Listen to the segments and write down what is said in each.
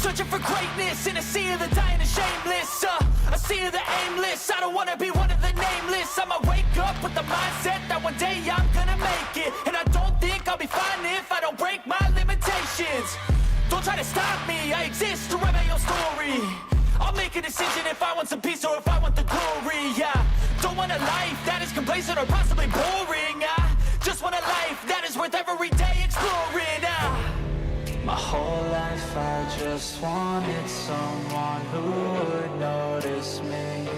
Searching for greatness in a sea of the dying and shameless, a sea of the aimless. I don't wanna be one of the nameless. I'ma wake up with the mindset that one day I'm gonna make it. And I don't think I'll be fine if I don't break my limitations. Don't try to stop me, I exist to write my own story. I'll make a decision if I want some peace or if I want the glory. Yeah, don't want a life that is complacent or possibly boring. I just want a life that is worth every day exploring. My whole life I just wanted someone who would notice me.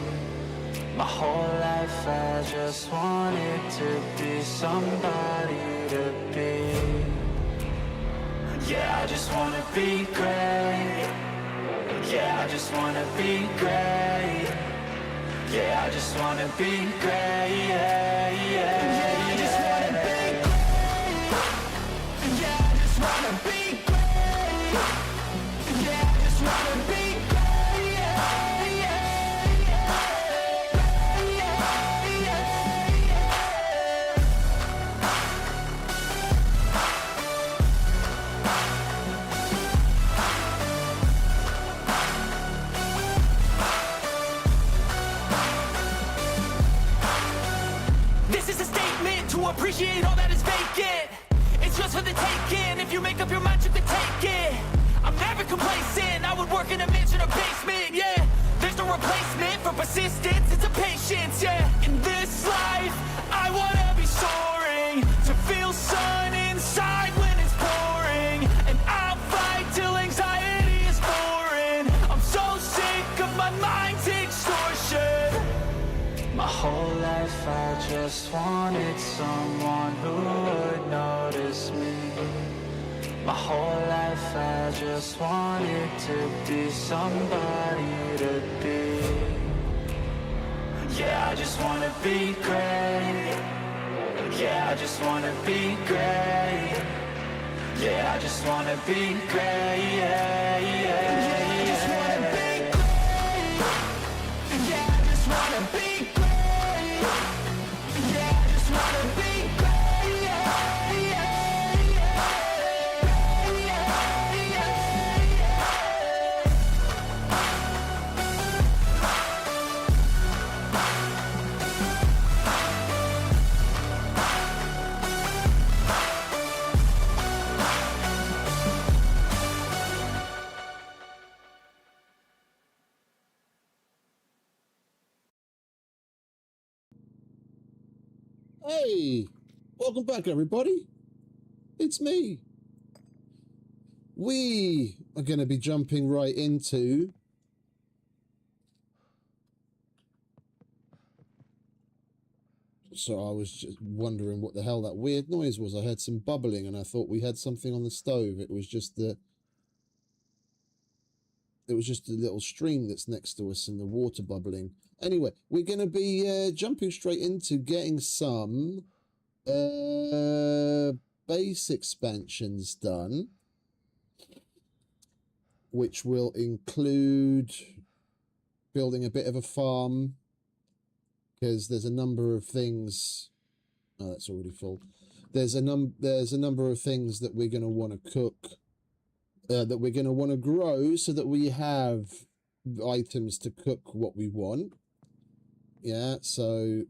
My whole life I just wanted to be somebody to be. Yeah, I just wanna be great. Yeah, I just wanna be great. Yeah, I just wanna be great. Yeah, yeah, yeah, I just wanna be great. Yeah, I just wanna be great. Yeah, I just wanna be great. Yeah, yeah, yeah, yeah, yeah, yeah. This is a statement to appreciate all that is vacant. It's just for the taking. If you make up your mind, you can take it. I'm never complacent. I would work in a mansion or basement. Yeah, there's no replacement for persistence. It's a patience. Yeah, in this life, I wanna be soaring, to feel sun inside when it's pouring. And I'll fight till anxiety is foreign. I'm so sick of my mind's extortion. My whole life I just wanted someone who would notice me. My whole life I just wanted to be somebody to be. Yeah, I just wanna be great. Yeah, I just wanna be great. Yeah, I just wanna be great. Yeah, yeah, yeah, I just wanna be great. Yeah, I just wanna be great. Yeah, I just wanna be great. Yeah, yeah, yeah, yeah, yeah, yeah. Hey, welcome back, everybody. It's me. We are going to be jumping right into so I was just wondering what the hell that weird noise was. I heard some bubbling and I thought we had something on the stove. It was just the little stream that's next to us and the water bubbling. Anyway, we're going to be jumping straight into getting some base expansions done, which will include building a bit of a farm, because there's a number of things. Oh, that's already full. There's a number of things that we're going to want to cook, that we're going to want to grow, so that we have items to cook what we want. Yeah, so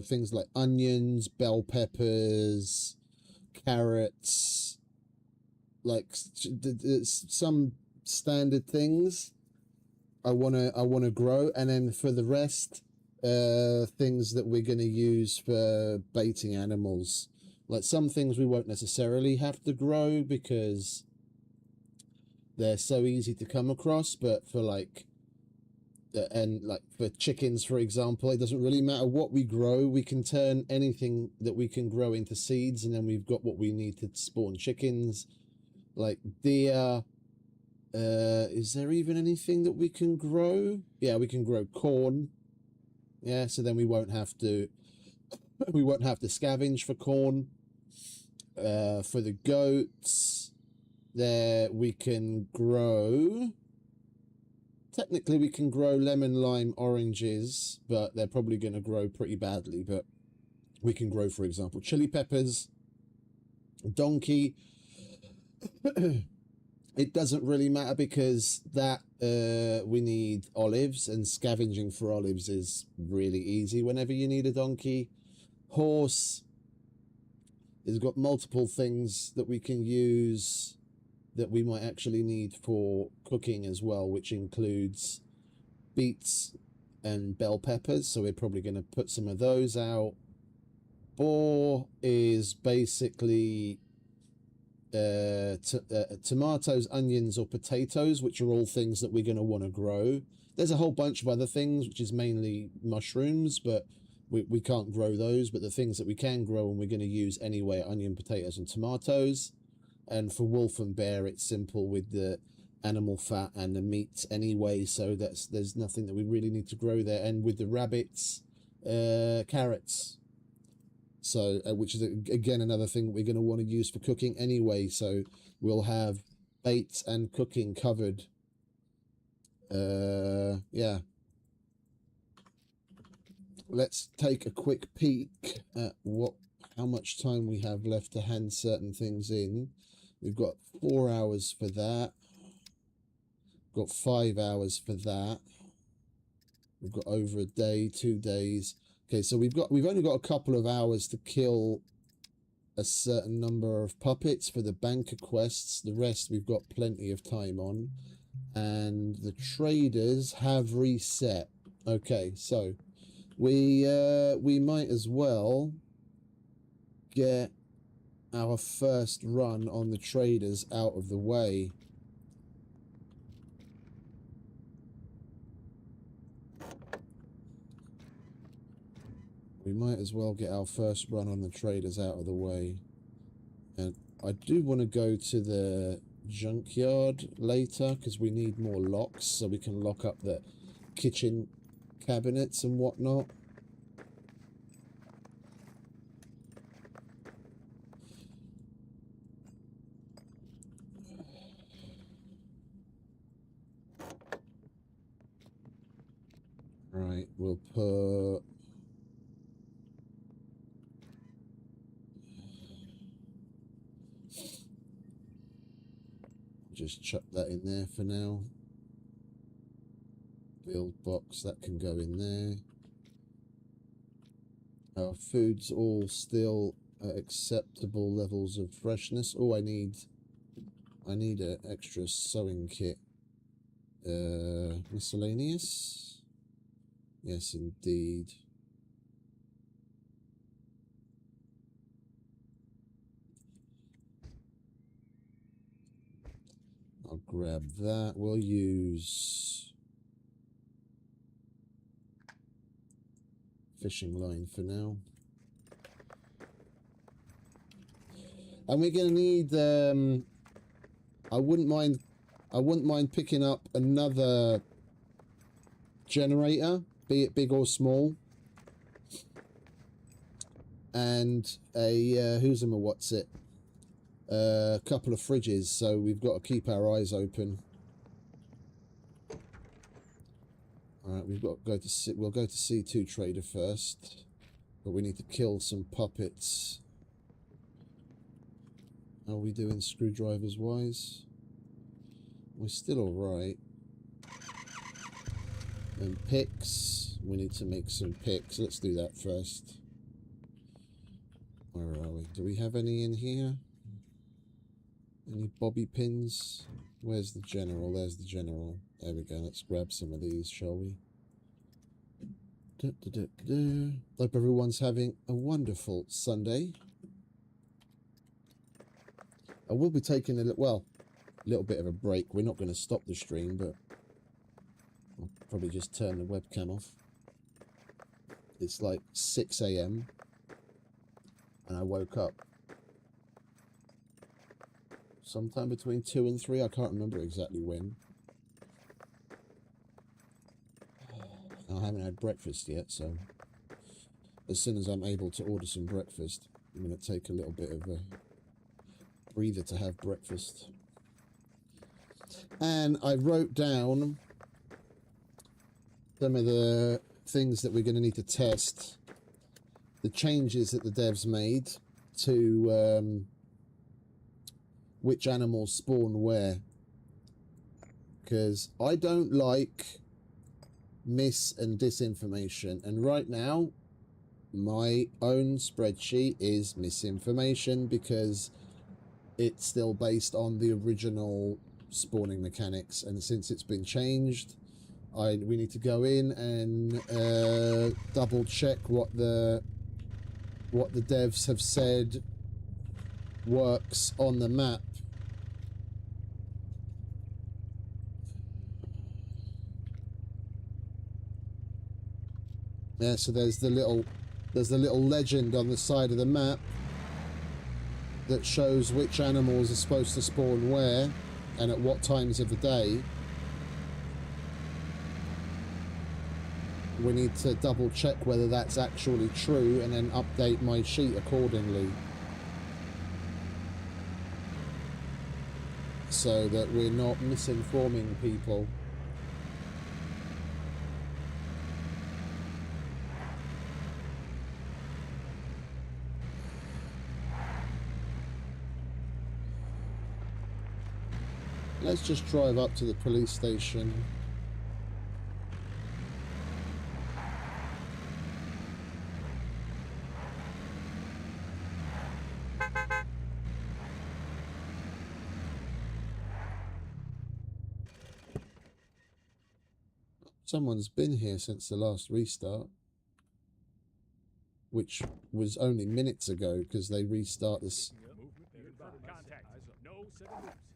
things like onions, bell peppers, carrots, like some standard things I wanna grow, and then for the rest, things that we're gonna use for baiting animals. Like some things we won't necessarily have to grow because they're so easy to come across, but for like for chickens, for example, it doesn't really matter what we grow. We can turn anything that we can grow into seeds, and then we've got what we need to spawn chickens. Like deer. Is there even anything that we can grow? Yeah, we can grow corn. Yeah, so then we won't have to scavenge for corn. For the goats, there we can grow. Technically, we can grow lemon, lime, oranges, but they're probably going to grow pretty badly. But we can grow, for example, chili peppers, donkey, It doesn't really matter because that we need olives, and scavenging for olives is really easy whenever you need a donkey. Horse has got multiple things that we can use that we might actually need for cooking as well, which includes beets and bell peppers, so we're probably going to put some of those out. Boar is basically tomatoes, onions, or potatoes, which are all things that we're going to want to grow. There's a whole bunch of other things, which is mainly mushrooms, but we can't grow those. But the things that we can grow and we're going to use anyway are onion, potatoes, and tomatoes. And for wolf and bear, it's simple with the animal fat and the meat anyway, so there's nothing that we really need to grow there. And with the rabbits, carrots. So, which is again another thing we're going to want to use for cooking anyway. So we'll have bait and cooking covered. Yeah. Let's take a quick peek at how much time we have left to hand certain things in. We've got 4 hours for that. Got 5 hours for that. We've got over a day, 2 days. Okay, so we've only got a couple of hours to kill a certain number of puppets for the banker quests. The rest we've got plenty of time on. And the traders have reset. Okay, so we might as well get our first run on the traders out of the way. We might as well get our first run on the traders out of the way. And I do want to go to the junkyard later because we need more locks so we can lock up the kitchen cabinets and whatnot. Right, we'll put... Just chuck that in there for now. Build box, that can go in there. Our food's all still at acceptable levels of freshness. Oh, I need an extra sewing kit. Miscellaneous? Yes, indeed. I'll grab that. We'll use fishing line for now. And we're going to need I wouldn't mind picking up another generator, be it big or small. And a a couple of fridges, so we've got to keep our eyes open. All right, we'll go to C2 trader first, but we need to kill some puppets. How are we doing screwdrivers wise? We're still all right. And picks, we need to make some picks. Let's do that first. Where are we? Do we have any in here? Any bobby pins? Where's the general? There's the general. There we go. Let's grab some of these, shall we? Hope everyone's having a wonderful Sunday. I will be taking a little bit of a break. We're not going to stop the stream, but I'll probably just turn the webcam off. It's like 6 AM and I woke up sometime between 2 and 3. I can't remember exactly when. I haven't had breakfast yet, so as soon as I'm able to order some breakfast, I'm going to take a little bit of a breather to have breakfast. And I wrote down some of the things that we're going to need to test, the changes that the devs made to which animals spawn where. because I don't like mis and disinformation, and right now my own spreadsheet is misinformation because it's still based on the original spawning mechanics, and since it's been changed, we need to go in and double check what the devs have said works on the map. Yeah, so there's the little legend on the side of the map that shows which animals are supposed to spawn where and at what times of the day. We need to double check whether that's actually true and then update my sheet accordingly, so that we're not misinforming people. Let's just drive up to the police station. Someone's been here since the last restart, which was only minutes ago because they restart this.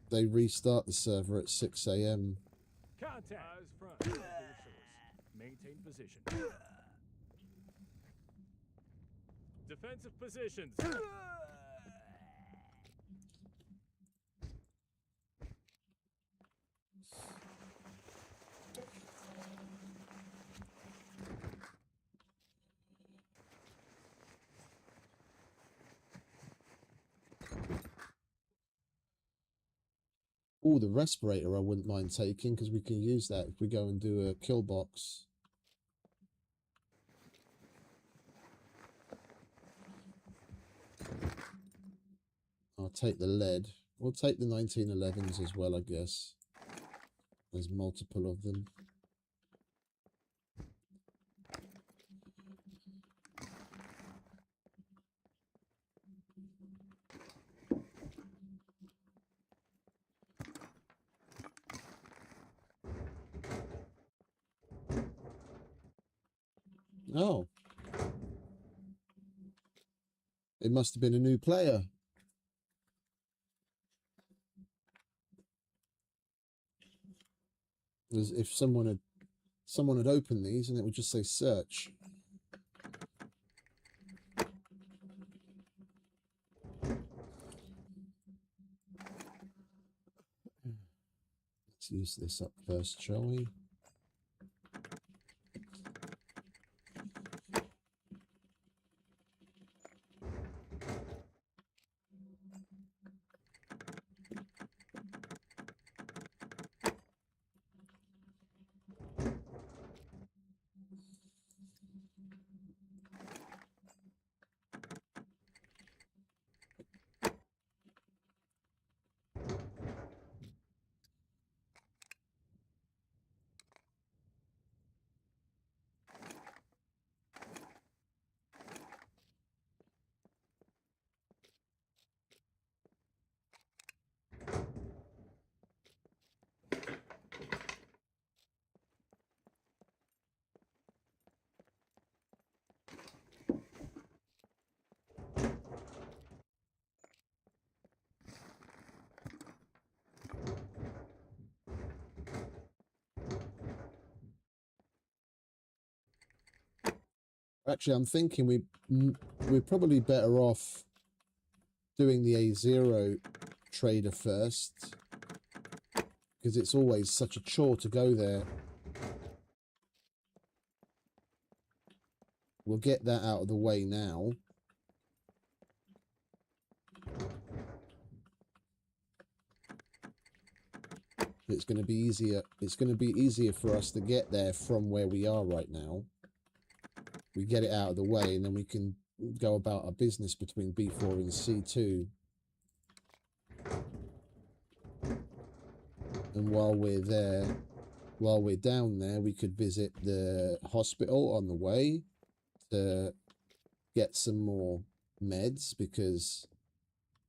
They restart the server at 6 AM. Contact. Eyes front. Maintain position. Defensive positions. Oh, the respirator I wouldn't mind taking, because we can use that if we go and do a kill box. I'll take the lead. We'll take the 1911s as well, I guess. There's multiple of them. Oh. It must have been a new player. As if someone had opened these and it would just say search. Let's use this up first, shall we? Actually, I'm thinking we're probably better off doing the A0 trader first, because it's always such a chore to go there. We'll get that out of the way now. It's going to be easier. It's going to be easier for us to get there from where we are right now. We get it out of the way, and then we can go about our business between B4 and C2. And while we're there, while we're down there, we could visit the hospital on the way to get some more meds, because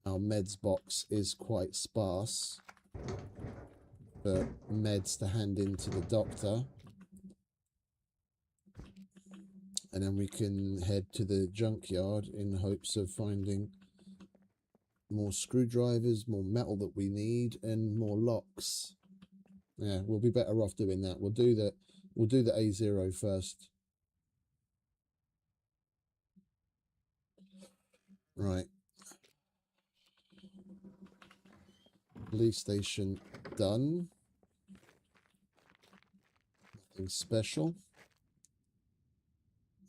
our meds box is quite sparse for meds to hand in to the doctor. And then we can head to the junkyard in hopes of finding more screwdrivers, more metal that we need, and more locks. Yeah, we'll be better off doing that. We'll do the A0 first. Right. Police station done. Nothing special.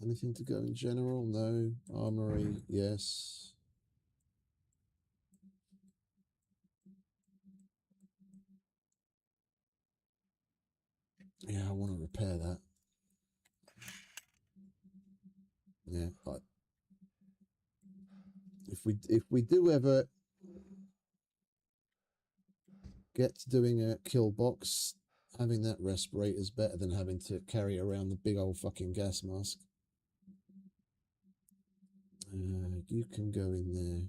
Anything to go in general? No. Armory, yes. Yeah, I want to repair that. Yeah, but if we do ever get to doing a kill box, having that respirator is better than having to carry around the big old fucking gas mask. You can go in there.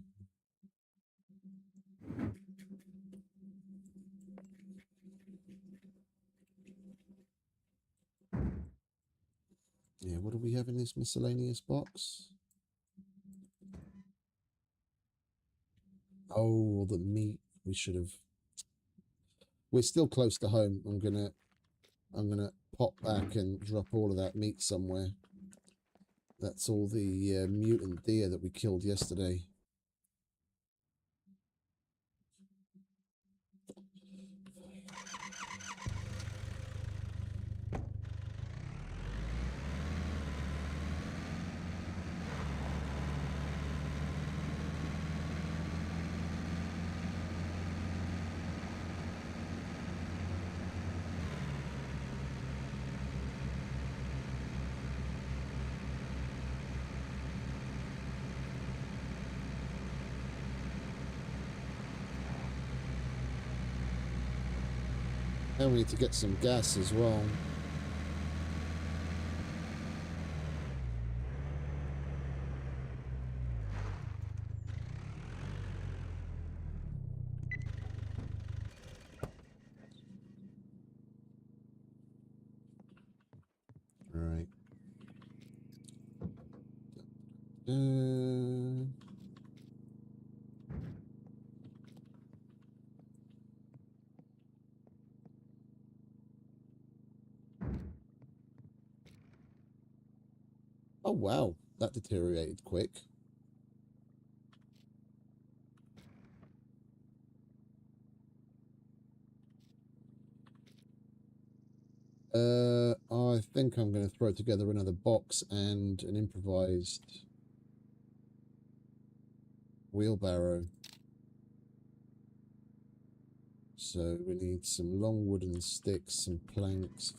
Yeah, what do we have in this miscellaneous box? Oh, the meat. We should have. We're still close to home. I'm gonna pop back and drop all of that meat somewhere. That's all the mutant deer that we killed yesterday. Now we need to get some gas as well. All right. Oh wow, that deteriorated quick. I think I'm going to throw together another box and an improvised wheelbarrow. So we need some long wooden sticks, some planks.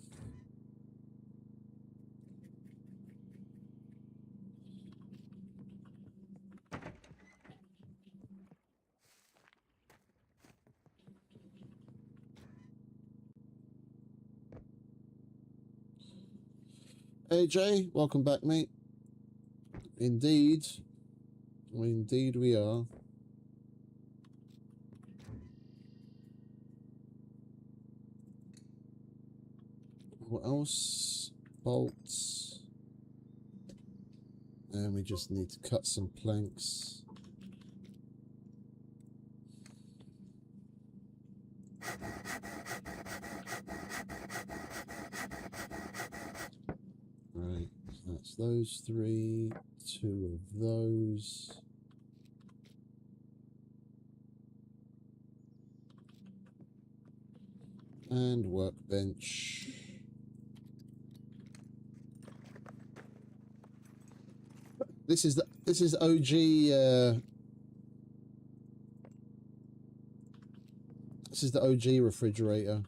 AJ, welcome back, mate. Indeed. Indeed we are. What else? Bolts. And we just need to cut some planks. Right, so that's those three, two of those. And workbench. This is OG this is the OG refrigerator.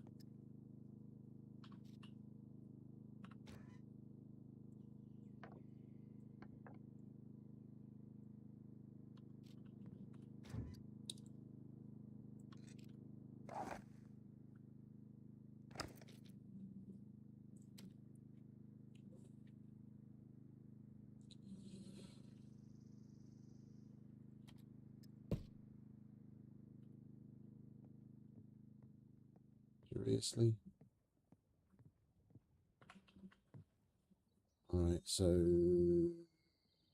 Seriously? Alright, so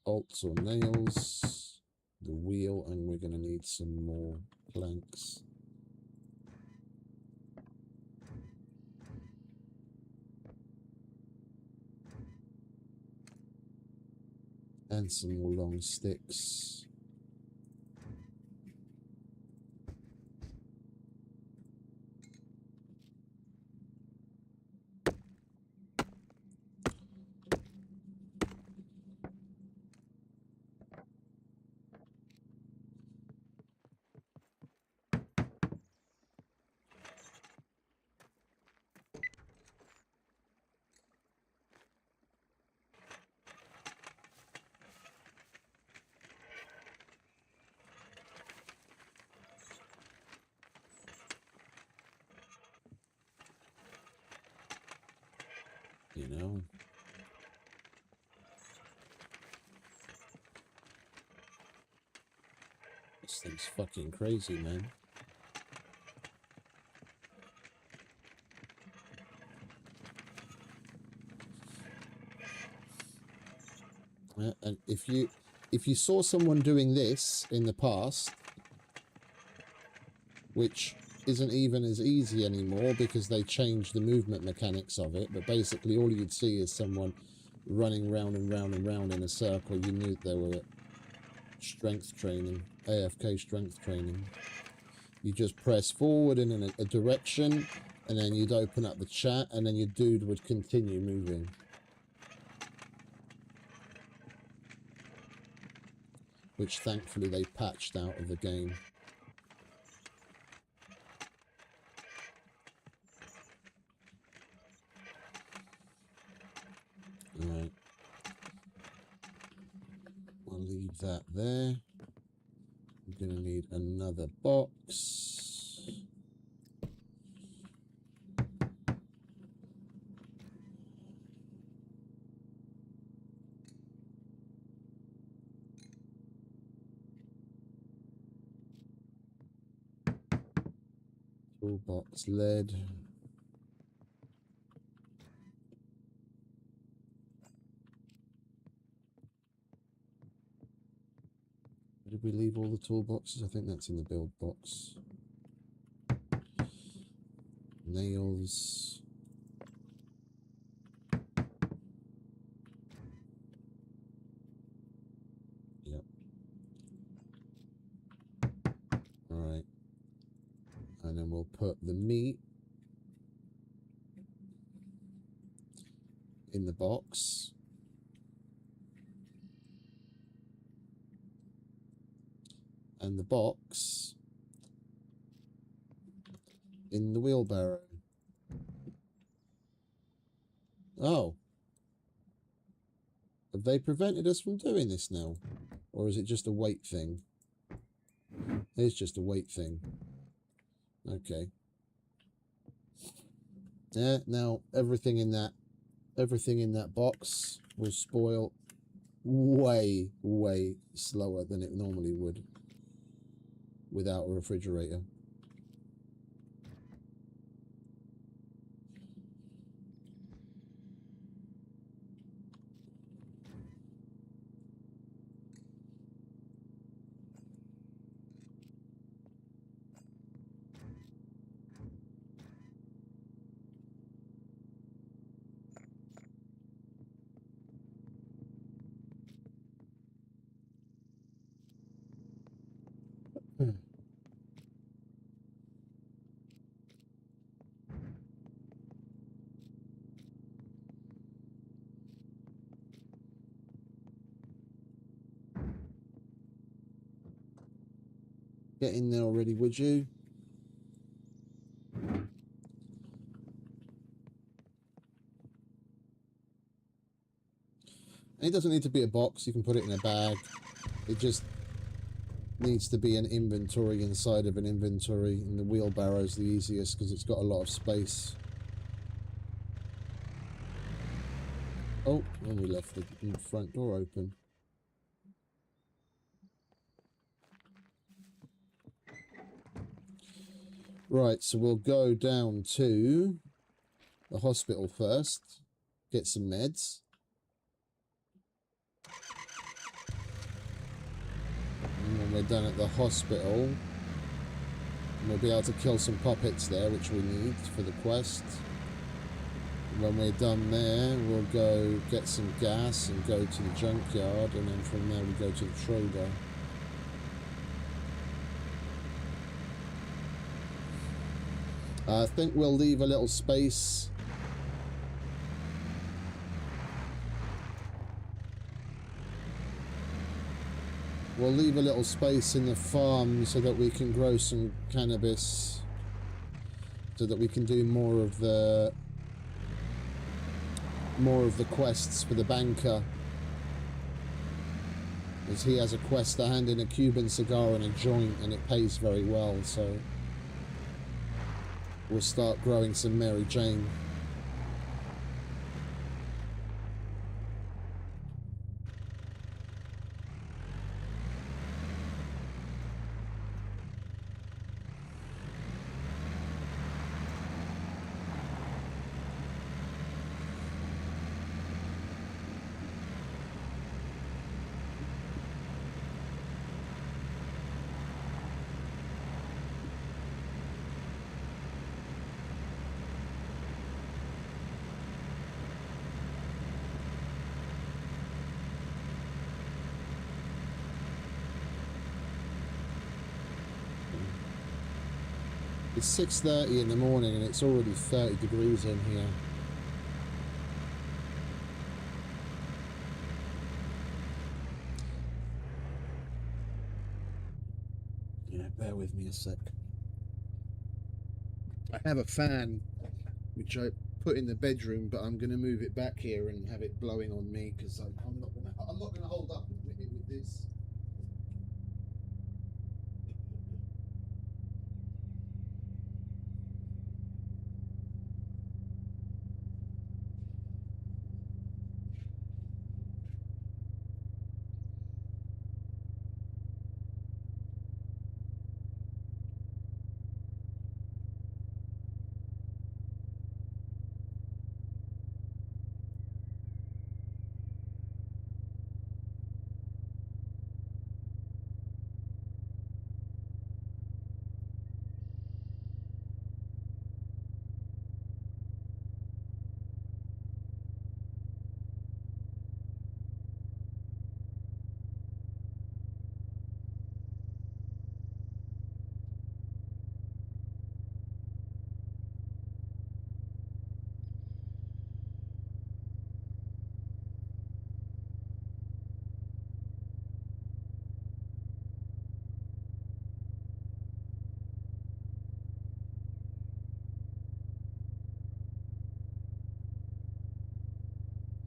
bolts or nails, the wheel, and we're going to need some more planks. And some more long sticks. You know, this thing's fucking crazy, man. And if you saw someone doing this in the past, which isn't even as easy anymore because they changed the movement mechanics of it, but basically all you'd see is someone running round and round and round in a circle, you knew they were strength training, AFK strength training. You just press forward in a direction, and then you'd open up the chat, and then your dude would continue moving. Which thankfully they patched out of the game. Alright. I'll leave that there. I'm going to need another box. Toolbox lead. Did we leave all the toolboxes? I think that's in the build box. Nails. Yep. Alright. And then we'll put the meat in the box. And the box in the wheelbarrow. Oh. Have they prevented us from doing this now? Or is it just a weight thing? It's just a weight thing. Okay. Yeah, now everything in that box will spoil way, way slower than it normally would without a refrigerator. Get in there already, would you? And it doesn't need to be a box, you can put it in a bag. It just needs to be an inventory inside of an inventory, and the wheelbarrow is the easiest because it's got a lot of space. Oh, and we left the front door open. Right, so we'll go down to the hospital first, get some meds. And when we're done at the hospital, we'll be able to kill some puppets there, which we need for the quest. When we're done there, we'll go get some gas and go to the junkyard, and then from there we go to the trader. I think we'll leave a little space. We'll leave a little space in the farm so that we can grow some cannabis, so that we can do more of the quests for the banker, as he has a quest to hand in a Cuban cigar and a joint, and it pays very well. So we'll start growing some Mary Jane. It's 6:30 in the morning and it's already 30 degrees in here. Yeah, bear with me a sec. I have a fan which I put in the bedroom, but I'm going to move it back here and have it blowing on me because I'm not going to hold up with this.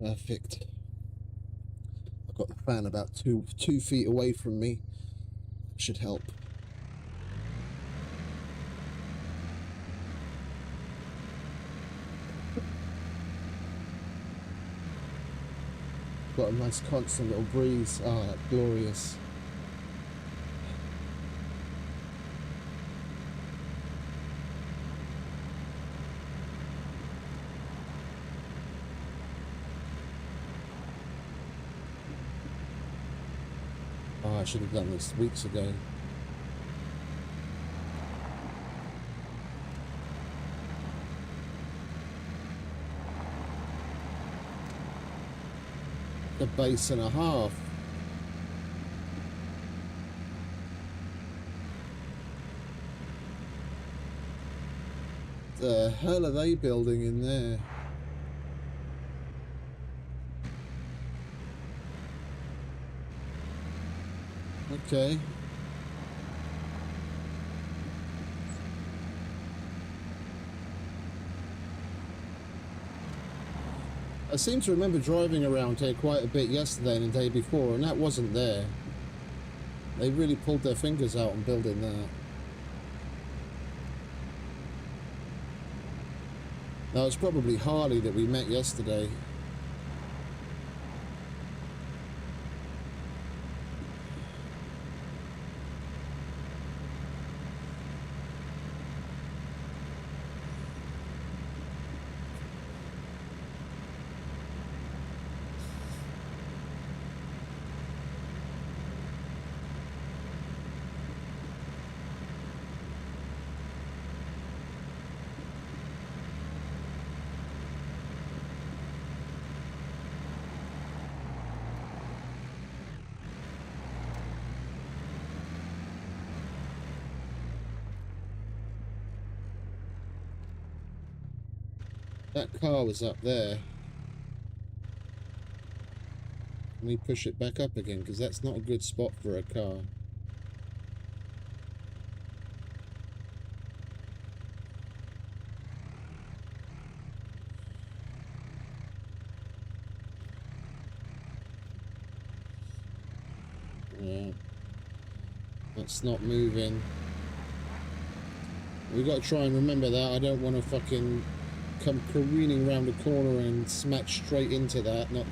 Perfect. I've got the fan about two feet away from me. Should help. Got a nice constant little breeze. Ah, that's glorious. Oh, I should have done this weeks ago. A base and a half. The hell are they building in there? Okay. I seem to remember driving around here quite a bit yesterday and the day before, and that wasn't there. They really pulled their fingers out on building that. Now, it's probably Harley that we met yesterday. That car was up there. Let me push it back up again, because that's not a good spot for a car. Yeah. That's not moving. We've got to try and remember that. I don't want to fucking come careening around the corner and smack straight into that. Not.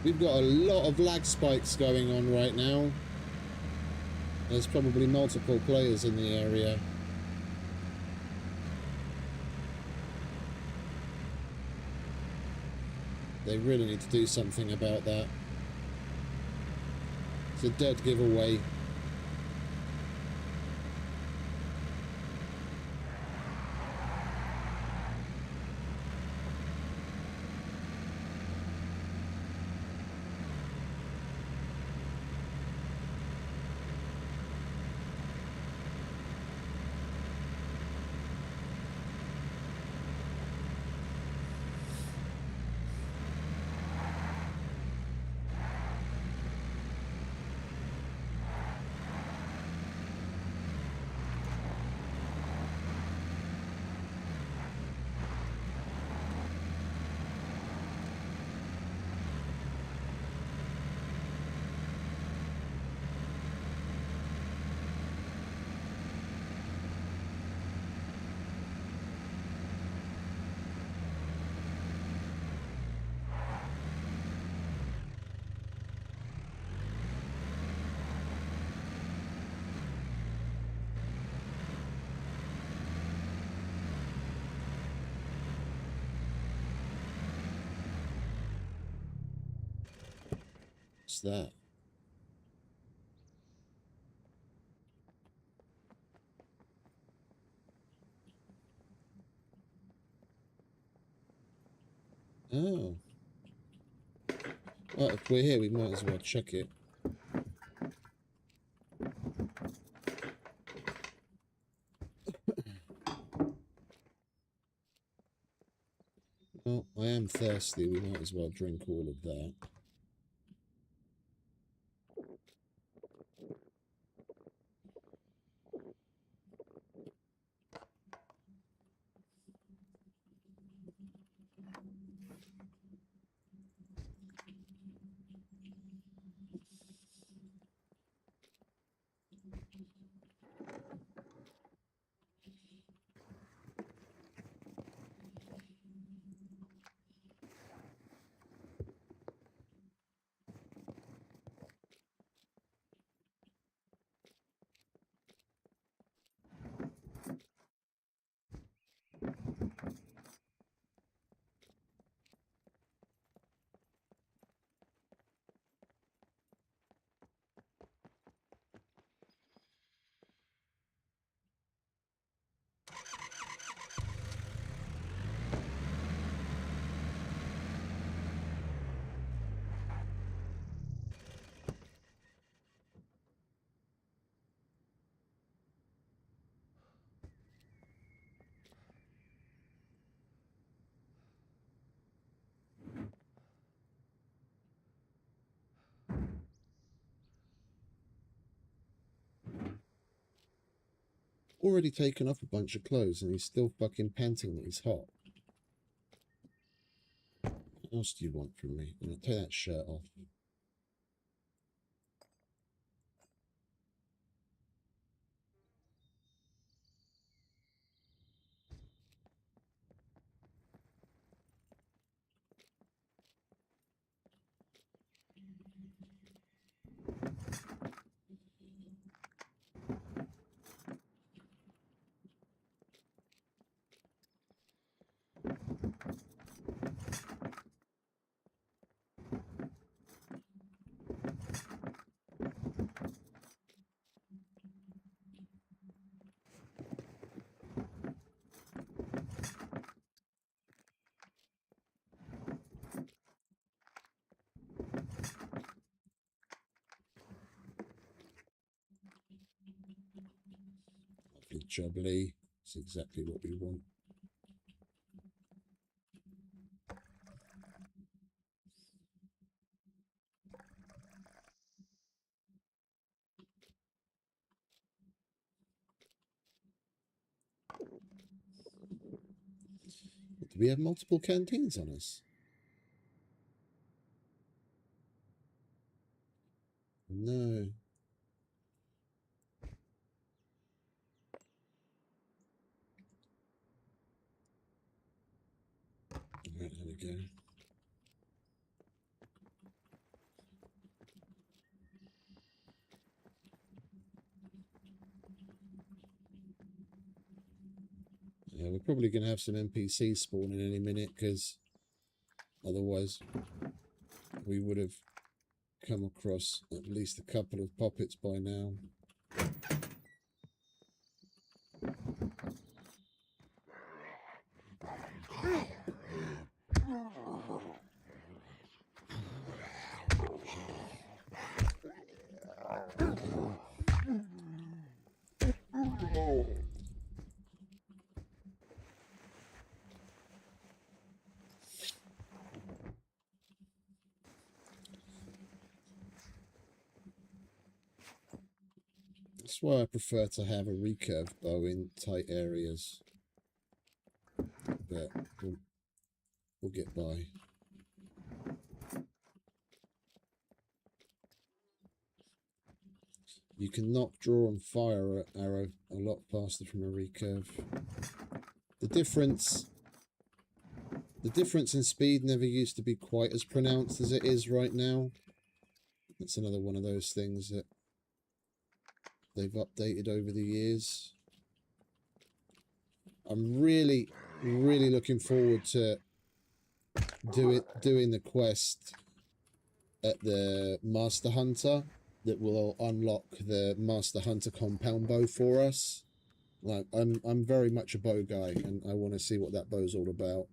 We've got a lot of lag spikes going on right now. There's probably multiple players in the area. They really need to do something about that. It's a dead giveaway. What's that? Oh. Well, if we're here, we might as well check it. Well, I am thirsty. We might as well drink all of that. Already taken off a bunch of clothes and he's still fucking panting that he's hot. What else do you want from me? I'm gonna take that shirt off. jubbly. It's exactly what we want. Do we have multiple canteens on us? No. Right, there we go. Yeah, we're probably going to have some NPCs spawn in any minute, because otherwise we would have come across at least a couple of poppets by now. That's why I prefer to have a recurve bow in tight areas, but we'll get by. You can knock, draw, and fire an arrow a lot faster from a recurve. The difference in speed never used to be quite as pronounced as it is right now. That's another one of those things that they've updated over the years. I'm really looking forward to doing the quest at the Master Hunter that will unlock the Master Hunter compound bow for us. Like, I'm very much a bow guy, and I want to see what that bow's all about.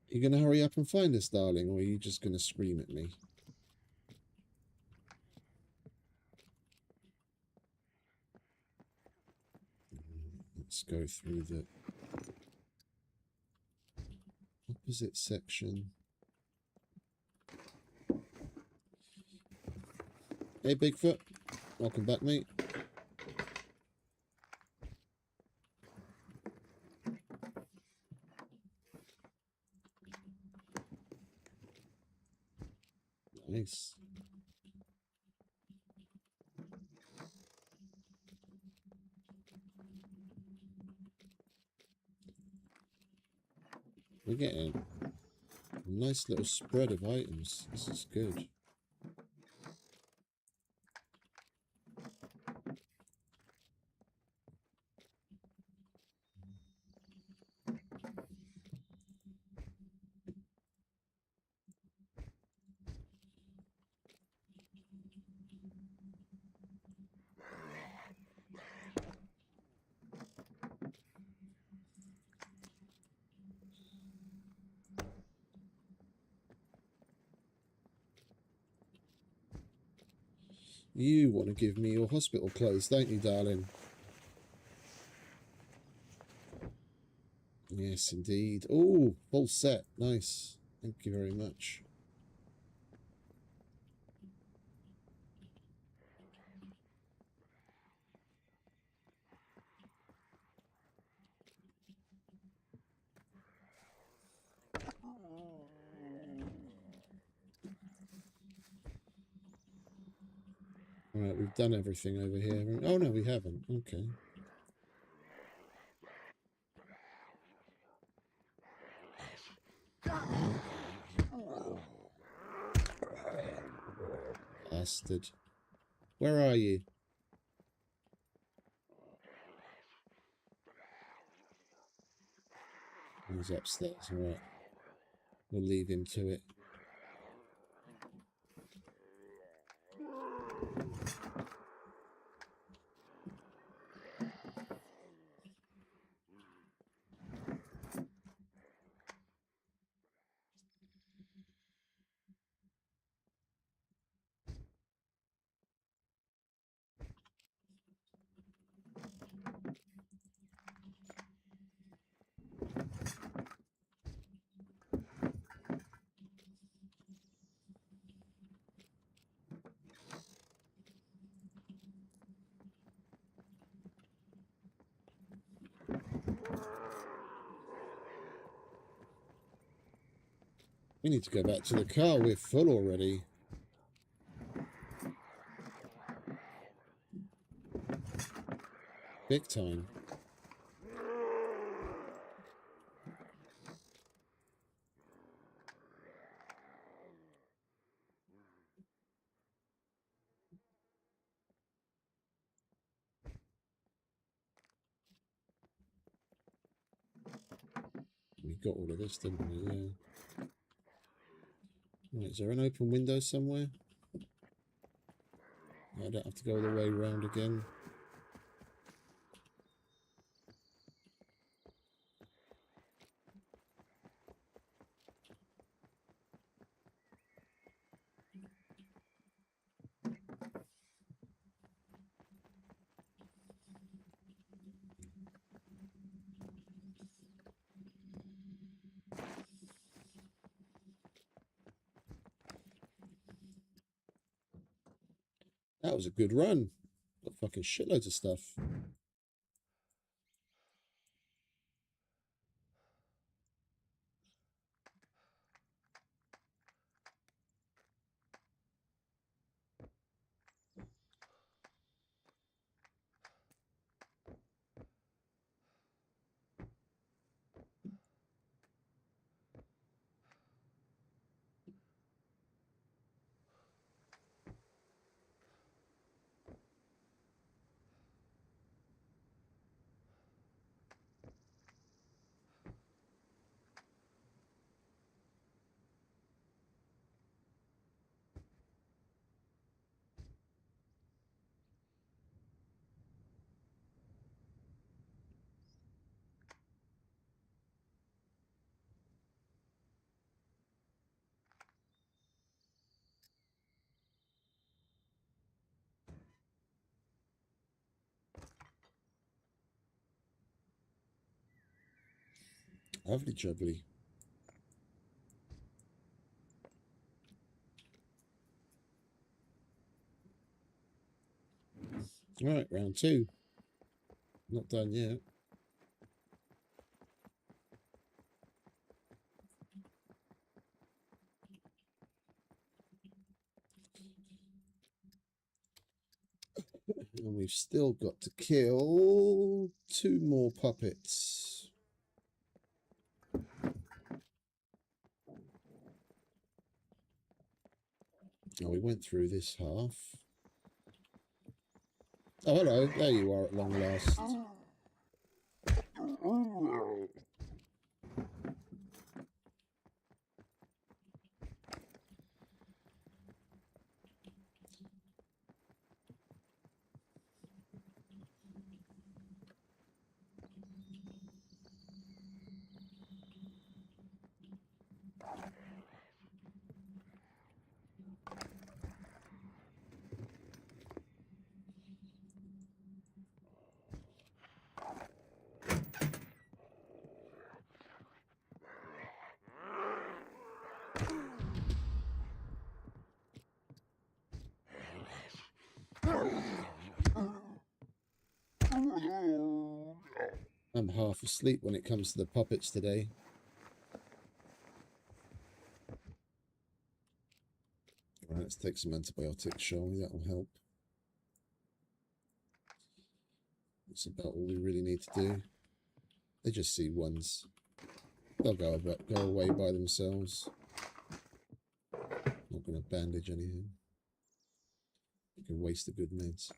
You going to hurry up and find us, darling, or are you just going to scream at me? Let's go through the opposite section. Hey, Bigfoot. Welcome back, mate. Nice. We're getting Nice little spread of items. This is good. You want to give me your hospital clothes, don't you, darling? Yes, indeed. Oh, full set. Nice. Thank you very much. Alright, we've done everything over here. Oh, no, we haven't. Okay. Bastard. Where are you? He's upstairs. Alright. We'll leave him to it. We need to go back to the car. We're full already. Big time. We got all of this, didn't we? Yeah. Right, is there an open window somewhere? I don't have to go all the way around again. That was a good run. Got fucking shitloads of stuff. Lovely jubbly. Right, round two. Not done yet. And we've still got to kill 2 more puppets. Oh, we went through this half. Oh, hello. There you are at long last. I'm half asleep when it comes to the puppets today. Right, let's take some antibiotics, shall we? That will help. That's about all we really need to do. They just see ones. They'll go away by themselves. Not going to bandage anything. You can waste the good meds.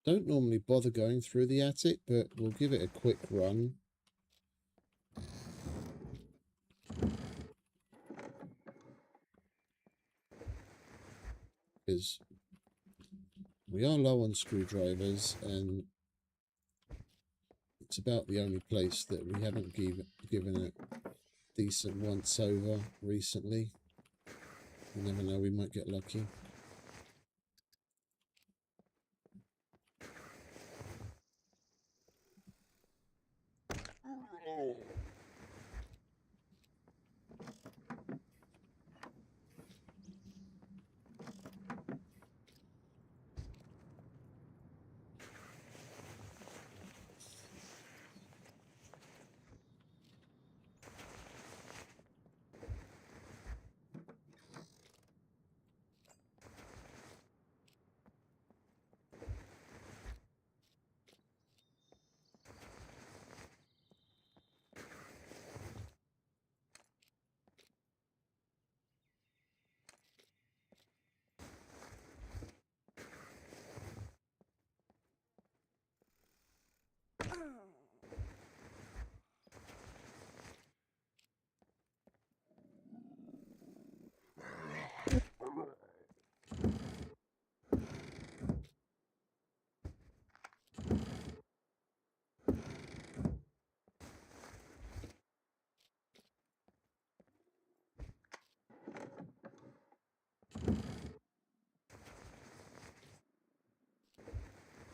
Don't normally bother going through the attic, but we'll give it a quick run. Because we are low on screwdrivers, and it's about the only place that we haven't given a decent once over recently. You never know, we might get lucky.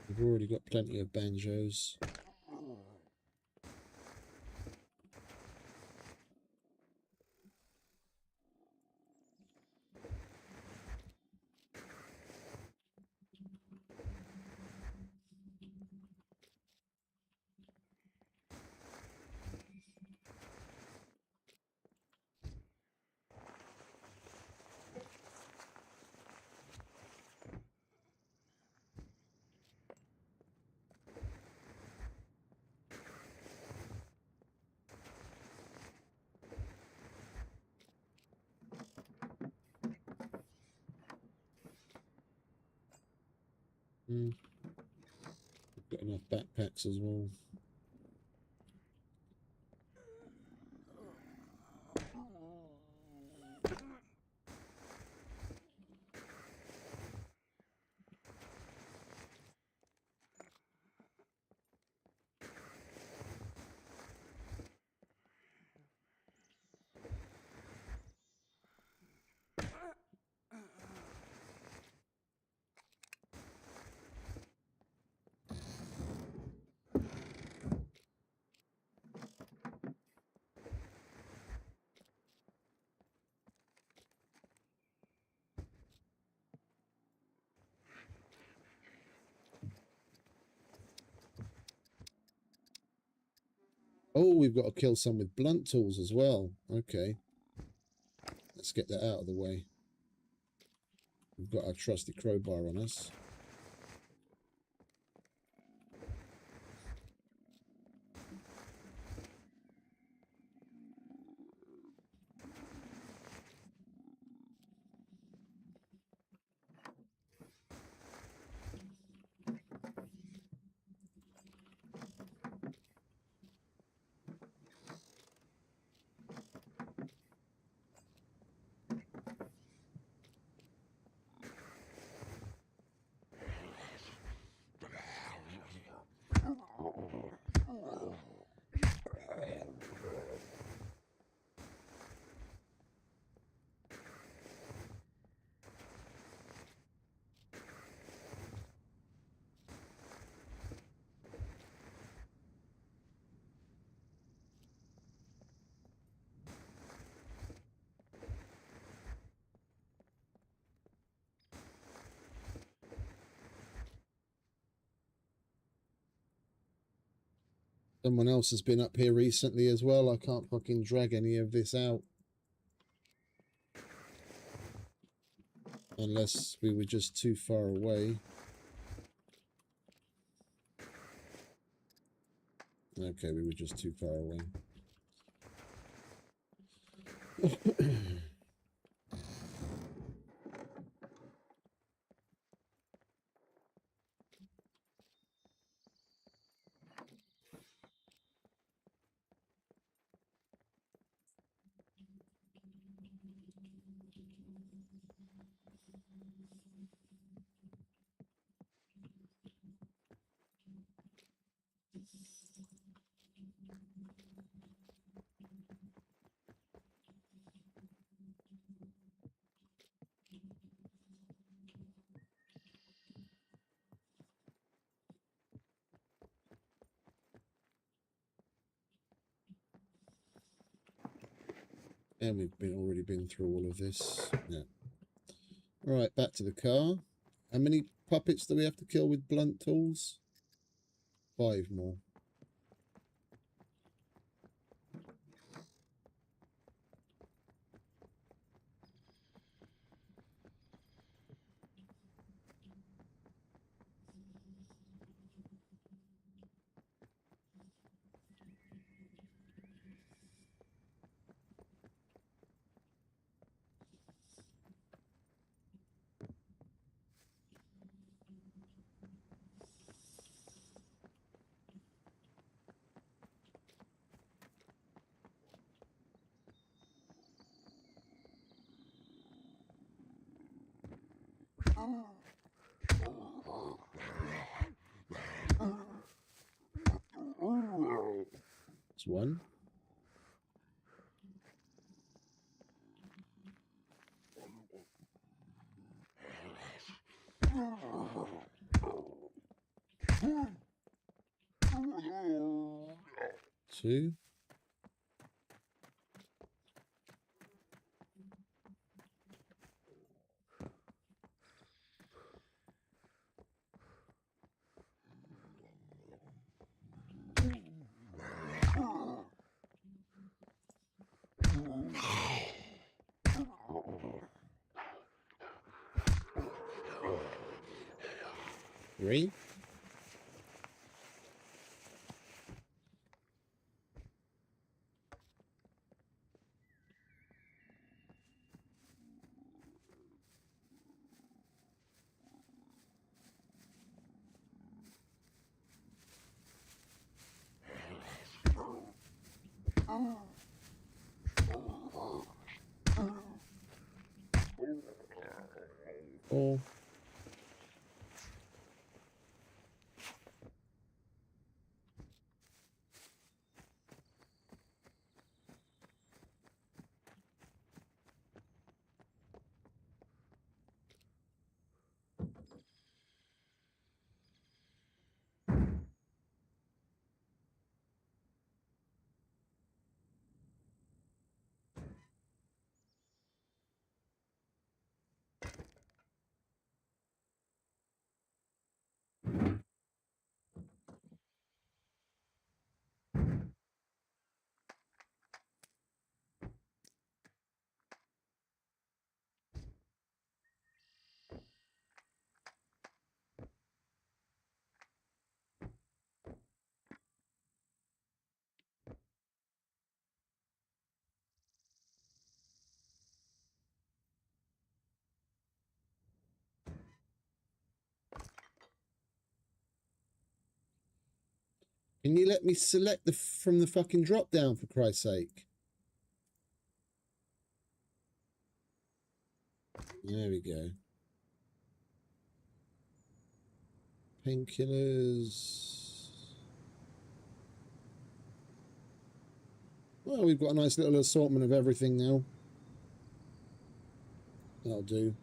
We've already got plenty of banjos. We've got enough backpacks as well. Oh, we've got to kill some with blunt tools as well. Okay. Let's get that out of the way. We've got our trusty crowbar on us. Someone else has been up here recently as well. I can't fucking drag any of this out. Unless we were just too far away. Okay, we were just too far away. And we've already been through all of this. Yeah. Right, back to the car. How many puppets do we have to kill with blunt tools? 5 more. That's 1. Two. Three. Or can you let me select the from the fucking drop down, for Christ's sake? There we go. Painkillers. Well, we've got a nice little assortment of everything now. That'll do.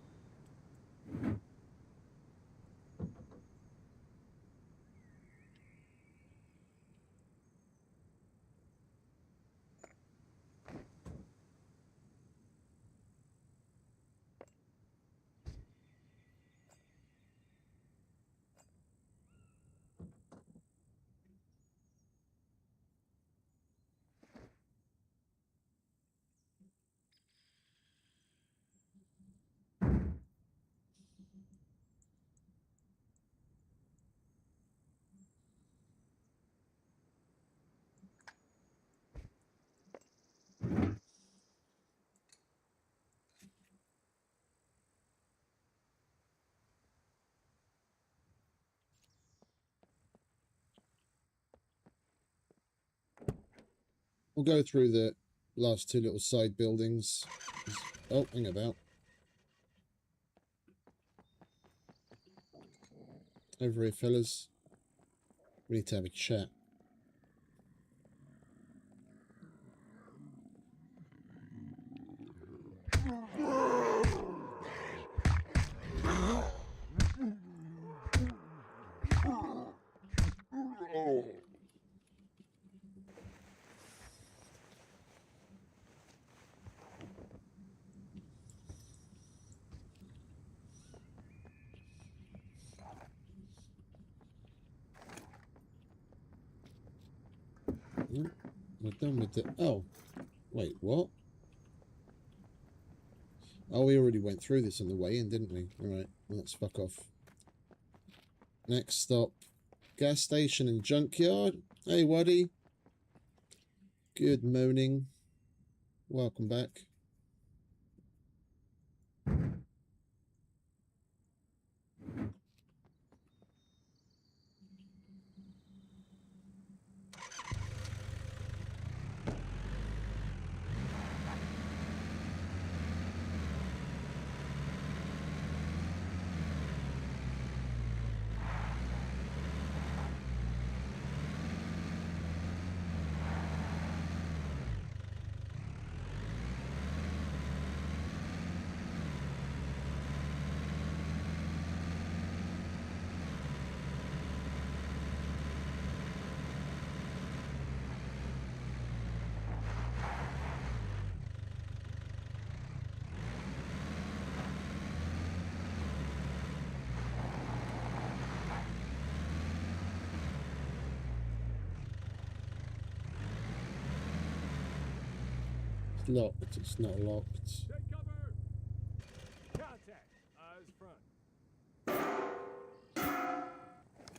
We'll go through the last two little side buildings. Oh, hang about. Over here, fellas. We need to have a chat. We're done with it. Oh, wait, what? Oh, we already went through this on the way in, didn't we? Alright, well, let's fuck off. Next stop, gas station and junkyard. Hey, Waddy. Good morning. Welcome back. Locked. It's not locked. Take cover! Contact! Eyes front.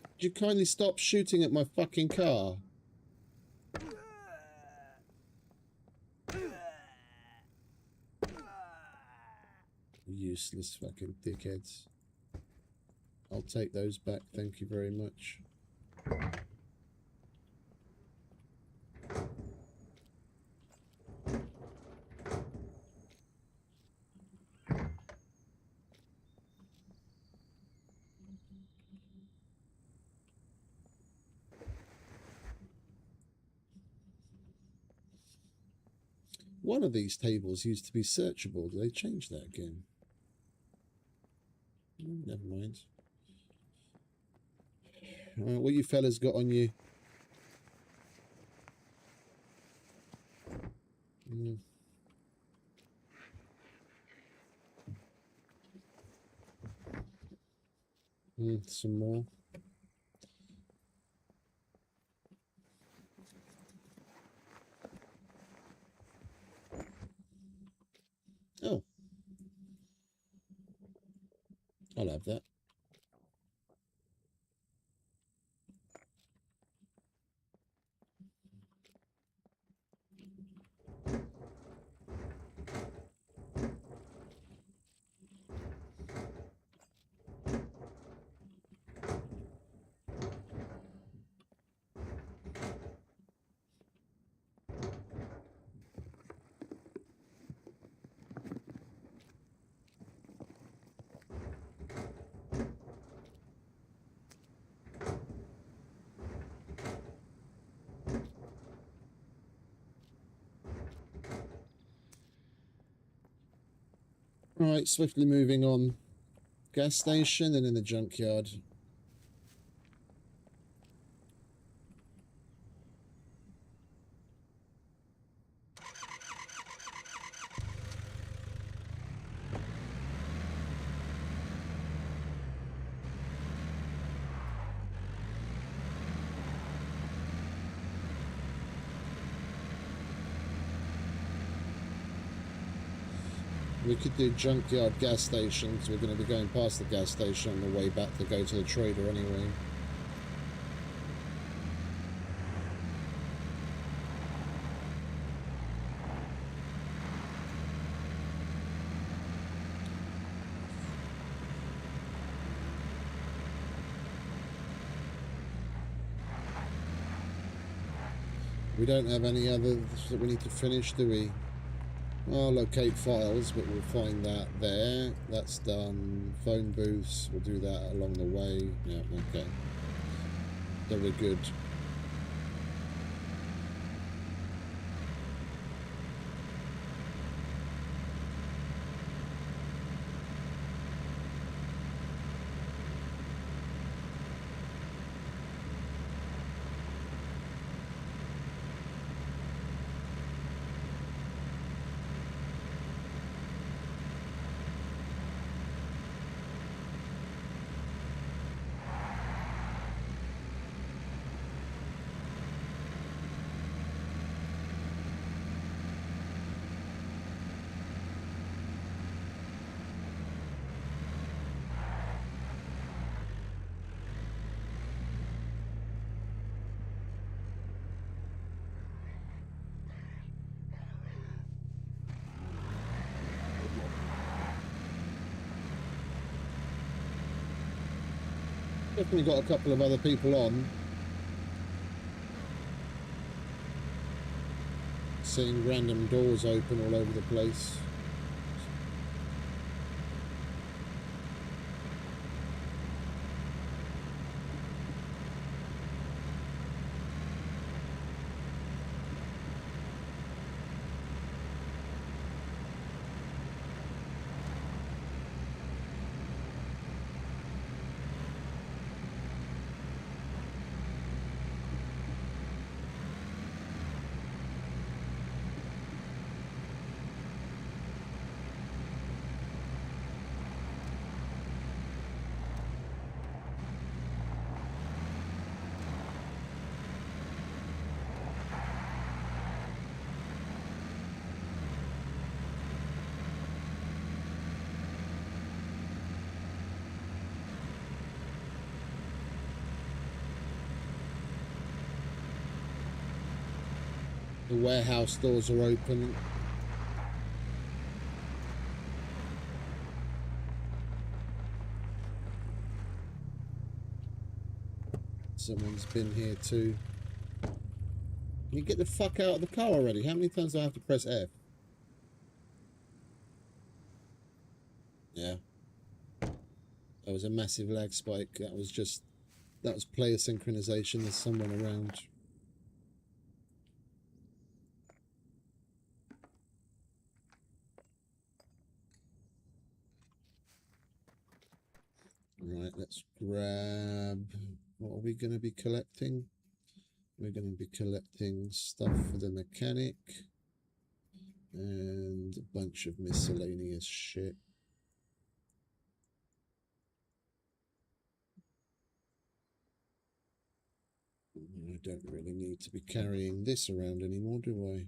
Could you kindly stop shooting at my fucking car? Useless fucking dickheads. I'll take those back, thank you very much. One of these tables used to be searchable. Did they change that again? Never mind. What you fellas got on you? Some more. Oh. I'll have that. Right, swiftly moving on. Gas station and in the junkyard. We could do junkyard gas stations. We're going to be going past the gas station on the way back to go to the trader anyway. We don't have any others that we need to finish, do we? I'll locate files, but we'll find that there. That's done. Phone booths, we'll do that along the way. Yeah, okay. So we're good. Definitely got a couple of other people on. Seeing random doors open all over the place. The warehouse doors are open. Someone's been here too. Can you get the fuck out of the car already? How many times do I have to press F? Yeah. Oh was a massive lag spike. That was player synchronization. There's someone around. Right, let's grab... What are we going to be collecting? We're going to be collecting stuff for the mechanic and a bunch of miscellaneous shit. I don't really need to be carrying this around anymore, do I?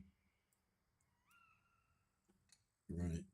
Right.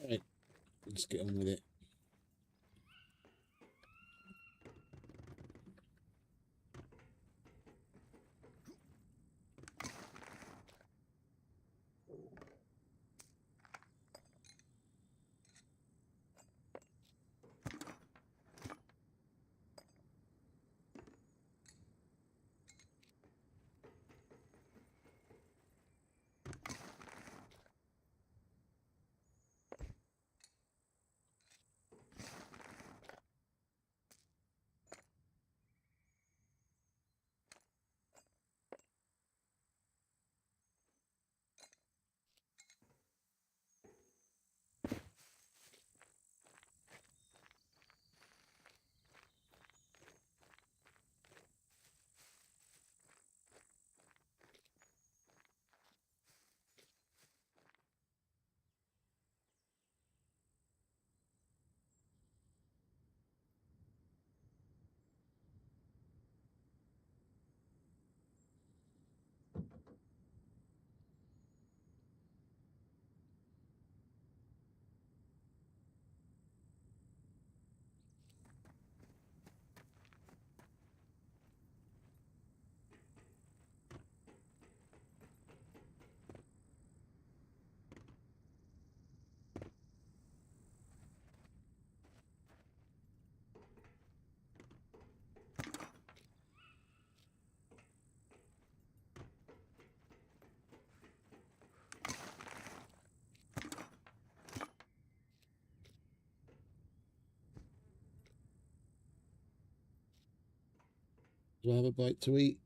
Right, let's get on with it. Do I have a bite to eat?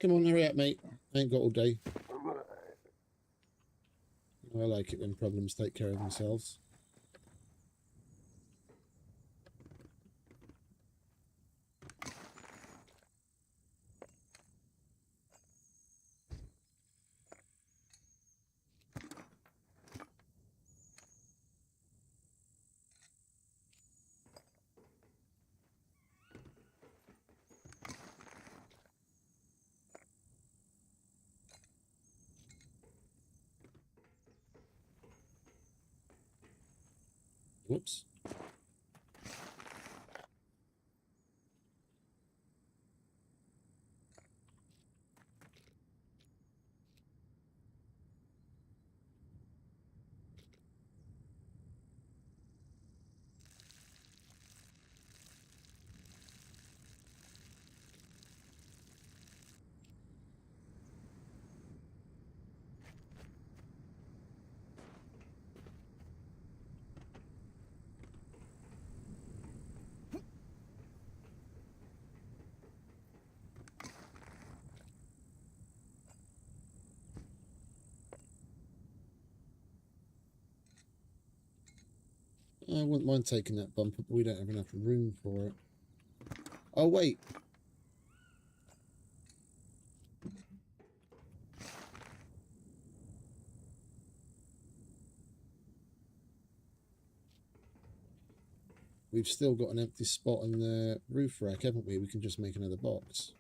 Come on, hurry up, mate. I ain't got all day. I like it when problems take care of themselves. Whoops. I wouldn't mind taking that bumper, but we don't have enough room for it. Oh, wait. We've still got an empty spot on the roof rack, haven't we? We can just make another box.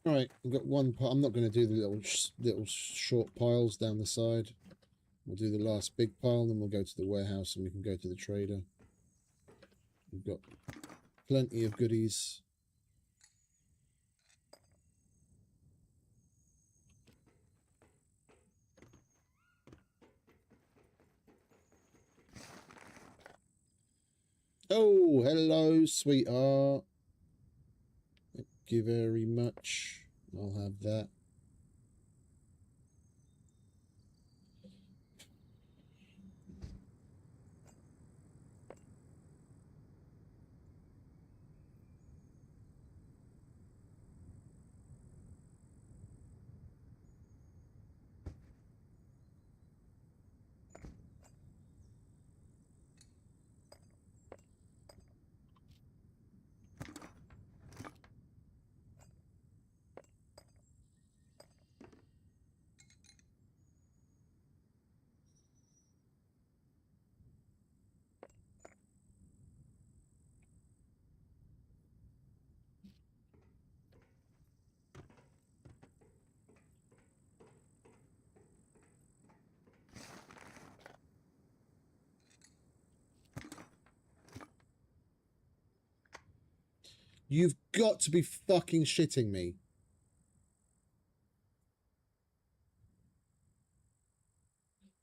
Alright, we've got one pile. I'm not going to do the little short piles down the side. We'll do the last big pile, and then we'll go to the warehouse and we can go to the trader. We've got plenty of goodies. Oh, hello, sweetheart. Thank you very much. I'll have that. You've got to be fucking shitting me.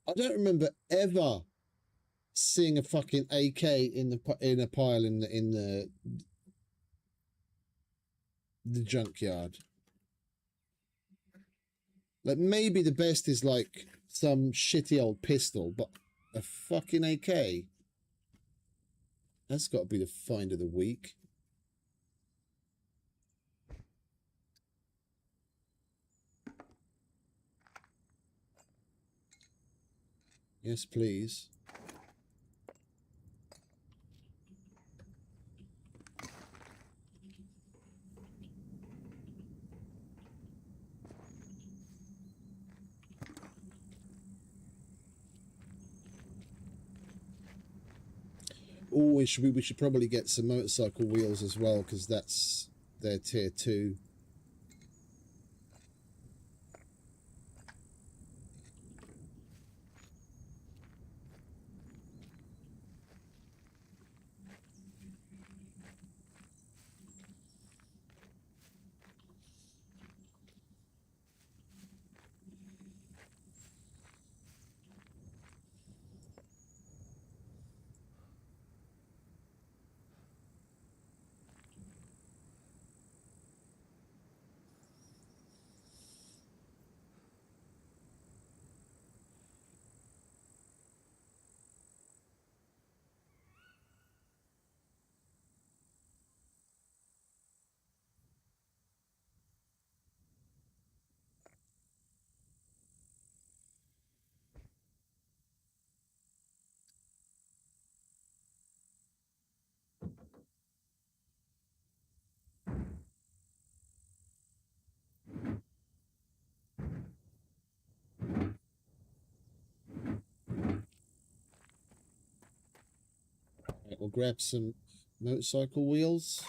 I don't remember ever seeing a fucking AK in a pile in the junkyard. Like, maybe the best is like some shitty old pistol, but a fucking AK? That's got to be the find of the week. Yes, please. Oh, we should probably get some motorcycle wheels as well, because that's their tier 2. Right, we'll grab some motorcycle wheels.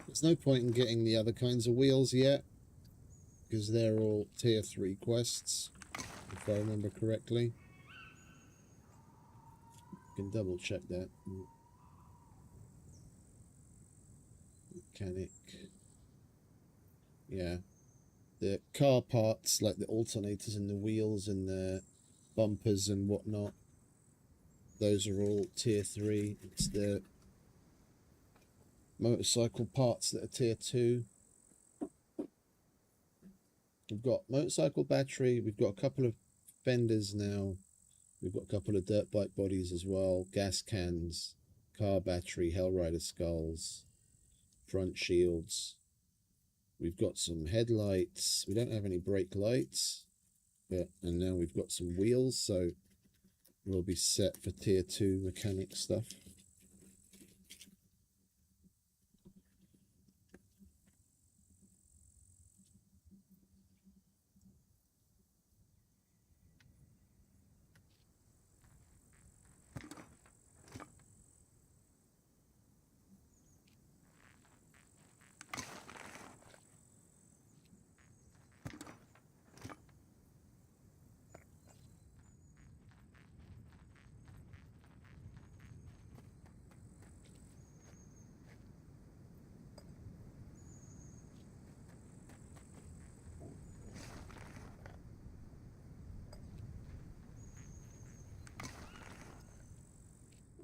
There's no point in getting the other kinds of wheels yet, because they're all tier 3 quests, if I remember correctly. Can double check that. Mechanic. Yeah. The car parts, like the alternators and the wheels and the bumpers and whatnot, those are all tier 3. It's the motorcycle parts that are tier 2. We've got motorcycle battery, we've got a couple of fenders now, we've got a couple of dirt bike bodies as well, gas cans, car battery, Hellrider skulls, front shields. We've got some headlights. We don't have any brake lights, and now we've got some wheels, so we'll be set for tier 2 mechanic stuff.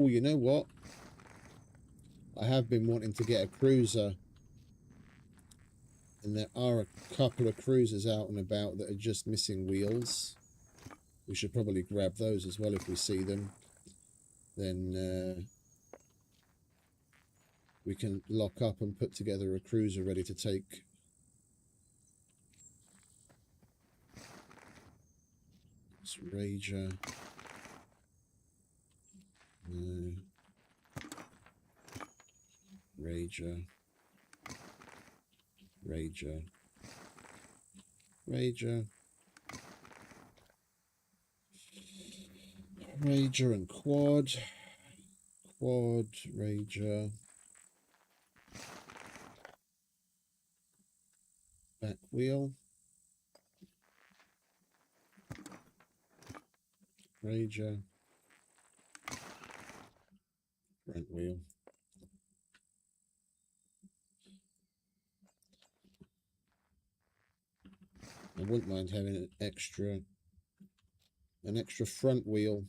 Oh, you know what? I have been wanting to get a cruiser, and there are a couple of cruisers out and about that are just missing wheels. We should probably grab those as well if we see them. Then we can lock up and put together a cruiser ready to take. It's Rager. No. Rager. Rager. Rager. Rager and quad. Quad, Rager. Back wheel. Rager. Front wheel. I wouldn't mind having an extra front wheel,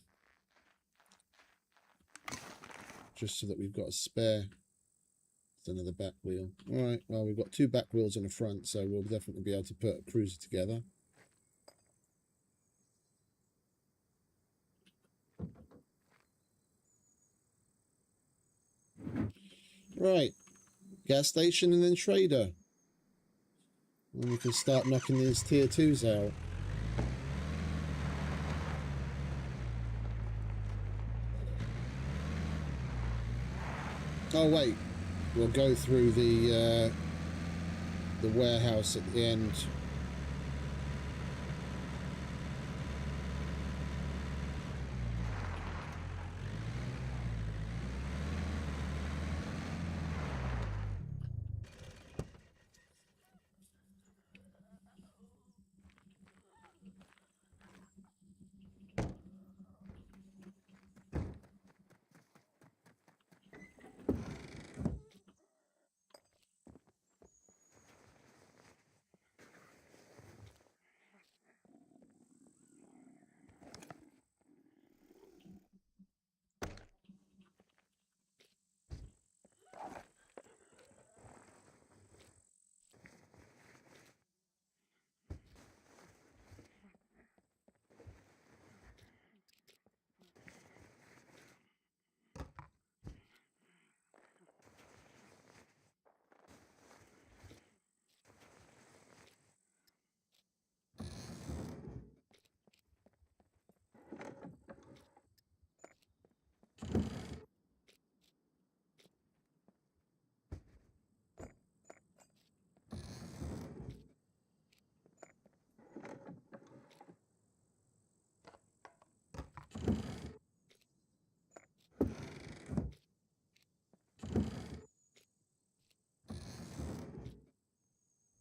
just so that we've got a spare. It's another back wheel. All right, well, we've got 2 back wheels in the front, so we'll definitely be able to put a cruiser together. Right, gas station and then trader. And we can start knocking these tier 2s out. Oh wait, we'll go through the warehouse at the end.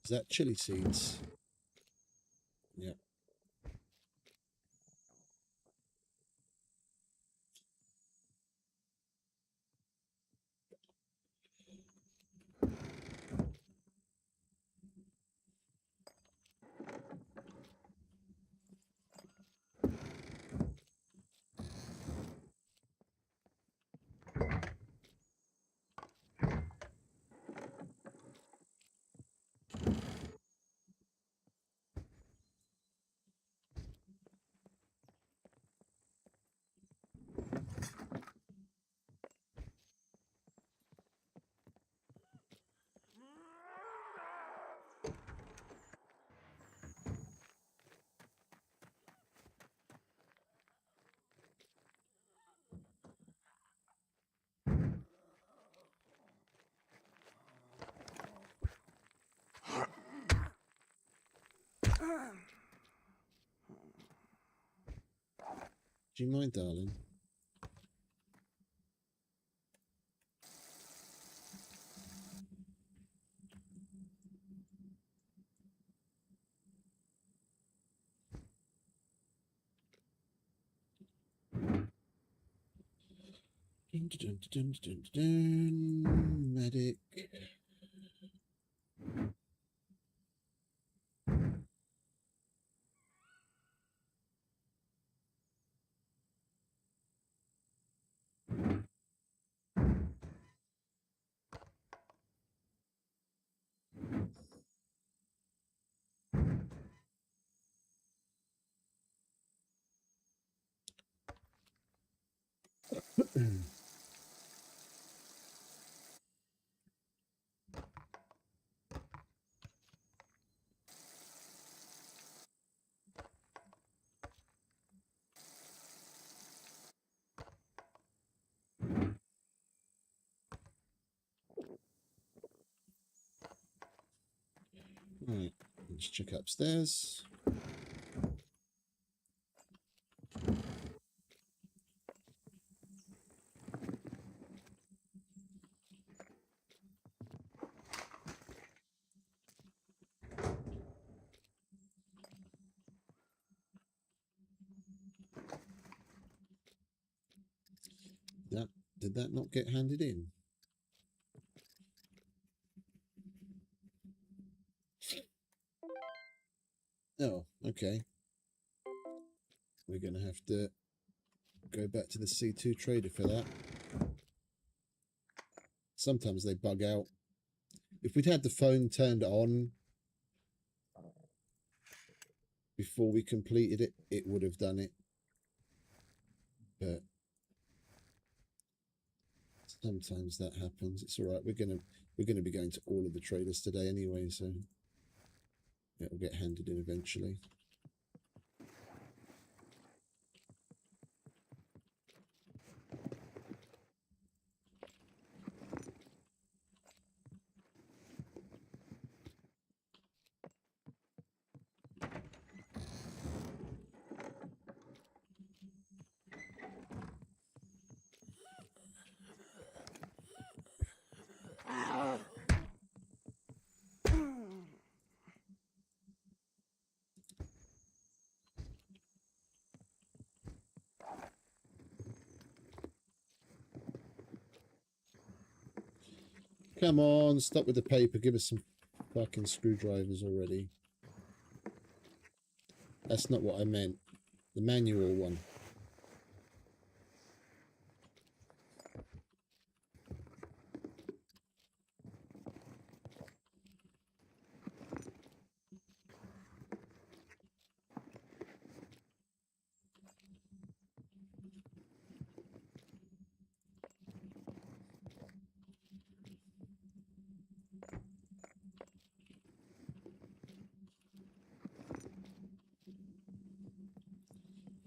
Is that chili seeds? Yeah. Do you mind, darling? Dun, dun, dun, dun, dun, dun. Medic. Right, let's check upstairs. Did that not get handed in? Oh, okay. We're going to have to go back to the C2 trader for that. Sometimes they bug out. If we'd had the phone turned on before we completed it, it would have done it. But sometimes that happens. It's all right. We're gonna be going to all of the traders today anyway, so it'll get handed in eventually. Come on, stop with the paper. Give us some fucking screwdrivers already. That's not what I meant. The manual one.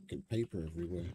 Fucking paper everywhere.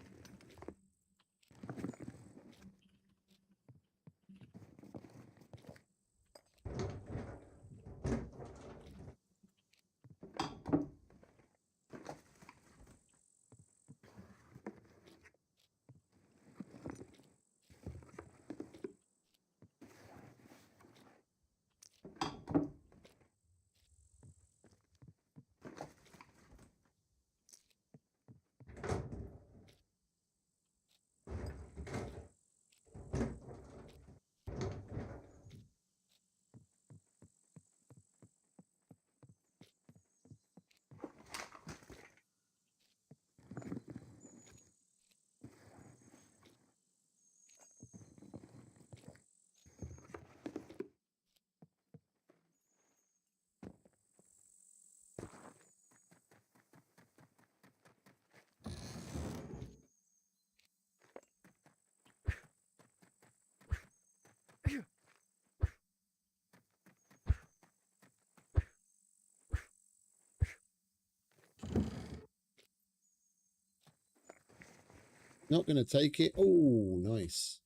Not going to take it. Oh, nice.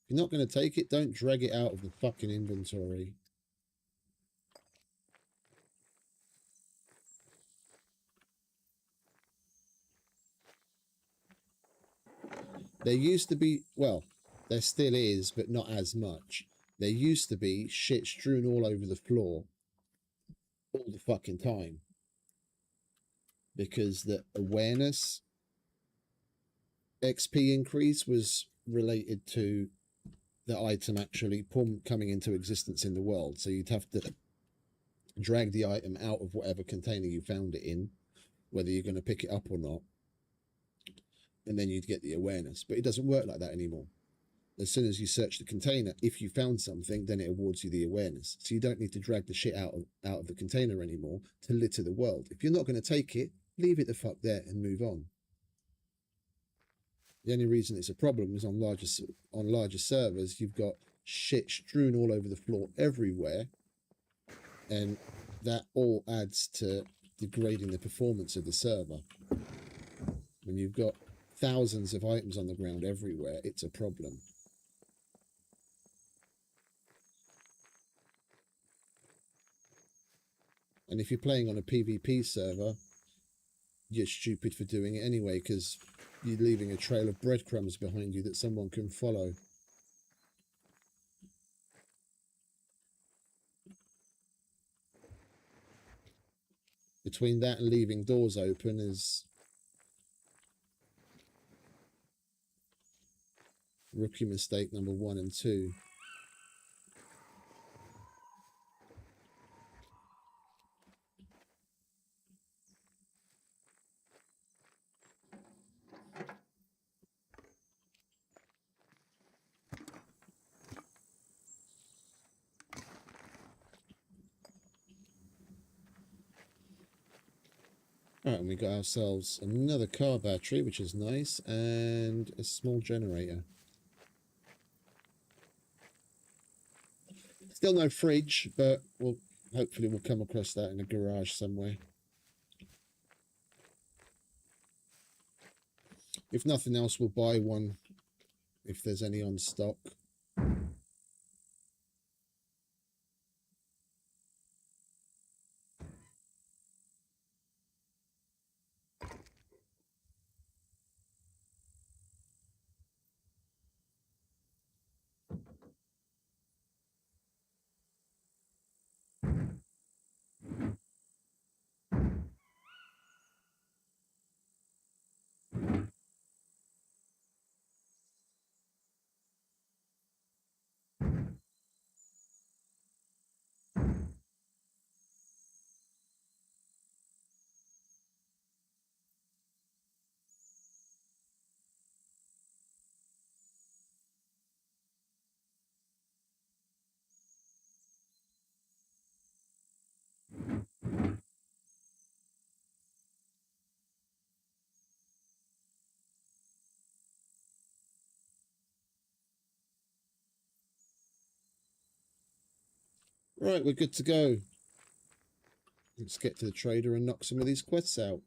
If you're not going to take it, don't drag it out of the fucking inventory. There used to be, well, there still is, but not as much. There used to be shit strewn all over the floor all the fucking time. Because the awareness XP increase was related to the item actually coming into existence in the world. So you'd have to drag the item out of whatever container you found it in, whether you're going to pick it up or not. And then you'd get the awareness. But it doesn't work like that anymore. As soon as you search the container, if you found something, then it awards you the awareness. So you don't need to drag the shit out of the container anymore to litter the world. If you're not going to take it, leave it the fuck there and move on. The only reason it's a problem is on larger servers, you've got shit strewn all over the floor everywhere, and that all adds to degrading the performance of the server. When you've got thousands of items on the ground everywhere, it's a problem. And if you're playing on a PvP server, you're stupid for doing it anyway, because you're leaving a trail of breadcrumbs behind you that someone can follow. Between that and leaving doors open is rookie mistake number 1 and 2. Alright, and we got ourselves another car battery, which is nice, and a small generator. Still no fridge, but hopefully we'll come across that in a garage somewhere. If nothing else, we'll buy one if there's any on stock. Right, we're good to go. Let's get to the trader and knock some of these quests out.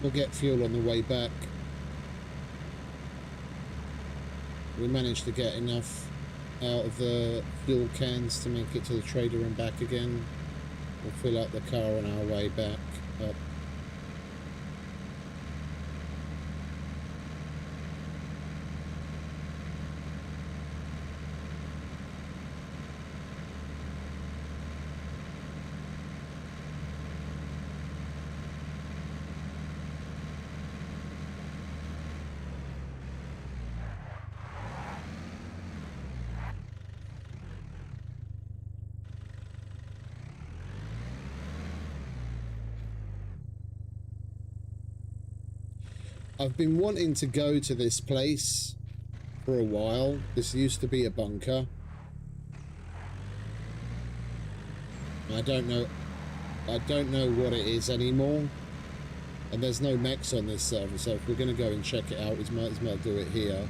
We'll get fuel on the way back. We managed to get enough out of the fuel cans to make it to the trader and back again. We'll fill up the car on our way back up. I've been wanting to go to this place for a while. This used to be a bunker. I don't know what it is anymore. And there's no mechs on this server, so if we're going to go and check it out, we might as well do it here.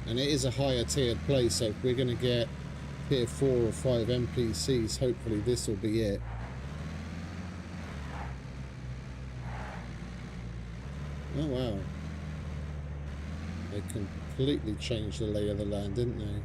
And it is a higher tiered place, so if we're going to get tier 4 or 5 NPCs, hopefully this will be it. Oh wow. They completely changed the lay of the land, didn't they?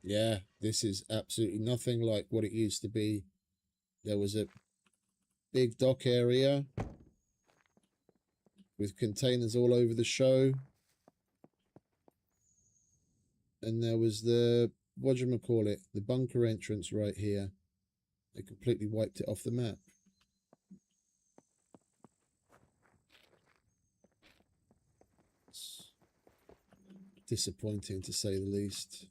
Yeah, this is absolutely nothing like what it used to be. There was a big dock area with containers all over the show. And there was the, whatchamacallit, the bunker entrance right here. They completely wiped it off the map. It's disappointing to say the least.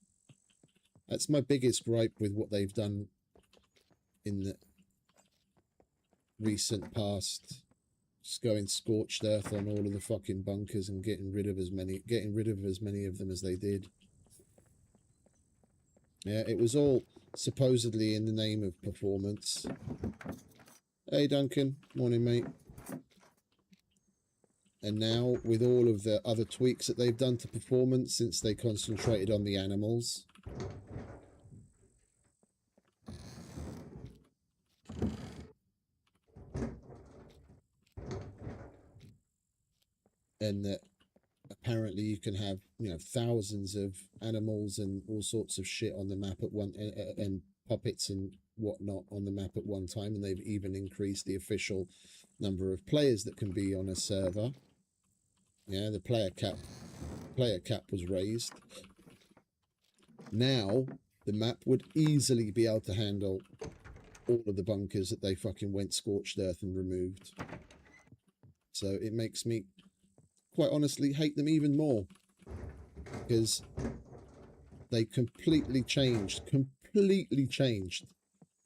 That's my biggest gripe with what they've done in the recent past. Just going scorched earth on all of the fucking bunkers and getting rid of as many of them as they did. Yeah, it was all supposedly in the name of performance. Hey Duncan, morning mate. And now with all of the other tweaks that they've done to performance since they concentrated on the animals, and that apparently you can have, you know, thousands of animals and all sorts of shit on the map at one, and puppets and whatnot on the map at one time, and they've even increased the official number of players that can be on a server. Yeah, the player cap was raised. Now the map would easily be able to handle all of the bunkers that they fucking went scorched earth and removed. So it makes me quite honestly hate them even more, because they completely changed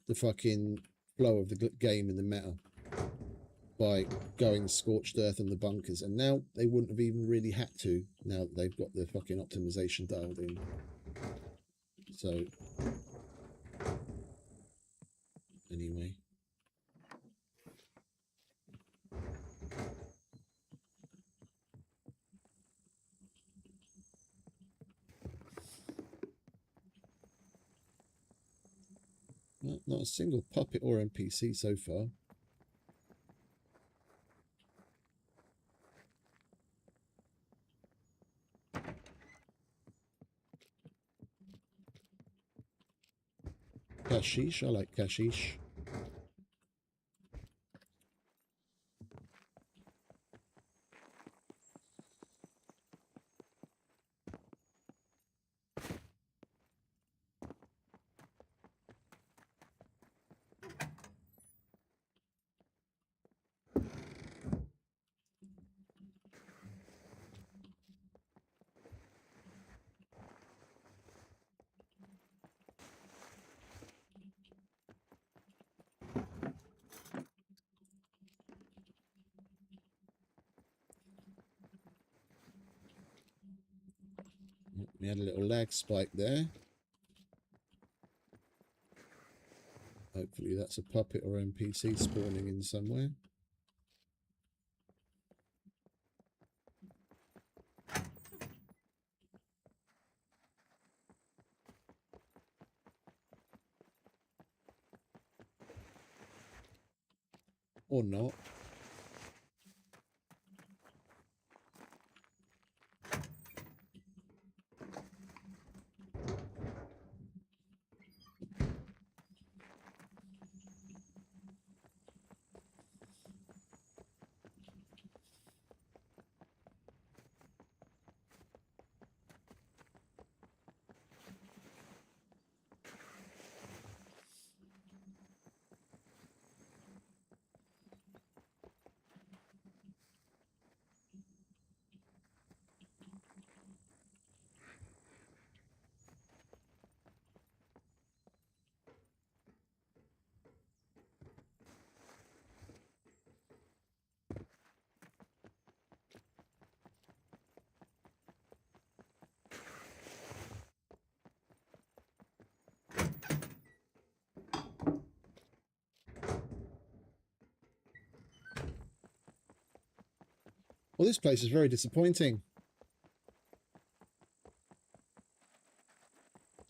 the fucking flow of the game and the meta by going scorched earth on the bunkers, and now they wouldn't have even really had to, now that they've got the fucking optimization dialed in. So anyway, not a single puppet or NPC so far. Kashish, I like Kashish. We had a little lag spike there. Hopefully that's a puppet or NPC spawning in somewhere. Or not. Well, this place is very disappointing.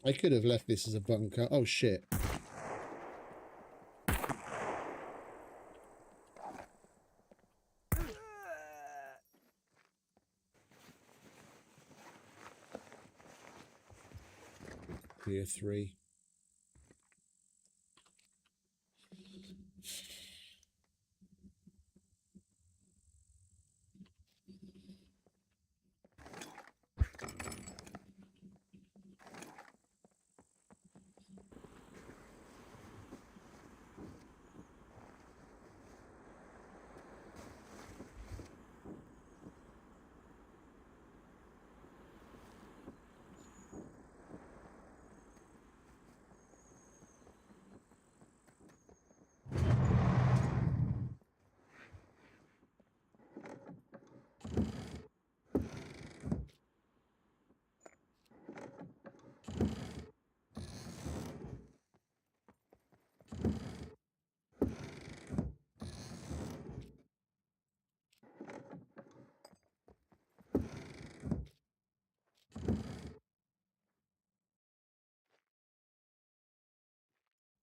I could have left this as a bunker. Oh, shit. tier 3.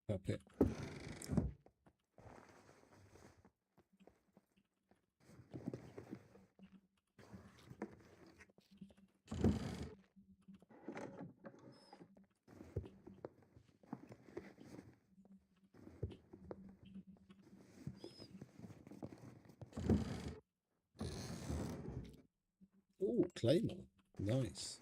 Puppet. Oh, Claymore. Nice.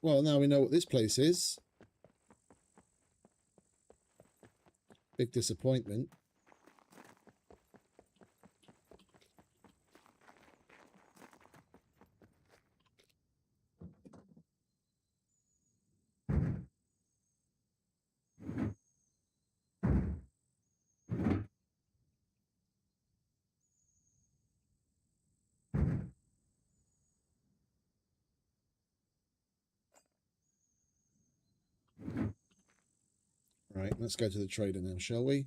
Well, now we know what this place is. Big disappointment. Right, let's go to the trader now, shall we?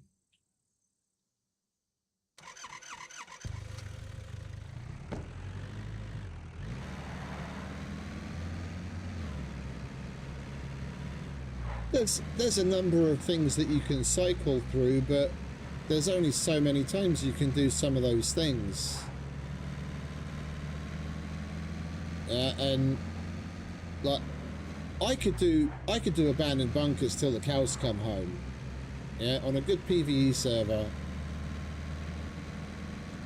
There's a number of things that you can cycle through, but there's only so many times you can do some of those things. And like I could do abandoned bunkers till the cows come home. Yeah, on a good PvE server.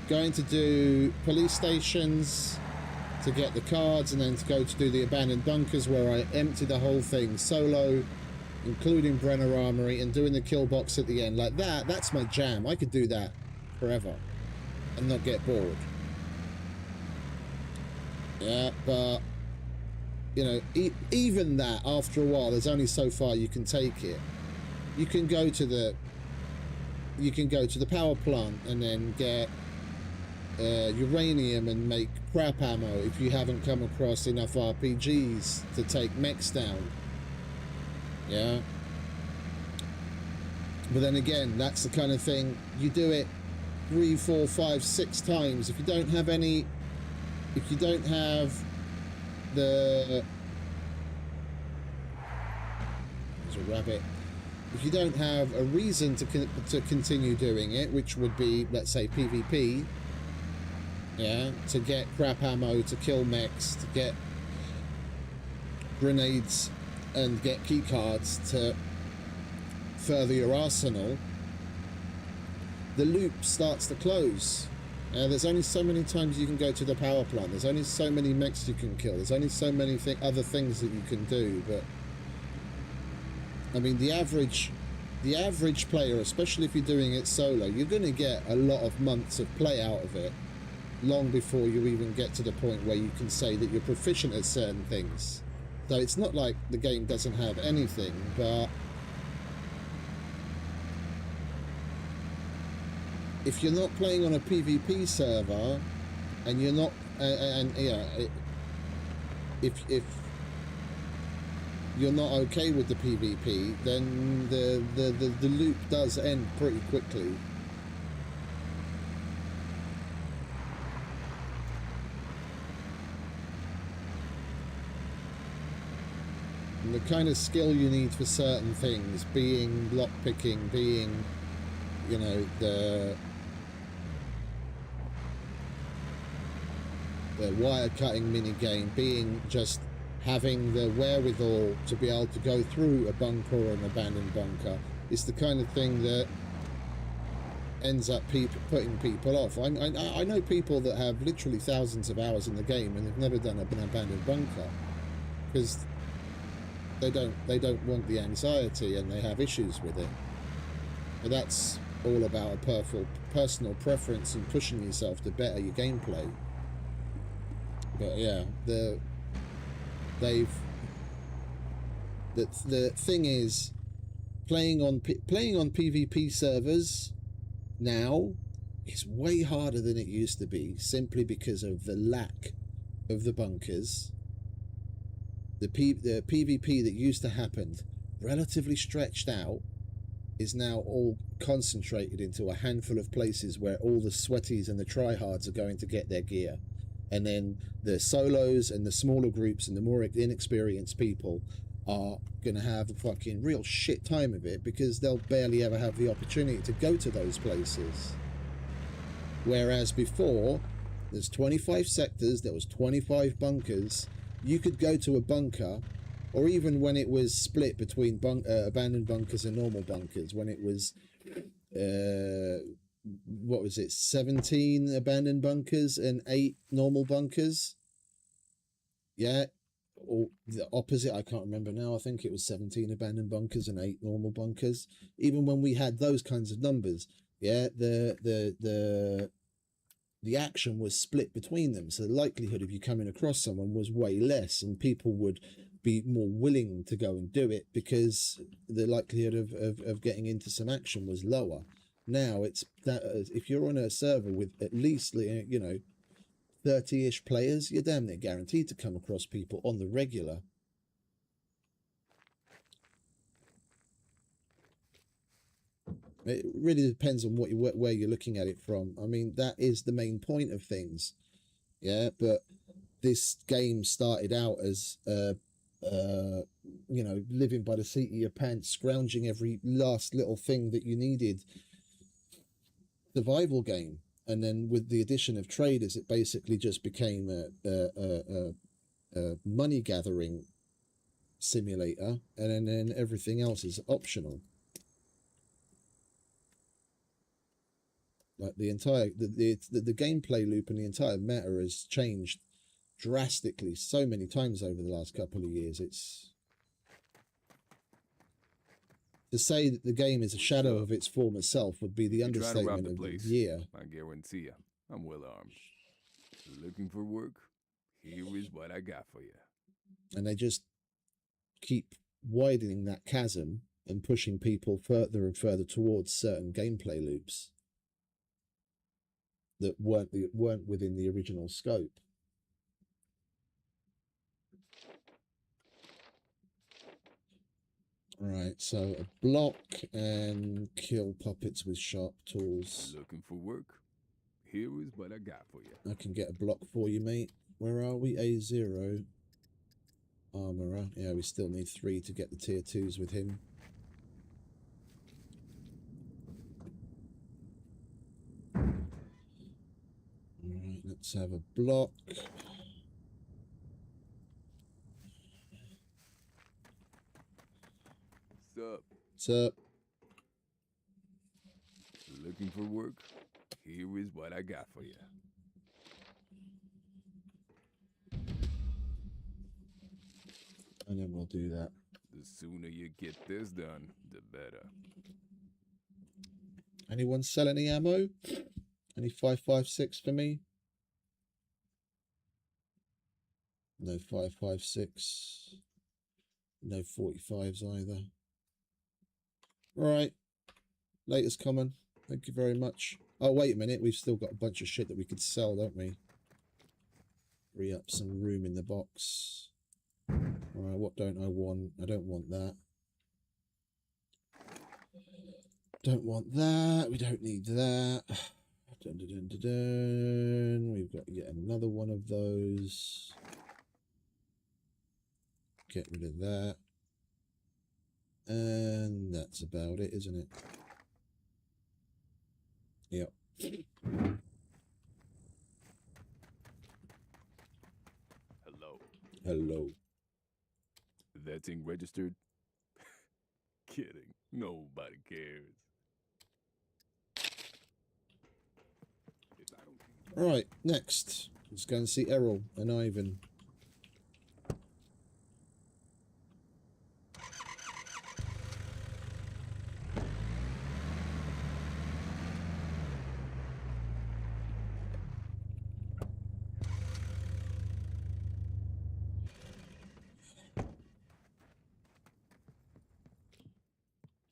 Going to do police stations to get the cards, and then to go to do the abandoned bunkers where I empty the whole thing solo, including Brenner Armory, and doing the kill box at the end. Like that's my jam. I could do that forever and not get bored. Yeah, but you know, even that, after a while, there's only so far you can take it. You can go to the power plant and then get uranium and make crap ammo if you haven't come across enough RPGs to take mechs down. Yeah. But then again, that's the kind of thing, you do it 3, 4, 5, 6 times. If you don't have any, if you don't have the, there's a rabbit. If you don't have a reason to continue doing it, which would be, let's say, PvP, yeah, to get crap ammo, to kill mechs, to get grenades, and get key cards to further your arsenal, the loop starts to close. There's only so many times you can go to the power plant. There's only so many mechs you can kill. There's only so many other things that you can do. But I mean, the average player, especially if you're doing it solo, you're going to get a lot of months of play out of it, long before you even get to the point where you can say that you're proficient at certain things. So it's not like the game doesn't have anything, but if you're not playing on a PvP server, and you're not, if you're not okay with the PvP, then the loop does end pretty quickly. And the kind of skill you need for certain things, being lockpicking, being, you know, the wire cutting mini game, being just having the wherewithal to be able to go through a bunker or an abandoned bunker, is the kind of thing that ends up putting people off. I know people that have literally thousands of hours in the game and they've never done an abandoned bunker because they don't want the anxiety and they have issues with it. But that's all about a personal preference and pushing yourself to better your gameplay. But yeah, the thing is, playing on PvP servers now is way harder than it used to be, simply because of the lack of the bunkers. The PvP that used to happen, relatively stretched out, is now all concentrated into a handful of places where all the sweaties and the tryhards are going to get their gear. And then the solos and the smaller groups and the more inexperienced people are going to have a fucking real shit time of it, because they'll barely ever have the opportunity to go to those places. Whereas before, there's 25 sectors, there was 25 bunkers. You could go to a bunker, or even when it was split between abandoned bunkers and normal bunkers, when it was what was it, 17 abandoned bunkers and 8 normal bunkers? Yeah, or the opposite, I can't remember now. I think it was 17 abandoned bunkers and 8 normal bunkers. Even when we had those kinds of numbers, yeah, the action was split between them, so the likelihood of you coming across someone was way less, and people would be more willing to go and do it because the likelihood of getting into some action was lower. Now it's that if you're on a server with at least, you know, 30-ish players, you're damn near guaranteed to come across people on the regular. It really depends on where you're looking at it from. I mean, that is the main point of things, yeah. But this game started out as you know, living by the seat of your pants, scrounging every last little thing that you needed, survival game. And then with the addition of traders, it basically just became a money gathering simulator, and then everything else is optional. Like the entire the gameplay loop and the entire meta has changed drastically so many times over the last couple of years. It's to say that the game is a shadow of its former self would be the understatement of the year. I guarantee you, I'm well armed. Looking for work? Here is what I got for you. And they just keep widening that chasm and pushing people further and further towards certain gameplay loops that weren't within the original scope. Right, so a block and kill puppets with sharp tools. Looking for work? Here is what I got for you. I can get a block for you, mate. Where are we? A0. Armorer. Yeah, we still need 3 to get the tier 2s with him. Alright, let's have a block. What's up? Looking for work? Here is what I got for you. And then we'll do that. The sooner you get this done, the better. Anyone sell any ammo? Any 5.56 for me? No 5.56. No 45s either. Right. Latest common. Thank you very much. Oh, wait a minute. We've still got a bunch of shit that we could sell, don't we? Free up some room in the box. Alright, what don't I want? I don't want that. Don't want that. We don't need that. Dun, dun, dun, dun, dun. We've got yet another one of those. Get rid of that. And that's about it, isn't it? Yep. Hello. Hello. That thing registered? Kidding. Nobody cares. If I don't think... Alright, next. Let's go and see Errol and Ivan.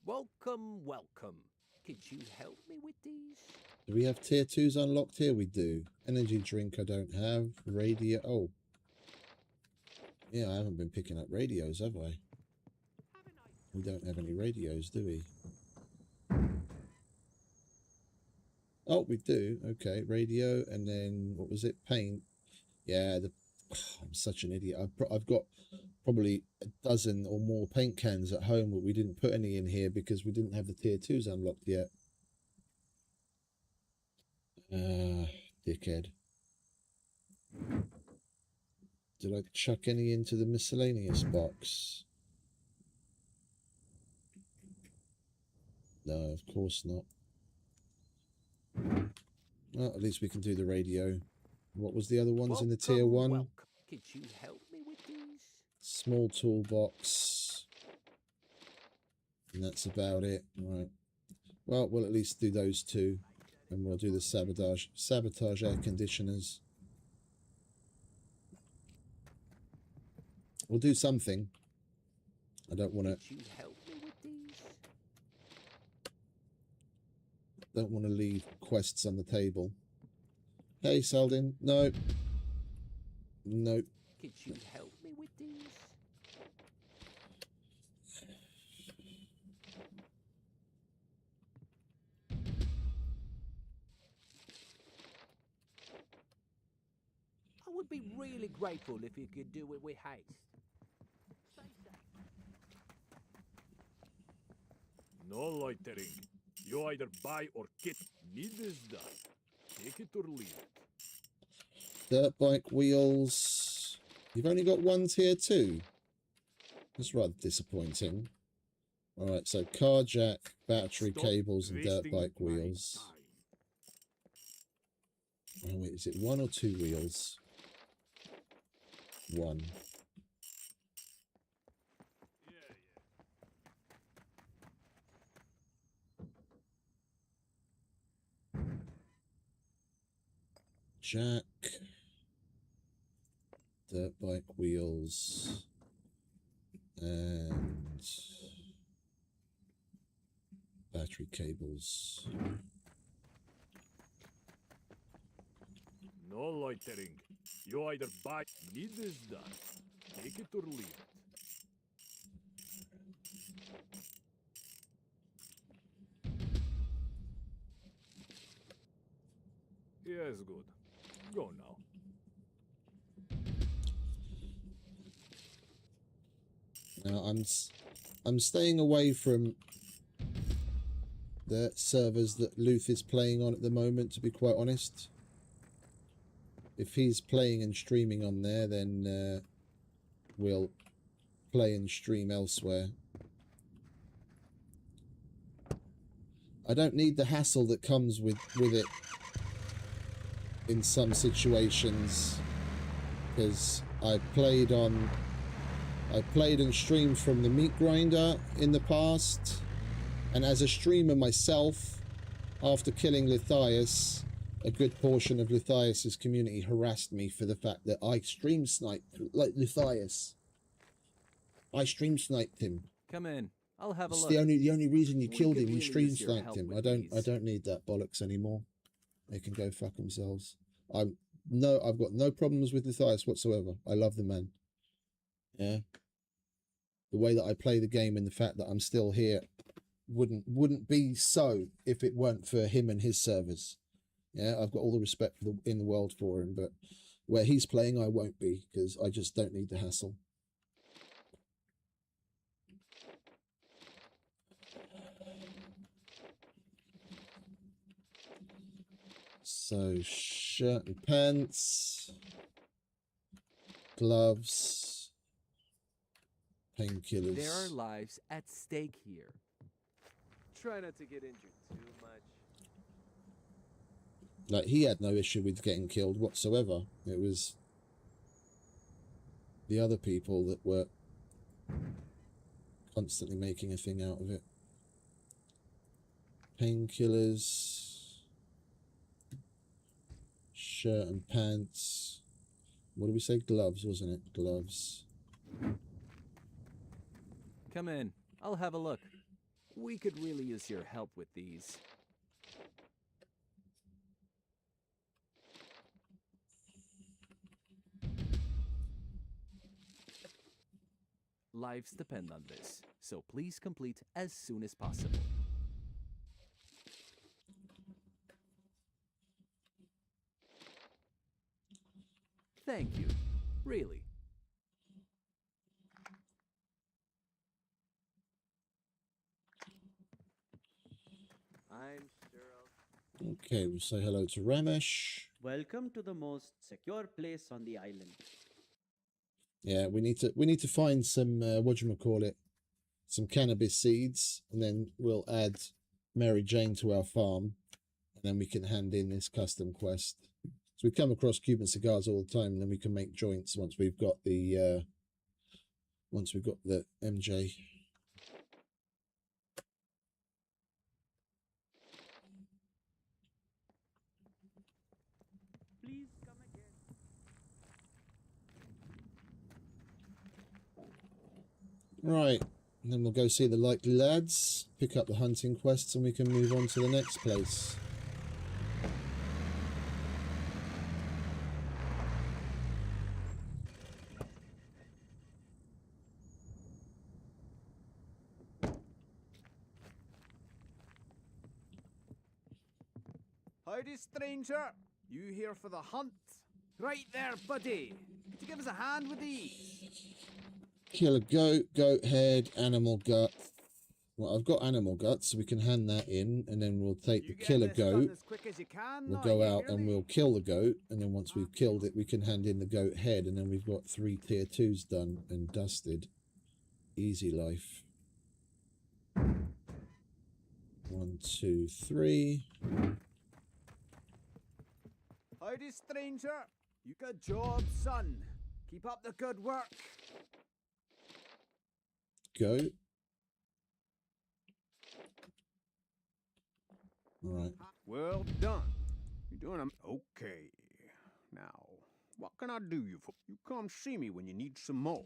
Welcome, welcome. Could you help me with these? Do we have tier 2s unlocked here? We do. Energy drink I don't have. Radio. Oh. Yeah, I haven't been picking up radios, have I? We don't have any radios, do we? Oh, we do. Okay, radio, and then, what was it? Paint. Yeah, I'm such an idiot. I've got probably a dozen or more paint cans at home, but we didn't put any in here because we didn't have the tier 2s unlocked yet. Dickhead. Did I chuck any into the miscellaneous box? No, of course not. Well, at least we can do the radio. What was the other ones in the tier 1? Welcome. Could you help me with these? Small toolbox. And that's about it. Right. Well, we'll at least do those two. And we'll do the sabotage air conditioners. We'll do something. I don't want to... Could you help me with these? Don't want to leave quests on the table. Hey, Seldin. No. No. Could you help me with these? I would be really grateful if you could do it with haste. No loitering. You either buy or get. Need this done. Take it or leave it. Dirt bike wheels. You've only got one tier 2. That's rather disappointing. Alright, so car jack, battery Stop cables, and dirt wasting bike my wheels. time. Oh, wait, is it 1 or 2 wheels? 1. Jack, dirt bike wheels, and battery cables. No loitering. You either buy. Need this done. Take it or leave it. Yes, good. Go now. Now I'm staying away from the servers that Luth is playing on at the moment, to be quite honest. If he's playing and streaming on there, then we'll play and stream elsewhere. I don't need the hassle that comes with it in some situations, because I played and streamed from the meat grinder in the past, and as a streamer myself, after killing Lithias, a good portion of Lithias's community harassed me for the fact that I stream sniped like Lithias. I stream sniped him. Come in. I'll have a It's look. the only reason you We killed could him. You really stream use your sniped help him. with I these. don't need that bollocks anymore. They can go fuck themselves. I've got no problems with Lithias whatsoever. I love the man. Yeah. The way that I play the game and the fact that I'm still here wouldn't be so if it weren't for him and his servers. Yeah, I've got all the respect in the world for him, but where he's playing, I won't be, because I just don't need the hassle. So, shirt and pants, gloves, painkillers. There are lives at stake here. Try not to get injured too much. Like, he had no issue with getting killed whatsoever. It was the other people that were constantly making a thing out of it. Painkillers, shirt and pants. What did we say? Gloves, wasn't it? Gloves. Come in. I'll have a look. We could really use your help with these. Lives depend on this, so please complete as soon as possible. Thank you. Really. I'm sure I'll... Okay, we'll say hello to Ramesh. Welcome to the most secure place on the island. Yeah, we need to find some whatchamacallit, some cannabis seeds, and then we'll add Mary Jane to our farm, and then we can hand in this custom quest. So we come across Cuban cigars all the time, and then we can make joints once we've got the MJ. Please come again. Right, and then we'll go see the likely lads, pick up the hunting quests, and we can move on to the next place. Howdy, stranger. You here for the hunt? Right there, buddy. Could you give us a hand with these? Kill a goat, goat head, animal gut. Well, I've got animal guts, so we can hand that in, and then we'll take the killer goat. As quick as you can, We'll now, go you out hear and me? we'll kill the goat, and then once we've killed it, we can hand in the goat head, and then we've got 3 tier 2s done and dusted. Easy life. 1, 2, 3. Howdy, stranger. You good job, son. Keep up the good work. Goat. Right. Well done. You're doing them okay. Now, what can I do you for? You come see me when you need some more.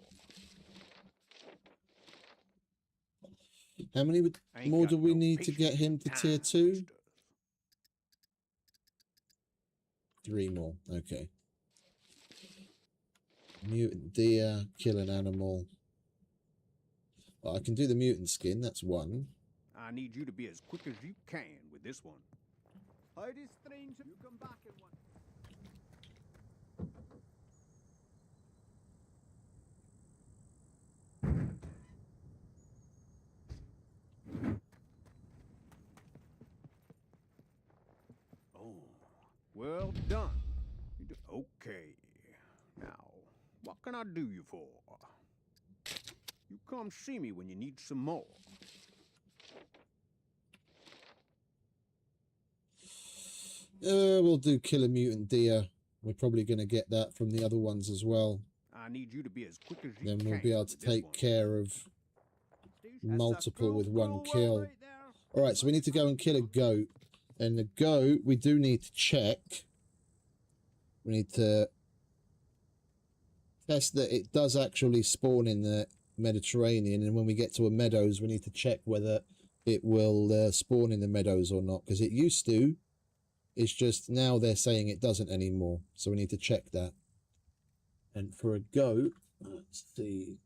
How many Ain't more got do we no need to get him to tier 2? 3 more. Okay. Mutant deer, kill an animal. Well, I can do the mutant skin, that's 1. I need you to be as quick as you can with this one. Howdy, stranger. You come back in one. Oh, well done. You do okay. Now, what can I do you for? You come see me when you need some more. We'll do kill a mutant deer. We're probably going to get that from the other ones as well. I need you to be as quick as you Then can. we'll be able to with this take one. care of That's a multiple with good 1 girl kill. right there. Alright, so we need to go and kill a goat. And the goat, we do need to check. We need to test that it does actually spawn in the Mediterranean. And when we get to a meadows, we need to check whether it will spawn in the meadows or not. Because it used to. It's just now they're saying it doesn't anymore. So we need to check that. And for a goat, Let's see.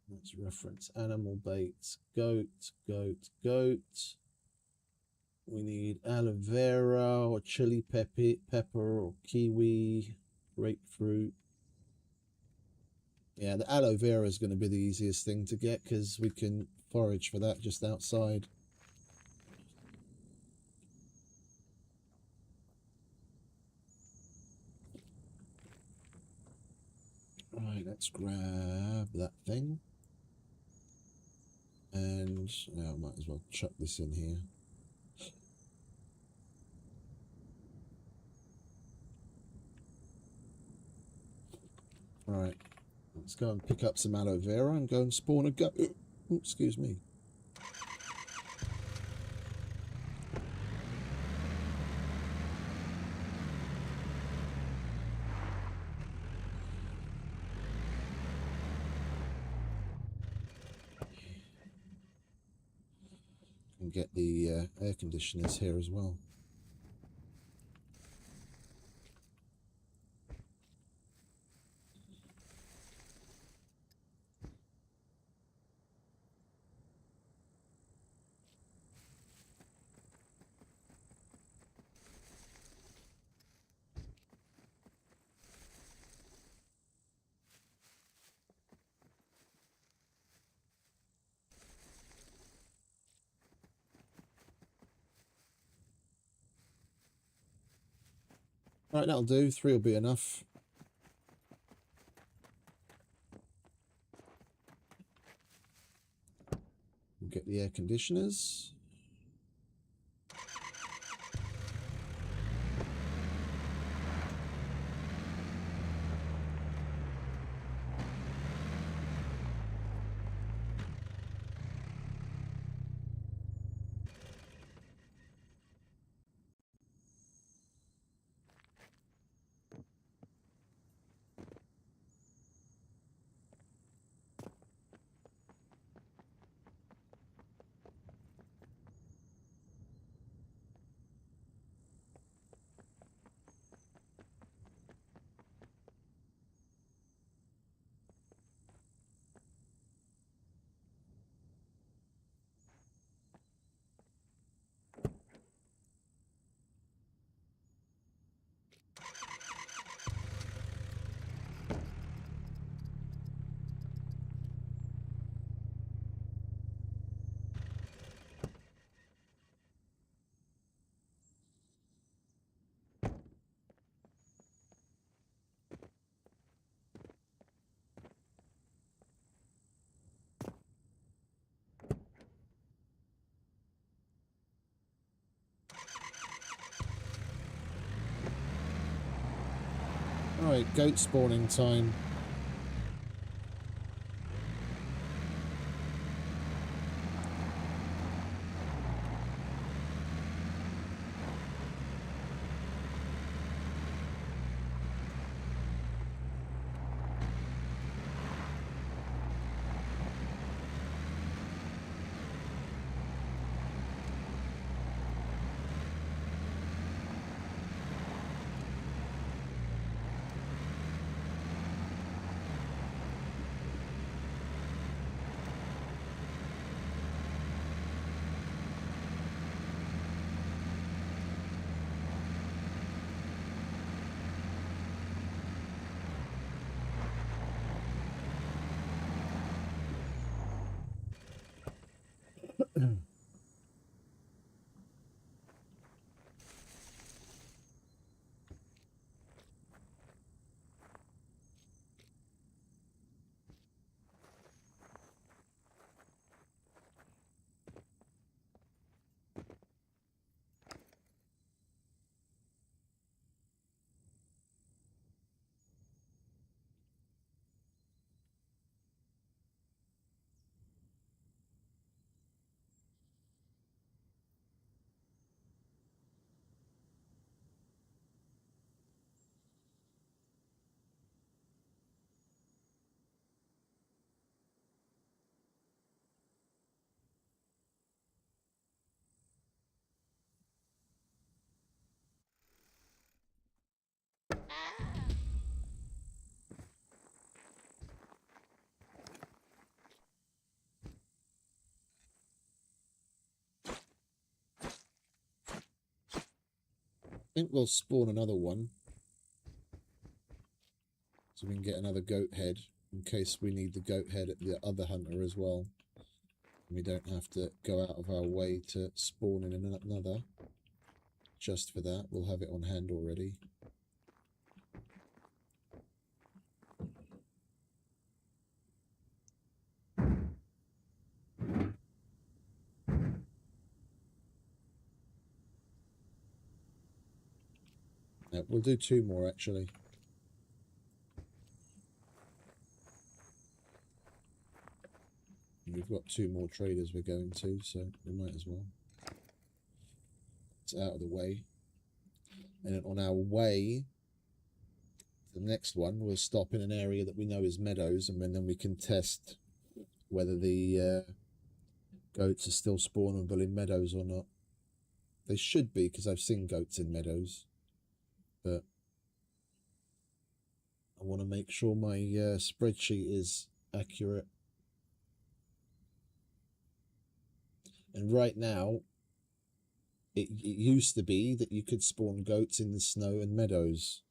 Let's reference animal baits. Goat, goat, goat. We need aloe vera or chili pepper or kiwi, grapefruit. Yeah, the aloe vera is going to be the easiest thing to get because we can forage for that just outside. Right, let's grab that thing. And I might as well chuck this in here. Right, let's go and pick up some aloe vera and go and spawn a goat. Oh, excuse me. And get the air conditioners here as well. Right, that'll do. 3 will be enough. We'll get the air conditioners. Alright, goat spawning time. think we'll spawn another one. So we can get another goat head in case we need the goat head at the other hunter as well. And we don't have to go out of our way to spawn in another. Just for that, we'll have it on hand already. Yeah, we'll do 2 more actually. We've got 2 more traders we're going to, so we might as well. It's out of the way. And then on our way, the next one, we'll stop in an area that we know is meadows, and then we can test whether the goats are still spawnable in meadows or not. They should be, because I've seen goats in meadows. But I want to make sure my spreadsheet is accurate. And right now, it used to be that you could spawn goats in the snow and meadows.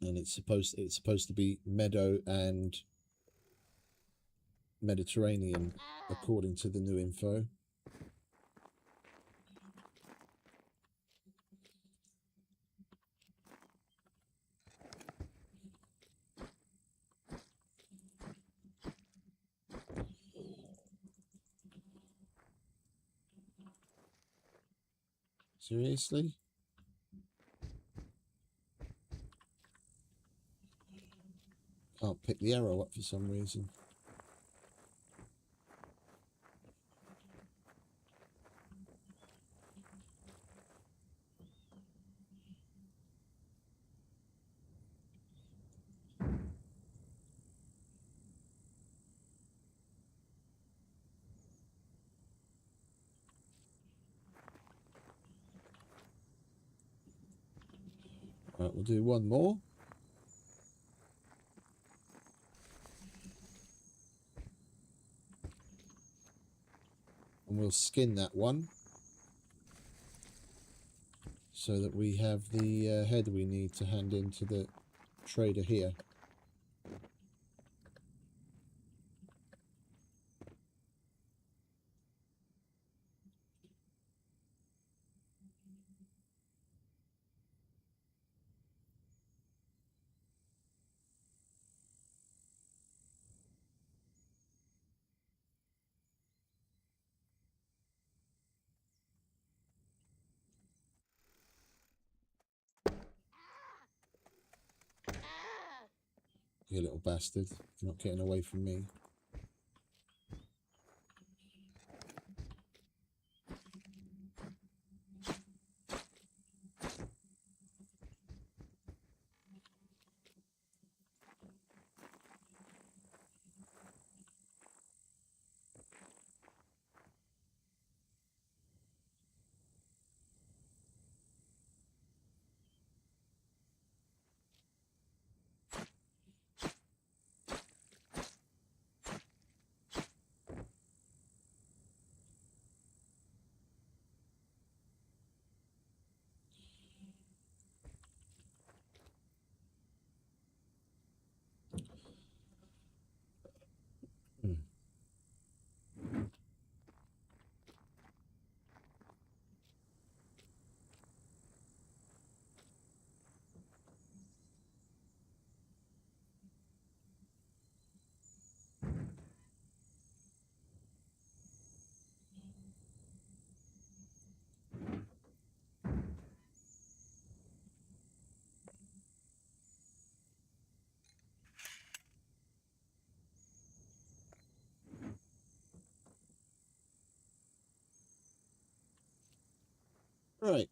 And it's supposed to be meadow and Mediterranean, according to the new info. Seriously? Can't pick the arrow up for some reason. Right, we'll do 1 more. And we'll skin that one. So that we have the head we need to hand in to the trader here. You little bastard. You're not getting away from me. Right.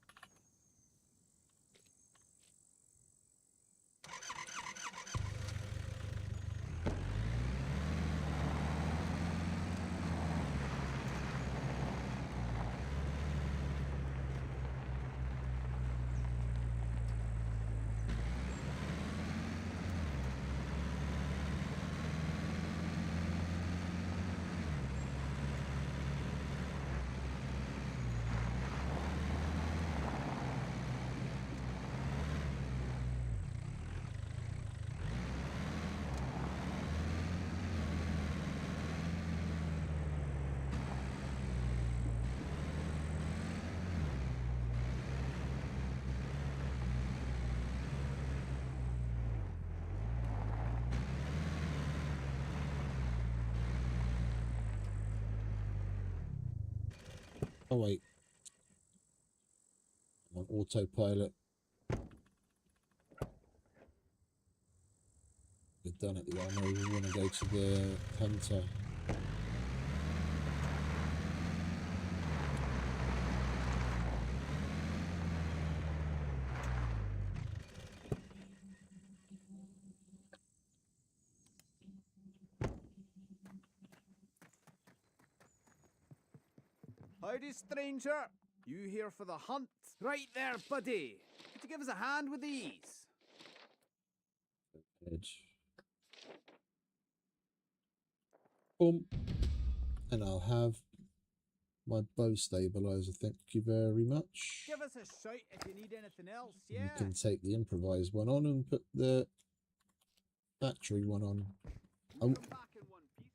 Oh wait, I'm on autopilot. We're done at the armory. We want to go to the hunter. Howdy, stranger. You here for the hunt? Right there, buddy. Could you give us a hand with these? Edge. Boom. And I'll have my bow stabilizer. Thank you very much. Give us a shout if you need anything else, You yeah? can take the improvised one on and put the factory one on. We'll come back in one piece.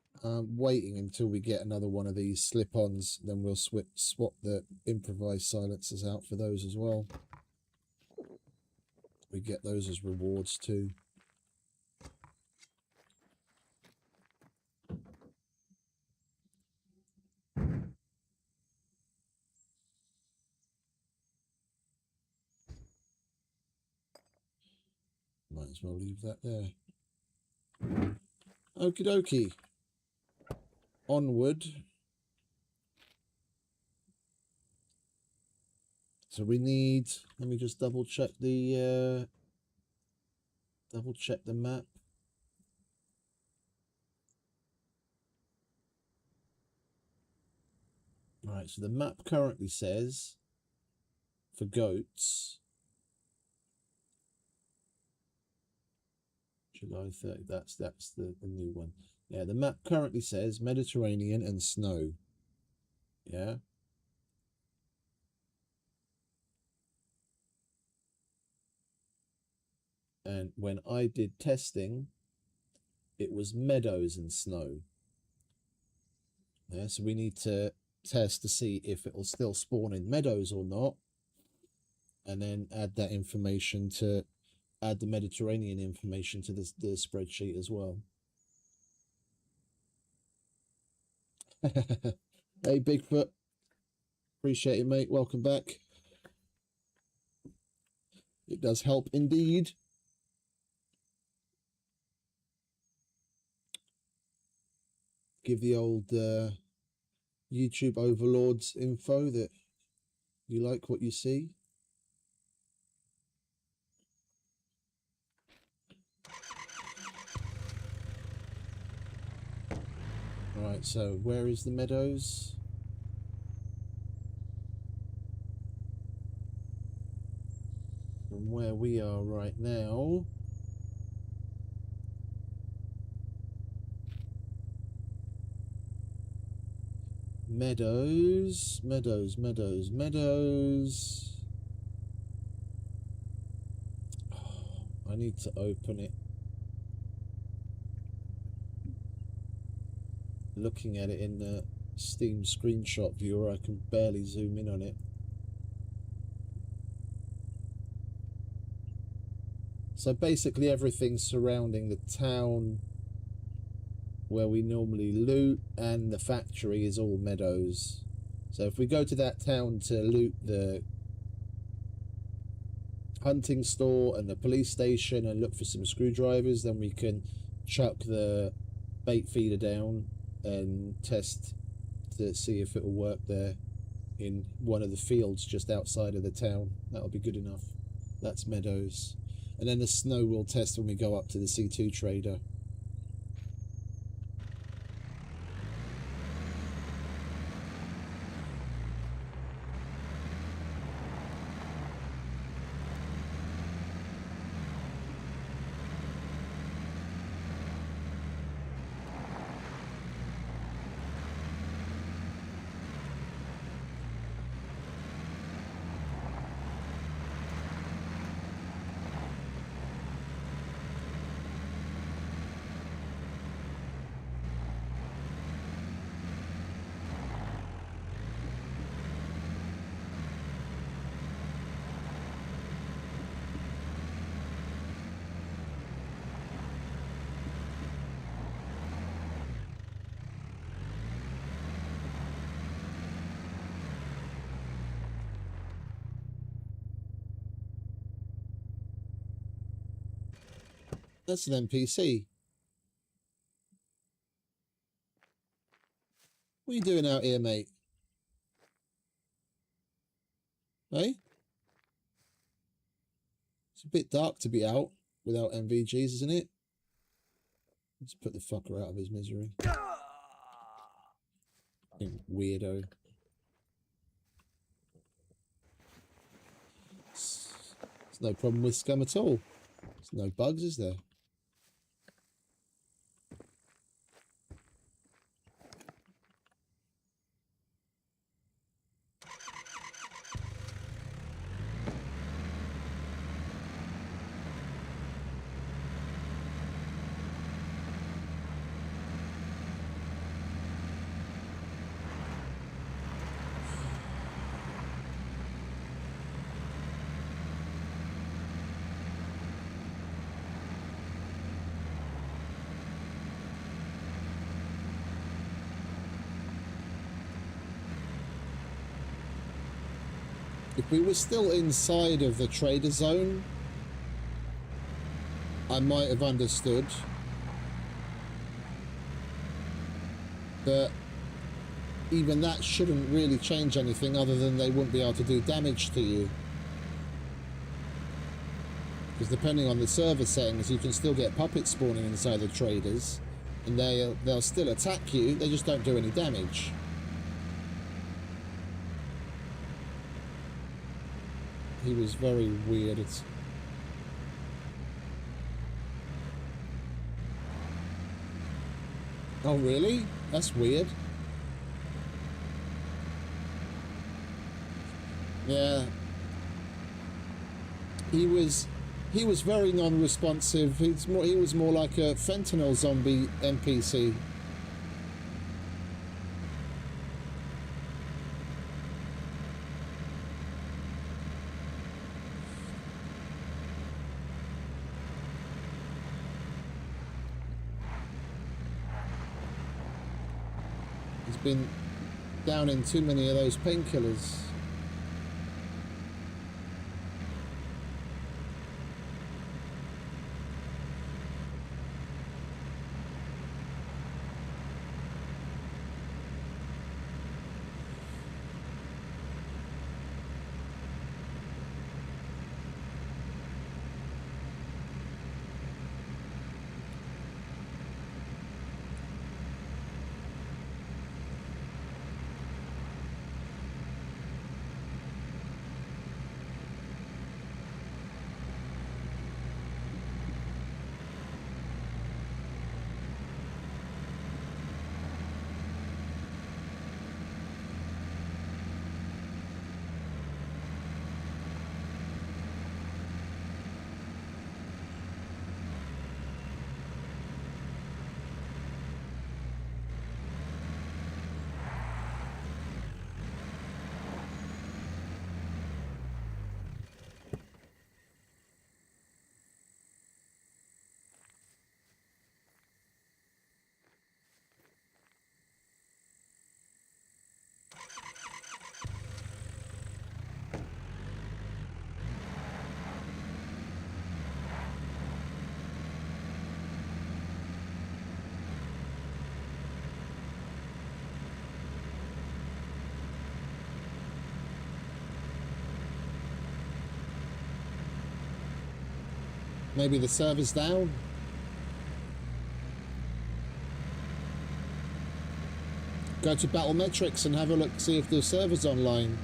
Waiting until we get another one of these slip-ons, then we'll swap the improvised silencers out for those as well. We get those as rewards too. Might as well leave that there. Okie dokie. Onward. So we need, let me just double check the map. Right, so the map currently says for goats July 30th, that's the new one. Yeah, the map currently says Mediterranean and snow. Yeah. And when I did testing, it was meadows and snow. Yeah, so we need to test to see if it will still spawn in meadows or not. And then add that information to add the Mediterranean information to the spreadsheet as well. Hey, Bigfoot. Appreciate it, mate. Welcome back. It does help indeed. Give the old YouTube overlords info that you like what you see. Right, so where is the meadows? From where we are right now, meadows. Oh, I need to open it. Looking at it in the Steam screenshot viewer, I can barely zoom in on it. So basically everything surrounding the town where we normally loot and the factory is all meadows. So if we go to that town to loot the hunting store and the police station and look for some screwdrivers, then we can chuck the bait feeder down and test to see if it will work there in one of the fields just outside of the town. That'll be good enough. That's meadows. And then the snow we'll test when we go up to the C2 trader. That's an NPC. What are you doing out here, mate? Hey? It's a bit dark to be out without MVGs, isn't it? Let's put the fucker out of his misery. Weirdo. There's no problem with SCUM at all. There's no bugs, is there? If we were still inside of the trader zone, I might have understood that even that shouldn't really change anything other than they wouldn't be able to do damage to you. Because depending on the server settings, you can still get puppets spawning inside the traders, and they'll still attack you, they just don't do any damage. He was very weird. Oh, really? That's weird. Yeah. He was very non-responsive. He was more like a fentanyl zombie NPC. Been down in too many of those painkillers. Maybe the server's down. Go to Battle Metrics and have a look, see if the server's online.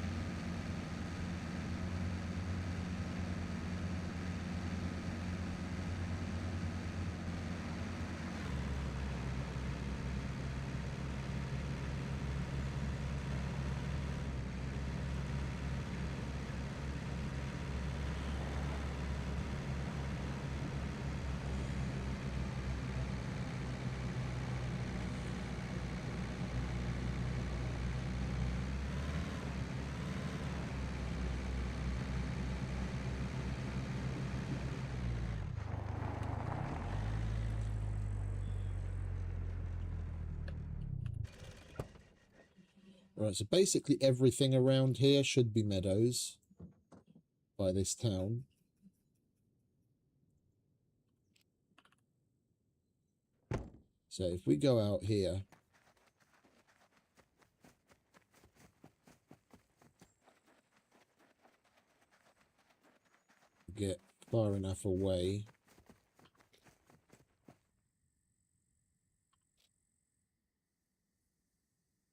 Right, so basically everything around here should be meadows by this town. So if we go out here, get far enough away,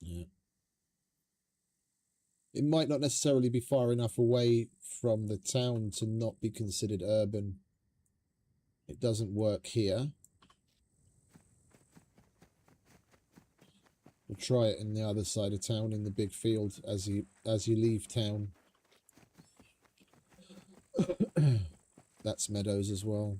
yeah. It might not necessarily be far enough away from the town to not be considered urban. It doesn't work here. We'll try it in the other side of town in the big field as you leave town. That's meadows as well.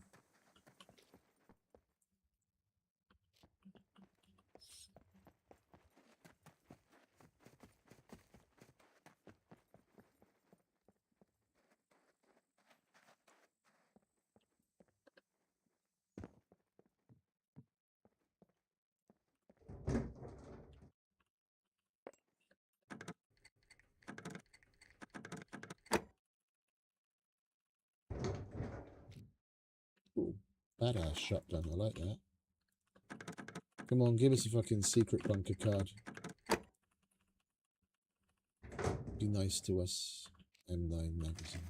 Ooh, badass shotgun, I like that. Come on, give us a fucking secret bunker card. Be nice to us. M9 magazine.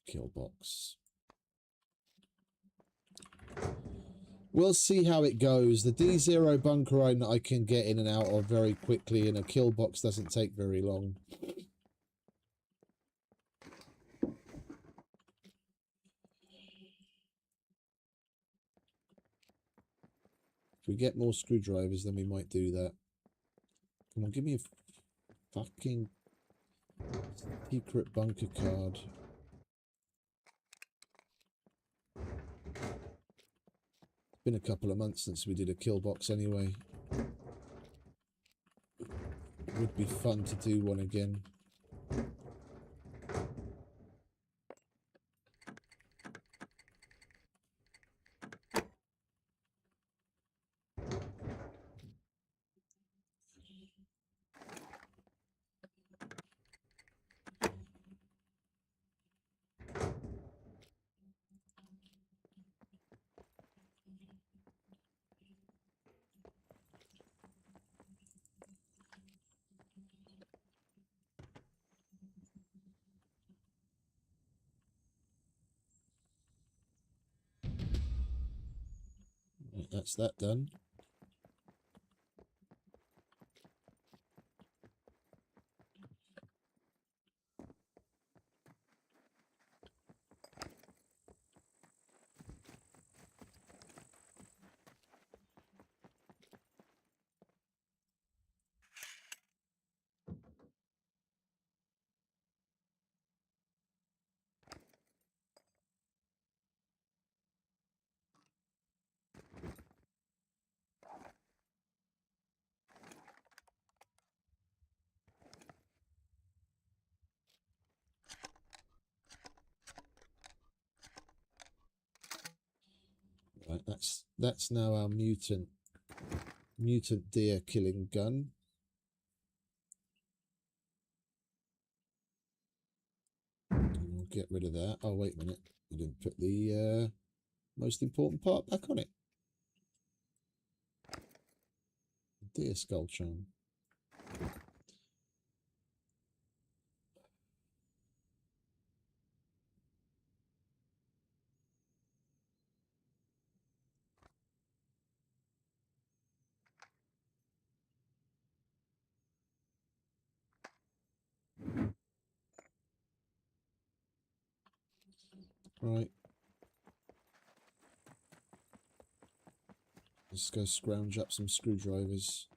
Kill box. We'll see how it goes. The D0 bunker I can get in and out of very quickly, and a kill box doesn't take very long. If we get more screwdrivers, then we might do that. Come on, give me a fucking secret bunker card. It's been a couple of months since we did a kill box anyway. It would be fun to do one again. Right, that's that done. Right, that's now our mutant deer killing gun. And we'll get rid of that. Oh, wait a minute. We didn't put the most important part back on it. Deer skull charm. Right. Let's go scrounge up some screwdrivers.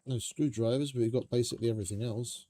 No screwdrivers, but we've got basically everything else.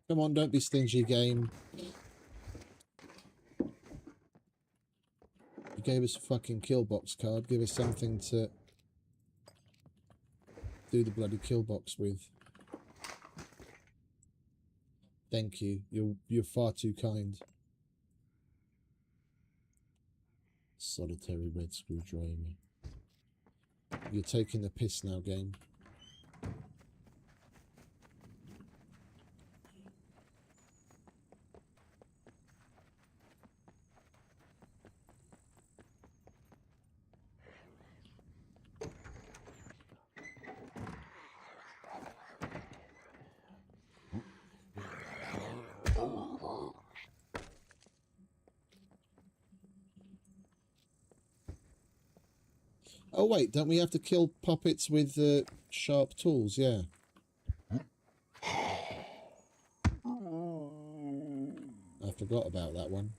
Come on, don't be stingy, game. You gave us a fucking kill box card. Give us something to do the bloody kill box with. Thank you. You're far too kind. Solitary red screwdriver. You're taking the piss now, game. Oh wait, don't we have to kill puppets with sharp tools? Yeah. I forgot about that one.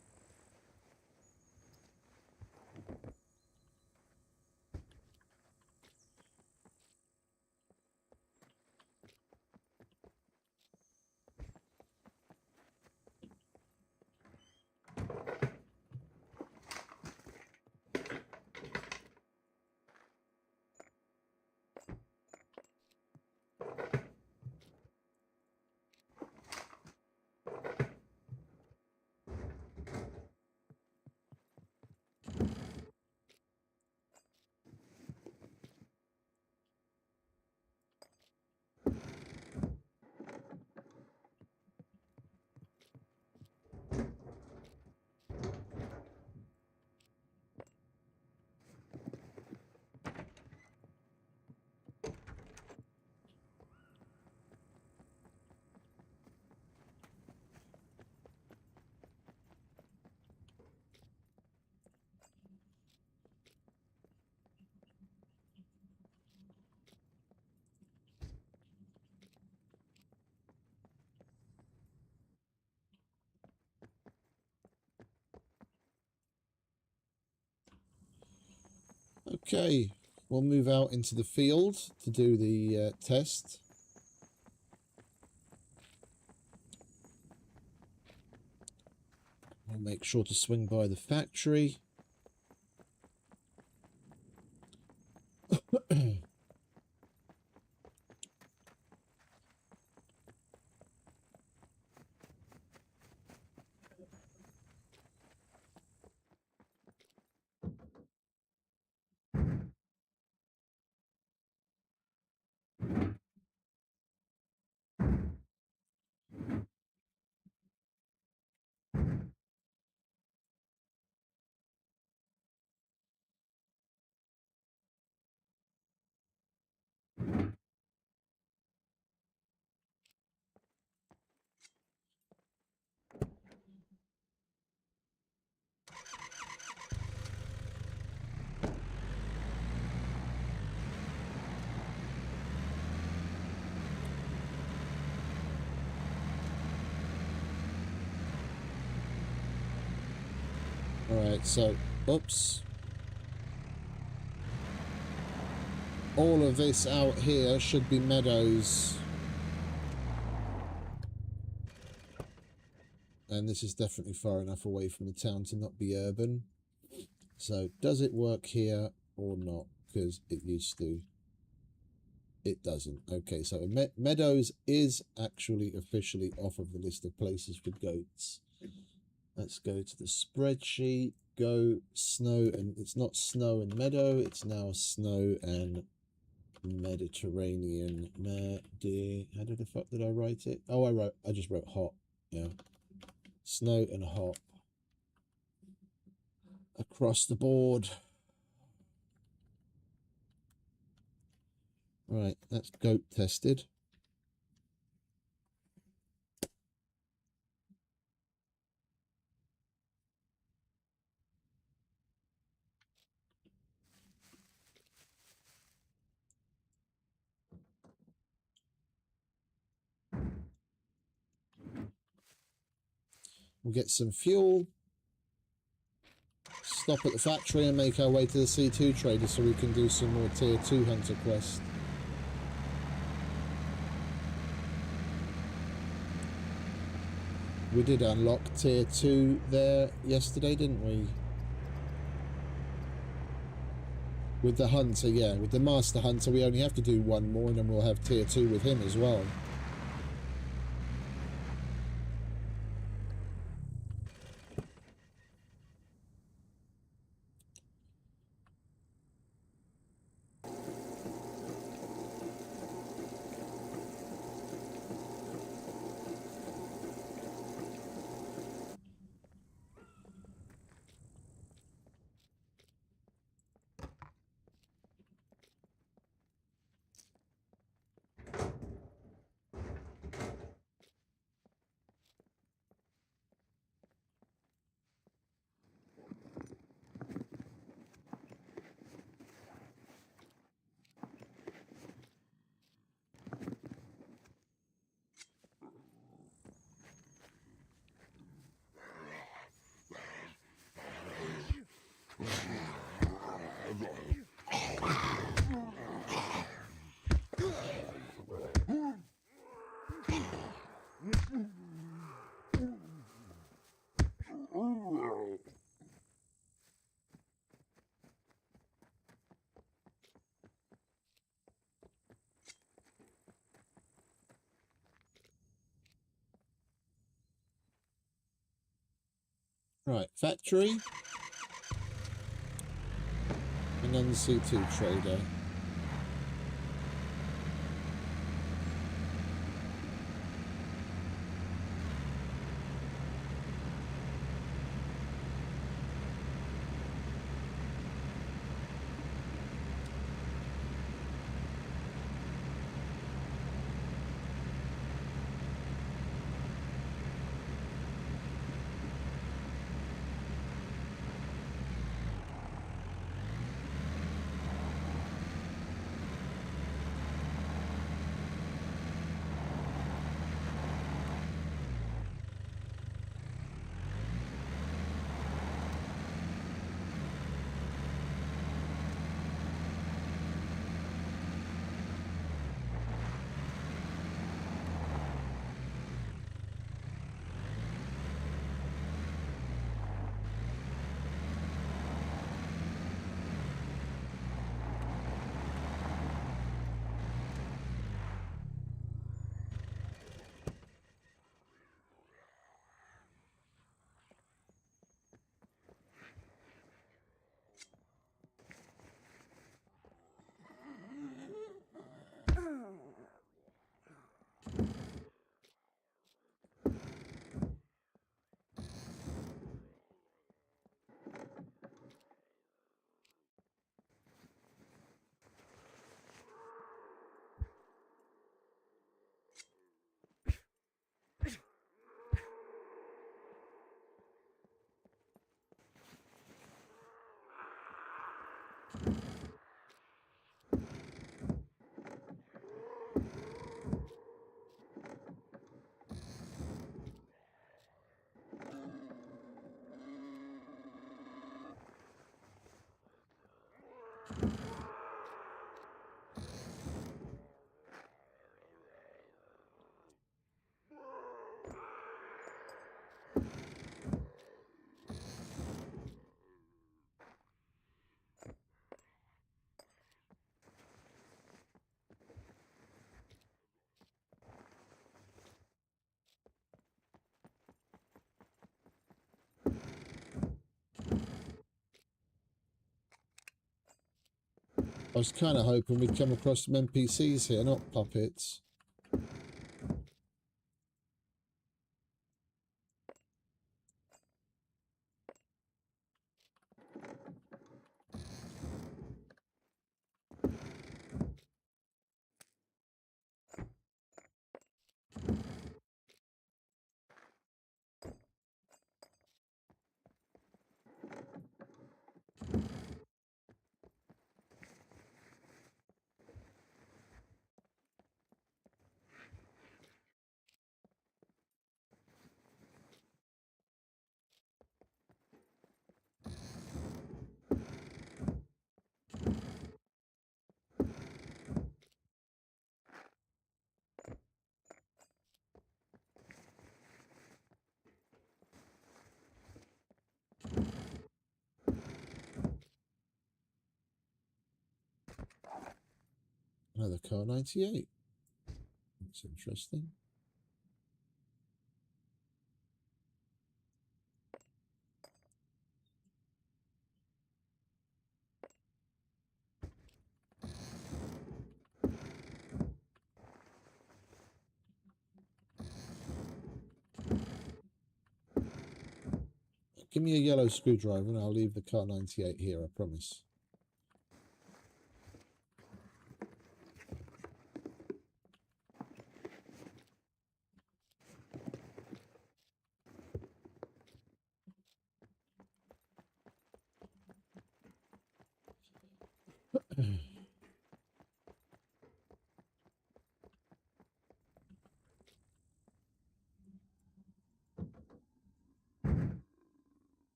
Okay, we'll move out into the field to do the test. We'll make sure to swing by the factory. Alright, so, oops. All of this out here should be meadows. And this is definitely far enough away from the town to not be urban. So, does it work here or not? Because it used to. It doesn't. Okay, so meadows is actually officially off of the list of places for goats. Let's go to the spreadsheet. Go snow, and it's not snow and meadow. It's now snow and Mediterranean. How the fuck did I write it? Oh, I just wrote hot. Yeah, snow and hot across the board. Right, that's goat tested. We'll get some fuel, stop at the factory and make our way to the C2 trader so we can do some more tier 2 hunter quests. We did unlock tier 2 there yesterday, didn't we? With the hunter, yeah. With the master hunter, we only have to do one more and then we'll have tier 2 with him as well. Right, factory. And then the C2 trader. I was kind of hoping we'd come across some NPCs here, not puppets. Another car 98. That's interesting. Give me a yellow screwdriver and I'll leave the car 98 here, I promise.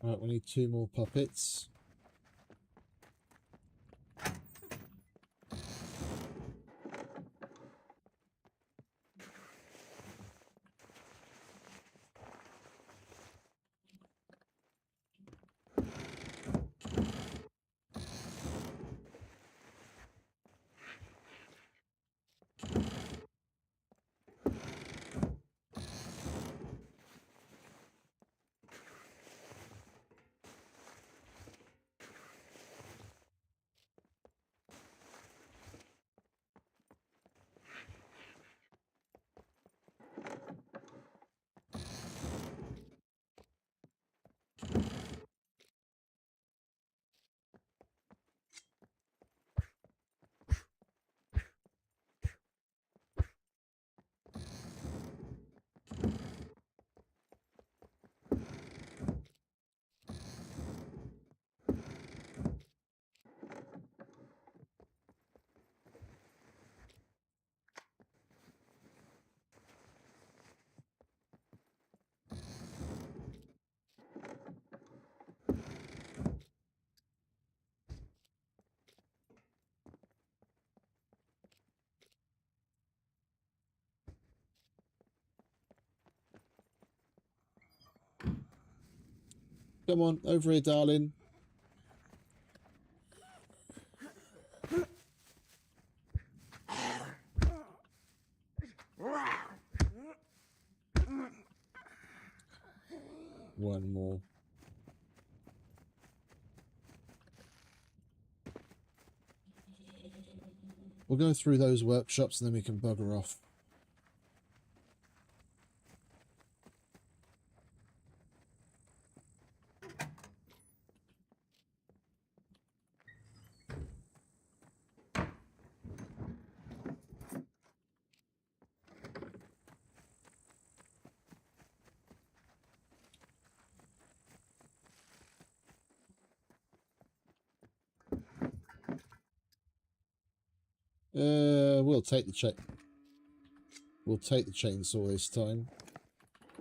Right, we need 2 more puppets. Come on, over here, darling. One more. We'll go through those workshops and then we can bugger off. We'll take the We'll take the chainsaw this time.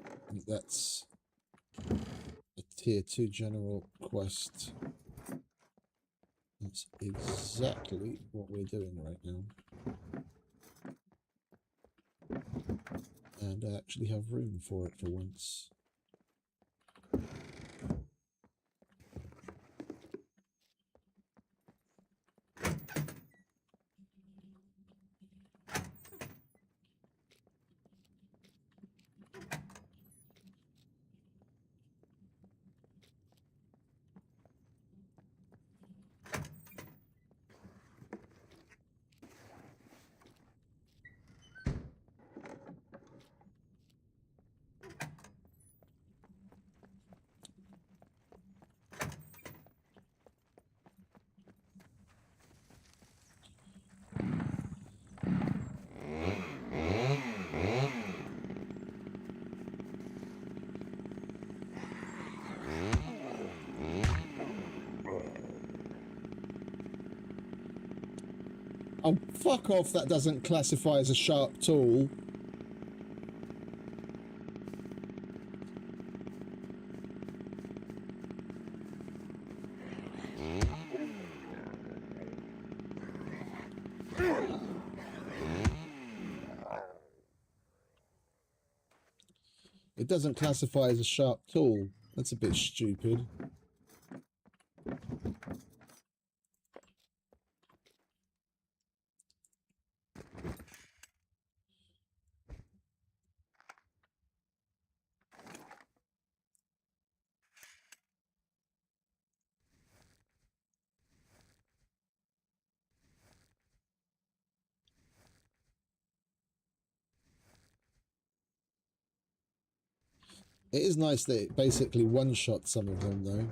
I think that's a tier 2 general quest. That's exactly what we're doing right now. And I actually have room for it for once. Oh, fuck off, that doesn't classify as a sharp tool. It doesn't classify as a sharp tool. That's a bit stupid. It is nice that it basically one-shot some of them, though.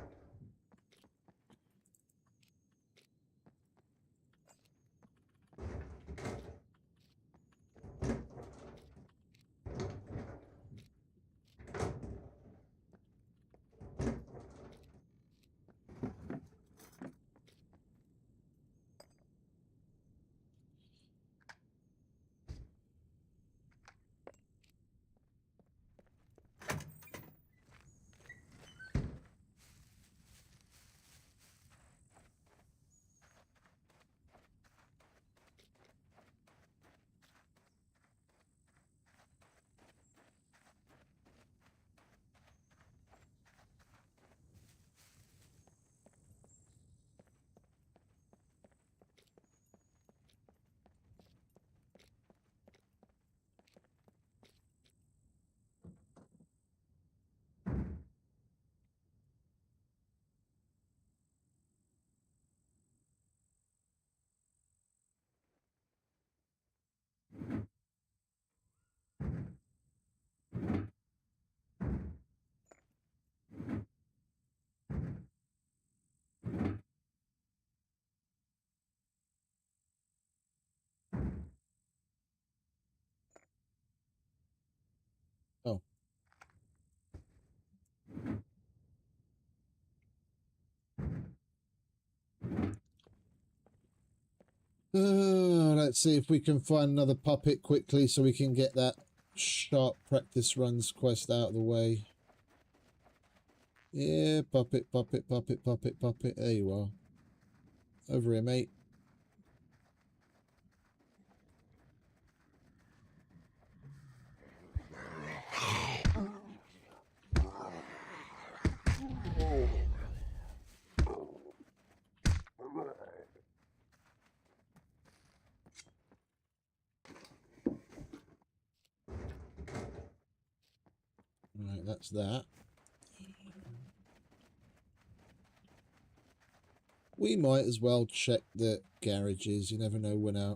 Let's see if we can find another puppet quickly so we can get that sharp practice runs quest out of the way. Yeah, puppet, puppet, puppet, puppet, puppet. There you are. Over here, mate. Right, that's that. We might as well check the garages. You never know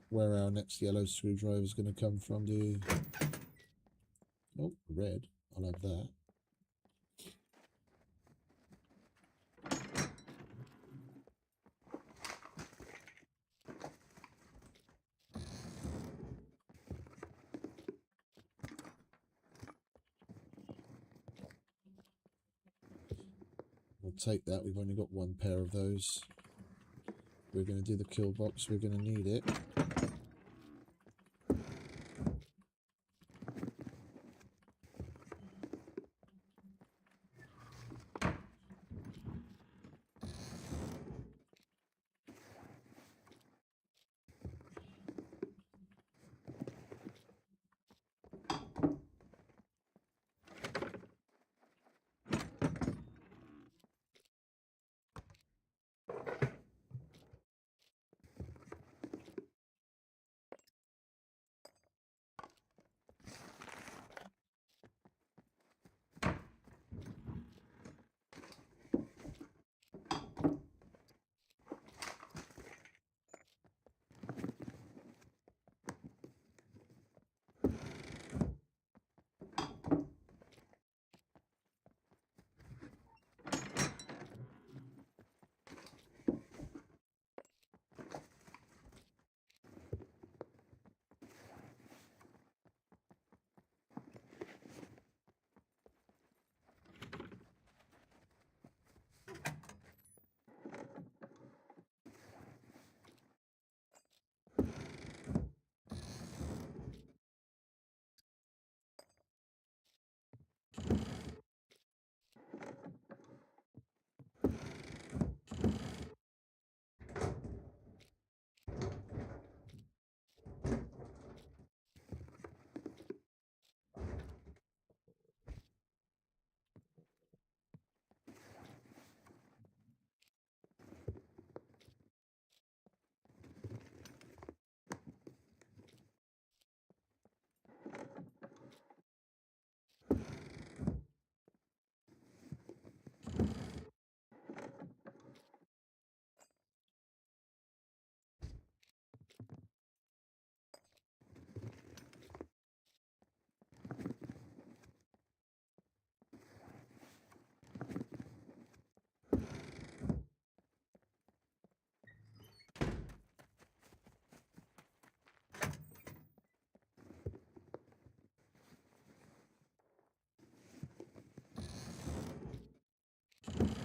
where our next yellow screwdriver is going to come from, do you? Oh, red. I'll have that. We'll take that. We've only got one pair of those. We're going to do the kill box. We're going to need it.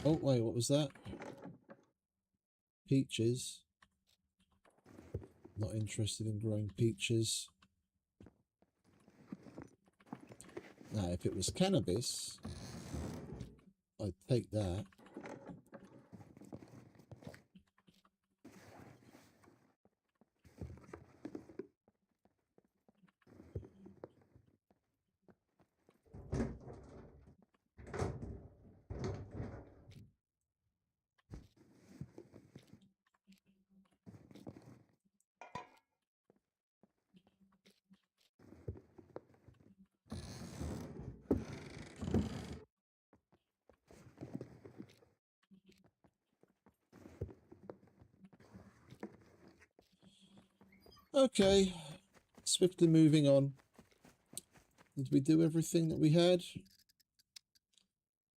Oh, wait, what was that? Peaches. Not interested in growing peaches. Now, if it was cannabis, I'd take that. Okay, swiftly moving on. Did we do everything that we had?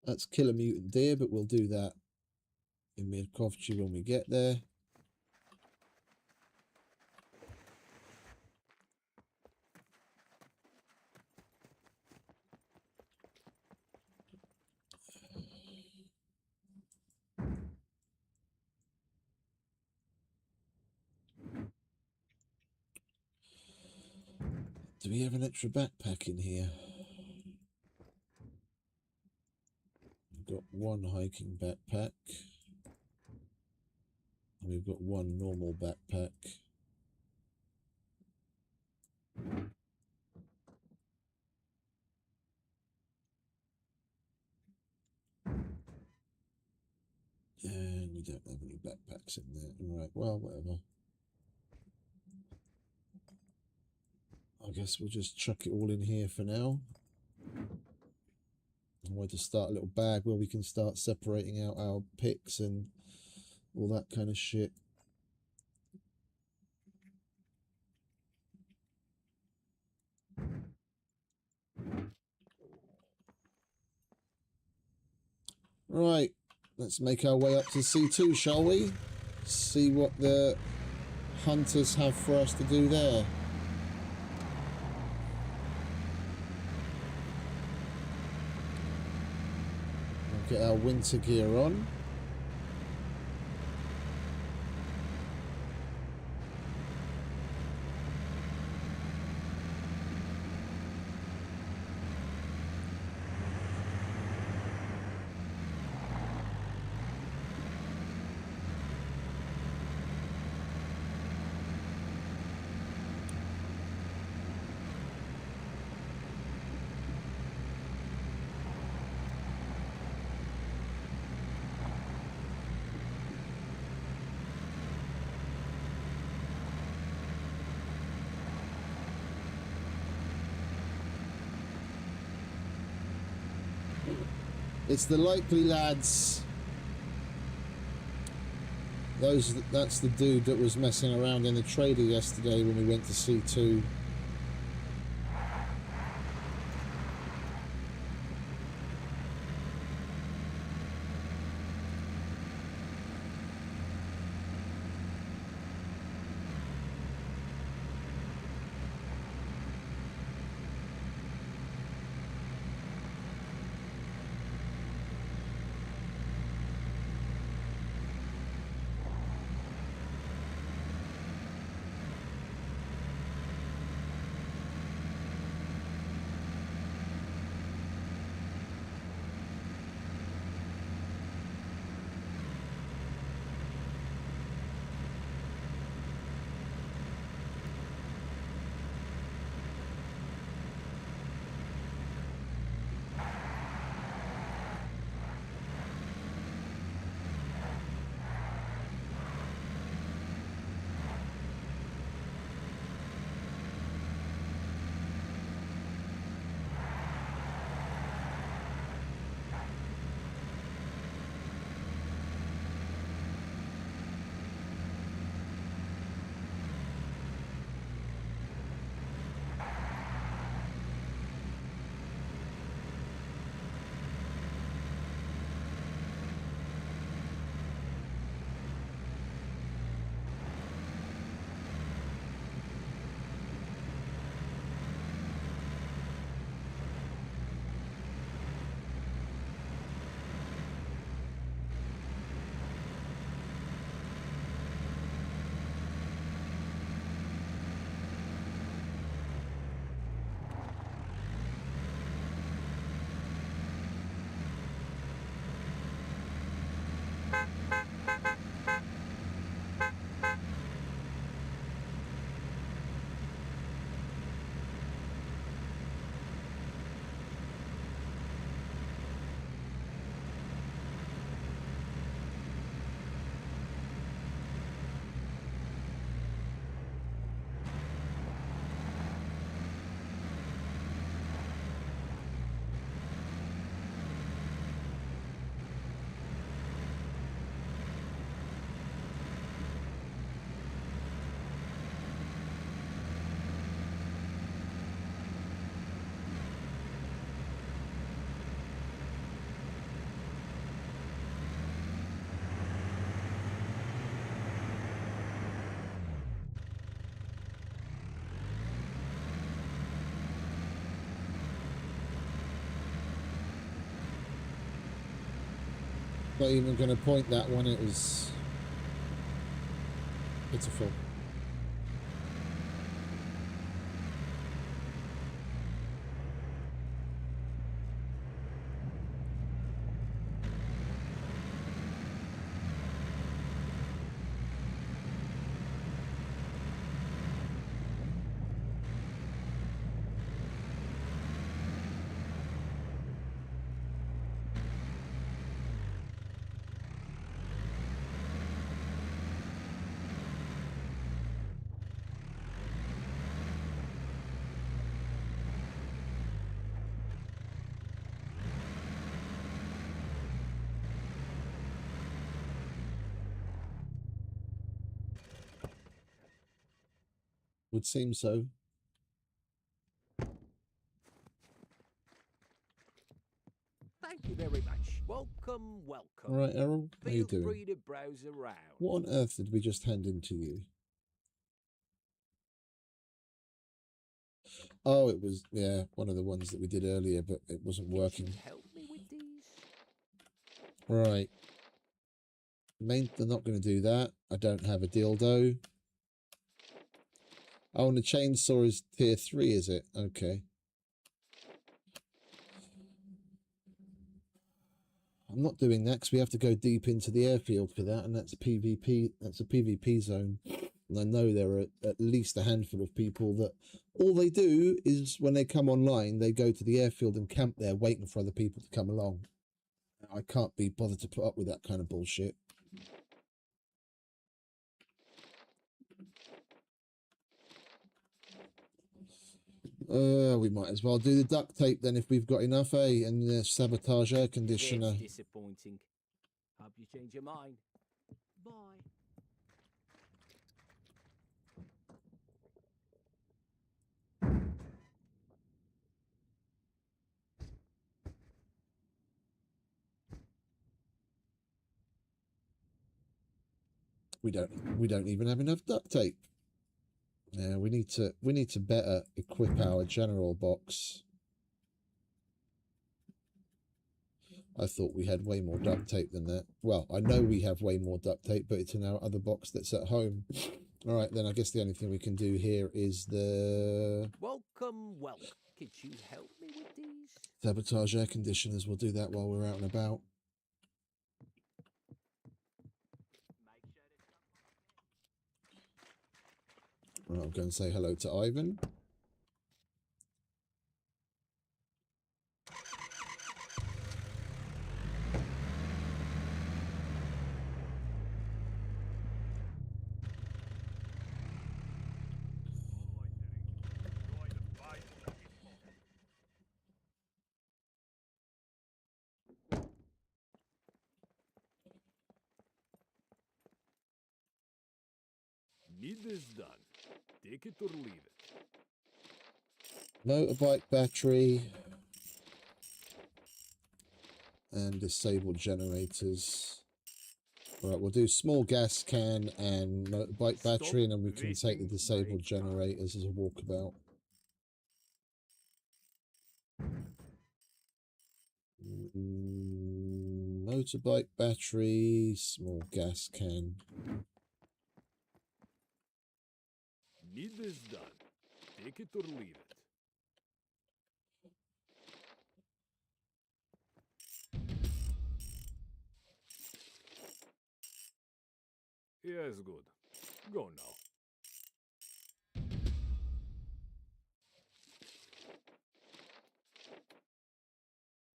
Let's kill a mutant deer, but we'll do that in Mirkovci when we get there. Do we have an extra backpack in here? We've got one hiking backpack. And we've got one normal backpack. And we don't have any backpacks in there. Right, well, whatever. I guess we'll just chuck it all in here for now. I want to start a little bag where we can start separating out our picks and all that kind of shit. Right, let's make our way up to C2, shall we? See what the hunters have for us to do there. We'll get our winter gear on. It's the likely lads. That's the dude that was messing around in the trader yesterday when we went to C2. Not even going to point that one, it was pitiful. Would seem so. Thank you very much. Welcome, welcome. All right, Errol, how you Feel doing? free to browse around. What on earth did we just hand in to you? Oh, it was, yeah, one of the ones that we did earlier, but it wasn't Could working. you help me with these? Right. They're not going to do that. I don't have a dildo. Oh, and the chainsaw is tier 3, is it? Okay. I'm not doing that because we have to go deep into the airfield for that, and that's a PvP. That's a PvP zone. And I know there are at least a handful of people that all they do is when they come online, they go to the airfield and camp there waiting for other people to come along. I can't be bothered to put up with that kind of bullshit. We might as well do the duct tape then if we've got enough, eh? And the sabotage air conditioner. That's disappointing. Hope you change your mind. Bye. We don't even have enough duct tape. Yeah, we need to better equip our general box. I thought we had way more duct tape than that. Well, I know we have way more duct tape, but it's in our other box that's at home. All right, then I guess the only thing we can do here is the Welcome, welcome. Could you help me with these? sabotage air conditioners. We'll do that while we're out and about. Right, I'll go and say hello to Ivan. Need this done. Take it or leave it. Motorbike battery and disable generators. All right, we'll do small gas can and motorbike battery, and then we can take the disabled generators as a walkabout. Motorbike battery, small gas can. Need this done. Take it or leave it. Yes, good. Go now.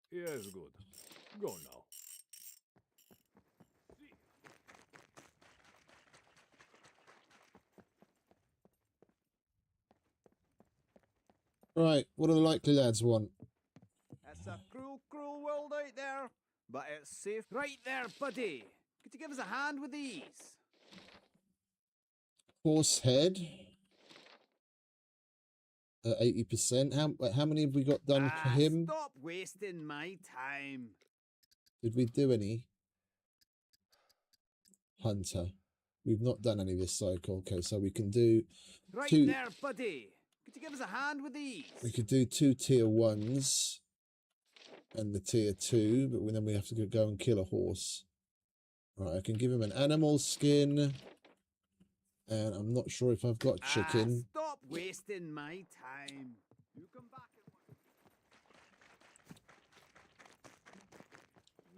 Yes, good. Go now. Right, what do the likely lads want? It's a cruel, cruel world out there, but it's safe. Right there, buddy. Could you give us a hand with these? Horse head. 80%. How many have we got done for him? Stop wasting my time. Did we do any? Hunter. We've not done any this cycle. Okay, so we can do Right two. there, buddy. Could you give us a hand with these? We could do 2 tier 1s and the tier 2, but then we have to go and kill a horse. Right, I can give him an animal skin, and I'm not sure if I've got chicken. Stop wasting my time. You come back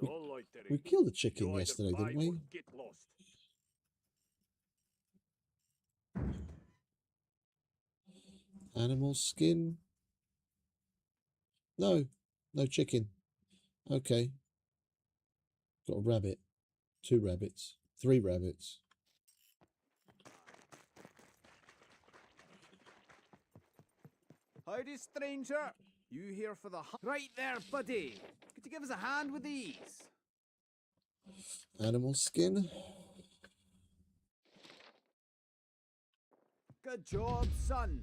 and No loitering. We killed a chicken You either yesterday, buy didn't we? or get lost. Animal skin? No, no chicken. Okay. Got a rabbit. 2 rabbits. 3 rabbits. Howdy, stranger. You here for the right there, buddy. Could you give us a hand with these? Animal skin. Good job, son.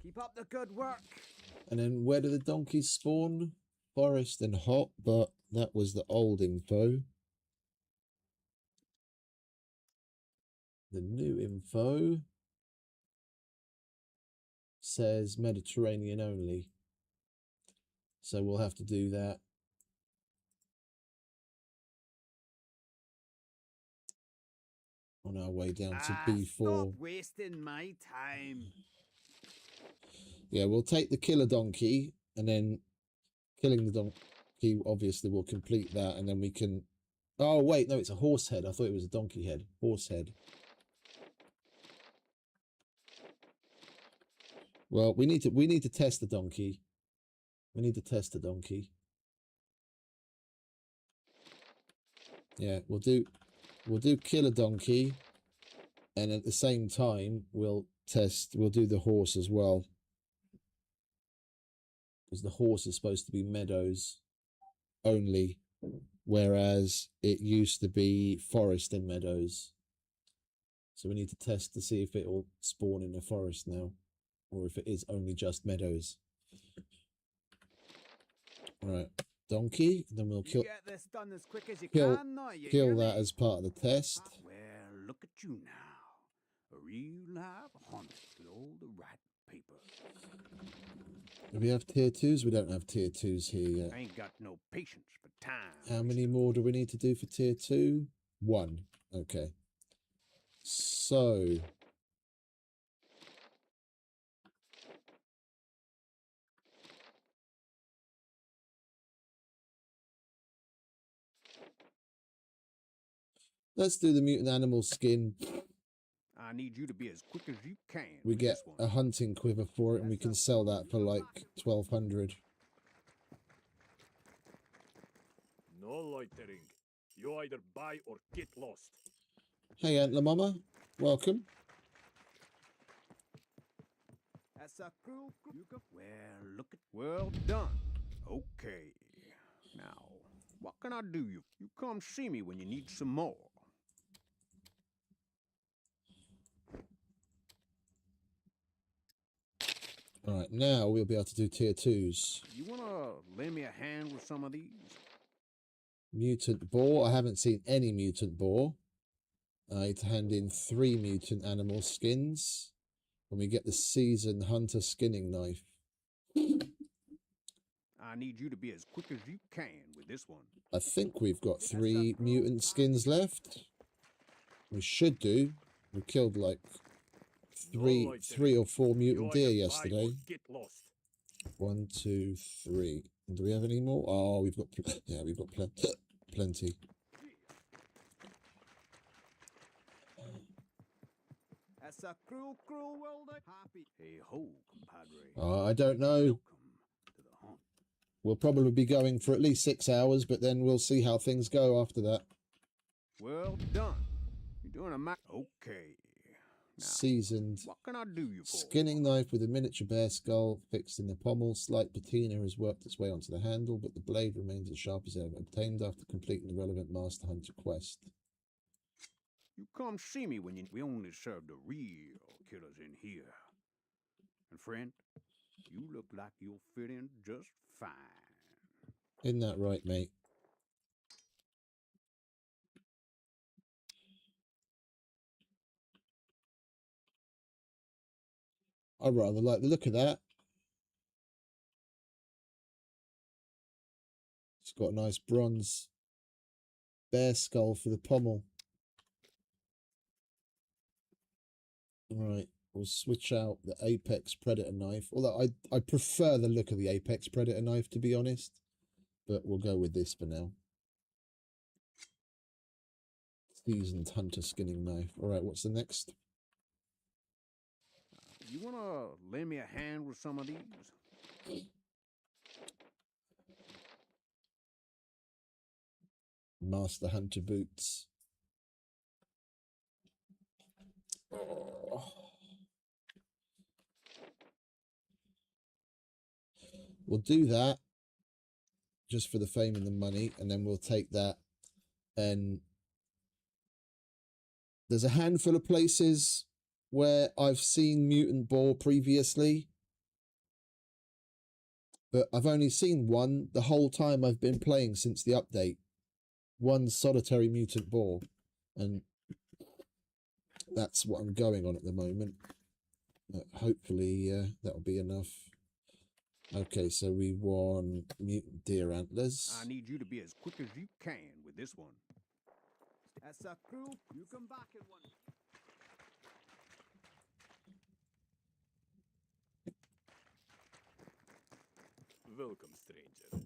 Keep up the good work. And then where do the donkeys spawn? Forest and hot, but that was the old info. The new info says Mediterranean only. So we'll have to do that. On our way down to B4. Stop wasting my time. Yeah, we'll take the killer donkey, and then killing the donkey obviously will complete that, and then we can... Oh, wait, no, it's a horse head. I thought it was a donkey head. Horse head. Well, we need to test the donkey. We need to test the donkey. Yeah, we'll do killer donkey, and at the same time we'll do the horse as well. Because the horse is supposed to be meadows only, whereas it used to be forest and meadows. So we need to test to see if it will spawn in the forest now, or if it is only just meadows. Alright, donkey, then we'll kill Get this done as quick as you kill can, now, you kill hear that me? as part of the test. Well, look at you now. A real live hunter with all the right paper. Do we have tier 2s? We don't have tier 2s here yet. I ain't got no patience for time. How many more do we need to do for tier 2? 1. Okay. So... let's do the mutant animal skin. I need you to be as quick as you can. We with get this one. a hunting quiver for it, and we can sell that for like 1,200. No loitering. You either buy or get lost. Hey, Antler Mama. Welcome. That's a cool. Well, look at. Well done. Okay. Now, what can I do you? You come see me when you need some more. Alright, now we'll be able to do tier 2s. You wanna lend me a hand with some of these? Mutant boar. I haven't seen any mutant boar. I need to hand in 3 mutant animal skins. When we get the seasoned hunter skinning knife. I need you to be as quick as you can with this one. I think we've got 3 mutant skins left. We should do. We killed like three or 4 mutant deer yesterday. Get lost. 1, 2, 3. Do we have any more? Oh, we've got yeah, we've got plenty. That's a cruel, cruel world. Happy. Hey ho, compadre. I don't know. Welcome to the hunt. We'll probably be going for at least 6 hours, but then we'll see how things go after that. Well done. You're doing a okay. Now, Seasoned what can I do you for? skinning knife with a miniature bear skull fixed in the pommel. Slight patina has worked its way onto the handle, but the blade remains as sharp as ever. Obtained after completing the relevant Master Hunter quest. You come see me when you. We only serve the real killers in here. And friend, you look like you'll fit in just fine. Isn't that right, mate? I rather like the look of that. It's got a nice bronze bear skull for the pommel. Right, we'll switch out the Apex Predator knife. Although I prefer the look of the Apex Predator knife, to be honest. But we'll go with this for now. Seasoned hunter skinning knife. Alright, what's the next? You wanna lend me a hand with some of these? Master Hunter boots. Oh. We'll do that just for the fame and the money, and then we'll take that. And there's a handful of places where I've seen mutant boar previously, but I've only seen one the whole time I've been playing since the update. One solitary mutant boar, and that's what I'm going on at the moment. Hopefully that'll be enough. Okay, so we want mutant deer antlers. I need you to be as quick as you can with this one. That's a crew. You come back in one. Welcome, stranger.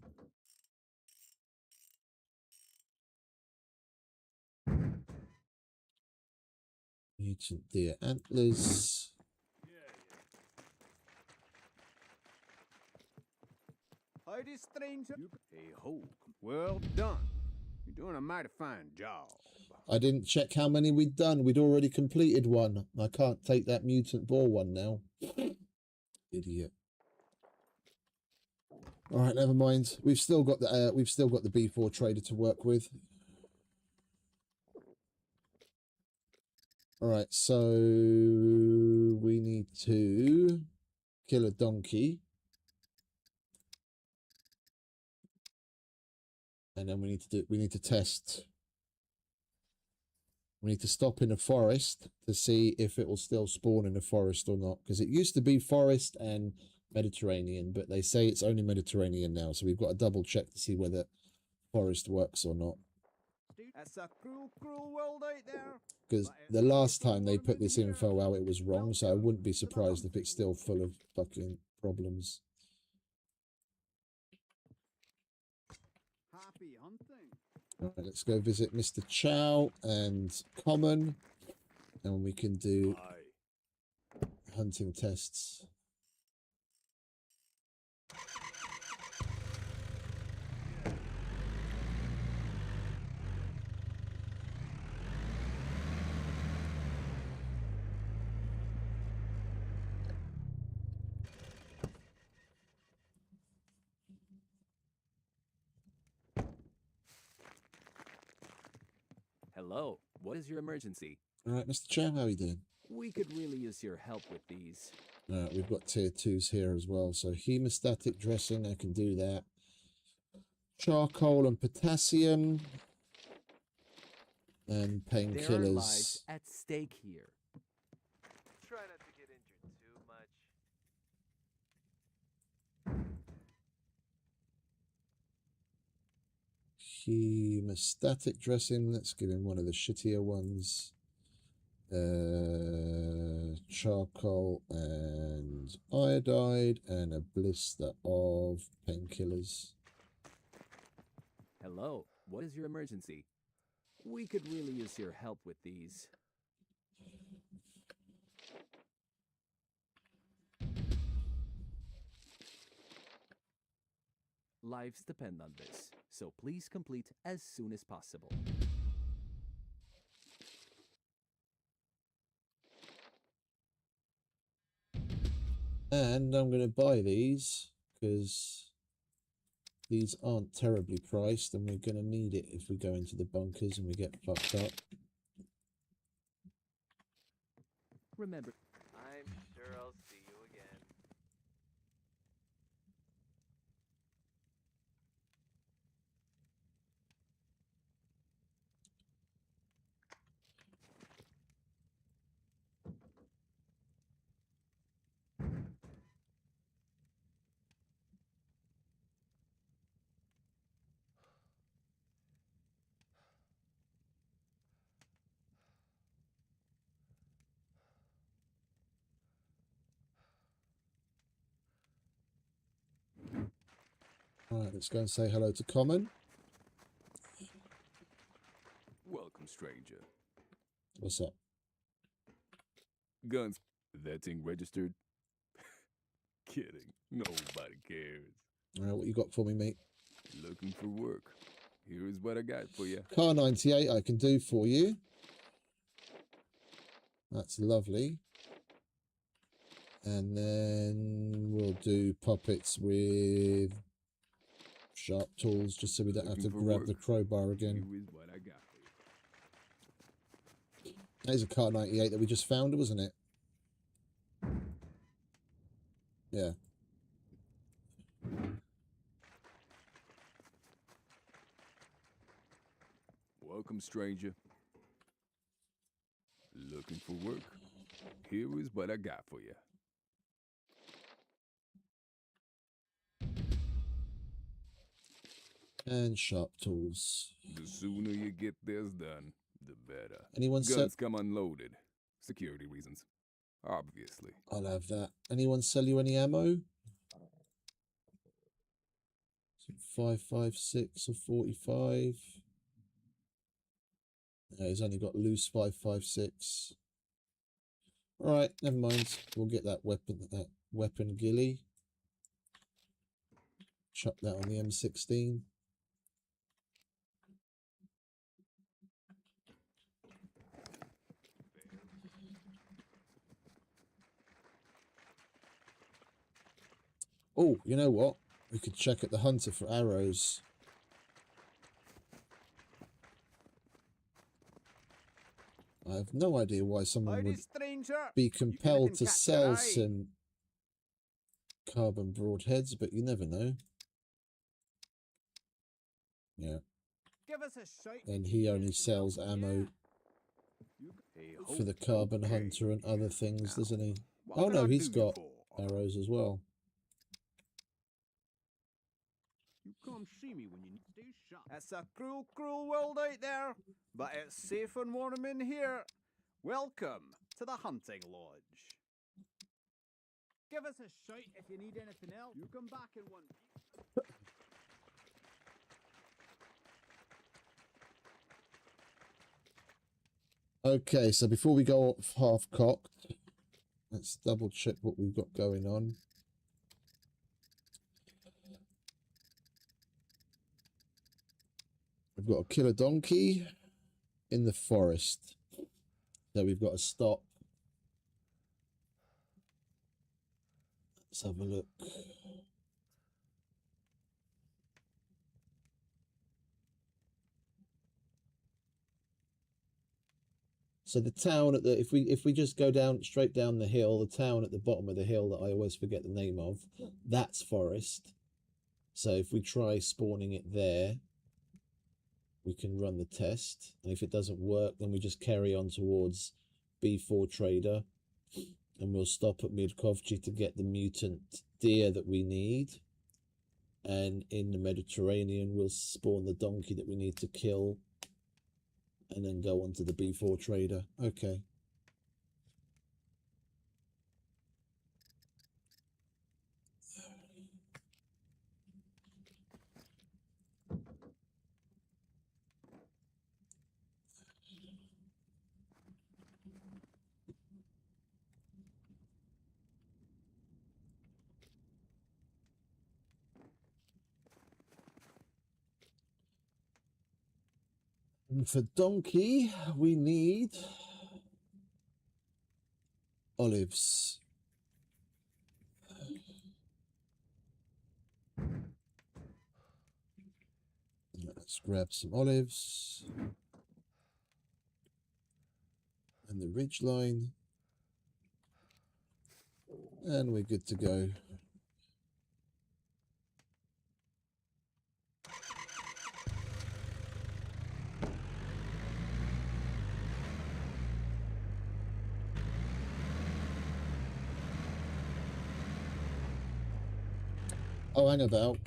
Mutant deer antlers. Howdy, stranger. Hey ho. Well done. You're doing a mighty fine job. I didn't check how many we'd done. We'd already completed one. I can't take that mutant boar one now. Idiot. All right, never mind. We've still got the B4 trader to work with. All right, so we need to kill a donkey. And then we need to test. We need to stop in a forest to see if it will still spawn in a forest or not. Because it used to be forest and Mediterranean, but they say it's only Mediterranean now. So we've got to double check to see whether forest works or not. That's a cruel, cruel world out there. Because the last time they put this info out, it was wrong. So I wouldn't be surprised if it's still full of fucking problems. Happy hunting. All right, let's go visit Mr. Chow and Common, and we can do hunting tests. Hello, what is your emergency? All right, Mr. Chow, how are you doing? We could really use your help with these. All right, we've got tier 2s here as well. So hemostatic dressing, I can do that. Charcoal and potassium. And There are lives painkillers. at stake here. Try not to get injured too much. Hemostatic dressing, let's give him one of the shittier ones. Charcoal and iodide and a blister of painkillers. Hello, what is your emergency? We could really use your help with these. Lives depend on this, so please complete as soon as possible. And I'm going to buy these because these aren't terribly priced and we're going to need it if we go into the bunkers and we get fucked up. Remember, I'm sure I'll see you again. Alright, let's go and say hello to Common. Welcome, stranger. What's up? Guns. That thing registered? Kidding. Nobody cares. Alright, what you got for me, mate? Looking for work. Here's what I got for you. Car 98 I can do for you. That's lovely. And then we'll do puppets with sharp tools just so we don't have to Looking for grab work. the crowbar again. Here is what I got for you. There's a car 98 that we just found, wasn't it? Yeah. Welcome, stranger. Looking for work? Here is what I got for you. And sharp tools. The sooner you get this done, the better. Anyone Guns come unloaded. Security reasons. Obviously. I'll have that. Anyone sell you any ammo? 5.56 or 45. No, he's only got loose 5.56. All right, never mind. We'll get that weapon ghillie. Chuck that on the M16. Oh, you know what? We could check at the hunter for arrows. I have no idea why someone Howdy, would stranger. be compelled to catch sell your eye. some carbon broadheads, but you never know. Yeah, Give us a shout. and he only sells ammo for the carbon hunter and other things, doesn't he? What Oh can no, I he's do you got for? arrows as well. You come see me when you need to shop. It's a cruel, cruel world out there, but it's safe and warm in here. Welcome to the hunting lodge. Give us a shout if you need anything else. You come back in one piece. Okay, so before we go off half-cocked, let's double check what we've got going on. We've got to kill a donkey in the forest. So we've got to stop. Let's have a look. So the town at the if we just go down straight down the hill, the town at the bottom of the hill that I always forget the name of, that's forest. So if we try spawning it there, we can run the test. And if it doesn't work, then we just carry on towards B4 Trader, and we'll stop at Mirkovci to get the mutant deer that we need. And in the Mediterranean, we'll spawn the donkey that we need to kill, and then go on to the B4 Trader. Okay. And for donkey, we need olives. Let's grab some olives. And the ridgeline. And we're good to go. Oh, hang about.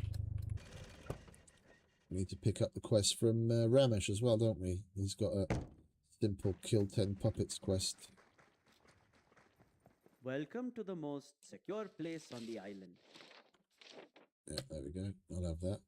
We need to pick up the quest from Ramesh as well, don't we? He's got a simple kill 10 puppets quest. Welcome to the most secure place on the island. Yeah, there we go. I'll have that.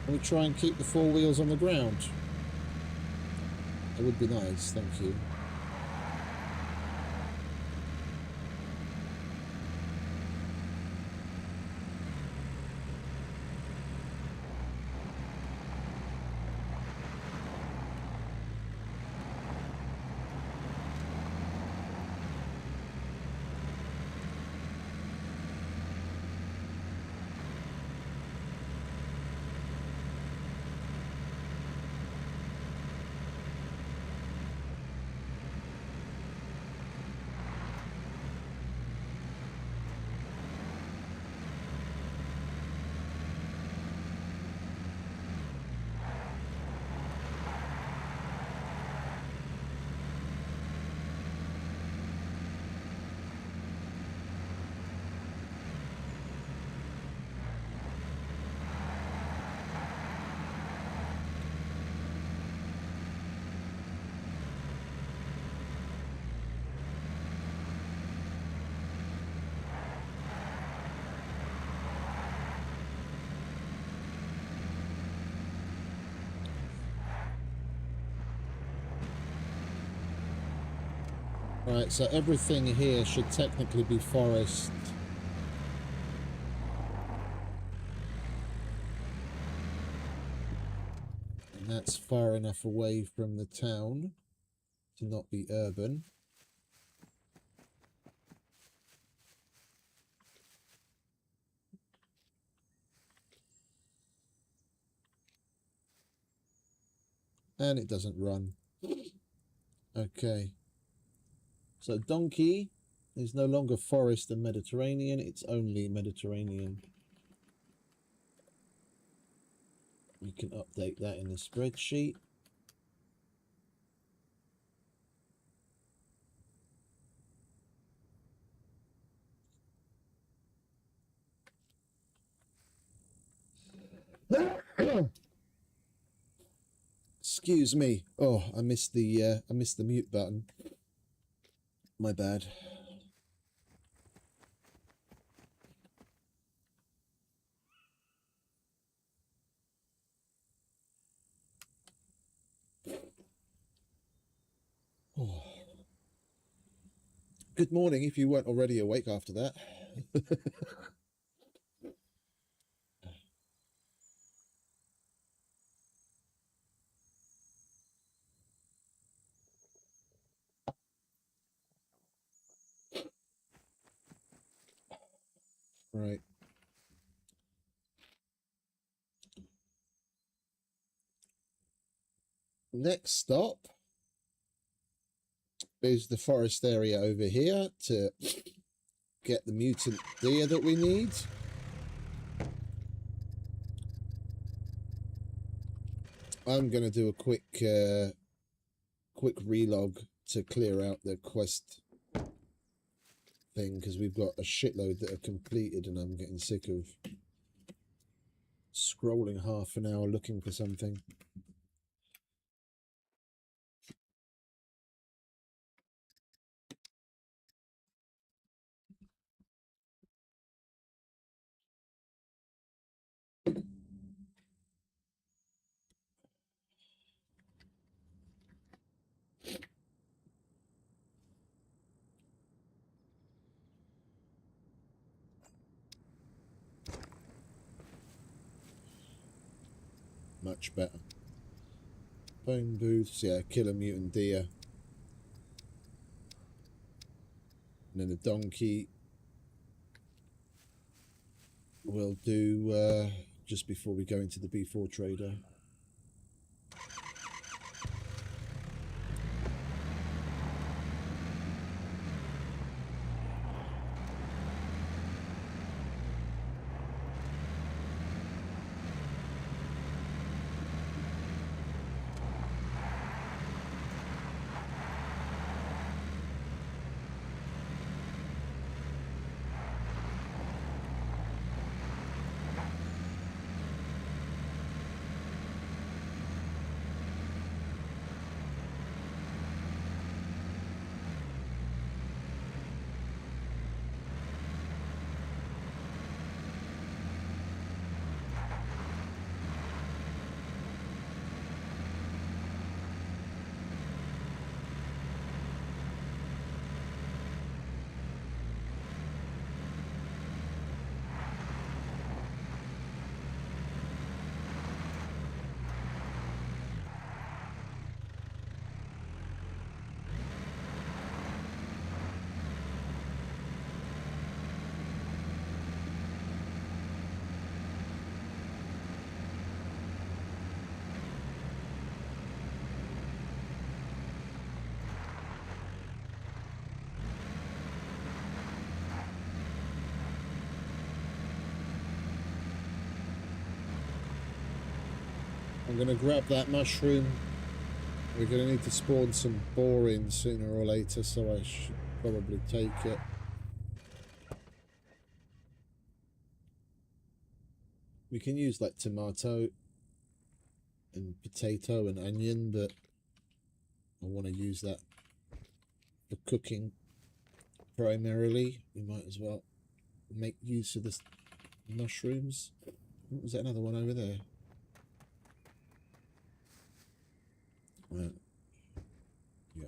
Can we try and keep the 4 wheels on the ground? That would be nice, thank you. Right, so everything here should technically be forest. And that's far enough away from the town to not be urban. And it doesn't run. Okay. So Donkey is no longer forest and Mediterranean, it's only Mediterranean. We can update that in the spreadsheet. Excuse me. Oh, I missed the mute button. My bad. Oh. Good morning if you weren't already awake after that. Right. Next stop is the forest area over here to get the mutant deer that we need. I'm going to do a quick relog to clear out the quest thing because we've got a shitload that are completed and I'm getting sick of scrolling half an hour looking for something. Much better. Phone booths, yeah, kill a mutant deer. And then the donkey we'll do just before we go into the B4 trader. I'm going to grab that mushroom. We're going to need to spawn some boar in sooner or later, so I should probably take it. We can use like tomato and potato and onion, but I want to use that for cooking primarily. We might as well make use of the mushrooms. Was that another one over there? Yeah.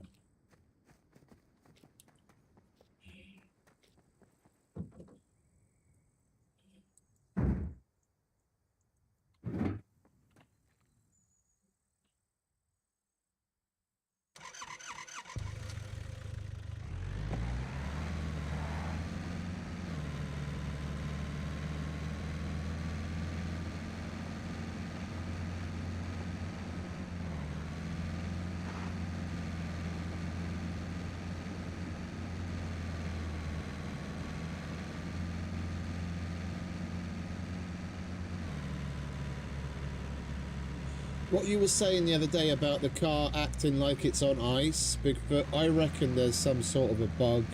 What you were saying the other day about the car acting like it's on ice, Bigfoot, I reckon there's some sort of a bug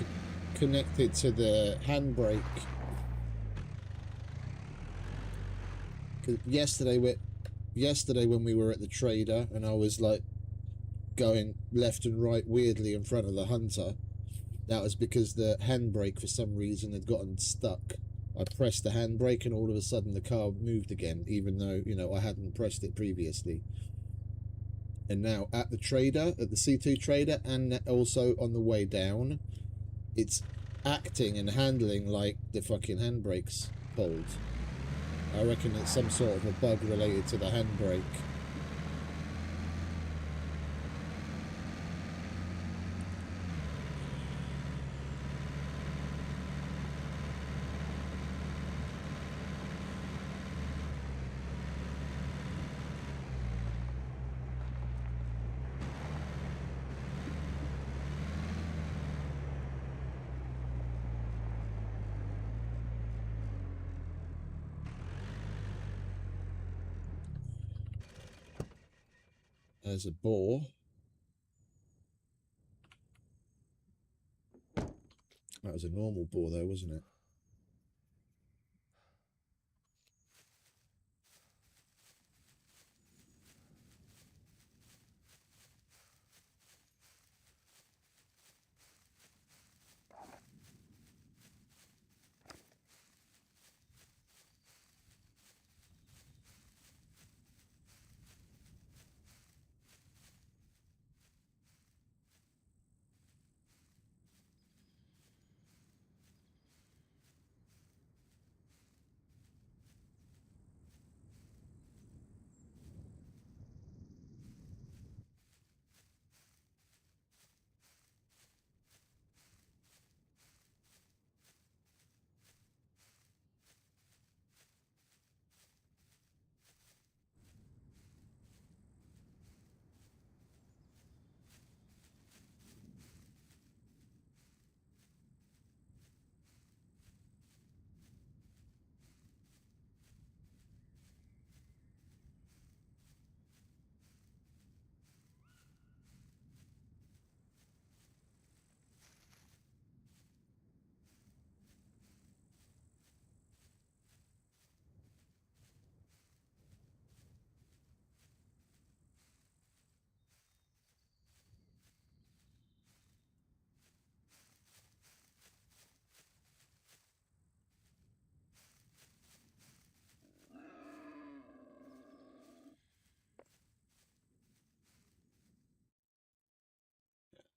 connected to the handbrake. Yesterday when we were at the trader and I was like going left and right weirdly in front of the Hunter, that was because the handbrake for some reason had gotten stuck. I pressed the handbrake and all of a sudden the car moved again, even though, you know, I hadn't pressed it previously. And now at the trader, at the C2 trader, and also on the way down, it's acting and handling like the fucking handbrake's pulled. I reckon it's some sort of a bug related to the handbrake. There's a boar. That was a normal boar though, wasn't it?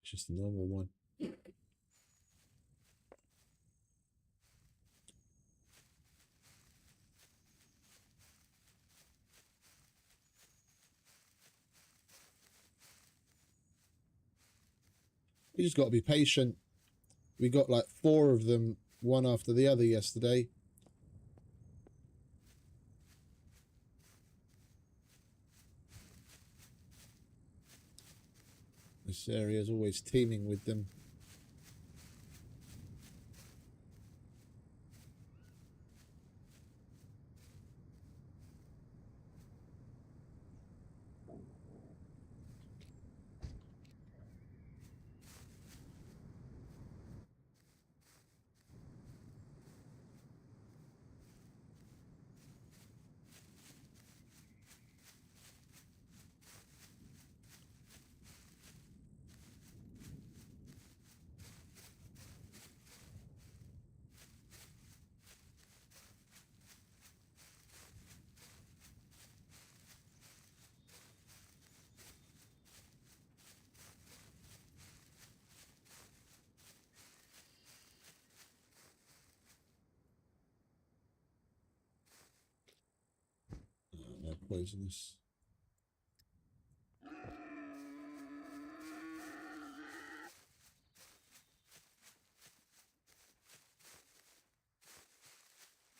It's just a normal one. You just got to be patient. We got like 4 of them, one after the other yesterday. This area is always teeming with them. poisonous.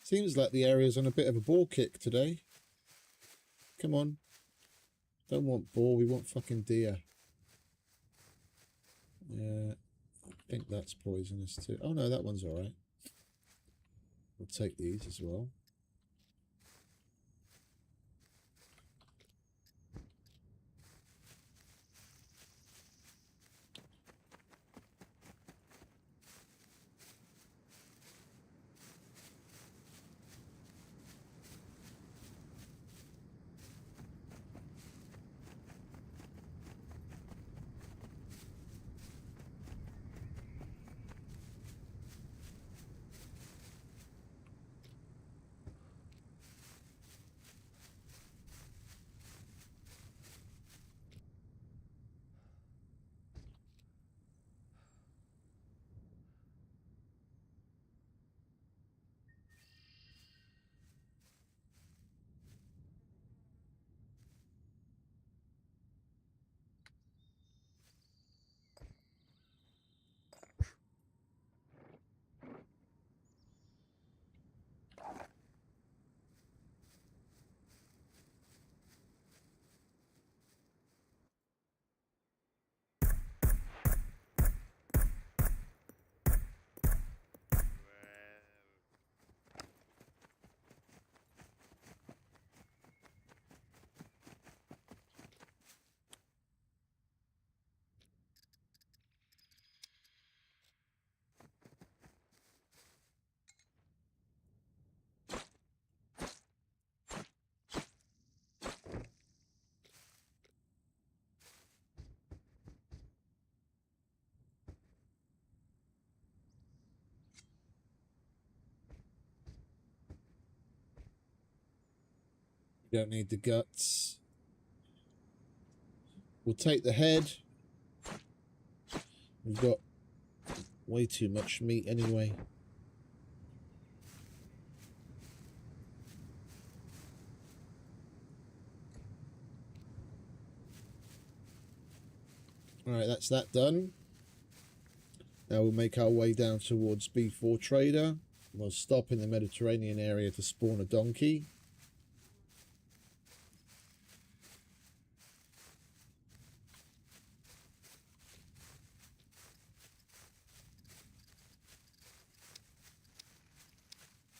Seems like the area's on a bit of a ball kick today. Come on. Don't want boar, we want fucking deer. Yeah, I think that's poisonous too. Oh no, that one's alright. We'll take these as well. You don't need the guts. We'll take the head. We've got way too much meat anyway. Alright, that's that done. Now we'll make our way down towards B4 Trader. We'll stop in the Mediterranean area to spawn a donkey.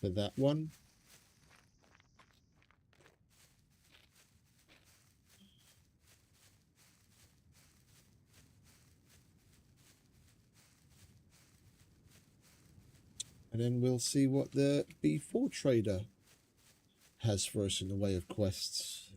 For that one. And then we'll see what the B4 Trader has for us in the way of quests.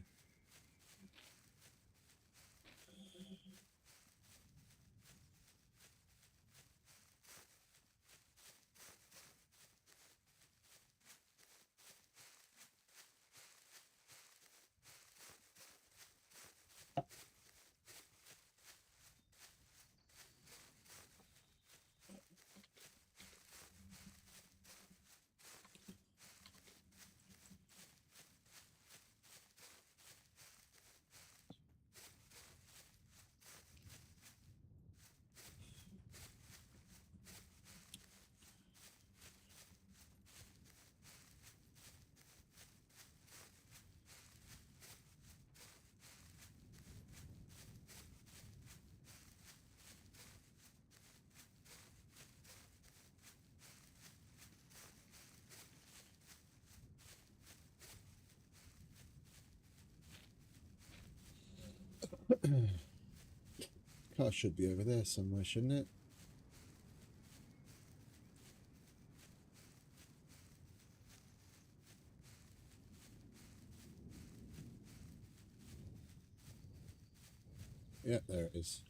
Car should be over there somewhere, shouldn't it? Yeah, there it is.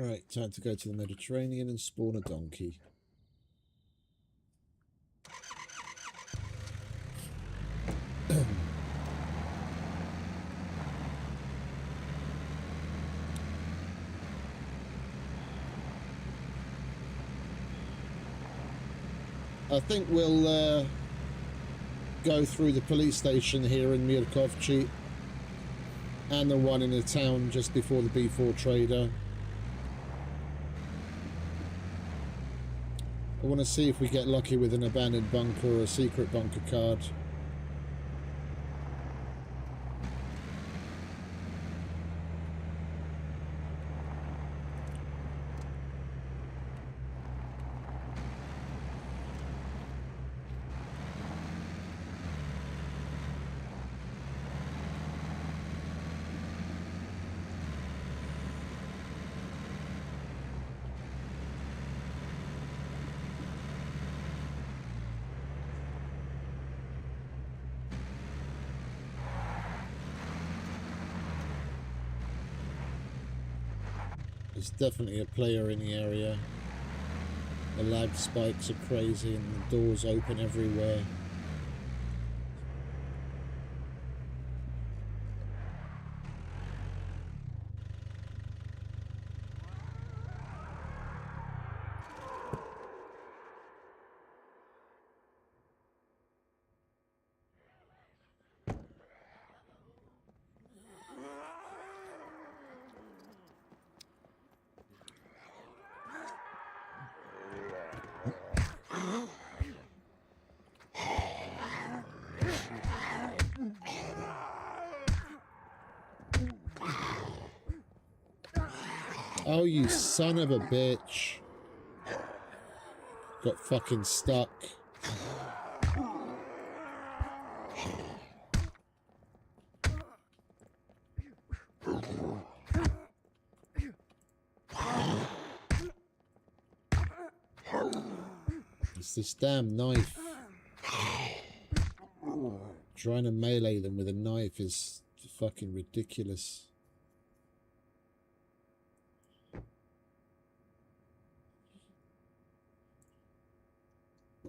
Right, time to go to the Mediterranean and spawn a donkey. I think we'll go through the police station here in Mirkovci and the one in the town just before the B4 trader. I want to see if we get lucky with an abandoned bunker or a secret bunker card. There's definitely a player in the area. The lag spikes are crazy and the doors open everywhere. Oh, you son of a bitch. Got fucking stuck. It's this damn knife. Trying to melee them with a knife is fucking ridiculous.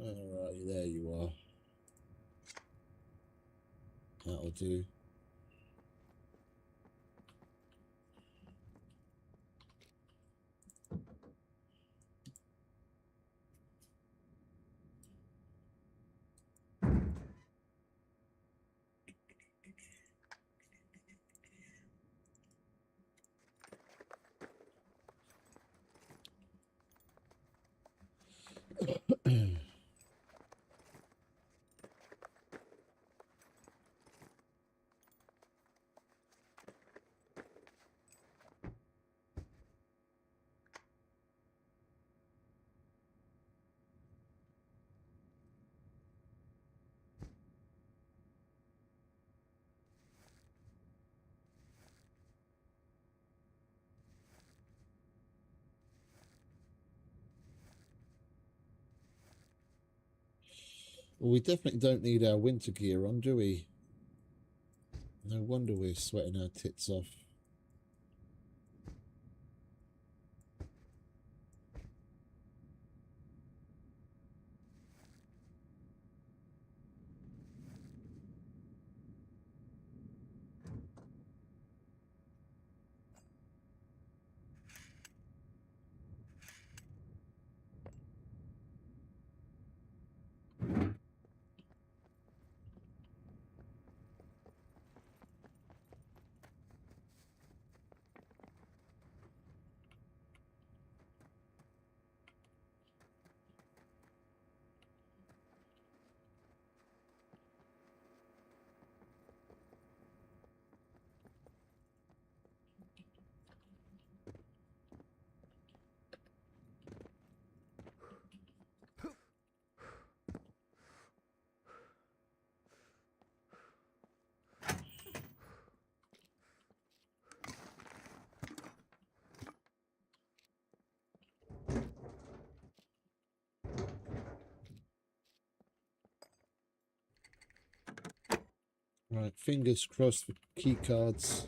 Alright, there you are. That'll do. Well, we definitely don't need our winter gear on, do we? No wonder we're sweating our tits off. Right, fingers crossed for key cards.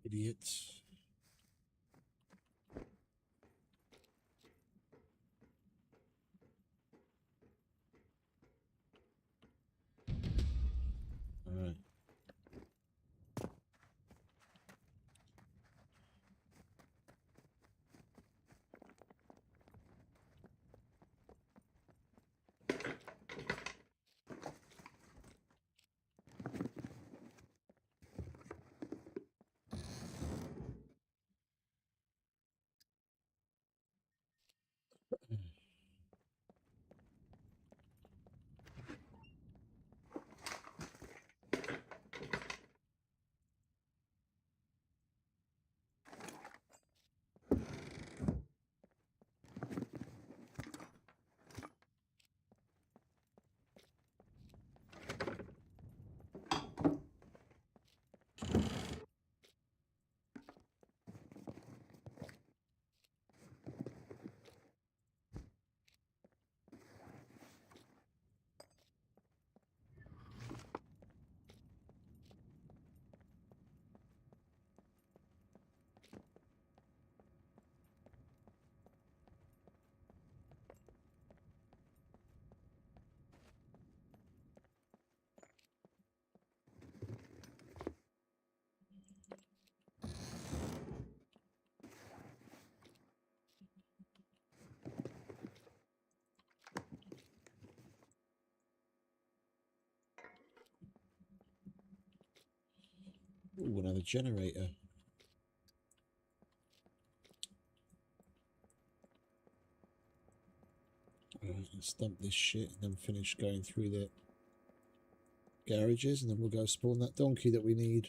Idiot. All right. Ooh, another generator. Alright, let's dump this shit and then finish going through the garages, and then we'll go spawn that donkey that we need.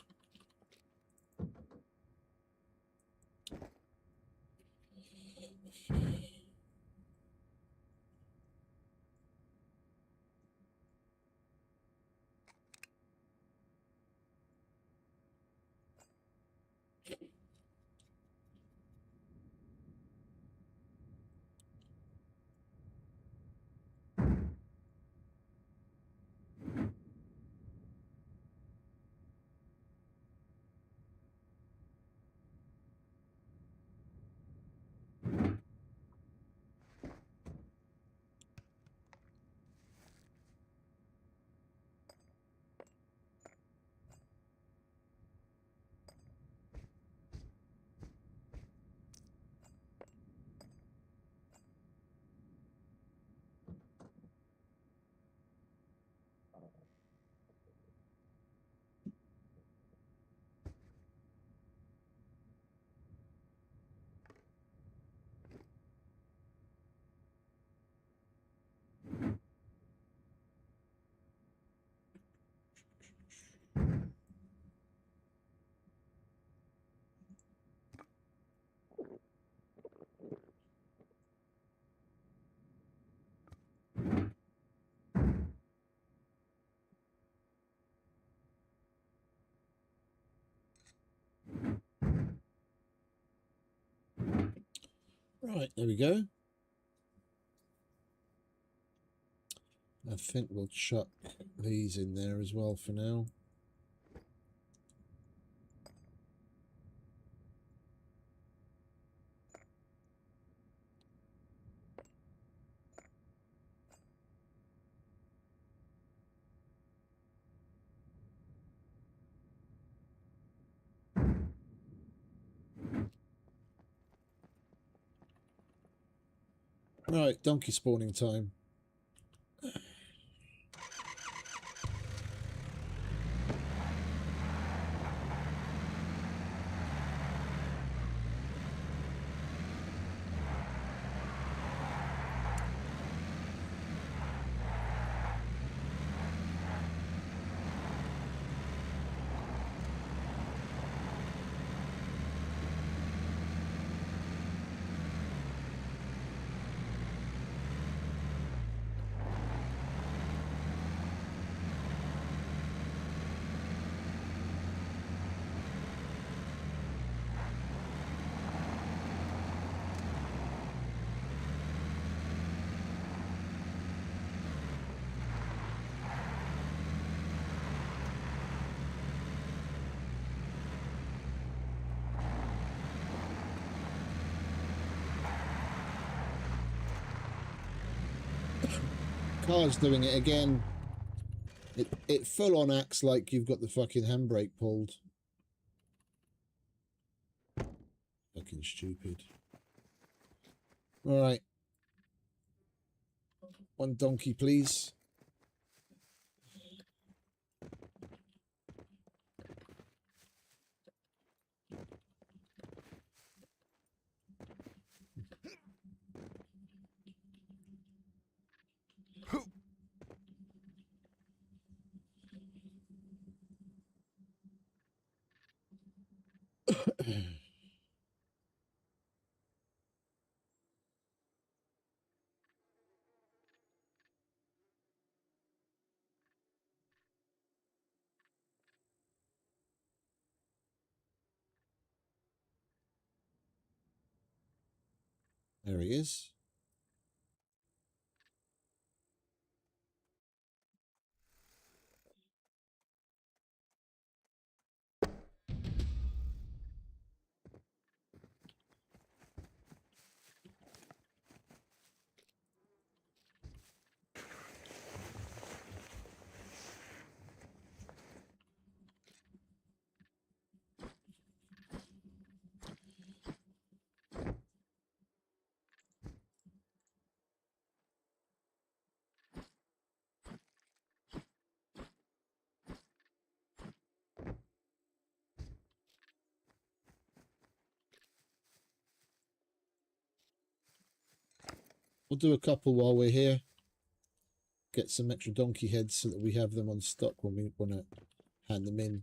Right, there we go. I think we'll chuck these in there as well for now. Right, donkey spawning time. car's doing it again. It full on acts like you've got the fucking handbrake pulled. Fucking stupid. All right. One donkey, please. There he is. We'll do a couple while we're here. Get some extra donkey heads so that we have them on stock when we want to hand them in.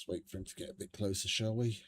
Let's wait for him to get a bit closer, shall we?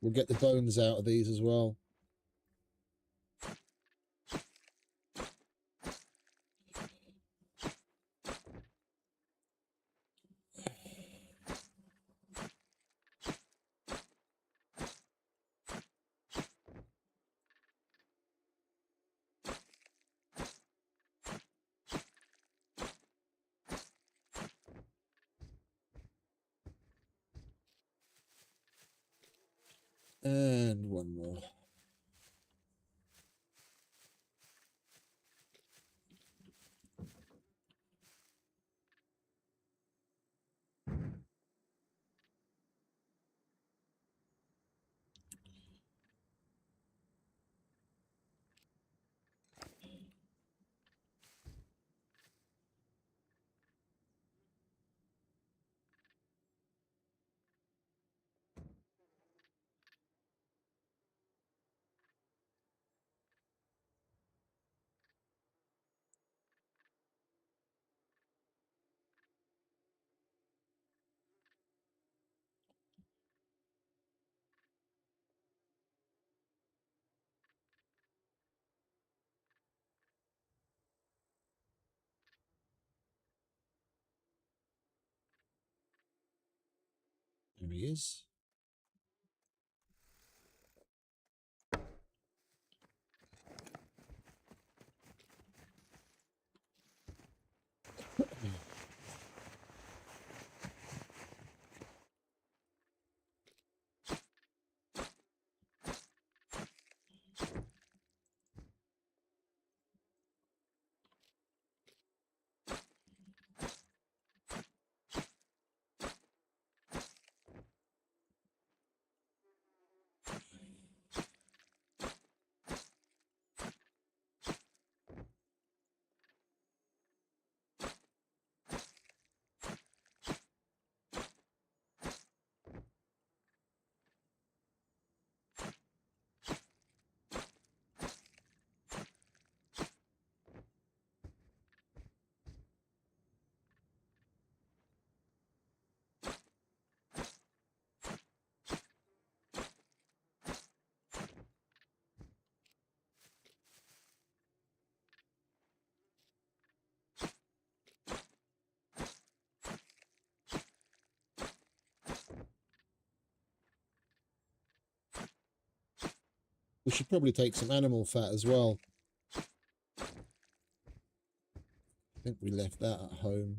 We'll get the bones out of these as well. And one more. There he is. We should probably take some animal fat as well. I think we left that at home.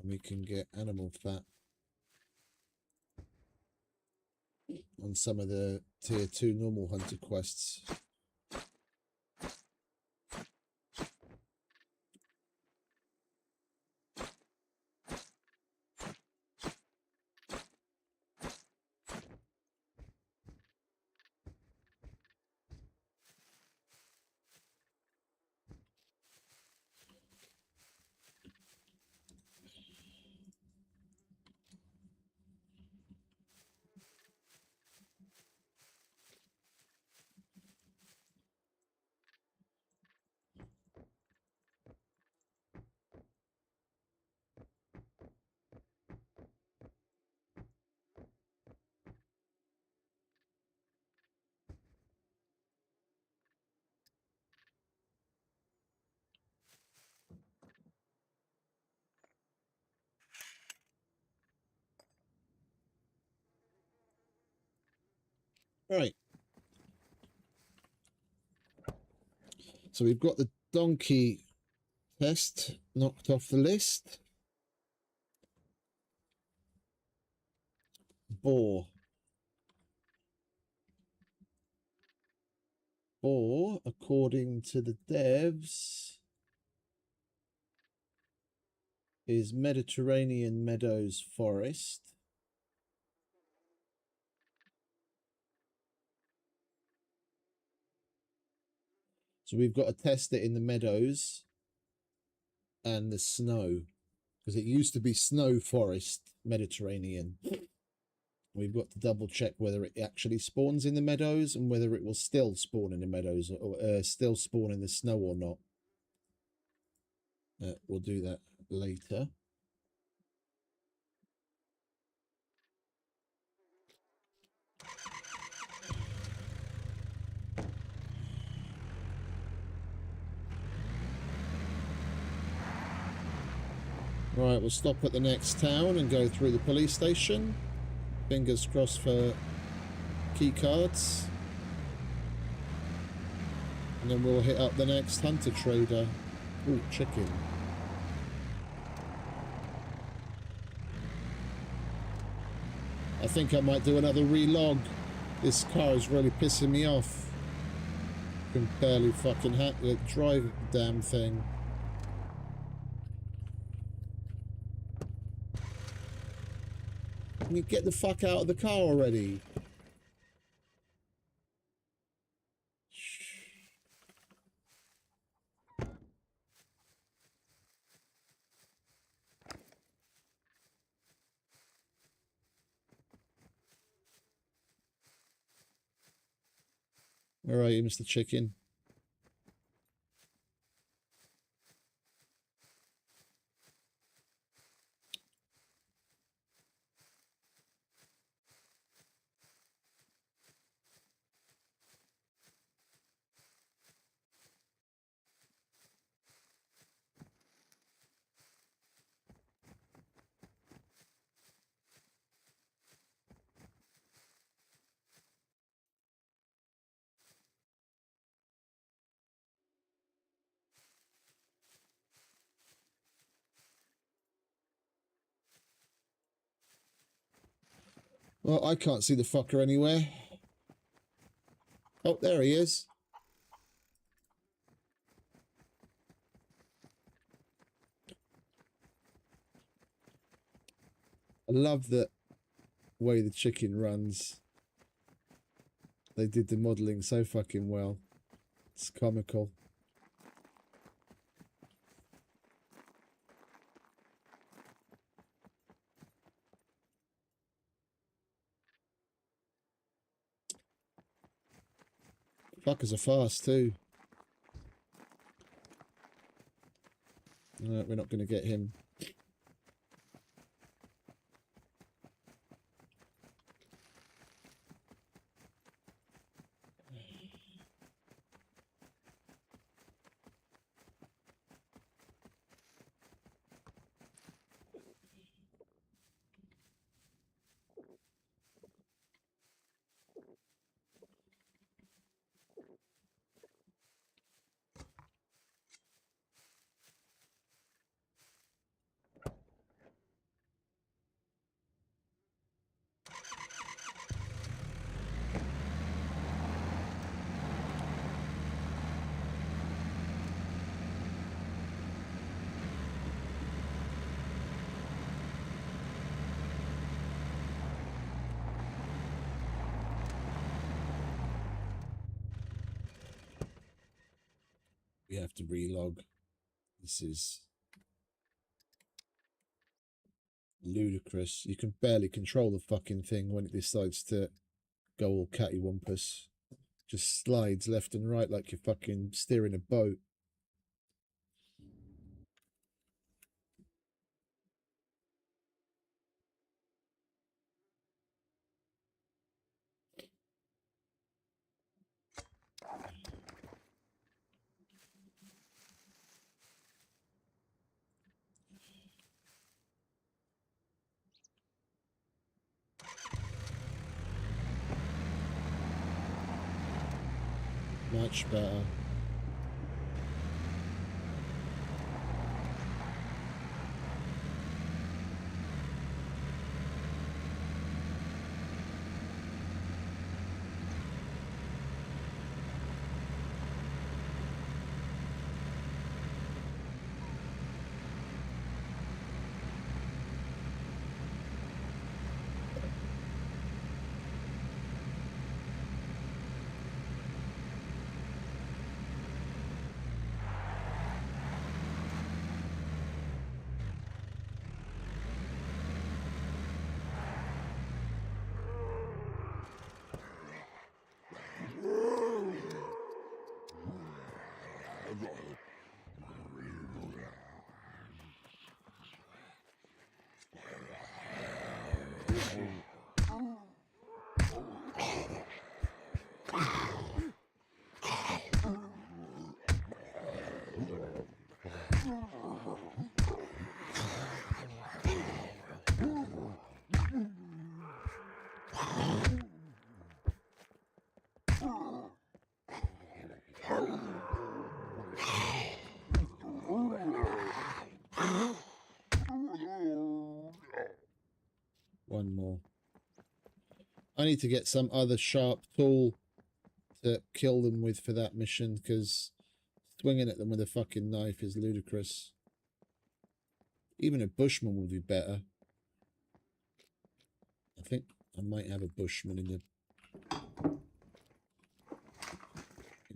And we can get animal fat on some of the tier 2 normal hunter quests. Right. So we've got the donkey test knocked off the list. Boar. Boar, according to the devs, is Mediterranean Meadows Forest. So we've got to test it in the meadows and the snow, because it used to be snow forest Mediterranean. We've got to double check whether it actually spawns in the meadows and whether it will still spawn in the meadows or still spawn in the snow or not. We'll do that later. Right, we'll stop at the next town and go through the police station. Fingers crossed for key cards. And then we'll hit up the next hunter trader. Ooh, chicken. I think I might do another relog. This car is really pissing me off. Can barely fucking drive the damn thing. Can you get the fuck out of the car already? Where are you, Mr. Chicken? Well, I can't see the fucker anywhere. Oh, there he is. I love the way the chicken runs. They did the modelling so fucking well. It's comical. Fuckers are fast too. No, we're not going to get him. You have to relog. This is ludicrous. You can barely control the fucking thing when it decides to go all cattywampus. Just slides left and right like you're fucking steering a boat. Much better. One more. I need to get some other sharp tool to kill them with for that mission, because swinging at them with a fucking knife is ludicrous. Even a bushman would be better. I think I might have a bushman in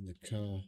the car.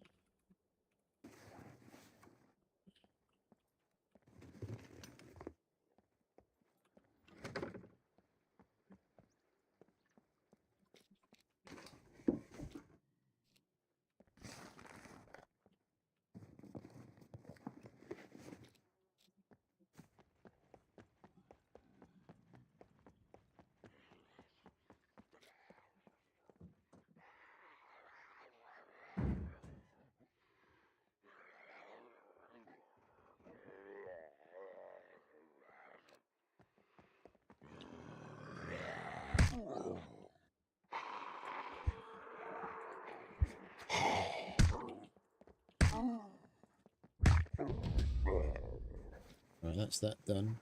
Right, that's that done.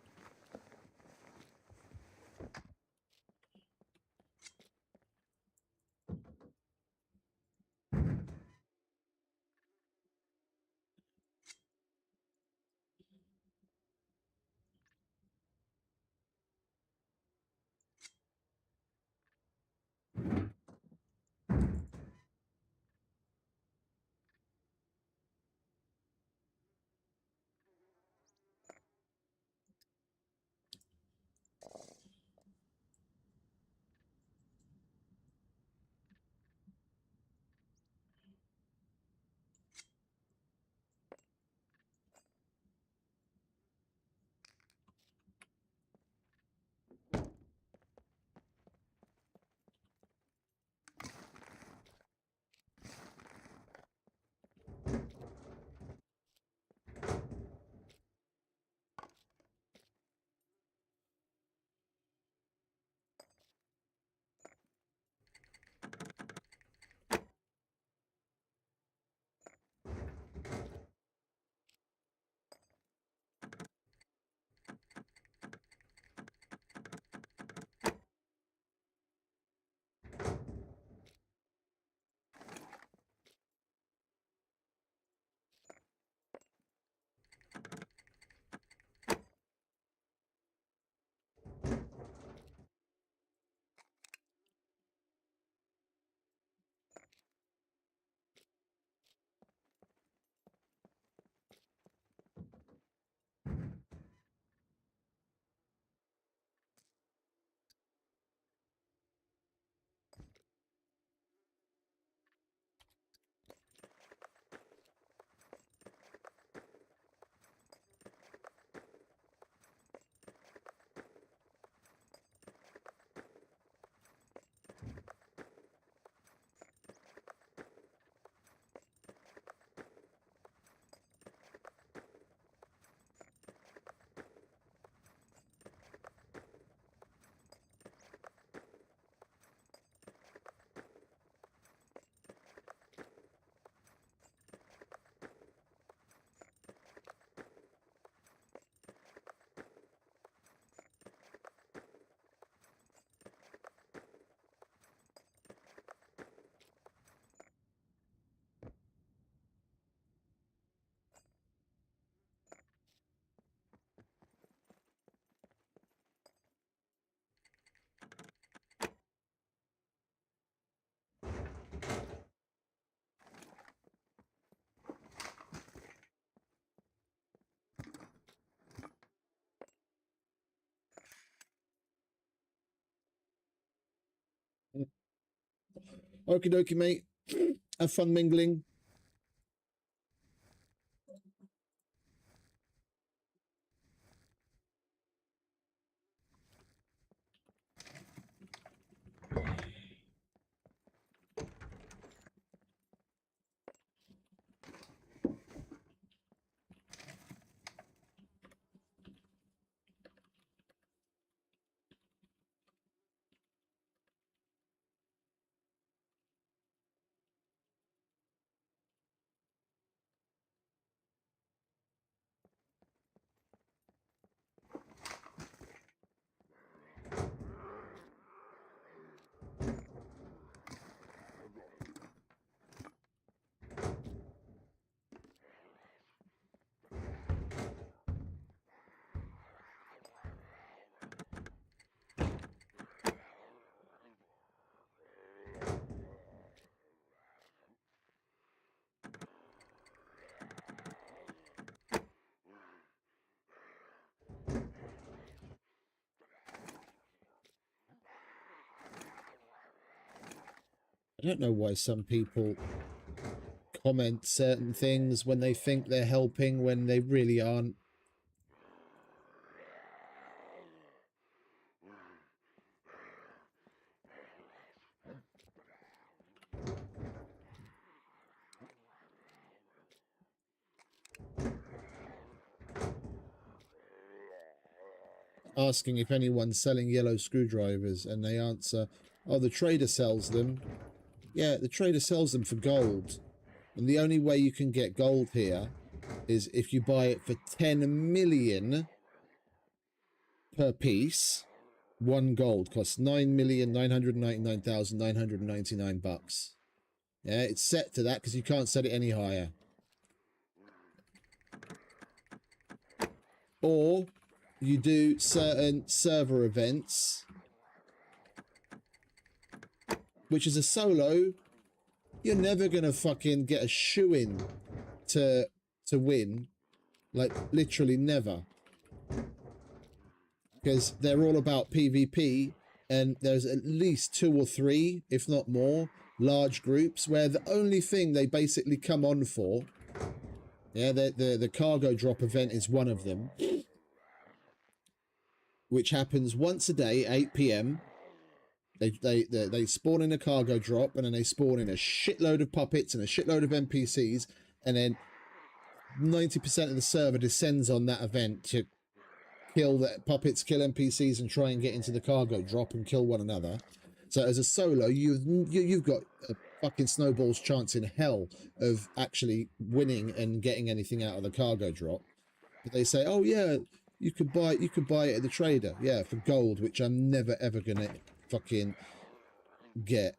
Okie dokie, mate. Have fun mingling. I don't know why some people comment certain things when they think they're helping when they really aren't. Asking if anyone's selling yellow screwdrivers, and they answer, oh, the trader sells them. Yeah, the trader sells them for gold. And the only way you can get gold here is if you buy it for 10 million per piece. 1 gold costs 9,999,999 bucks. Yeah, it's set to that because you can't set it any higher. Or you do certain server events, which is a solo. You're never gonna fucking get a shoe-in to win, like literally never, because they're all about PvP, and there's at least 2 or 3, if not more, large groups where the only thing they basically come on for, yeah, the cargo drop event is one of them, which happens once a day, 8 p.m. They spawn in a cargo drop, and then they spawn in a shitload of puppets and a shitload of NPCs, and then 90% of the server descends on that event to kill the puppets, kill NPCs, and try and get into the cargo drop and kill one another. So as a solo, you've got a fucking snowball's chance in hell of actually winning and getting anything out of the cargo drop. But they say, oh yeah, you could buy it at the trader, yeah, for gold, which I'm never ever gonna fucking get.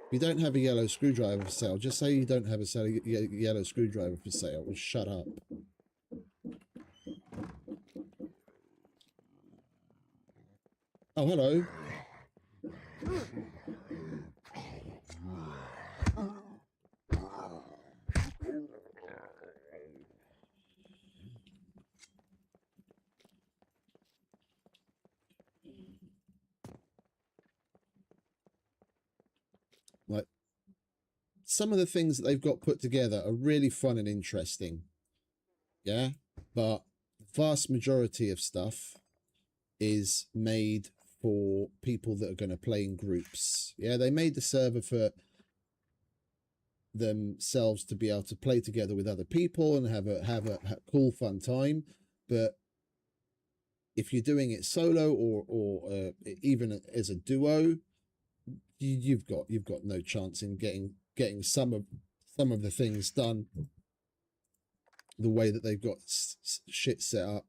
If you don't have a yellow screwdriver for sale, just say you don't have a yellow screwdriver for sale, and shut up. Oh, hello. Like, some of the things that they've got put together are really fun and interesting. Yeah, but the vast majority of stuff is made for people that are going to play in groups. Yeah, they made the server for themselves to be able to play together with other people and have a cool fun time. But if you're doing it solo or even as a duo, you've got no chance in getting some of the things done the way that they've got shit set up.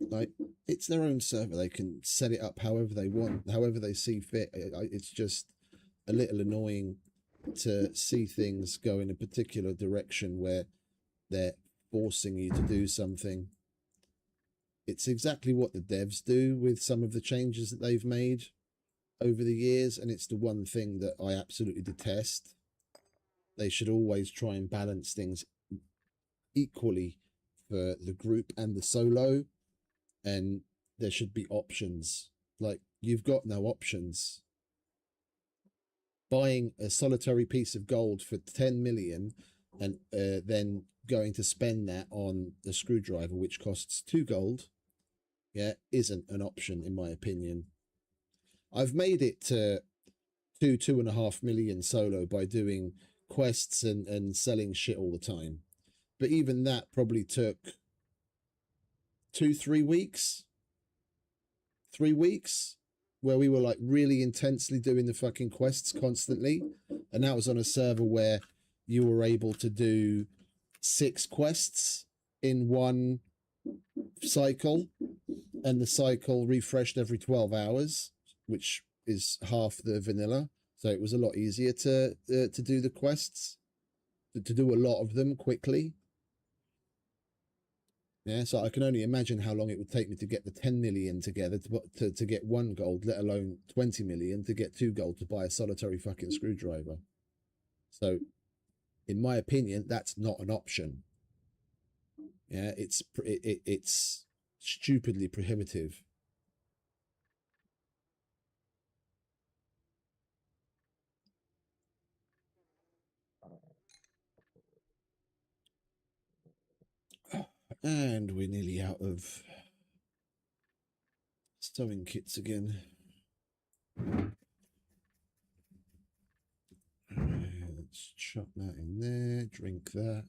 Like, it's their own server, they can set it up however they want, however they see fit. It's just a little annoying to see things go in a particular direction where they're forcing you to do something. It's exactly what the devs do with some of the changes that they've made over the years, and it's the one thing that I absolutely detest. They should always try and balance things equally for the group and the solo, and there should be options. Like, you've got no options. Buying a solitary piece of gold for 10 million and then going to spend that on a screwdriver which costs 2 gold, yeah, isn't an option in my opinion. I've made it to 2.5 million solo by doing quests and selling shit all the time. But even that probably took 3 weeks, where we were like really intensely doing the fucking quests constantly. And that was on a server where you were able to do 6 quests in one cycle, and the cycle refreshed every 12 hours, which is half the vanilla. So it was a lot easier to do the quests, to do a lot of them quickly. Yeah, so I can only imagine how long it would take me to get the 10 million together to get 1 gold, let alone 20 million to get 2 gold to buy a solitary fucking screwdriver. So, in my opinion, that's not an option. Yeah, it's stupidly prohibitive. And we're nearly out of sewing kits again. Let's chuck that in there, drink that.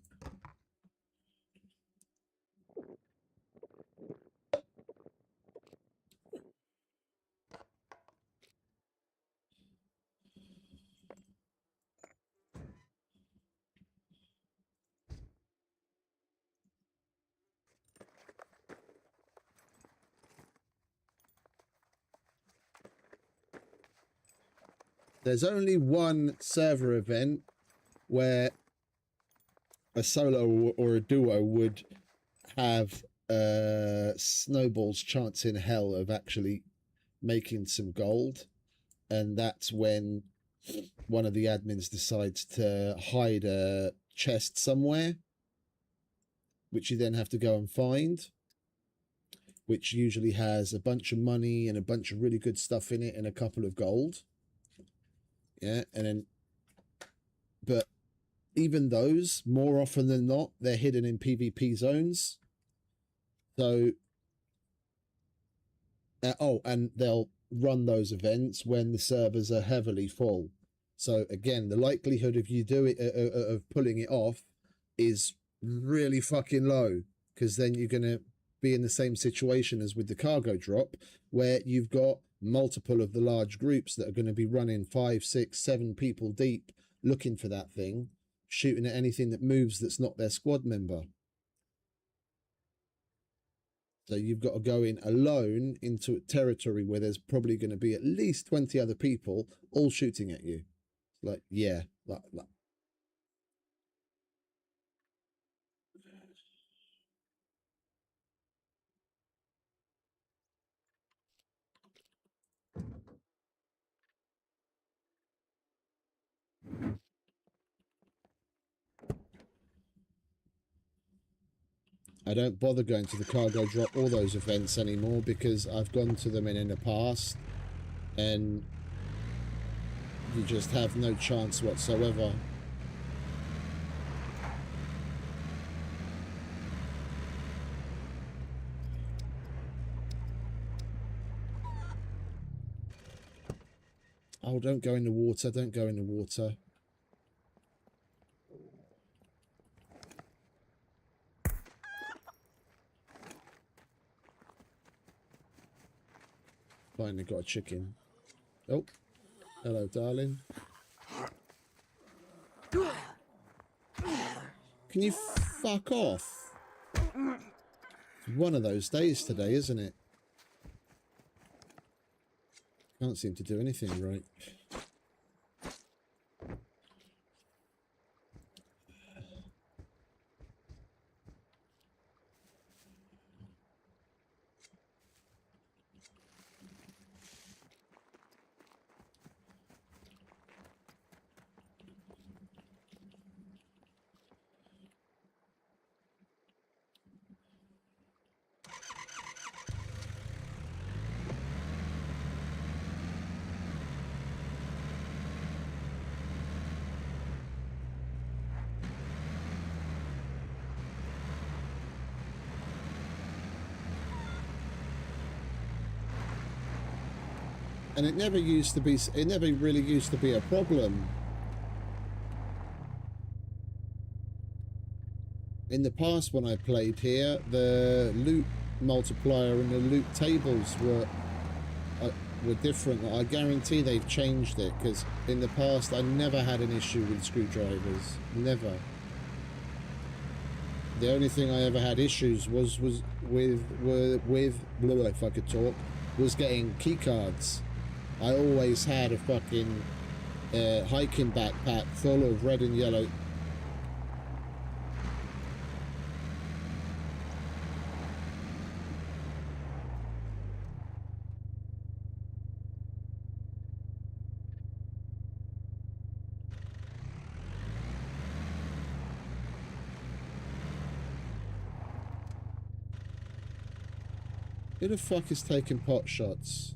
There's only one server event where a solo or a duo would have snowball's chance in hell of actually making some gold, and that's when one of the admins decides to hide a chest somewhere, which you then have to go and find, which usually has a bunch of money and a bunch of really good stuff in it and a couple of gold. Yeah, and then, but even those, more often than not, they're hidden in PvP zones. So, and they'll run those events when the servers are heavily full. So again, the likelihood of you of pulling it off is really fucking low, because then you're going to be in the same situation as with the cargo drop, where you've got multiple of the large groups that are going to be running 5, 6, 7 people deep looking for that thing, shooting at anything that moves that's not their squad member. So you've got to go in alone into a territory where there's probably going to be at least 20 other people all shooting at you. Like, yeah, like. I don't bother going to the cargo drop or those events anymore, because I've gone to them in the past and you just have no chance whatsoever. Oh, don't go in the water, don't go in the water. Finally got a chicken. Oh, hello, darling. Can you fuck off? It's one of those days today, isn't it? Can't seem to do anything right. and it never used to be. It never really used to be a problem. In the past, when I played here, the loot multiplier and the loot tables were different. I guarantee they've changed it, because in the past I never had an issue with screwdrivers. Never. The only thing I ever had issues with blah, if I could talk, was getting key cards. I always had a fucking hiking backpack full of red and yellow. Who the fuck is taking pot shots?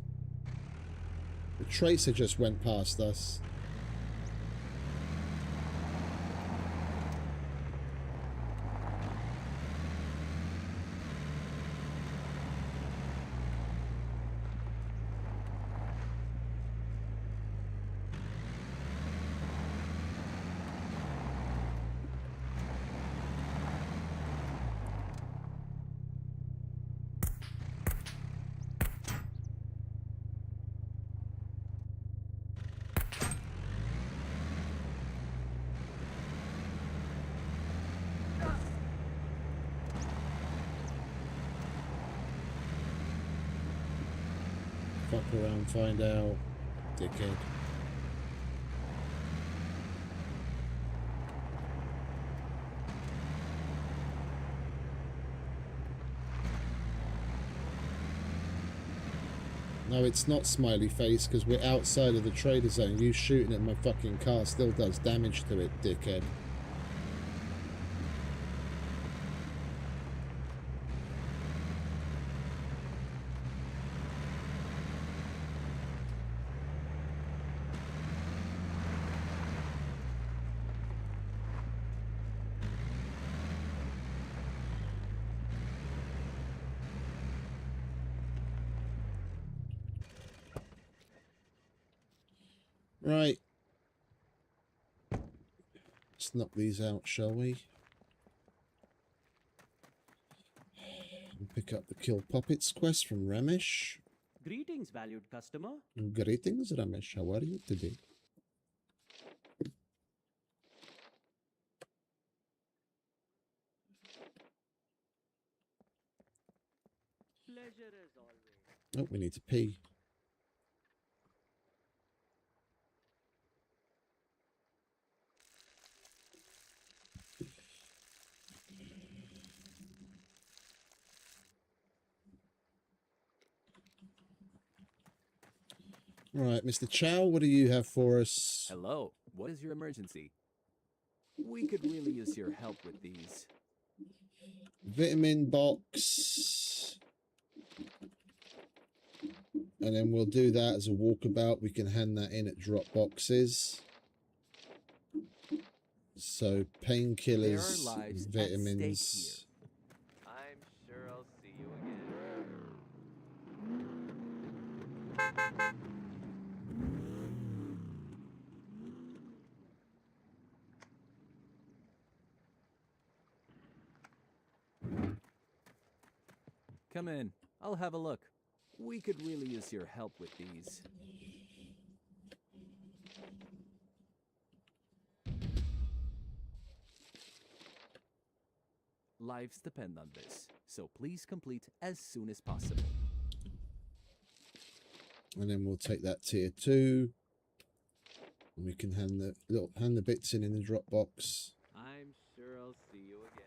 The tracer just went past us. Fuck around, find out, dickhead. No, it's not smiley face, because we're outside of the trader zone. You shooting at my fucking car still does damage to it, dickhead. Right. Let's knock these out, shall we? And pick up the Kill Puppets quest from Ramesh. Greetings, valued customer. Greetings, Ramesh. How are you today? Pleasure as always. Oh, we need to pee. Right, Mr. Chow, what do you have for us? Hello, what is your emergency? We could really use your help with these. Vitamin box. And then we'll do that as a walkabout. We can hand that in at drop boxes. So painkillers, There are lives vitamins. at stake I'm sure I'll see you again. Come in, I'll have a look. We could really use your help with these. Lives depend on this, so please complete as soon as possible. And then we'll take that tier 2. And we can hand the bits in the drop box. I'm sure I'll see you again.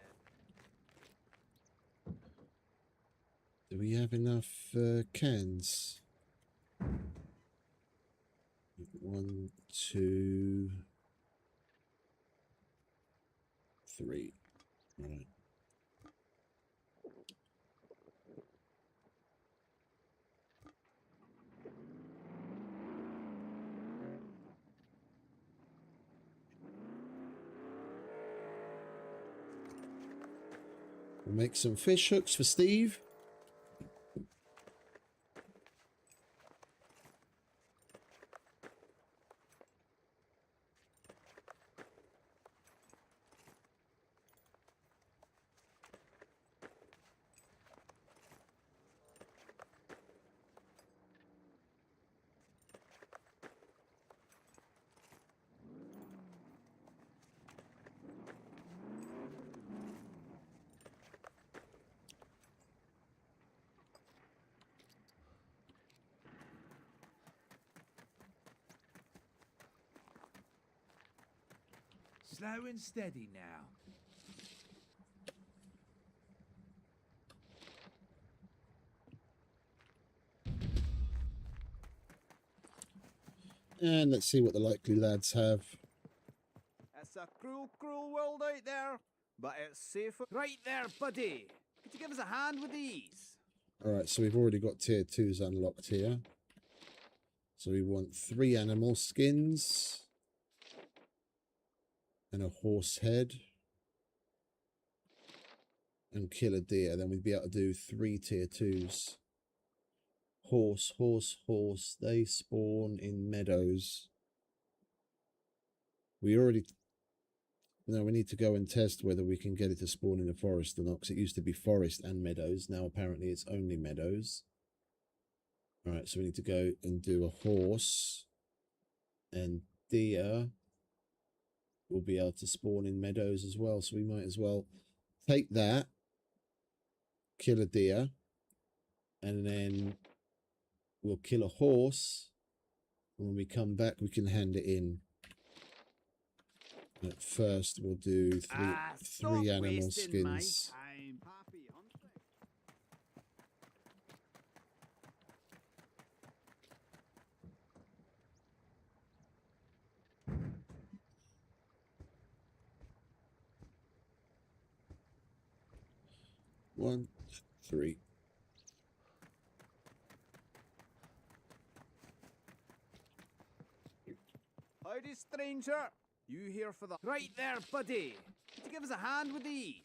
Do we have enough cans? 1, 2, 3. Right. We'll make some fish hooks for Steve. Slow and steady now. And let's see what the likely lads have. It's a cruel, cruel world out there, but it's safer. Right there, buddy. Could you give us a hand with these? Alright, so we've already got tier 2s unlocked here. So we want 3 animal skins. And a horse head. And kill a deer. Then we'd be able to do 3 tier 2s. Horse, horse, horse. They spawn in meadows. We already... No, we need to go and test whether we can get it to spawn in the forest or not, because it used to be forest and meadows. Now apparently it's only meadows. Alright, so we need to go and do a horse. And deer will be able to spawn in meadows as well. So we might as well take that, kill a deer, and then we'll kill a horse. And when we come back, we can hand it in. At first, we'll do three animal skins. Happy hunting. 1, 3. Howdy, stranger. You here for the... Right there, buddy. Could you give us a hand with these?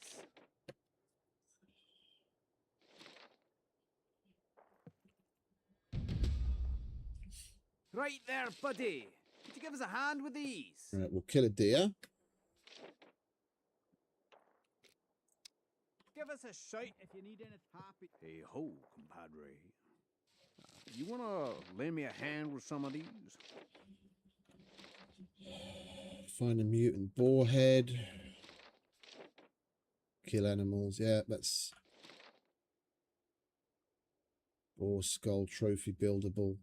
Right there, buddy. Could you give us a hand with these? Right, we'll kill a deer. Give us a shout if you need any happy. Hey ho, compadre. You wanna lend me a hand with some of these? Find a mutant boar head. Kill animals. Yeah, that's boar skull trophy buildable.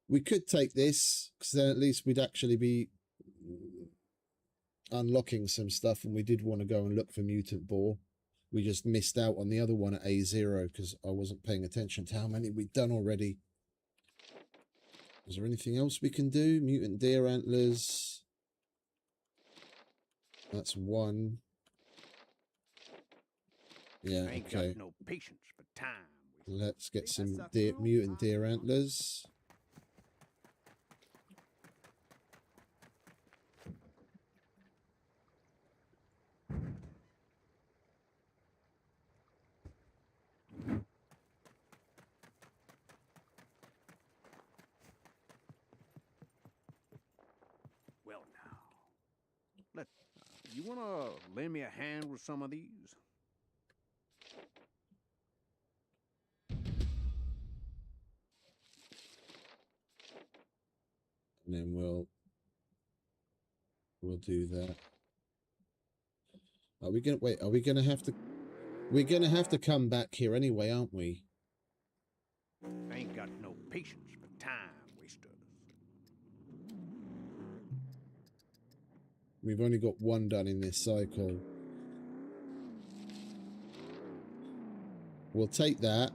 We could take this, because then at least we'd actually be unlocking some stuff, and we did want to go and look for mutant boar. We just missed out on the other one at A0 because I wasn't paying attention to how many we'd done already. Is there anything else we can do? Mutant deer antlers. That's 1. Yeah, I ain't okay. got no patience for time. Let's get some mutant deer antlers. Well now, you wanna lend me a hand with some of these? And then we'll do that. Are we gonna wait? Are we gonna have to? We're gonna have to come back here anyway, aren't we? I ain't got no patience for time wasters. We've only got 1 done in this cycle. We'll take that.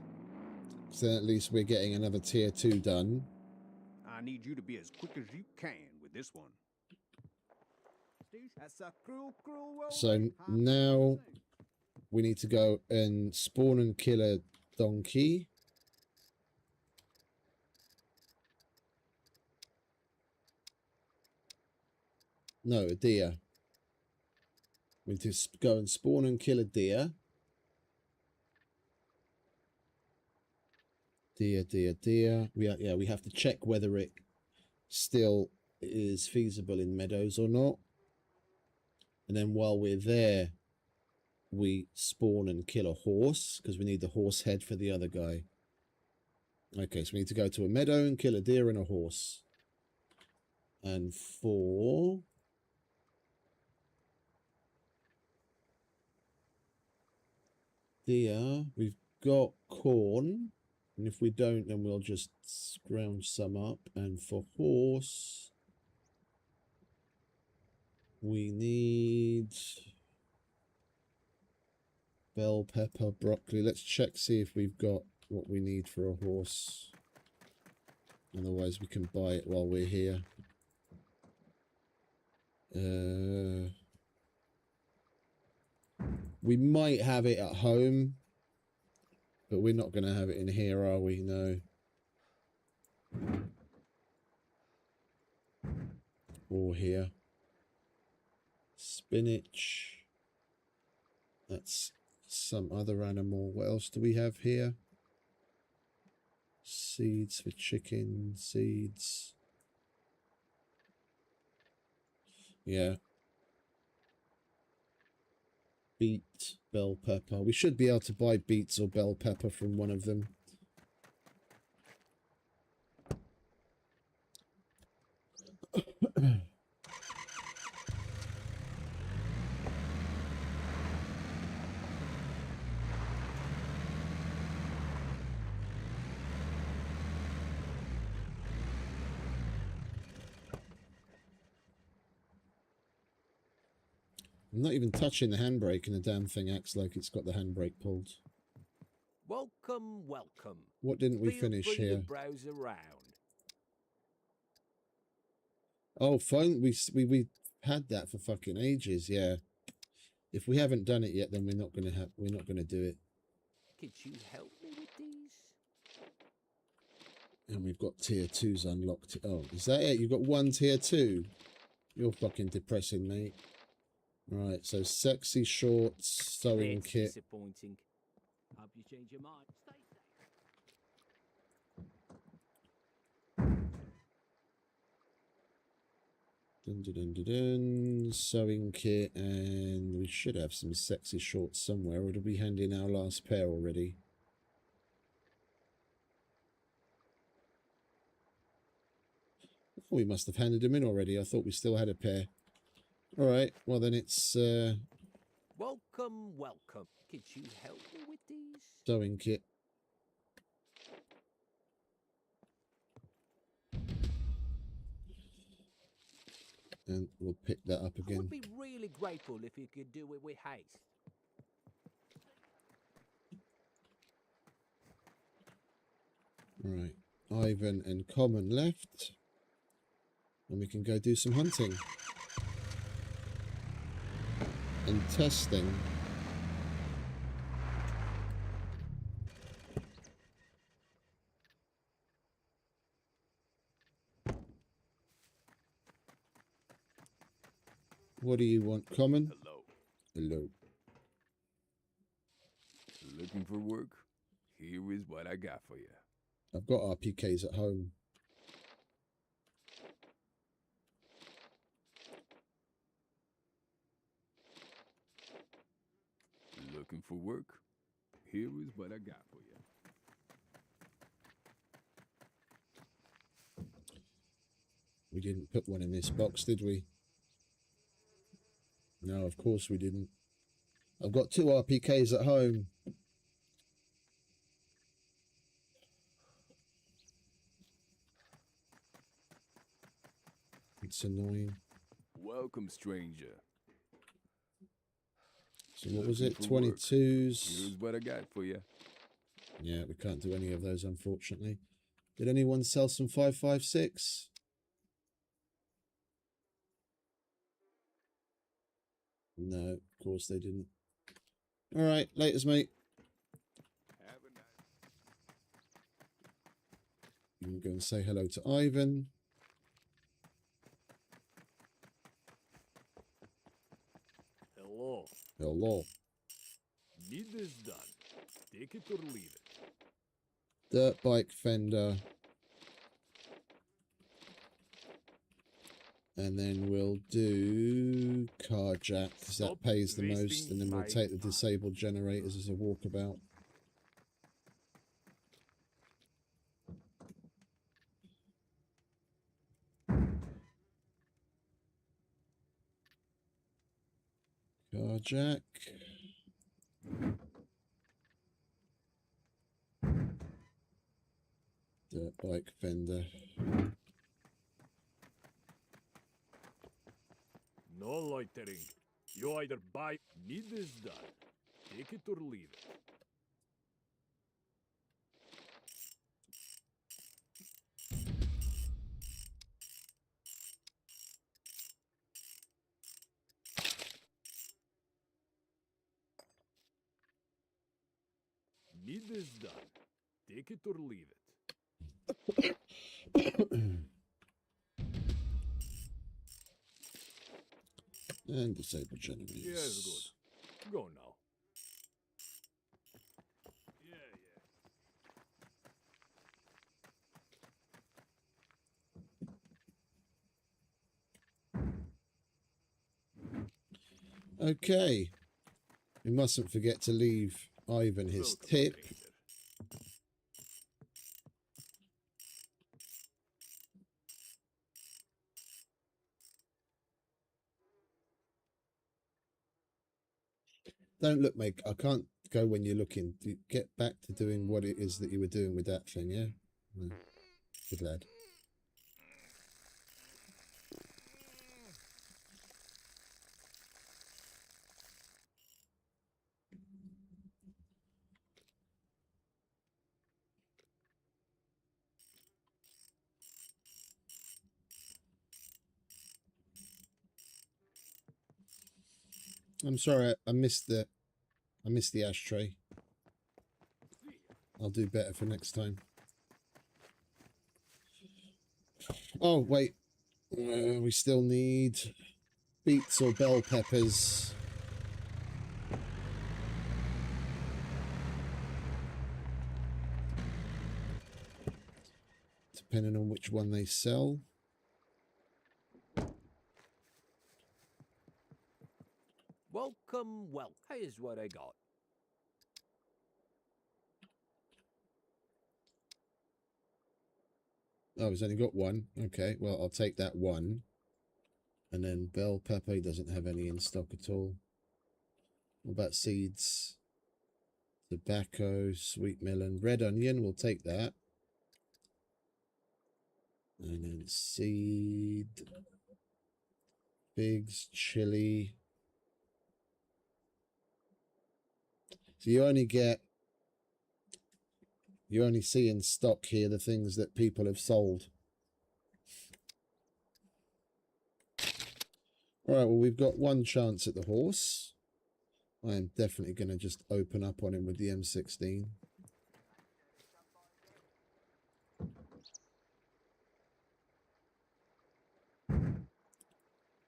So at least we're getting another tier 2 done. I need you to be as quick as you can with this one. That's a cruel, cruel world. So now we need to go and spawn and kill a donkey. No, a deer. We need to go and spawn and kill a deer. Deer. We have to check whether it still is feasible in meadows or not. And then while we're there, we spawn and kill a horse, because we need the horse head for the other guy. Okay, so we need to go to a meadow and kill a deer and a horse. And for... deer, we've got corn. And if we don't, then we'll just scrounge some up. And for horse... We need bell pepper, broccoli. Let's check, see if we've got what we need for a horse. Otherwise, we can buy it while we're here. We might have it at home, but we're not going to have it in here, are we? No. Or here. Spinach. That's some other animal. What else do we have here? Seeds for chicken. Seeds. Yeah. Beet, bell pepper. We should be able to buy beets or bell pepper from one of them. I'm not even touching the handbrake and the damn thing acts like it's got the handbrake pulled. Welcome, welcome. What didn't we Feel finish free here? to browse around. Oh, phone. We had that for fucking ages. Yeah. If we haven't done it yet, then we're not gonna do it. Could you help me with these? And we've got tier 2s unlocked. Oh, is that it? You've got one tier 2? You're fucking depressing, mate. Right, so sexy shorts, sewing That's kit. disappointing. Hope you change your mind. Stay safe. Dun, dun, dun, dun, dun. Sewing kit, and we should have some sexy shorts somewhere. Or did we hand in our last pair already? Oh, we must have handed them in already. I thought we still had a pair. All right, well then it's Welcome, welcome. Could you help me with these? sewing kit. And we'll pick that up I again. would be really grateful if you could do it with haste. Right, Ivan and Common left. And we can go do some hunting. And testing. What do you want, Common? Hello. Hello. Looking for work? Here is what I got for you. I've got RPKs at home. Looking for work? Here is what I got for you. We didn't put one in this box, did we? No, of course we didn't. I've got 2 RPKs at home. It's annoying. Welcome, stranger. So what was it? Looking for work. 22s. Here's what I got for you. Yeah, we can't do any of those, unfortunately. Did anyone sell some 5.56? No, of course they didn't. All right, laters, mate. Have a nice. You can go and say hello to Ivan. Hello. Hello. Need this done. Take it or leave it. Dirt bike fender. And then we'll do car jack, because that Stop pays the most. wasting And then we'll my take the time. disabled generators as a walkabout. Car jack. Dirt bike fender. No loitering. You either buy. Need this done. Take it or leave it. Need this done. Take it or leave it. And disable generators. Yes, good. Go now. Yeah, yeah. Okay. We mustn't forget to leave Ivan his Welcome, tip. stranger. Don't look, mate. I can't go when you're looking. Get back to doing what it is that you were doing with that thing, yeah? Good lad. I'm sorry, I missed the ashtray. I'll do better for next time. Oh, wait. We still need beets or bell peppers. Depending on which one they sell. Welcome, well. Here's what I got. Oh, he's only got one. Okay, well, I'll take that one. And then bell pepper, he doesn't have any in stock at all. What about seeds? Tobacco, sweet melon, red onion, we'll take that. And then seed, figs, chili. So you only see in stock here the things that people have sold. All right, well, we've got one chance at the horse. I am definitely going to just open up on him with the M16.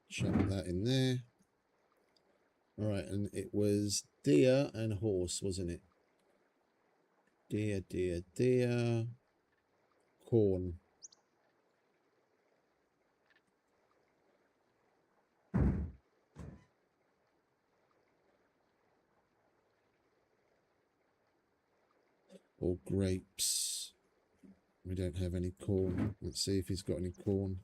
Shove that in there. All right, and it was deer and horse, wasn't it? Deer, deer, deer. Corn. Or grapes. We don't have any corn. Let's see if he's got any corn.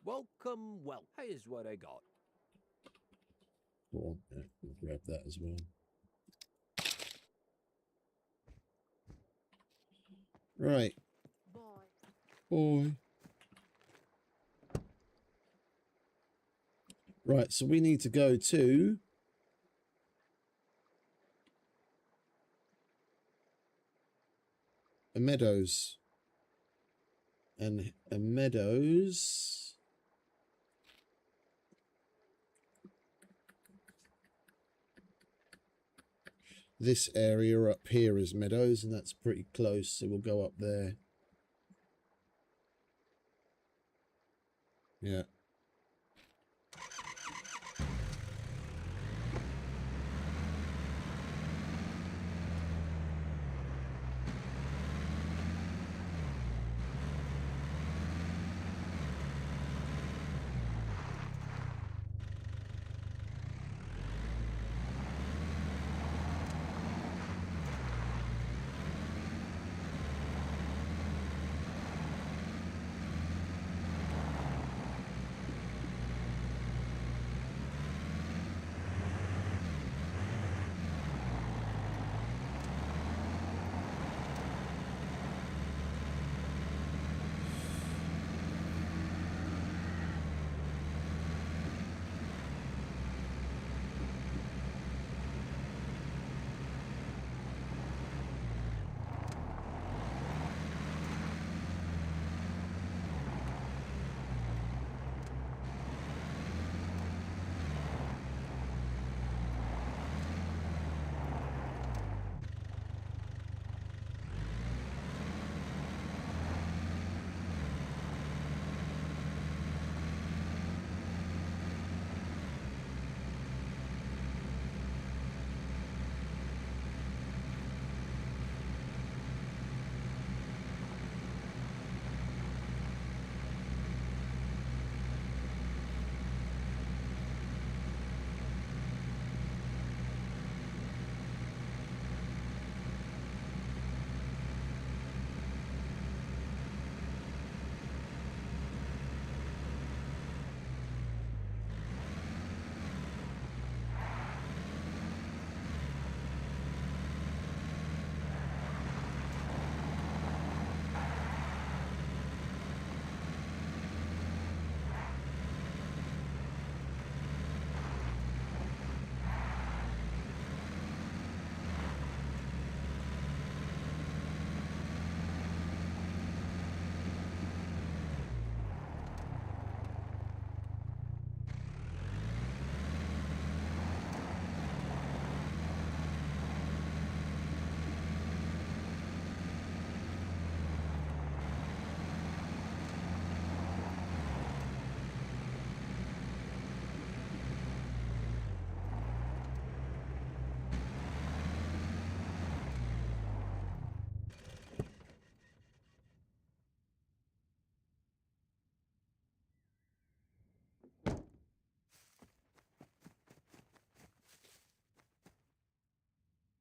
Welcome, well. Here's what I got. Corn. Yeah, we'll grab that as well. Right. Boy. Right, so we need to go to a meadows. And a meadows. This area up here is meadows, and that's pretty close, so we'll go up there. Yeah.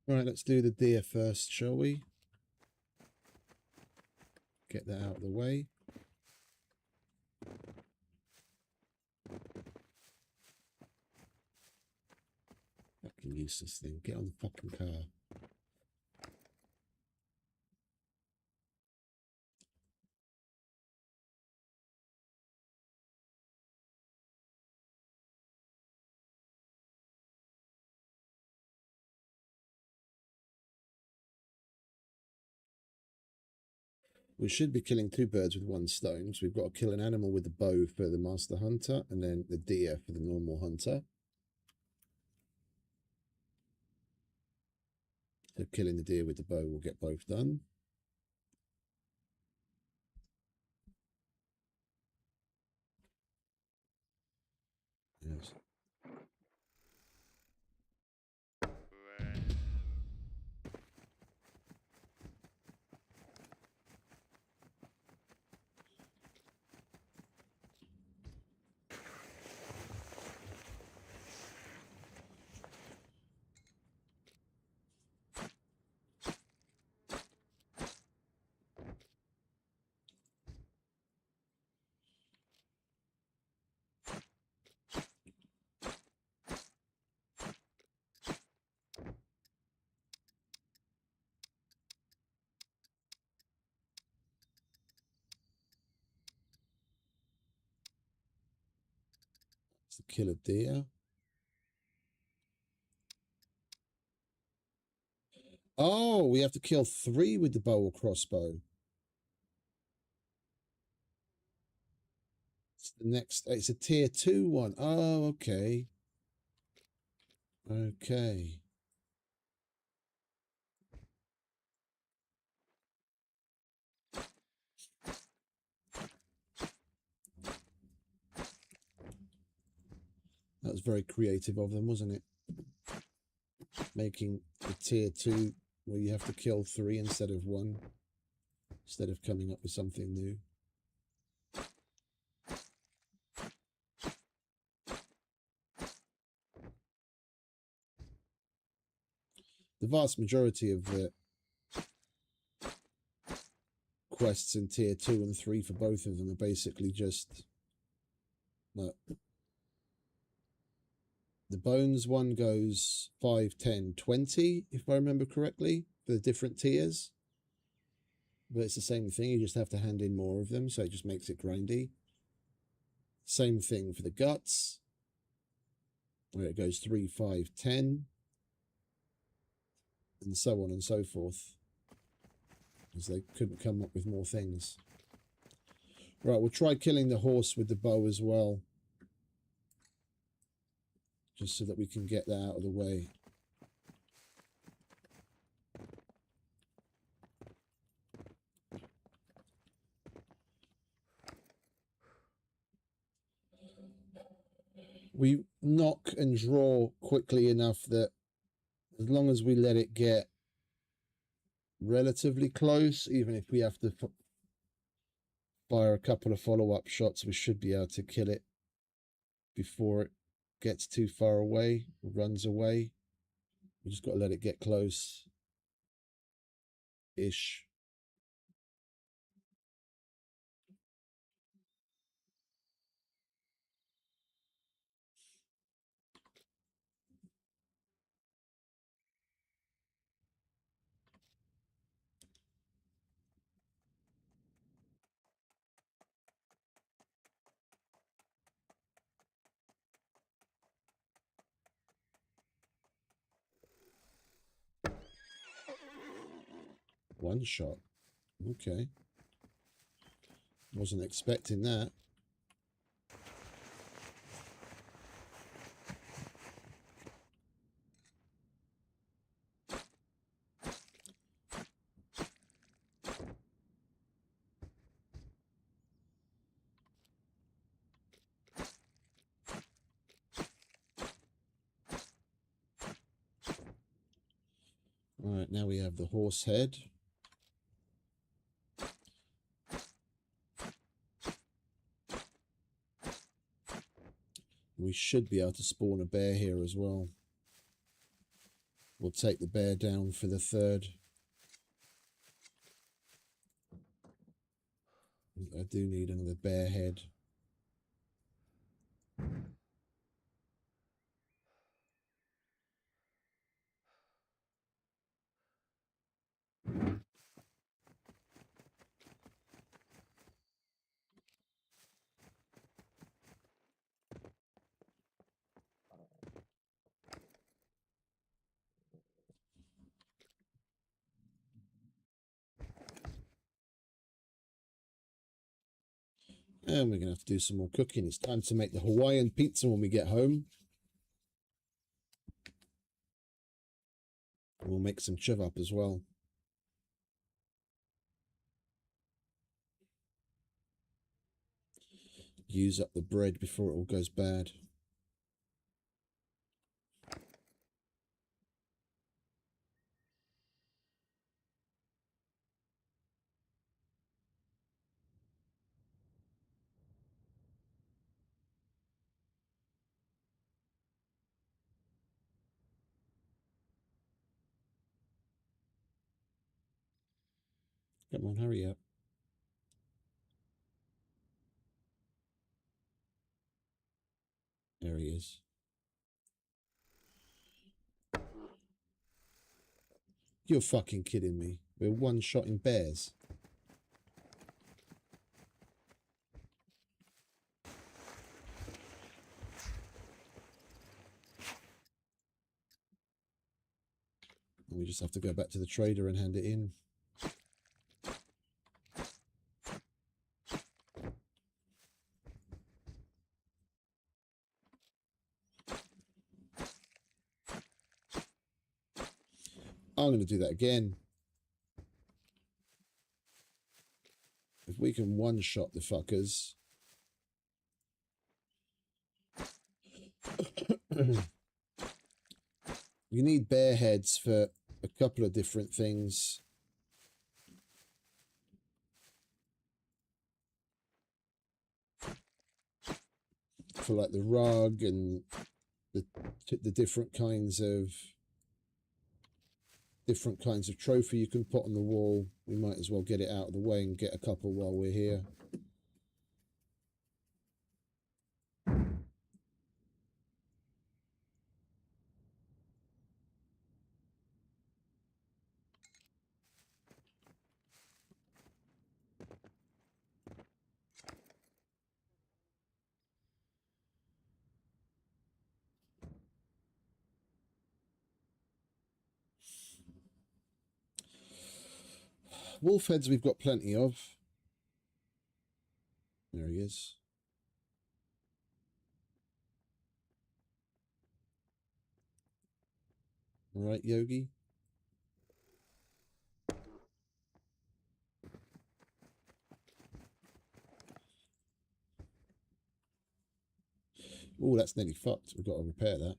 Right, let's do the deer first, shall we? Get that out of the way. Fucking useless thing. Get on the fucking car. We should be killing 2 birds with 1 stone. So we've got to kill an animal with the bow for the master hunter, and then the deer for the normal hunter. So killing the deer with the bow will get both done. Yes. To kill a deer. Oh, we have to kill 3 with the bow or crossbow. It's the next. It's a tier 2 one. Oh, okay. Okay. That was very creative of them, wasn't it? Making the tier 2 where you have to kill 3 instead of 1, instead of coming up with something new. The vast majority of the quests in tier 2 and 3 for both of them are basically just no. The bones one goes 5, 10, 20, if I remember correctly, for the different tiers. But it's the same thing, you just have to hand in more of them, so it just makes it grindy. Same thing for the guts, where it goes 3, 5, 10, and so on and so forth, because they couldn't come up with more things. Right, we'll try killing the horse with the bow as well, just so that we can get that out of the way. We knock and draw quickly enough that as long as we let it get relatively close, even if we have to fire a couple of follow-up shots, we should be able to kill it before it gets too far away, runs away. We just got to let it get close-ish. One shot. Okay. Wasn't expecting that. All right, now we have the horse head. We should be able to spawn a bear here as well. We'll take the bear down for the third. I do need another bear head. And we're going to have to do some more cooking. It's time to make the Hawaiian pizza when we get home. And we'll make some chiv up as well. Use up the bread before it all goes bad. Come on, hurry up. There he is. You're fucking kidding me. We're one-shotting bears. And we just have to go back to the trader and hand it in. I'm going to do that again. If we can one-shot the fuckers. You need bear heads for a couple of different things. For like the rug and the different kinds of trophy you can put on the wall. We might as well get it out of the way and get a couple while we're here. Wolf heads we've got plenty of. There he is. All right, Yogi. Oh, that's nearly fucked. We've got to repair that.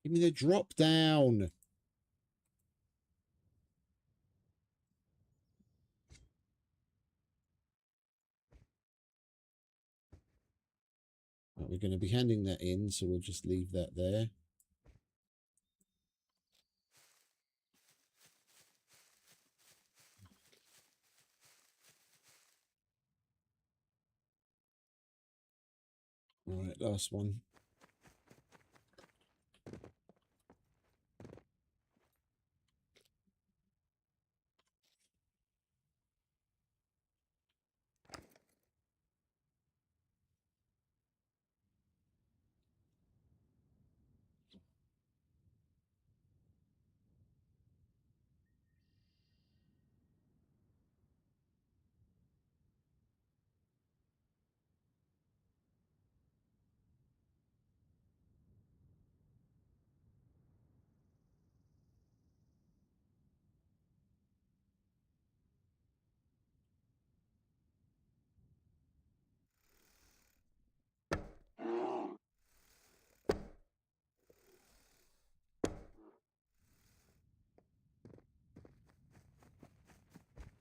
Give me the drop down. Right, we're going to be handing that in, so we'll just leave that there. All right, last one.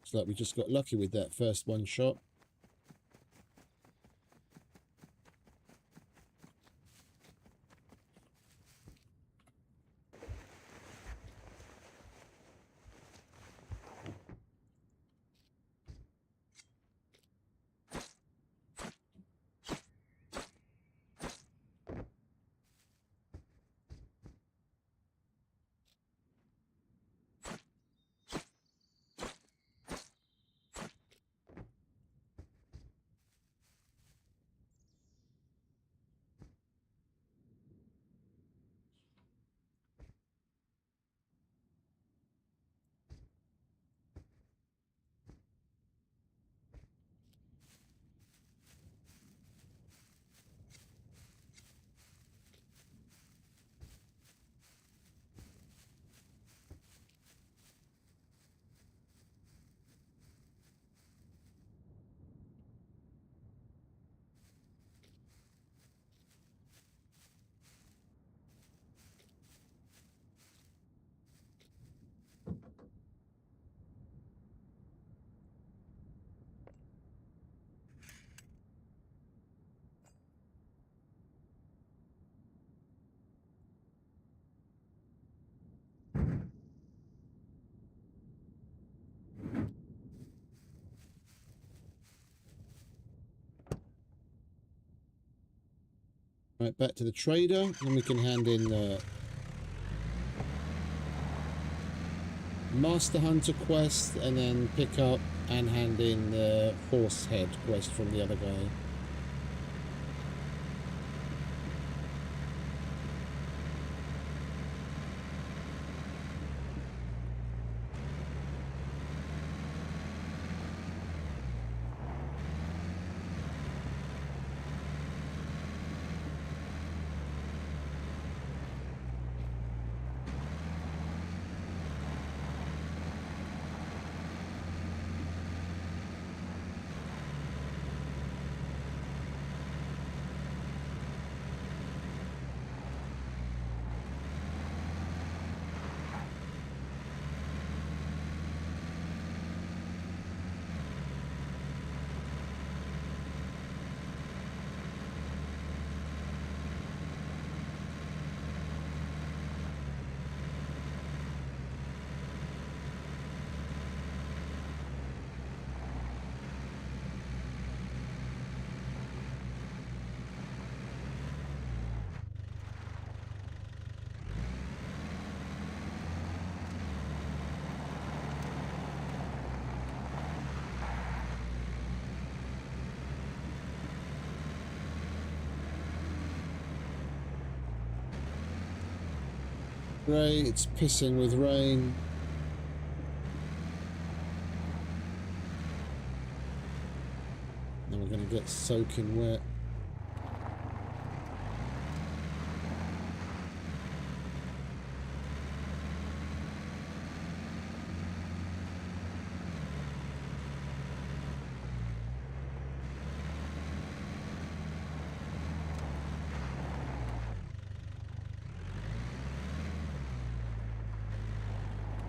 It's like we just got lucky with that first one shot. Right, back to the trader, and we can hand in the Master Hunter quest, and then pick up and hand in the Horse Head quest from the other guy. Great, it's pissing with rain. Then we're going to get soaking wet.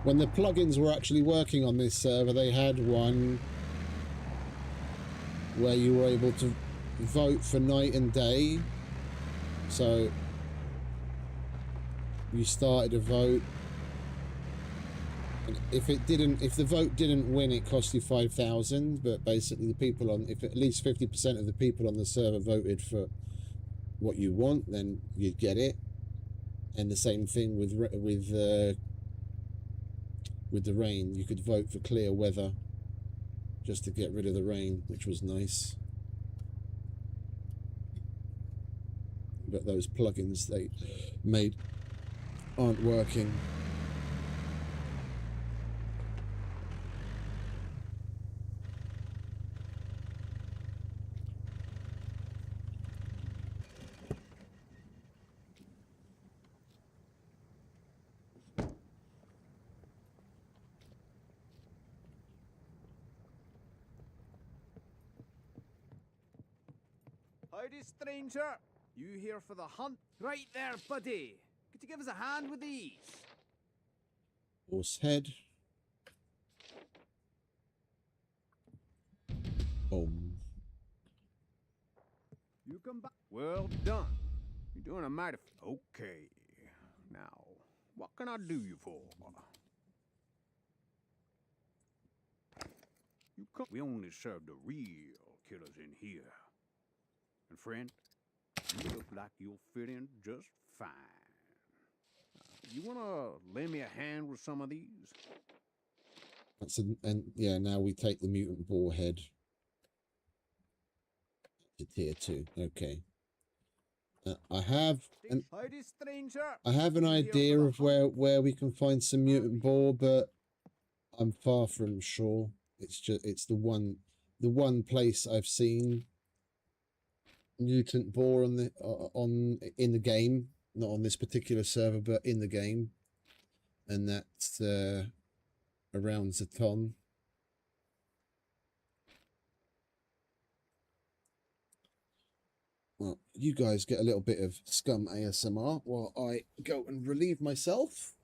when the plugins were actually working on this server, they had one where you were able to vote for night and day. So you started a vote, and if the vote didn't win, it cost you 5,000. But basically, the people on, if at least 50% of the people on the server voted for what you want, then you'd get it. And the same thing with the rain. You could vote for clear weather just to get rid of the rain, which was nice. But those plugins they made aren't working. Howdy, stranger. You here for the hunt? Right there, buddy. Could you give us a hand with these? Horse head. Boom. You come back. Well done. You're doing a mighty. Okay. Now, what can I do you for? You come. We only serve the real killers in here. And friend, you look like you'll fit in just fine. You wanna lend me a hand with some of these? And yeah, now we take the mutant boar head to tier 2. Okay. I have an Howdy, stranger. idea of where we can find some mutant boar, but I'm far from sure. It's the one place I've seen mutant boar in the game, not on this particular server, but in the game, and that's around Zaton. Well, you guys get a little bit of SCUM ASMR while I go and relieve myself.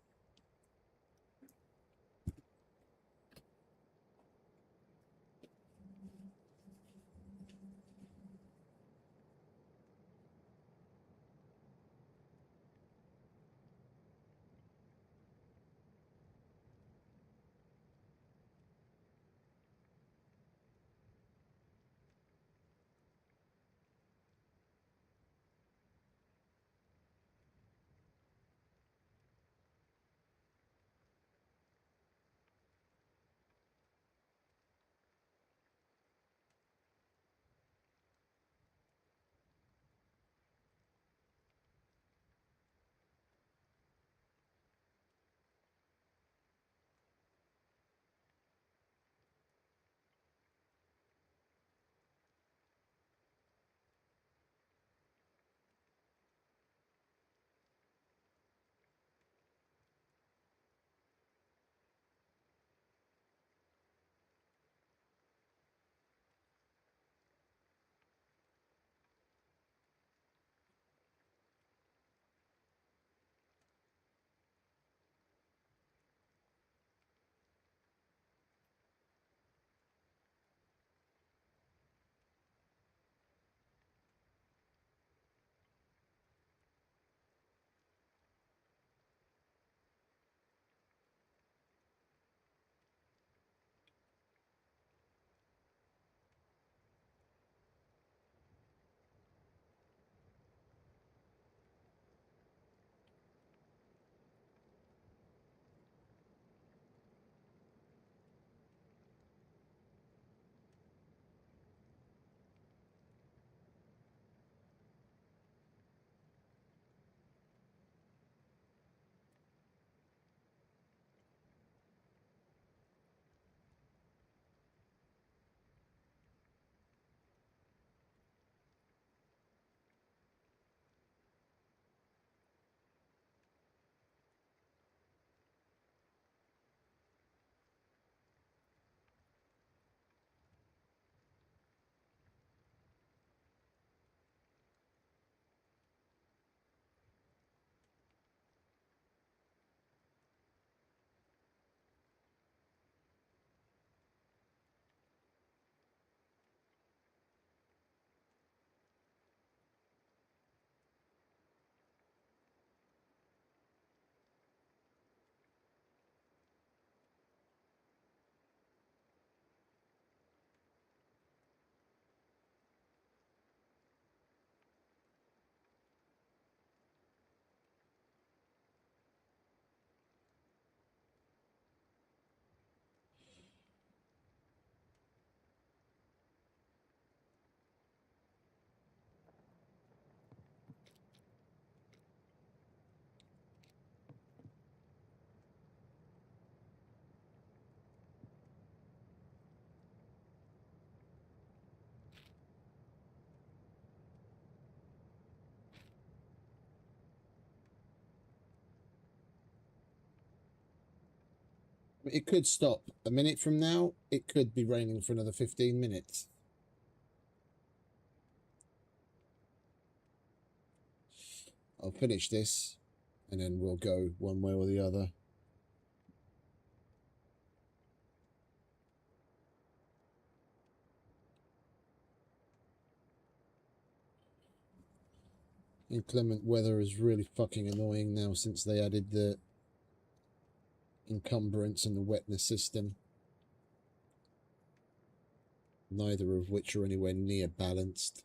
It could stop a minute from now. It could be raining for another 15 minutes. I'll finish this and then we'll go one way or the other. Inclement weather is really fucking annoying now since they added the encumbrance and the wetness system. Neither of which are anywhere near balanced.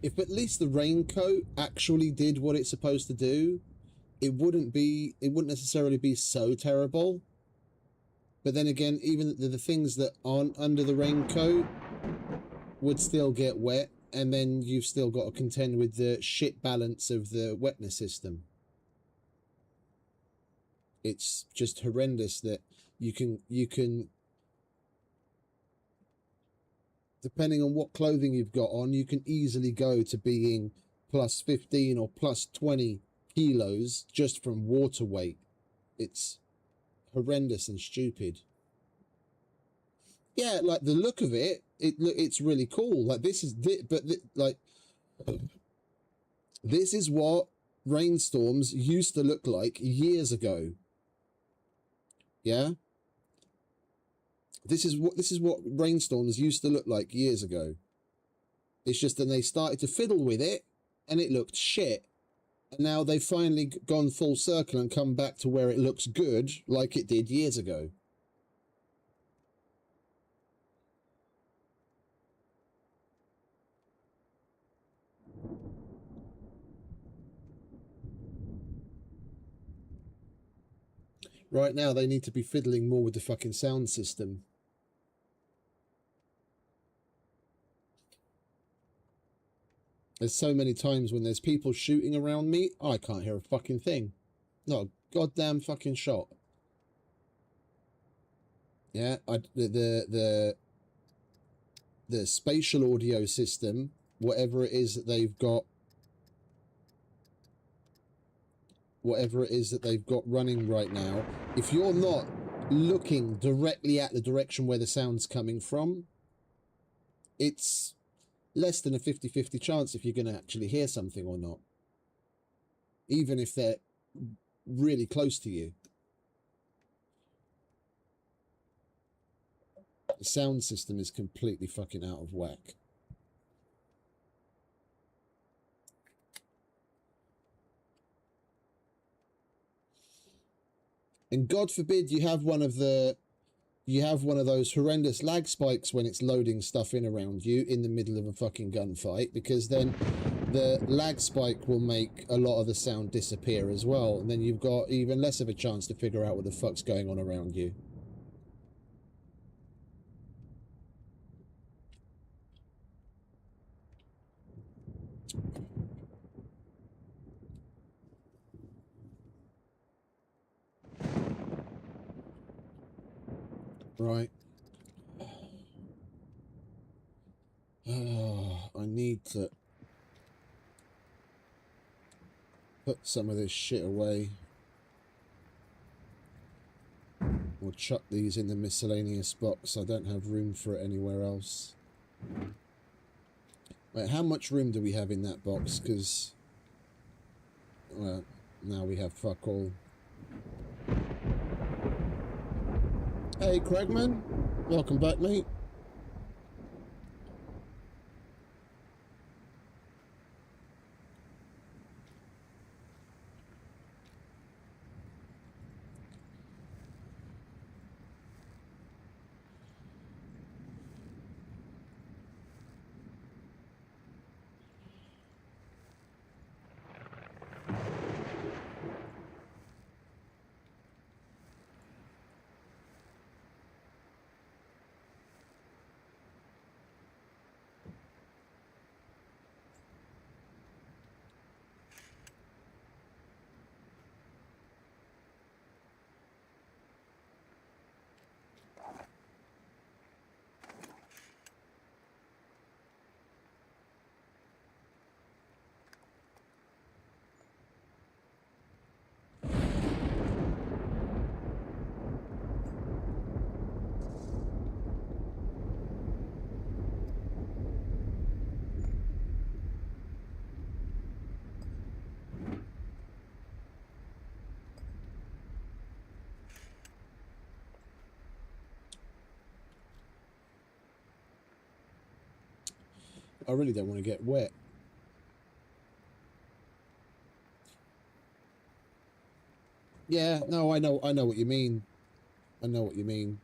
If at least the raincoat actually did what it's supposed to do, it wouldn't necessarily be so terrible. But then again, even the things that aren't under the raincoat would still get wet, and then you've still got to contend with the shit balance of the wetness system. It's just horrendous that you can depending on what clothing you've got on, you can easily go to being plus 15 or plus 20 kilos just from water weight. It's horrendous and stupid. Yeah, like the look of it, it's really cool. Like this is this is what rainstorms used to look like years ago. Yeah. This is what rainstorms used to look like years ago. It's just that they started to fiddle with it and it looked shit. And now they've finally gone full circle and come back to where it looks good like it did years ago. Right now they need to be fiddling more with the fucking sound system. There's so many times when there's people shooting around me, I can't hear a fucking thing. Not a goddamn fucking shot. Yeah, the spatial audio system, whatever it is that they've got, running right now, if you're not looking directly at the direction where the sound's coming from, it's less than a 50-50 chance if you're going to actually hear something or not, even if they're really close to you. The sound system is completely fucking out of whack. And God forbid you have one of those horrendous lag spikes when it's loading stuff in around you in the middle of a fucking gunfight, because then the lag spike will make a lot of the sound disappear as well, and then you've got even less of a chance to figure out what the fuck's going on around you. Right. Oh, I need to put some of this shit away. Or chuck these in the miscellaneous box. I don't have room for it anywhere else. Wait, how much room do we have in that box? Because, well, now we have fuck all. Hey, Craigman. Welcome back, mate. I really don't want to get wet. Yeah, no, I know what you mean. I know what you mean.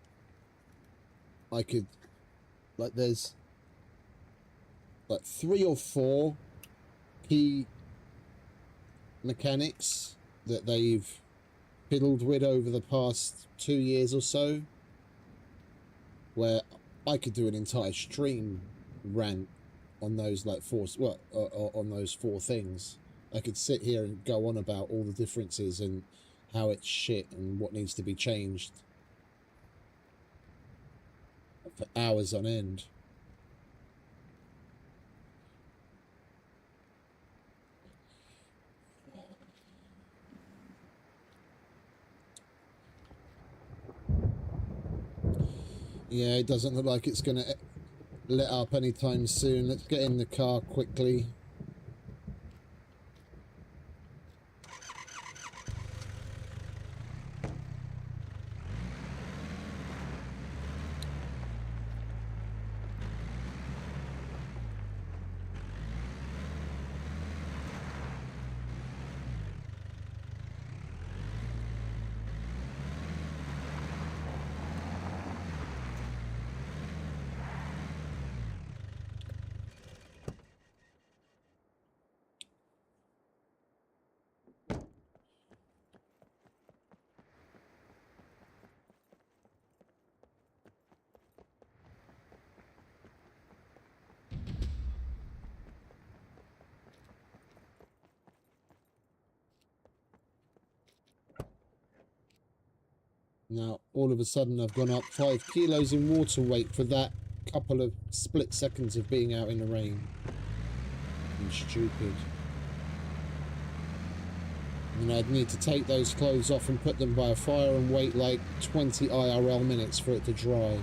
I could, like, there's like 3 or 4 key mechanics that they've fiddled with over the past 2 years or so, where I could do an entire stream rant on those like 4, well, on those 4 things. I could sit here and go on about all the differences and how it's shit and what needs to be changed for hours on end. Yeah, it doesn't look like it's gonna let up anytime soon. Let's get in the car quickly. Now, all of a sudden, I've gone up 5 kilos in water weight for that couple of split seconds of being out in the rain. I'm stupid. And I'd need to take those clothes off and put them by a fire and wait like 20 IRL minutes for it to dry.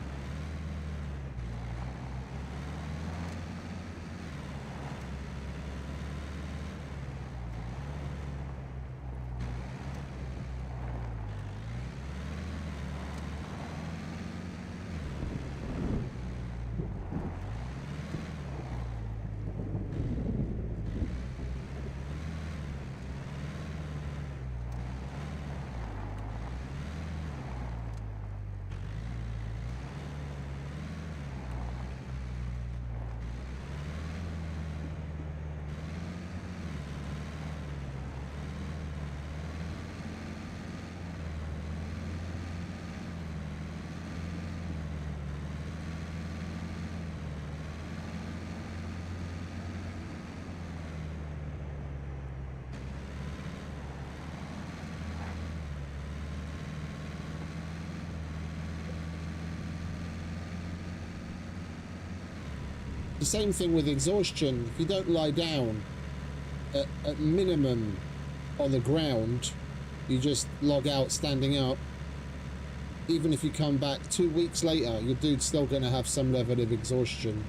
The same thing with exhaustion. If you don't lie down, at minimum on the ground, you just log out standing up. Even if you come back 2 weeks later, your dude's still going to have some level of exhaustion.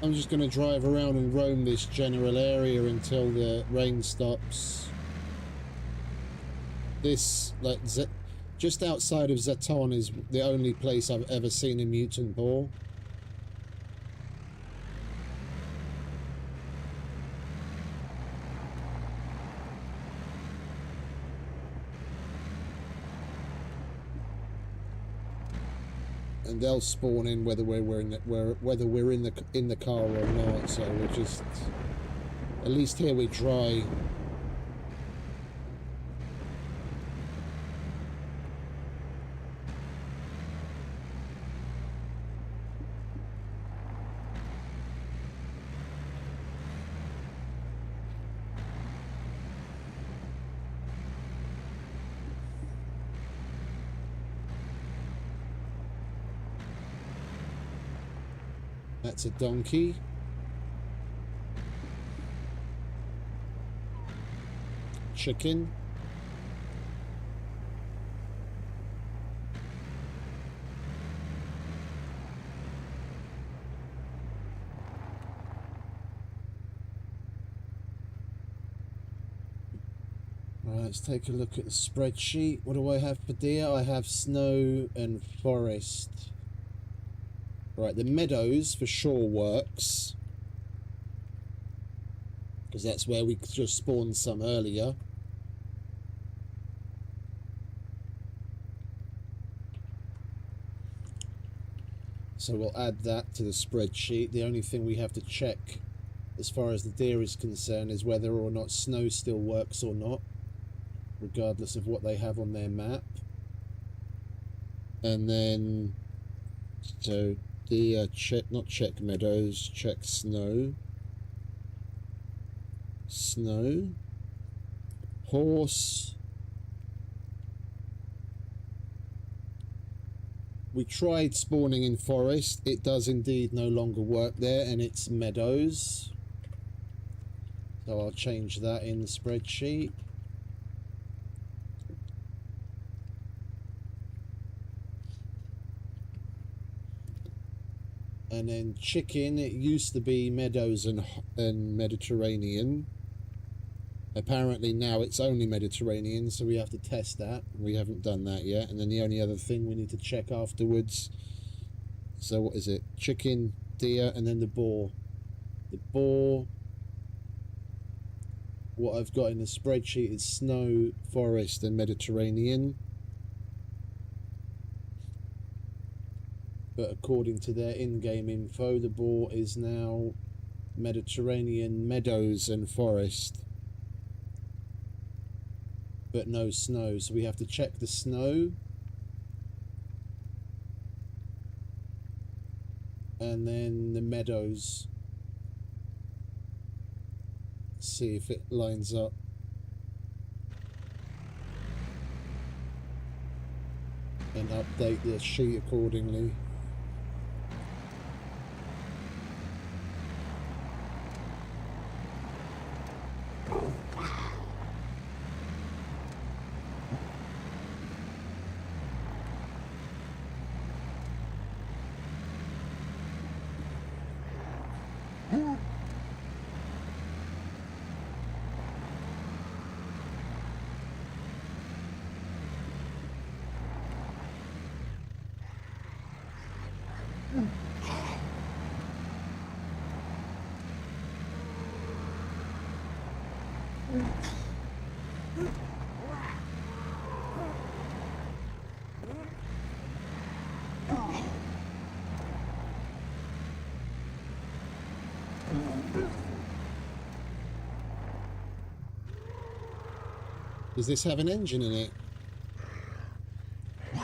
I'm just going to drive around and roam this general area until the rain stops. This, like, just outside of Zeton is the only place I've ever seen a mutant boar. And they'll spawn in whether we're in the car or not. So we're just, at least here we're dry. That's a donkey. Chicken. Right, let's take a look at the spreadsheet. What do I have for deer? I have snow and forest. Right, the meadows for sure works, because that's where we just spawned some earlier. So we'll add that to the spreadsheet. The only thing we have to check as far as the deer is concerned is whether or not snow still works or not, regardless of what they have on their map. And then, so the not check meadows, check snow. Snow. Horse. We tried spawning in forest. It does indeed no longer work there, and it's meadows. So I'll change that in the spreadsheet. And then chicken, it used to be meadows and Mediterranean. Apparently now it's only Mediterranean, so we have to test that. We haven't done that yet. And then the only other thing we need to check afterwards. So what is it? Chicken, deer, and then the boar. The boar. What I've got in the spreadsheet is snow, forest, and Mediterranean. But according to their in-game info, the boar is now Mediterranean, meadows, and forest. But no snow, so we have to check the snow. And then the meadows. See if it lines up. And update the sheet accordingly. Does this have an engine in it?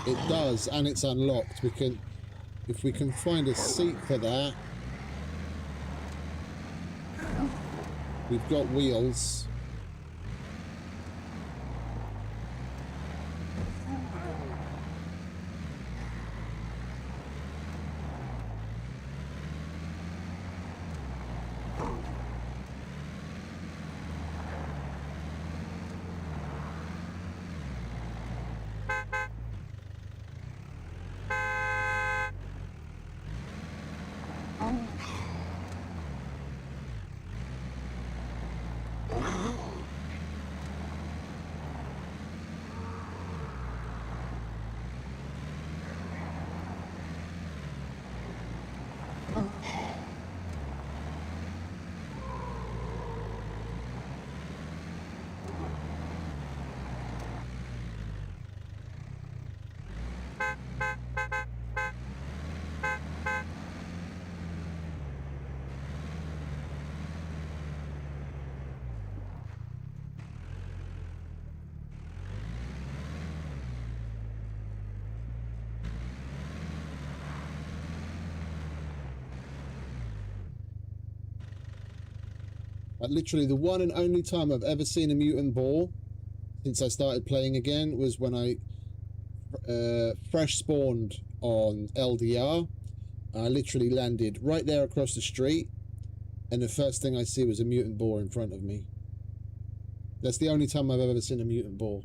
It does, and it's unlocked. We can, if we can find a seat for that. We've got wheels. Literally, the one and only time I've ever seen a mutant boar since I started playing again was when I fresh spawned on LDR. I literally landed right there across the street, and the first thing I see was a mutant boar in front of me. That's the only time I've ever seen a mutant boar.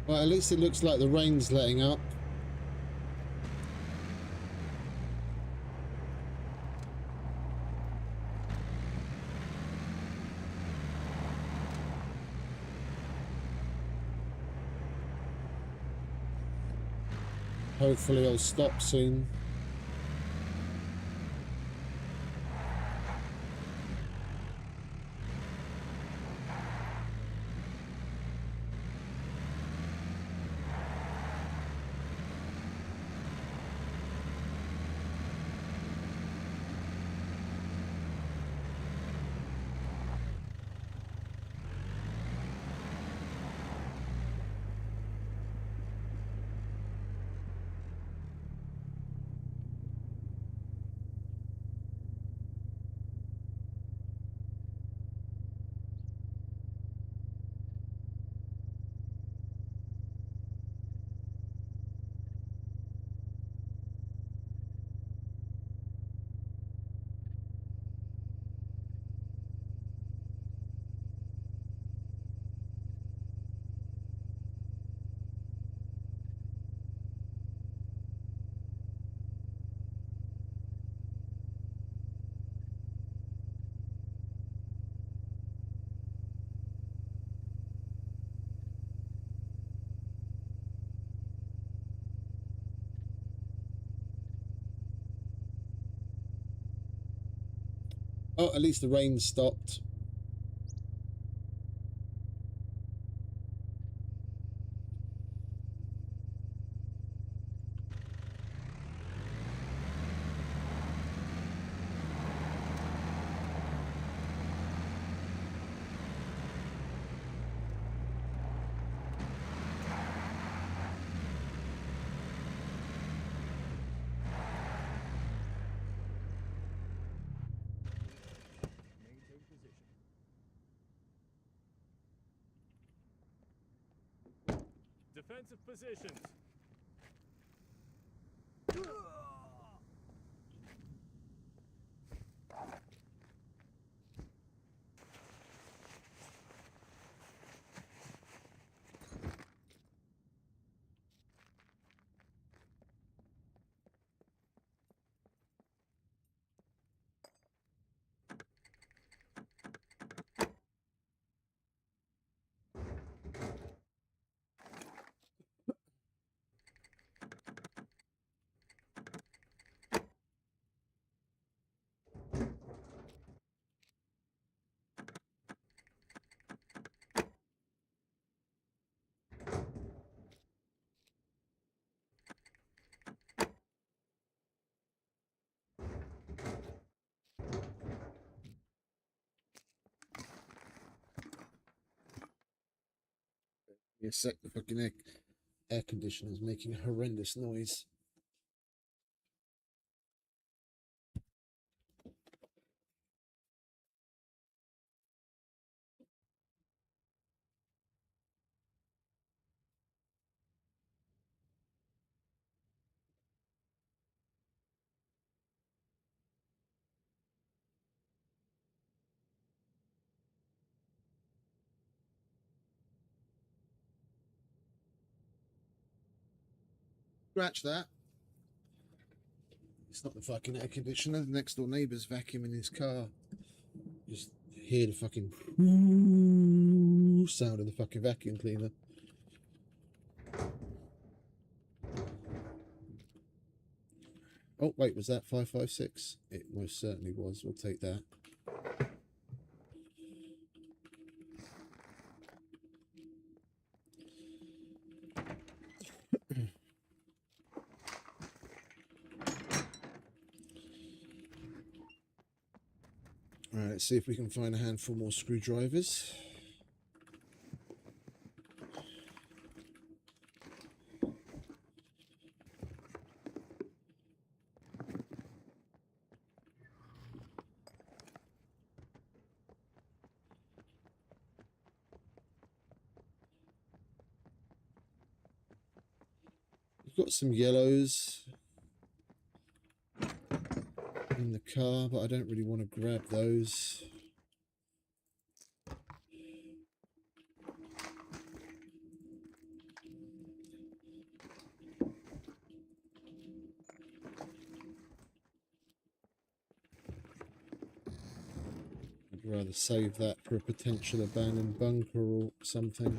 Well, at least it looks like the rain's letting up. Hopefully I'll stop soon. Oh, at least the rain stopped. Defensive positions. A sec, the fucking air conditioner is making a horrendous noise. scratch that. It's not the fucking air conditioner. The next door neighbour's vacuuming his car. Just hear the fucking sound of the fucking vacuum cleaner. Oh, wait, was that 556? It most certainly was. We'll take that. All right, let's see if we can find a handful more screwdrivers. We've got some yellows in the car, but I don't really want to grab those. I'd rather save that for a potential abandoned bunker or something.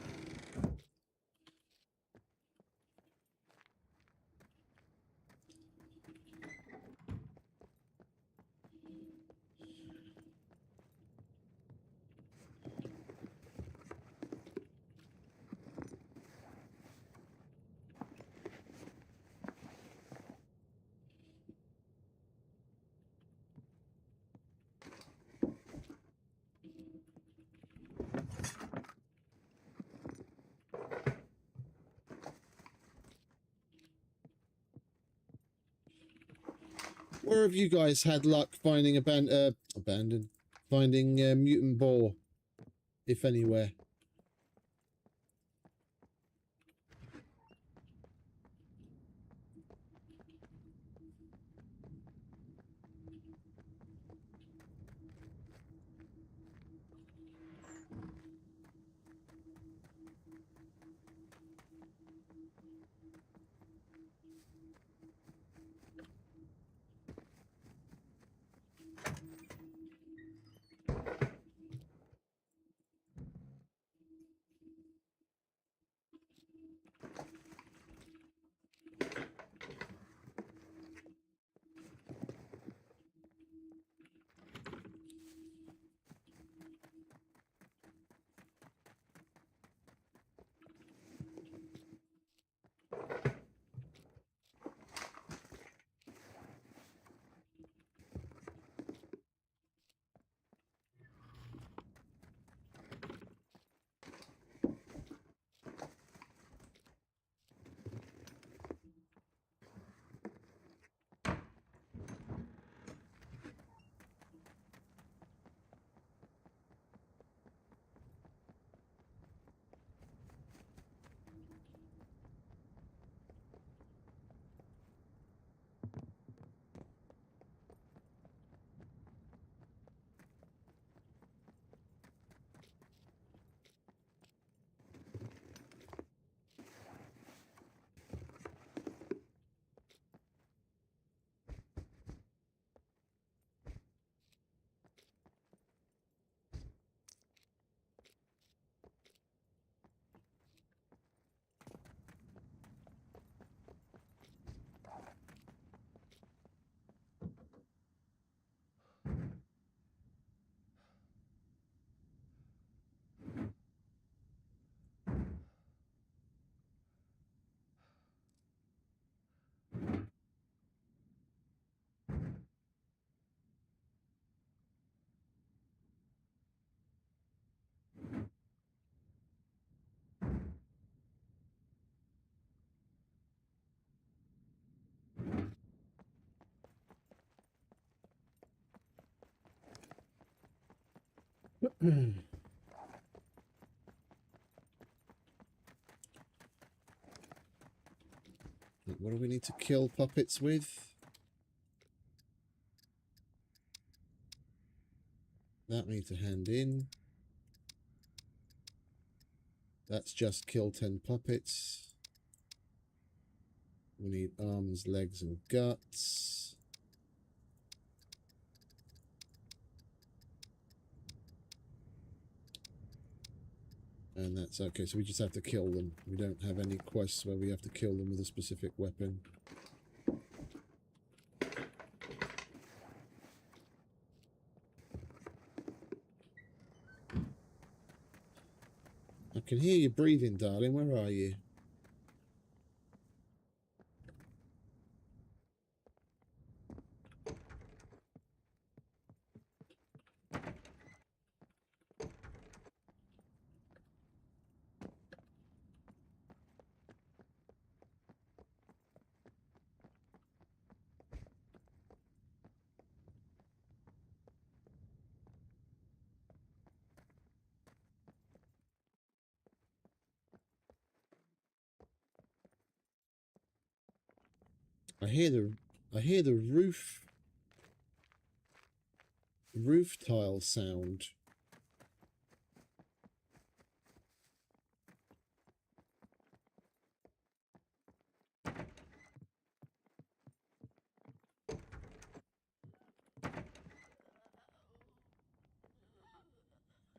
Where have you guys had luck finding finding mutant boar, if anywhere? What do we need to kill puppets with? That we need to hand in. That's just kill 10 puppets. We need arms, legs, and guts. And that's okay, so we just have to kill them. We don't have any quests where we have to kill them with a specific weapon. I can hear you breathing, darling. Where are you? I hear the roof tile sound.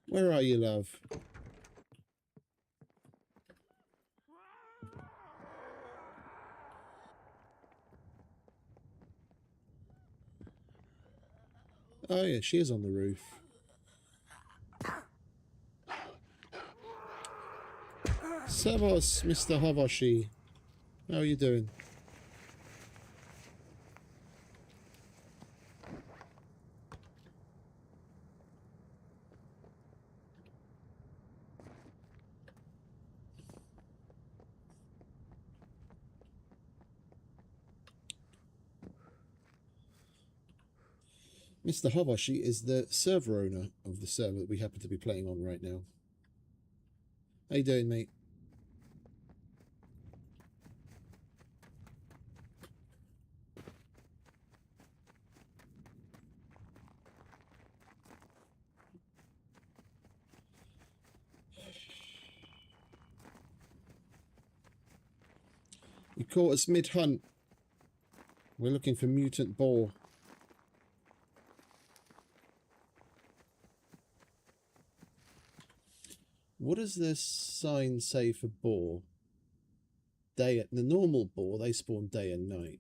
Where are you, love? Oh yeah, she is on the roof. Servus, Mr. Havoshi. How are you doing? Mr. Havoshi is the server owner of the server that we happen to be playing on right now. How you doing, mate? You caught us mid-hunt. We're looking for mutant boar. What does this sign say for boar? The normal boar, they spawn day and night.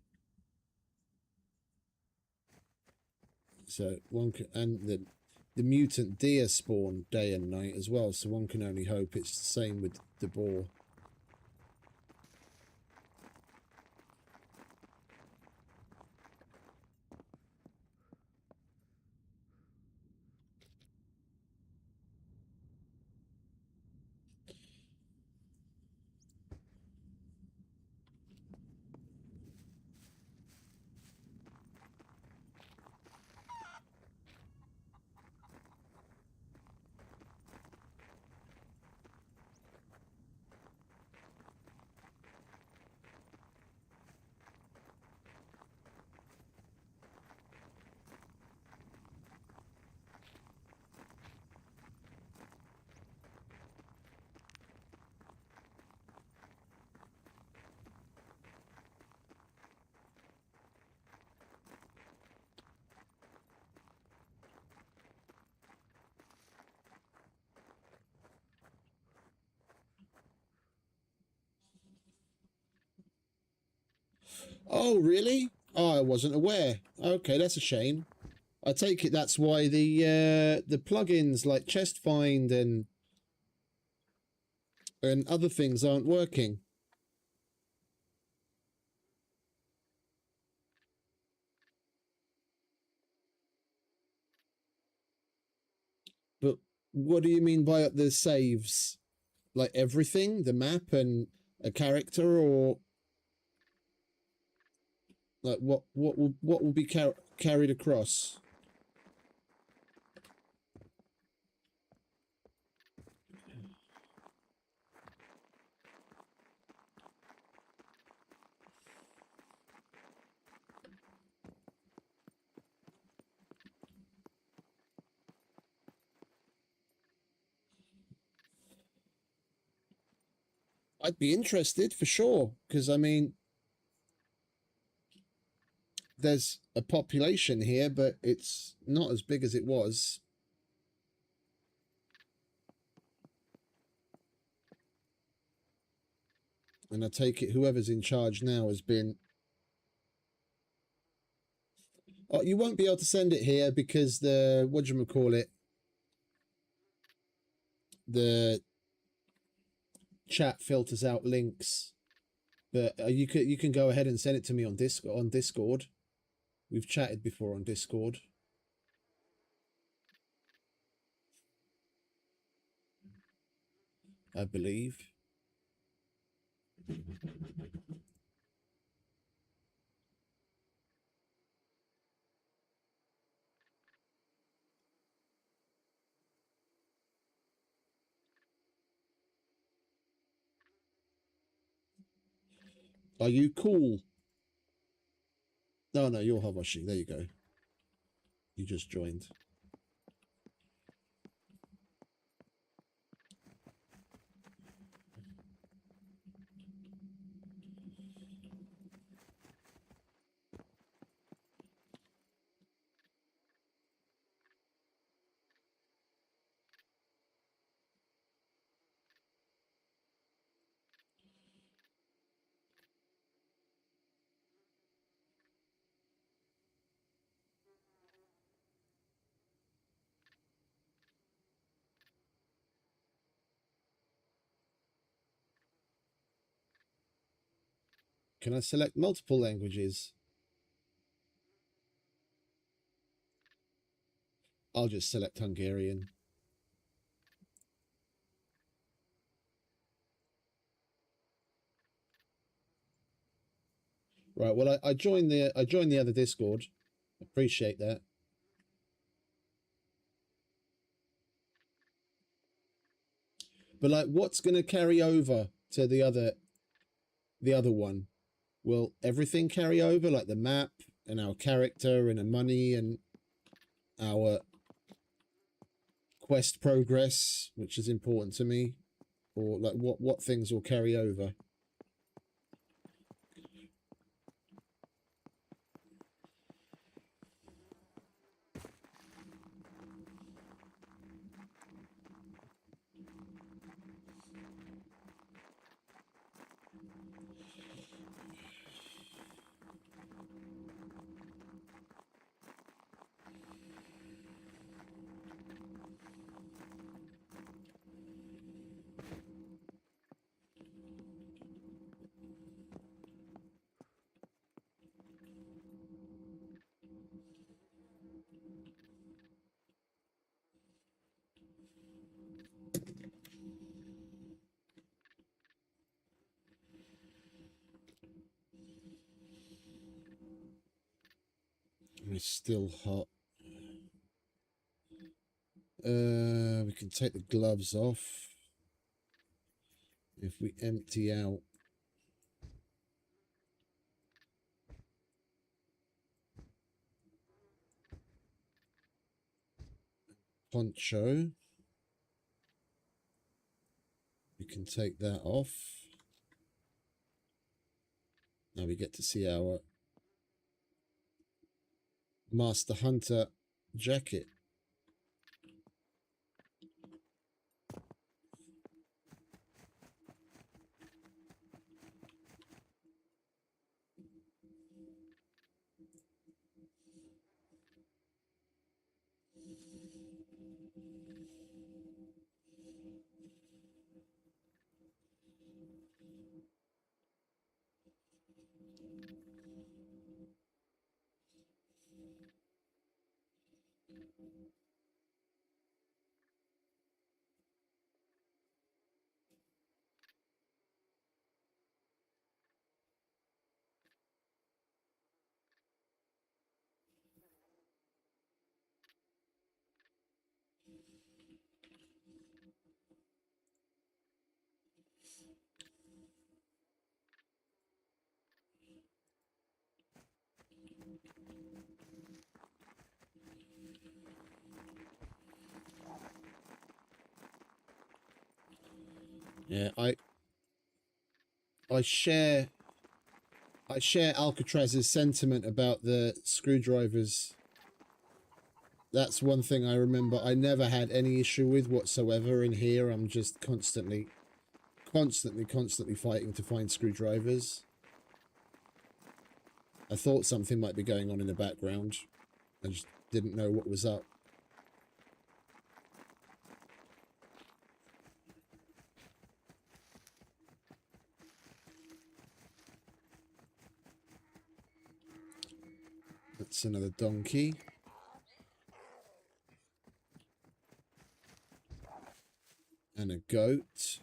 So one can, and the mutant deer spawn day and night as well. So one can only hope it's the same with the boar. Oh, really? Oh, I wasn't aware. Okay, that's a shame. I take it that's why the plugins like Chest Find and other things aren't working. But what do you mean by the saves? Like everything? The map and a character, or like what will be carried across? I'd be interested for sure, because I mean, there's a population here, but it's not as big as it was. And I take it whoever's in charge now has been... Oh, you won't be able to send it here because the... whatchamacallit? The chat filters out links. But you can go ahead and send it to me on Discord. We've chatted before on Discord. I believe. Are you cool? No, you're Hawashi. There you go. You just joined. Can I select multiple languages? I'll just select Hungarian. Right, well I joined the other Discord. Appreciate that. But like what's gonna carry over to the other one? Will everything carry over, like the map and our character and the money and our quest progress, which is important to me? Or like what things will carry over? It's still hot. We can take the gloves off. If we empty out poncho, we can take that off. Now we get to see our Master Hunter jacket. Yeah, I share I share Alcatraz's sentiment about the screwdrivers. That's one thing I remember I never had any issue with whatsoever. In here, I'm just constantly fighting to find screwdrivers. I thought something might be going on in the background. I just didn't know what was up. That's another donkey. And a goat.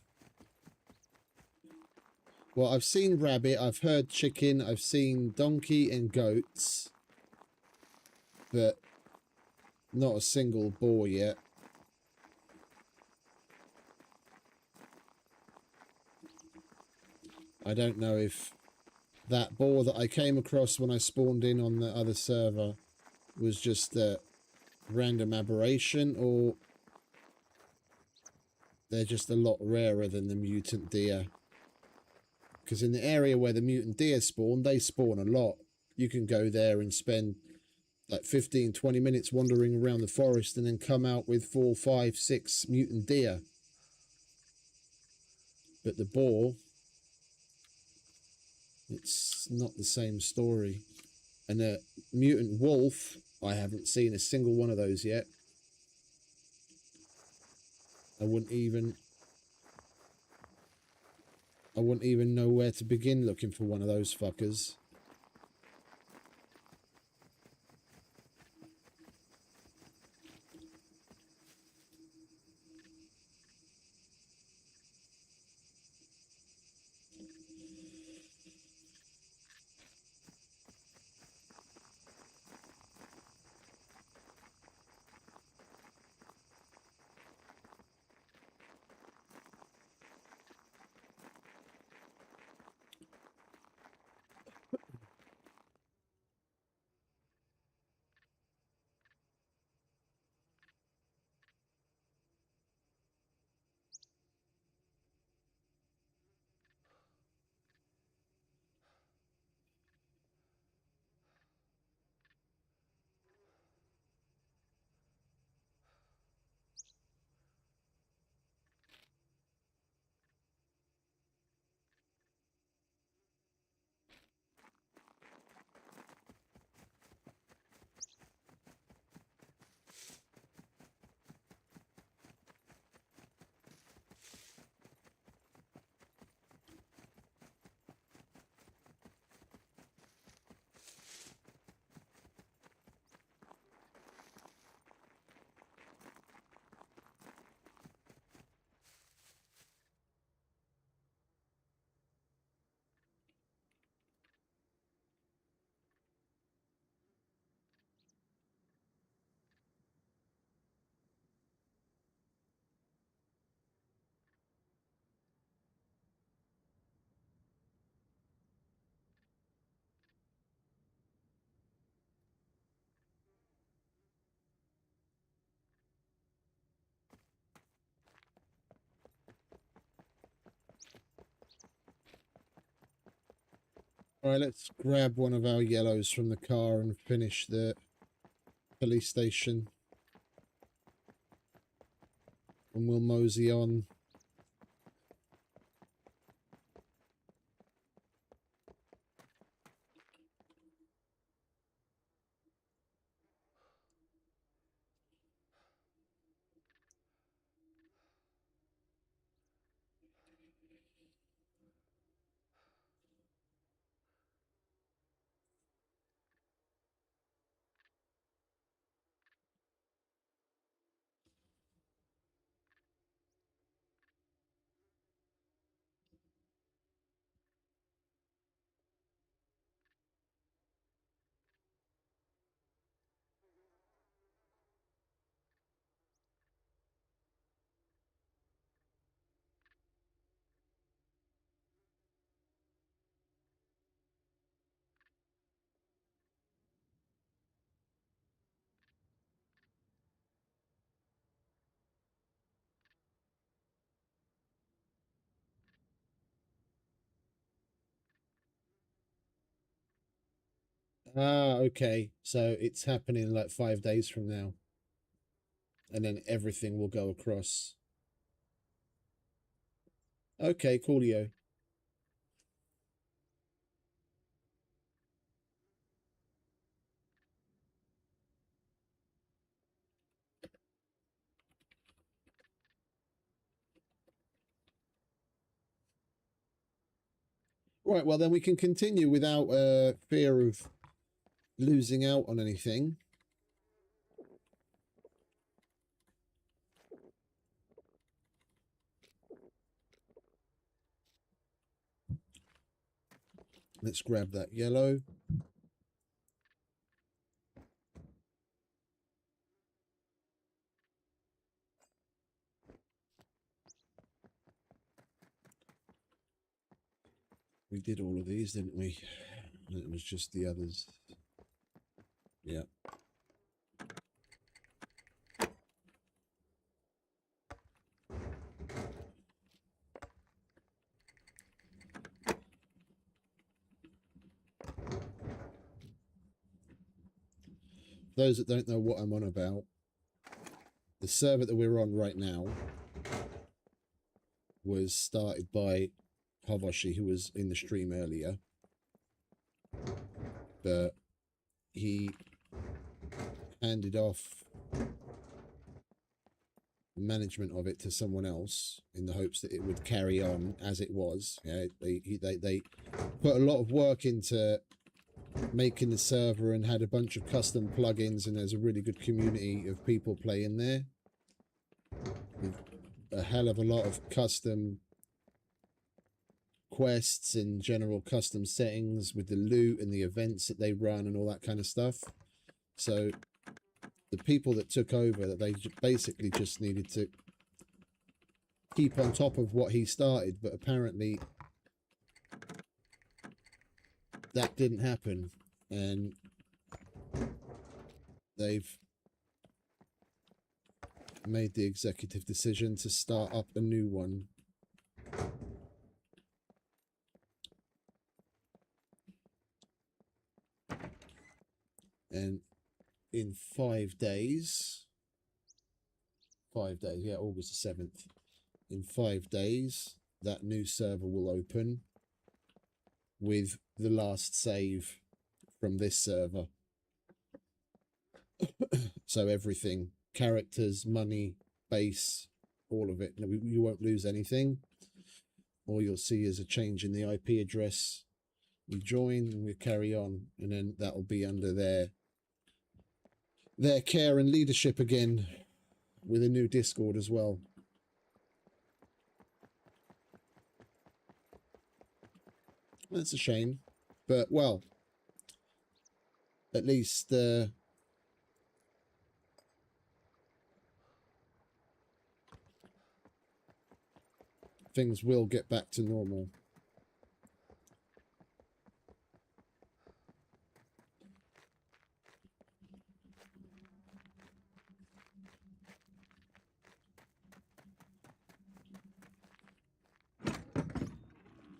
Well, I've seen rabbit, I've heard chicken, I've seen donkey and goats. But not a single boar yet. I don't know if that boar that I came across when I spawned in on the other server was just a random aberration, or they're just a lot rarer than the mutant deer. Because in the area where the mutant deer spawn, they spawn a lot. You can go there and spend like 15-20 minutes wandering around the forest and then come out with 4, 5, 6 mutant deer. But the boar, it's not the same story. And a mutant wolf, I haven't seen a single one of those yet. I wouldn't even know where to begin looking for one of those fuckers. Alright, let's grab one of our yellows from the car and finish the police station. And we'll mosey on. Ah, okay. So it's happening like 5 days from now. And then everything will go across. Okay, coolio. Right, well then we can continue without fear of losing out on anything. Let's grab that yellow. We did all of these, didn't we? It was just the others. Yeah. Those that don't know what I'm on about, the server that we're on right now was started by Havashi, who was in the stream earlier. But he handed off the management of it to someone else in the hopes that it would carry on as it was. Yeah, they put a lot of work into making the server and had a bunch of custom plugins, and there's a really good community of people playing there with a hell of a lot of custom quests and general custom settings with the loot and the events that they run and all that kind of stuff. So the people that took over, that they basically just needed to keep on top of what he started, but apparently that didn't happen, and they've made the executive decision to start up a new one. And in 5 days, yeah, August the 7th, in 5 days, that new server will open with the last save from this server. So everything, characters, money, base, all of it. You won't lose anything. All you'll see is a change in the IP address. We join and we carry on, and then that'll be under their care and leadership again, with a new Discord as well. That's a shame, but well, at least things will get back to normal.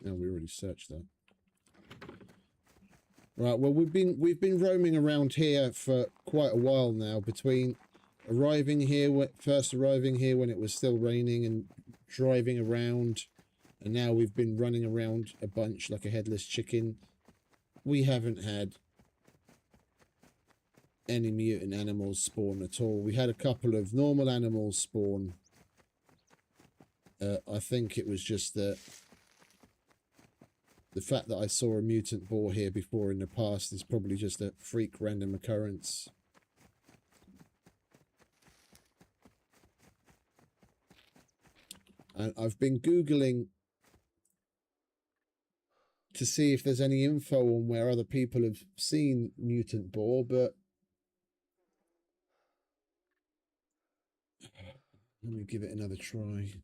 No, we already searched that. Right, well, we've been roaming around here for quite a while now, between arriving here, first arriving here when it was still raining, and driving around, and now we've been running around a bunch like a headless chicken. We haven't had any mutant animals spawn at all. We had a couple of normal animals spawn. I think it was just the fact that I saw a mutant boar here before in the past is probably just a freak random occurrence. And I've been Googling to see if there's any info on where other people have seen mutant boar, but let me give it another try.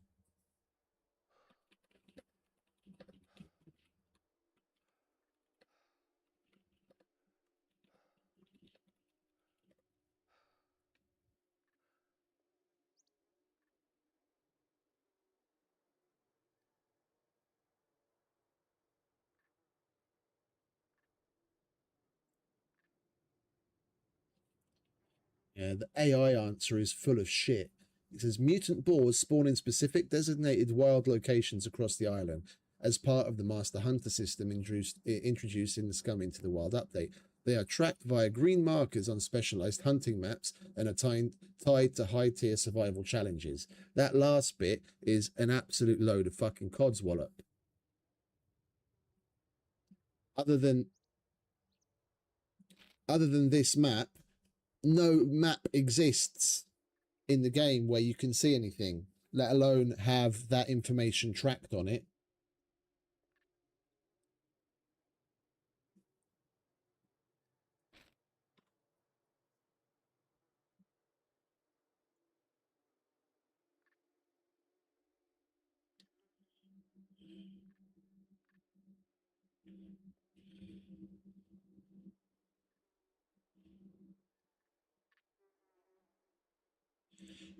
Yeah, the AI answer is full of shit. It says mutant boars spawn in specific designated wild locations across the island as part of the Master Hunter system introduced in the SCUM Into the Wild update. They are tracked via green markers on specialized hunting maps and are tied to high-tier survival challenges. That last bit is an absolute load of fucking codswallop. Other than this map, no map exists in the game where you can see anything, let alone have that information tracked on it.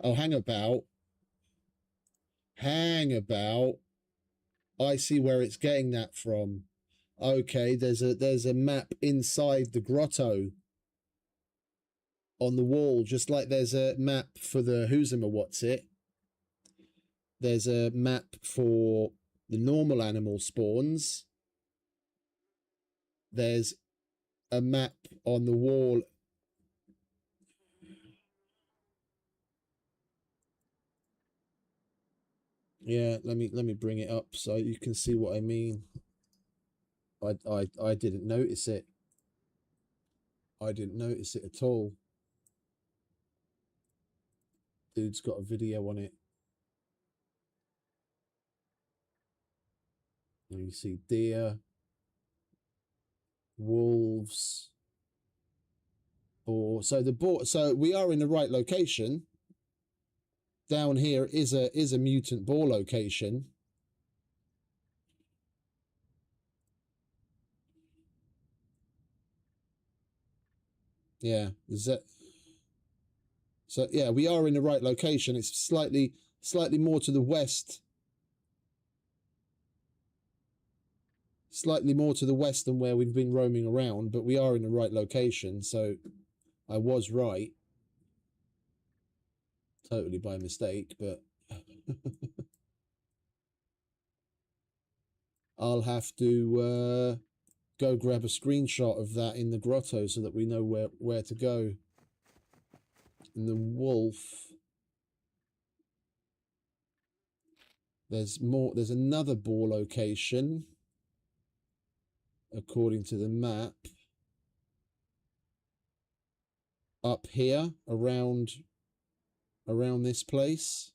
Oh, hang about. I see where it's getting that from. Okay, there's a map inside the grotto on the wall, just like there's a map for the Who's'ever what's it. There's a map for the normal animal spawns. There's a map on the wall. Yeah, let me bring it up so you can see what I mean. I didn't notice it. I didn't notice it at all. Dude's got a video on it. And you see deer, wolves, boar. So the boar. So we are in the right location. Down here is a mutant boar location. Yeah, is that? So yeah, we are in the right location. It's slightly more to the west. Slightly more to the west than where we've been roaming around, but we are in the right location, so I was right. Totally by mistake, but I'll have to go grab a screenshot of that in the grotto so that we know where to go. And the wolf. There's another boar location according to the map up here around this place.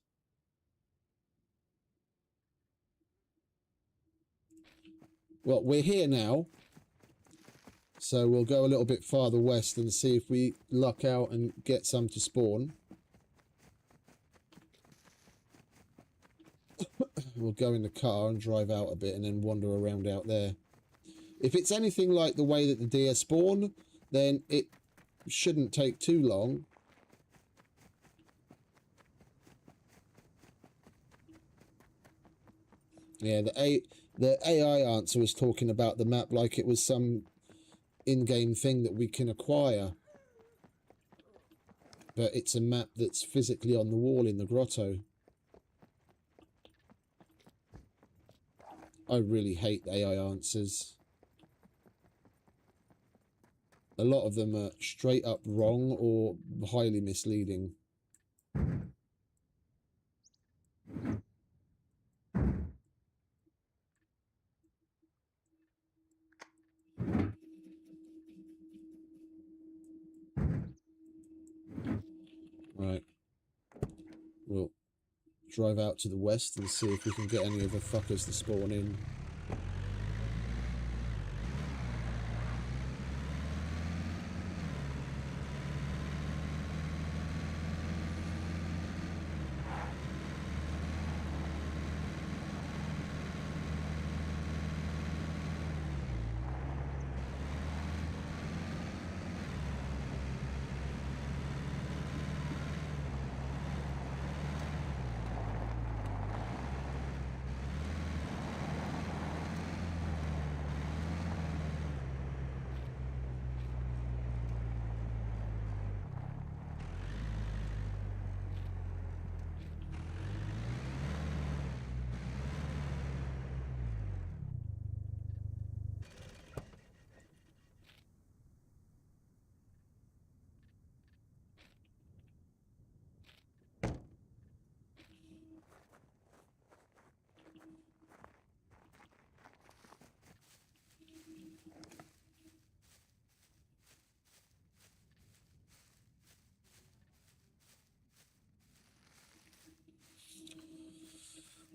Well, we're here now, so we'll go a little bit farther west and see if we luck out and get some to spawn. We'll go in the car and drive out a bit and then wander around out there. If it's anything like the way that the deer spawn, then it shouldn't take too long. Yeah, the AI answer was talking about the map like it was some in-game thing that we can acquire. But it's a map that's physically on the wall in the grotto. I really hate AI answers. A lot of them are straight up wrong or highly misleading. Right. We'll drive out to the west and see if we can get any of the fuckers to spawn in.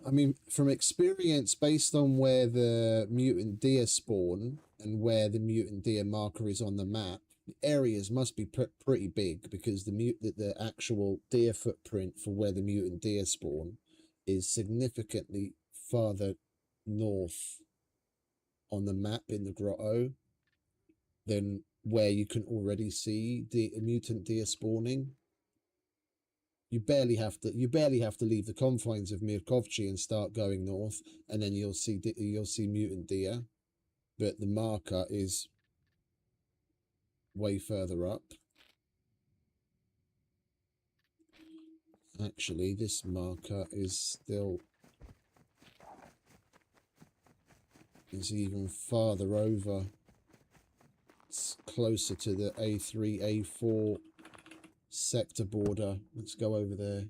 I mean, from experience, based on where the mutant deer spawn and where the mutant deer marker is on the map, the areas must be pretty big, because the actual deer footprint for where the mutant deer spawn is significantly farther north on the map in the grotto than where you can already see the mutant deer spawning. You barely have to leave the confines of Mirkovci and start going north, and then you'll see mutant deer, but the marker is way further up. Actually, this marker is even farther over. It's closer to the A3, A4 sector border. Let's go over there.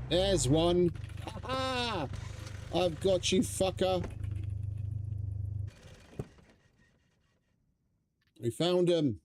There's one. Ha-ha! I've got you, fucker. We found him.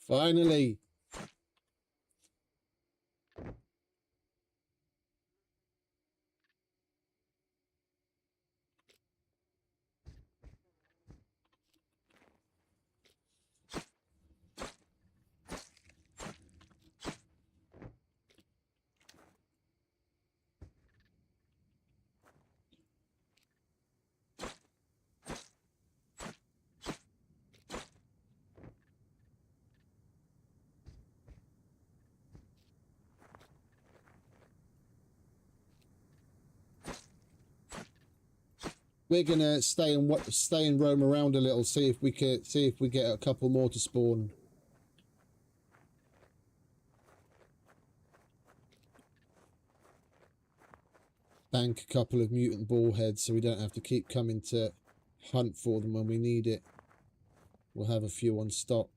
Finally. We're gonna stay and roam around a little, see if we get a couple more to spawn. Bank a couple of mutant ballheads so we don't have to keep coming to hunt for them when we need it. We'll have a few on stock.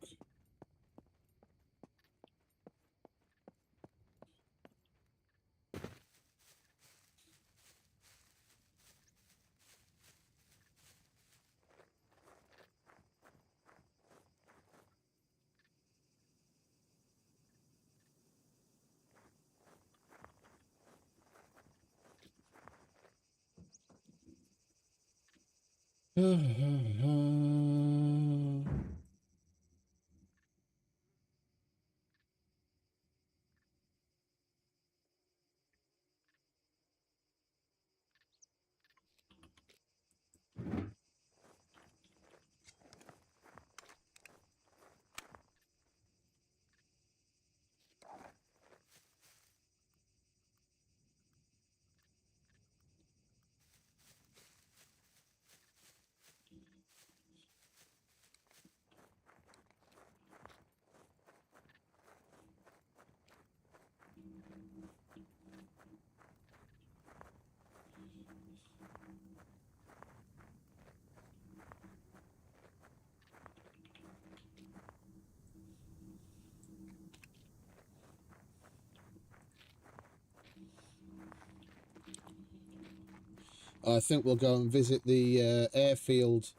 I think we'll go and visit the airfield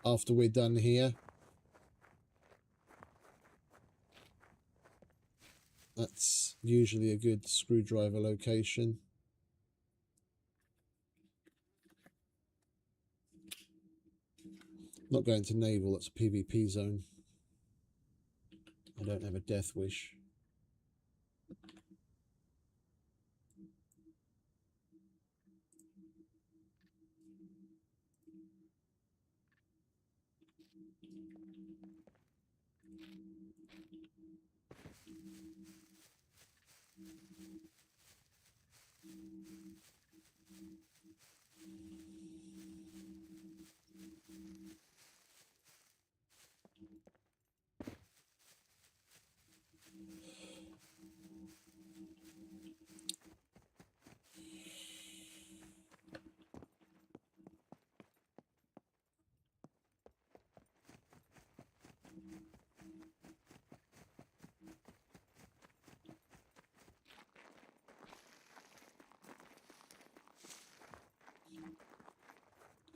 after we're done here. That's usually a good screwdriver location. Not going to naval, that's a PvP zone. I don't have a death wish.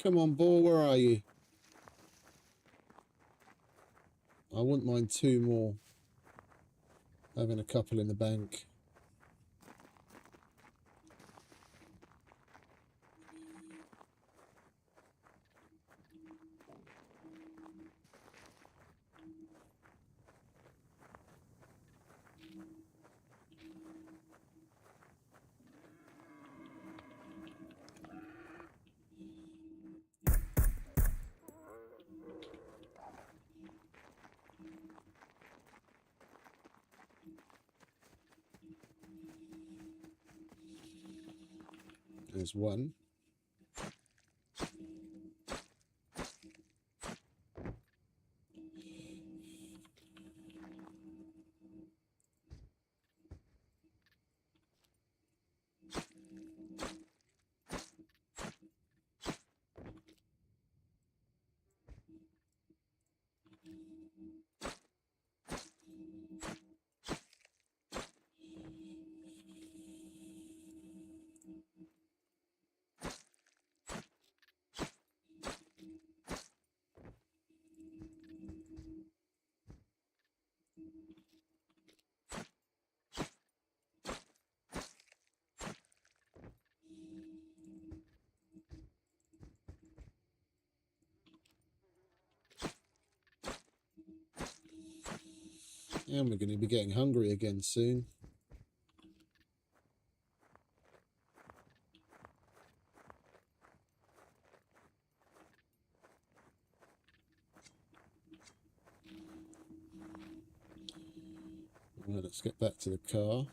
Come on, ball, where are you? I wouldn't mind 2 more. Having a couple in the bank. There's one. And we're going to be getting hungry again soon. Right, let's get back to the car.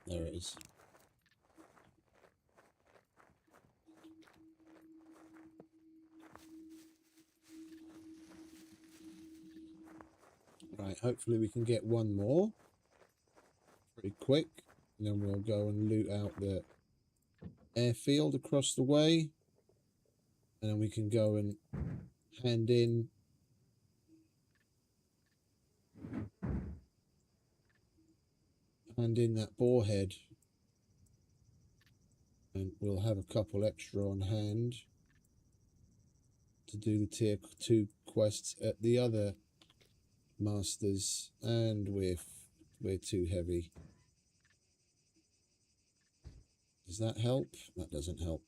There it is. Right, hopefully we can get one more pretty quick, and then we'll go and loot out the airfield across the way, and then we can go and hand in that boarhead, and we'll have a couple extra on hand to do the tier 2 quests at the other masters, and we're too heavy. Does that help? That doesn't help.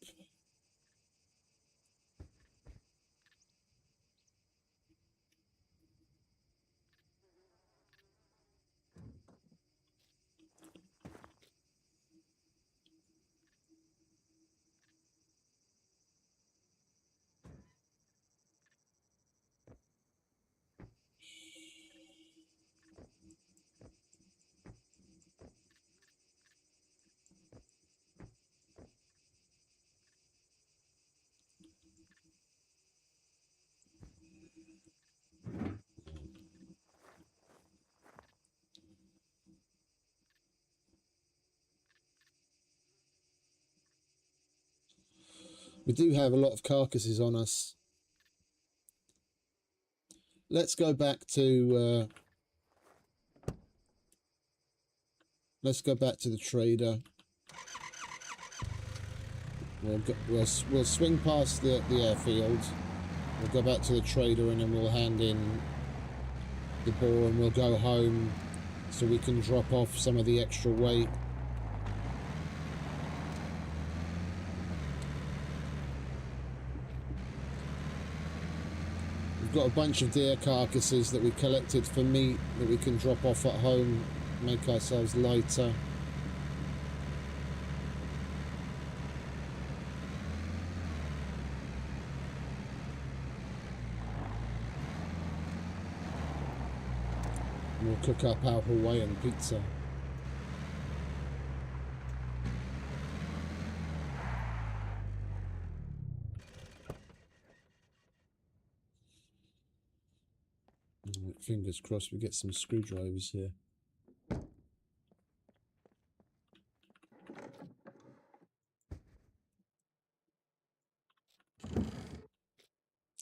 We do have a lot of carcasses on us. Let's go back to the trader. We'll swing past the airfield. We'll go back to the trader and then we'll hand in the boar and we'll go home so we can drop off some of the extra weight. We've got a bunch of deer carcasses that we collected for meat that we can drop off at home, make ourselves lighter. We'll cook up our Hawaiian pizza. Fingers crossed we get some screwdrivers here.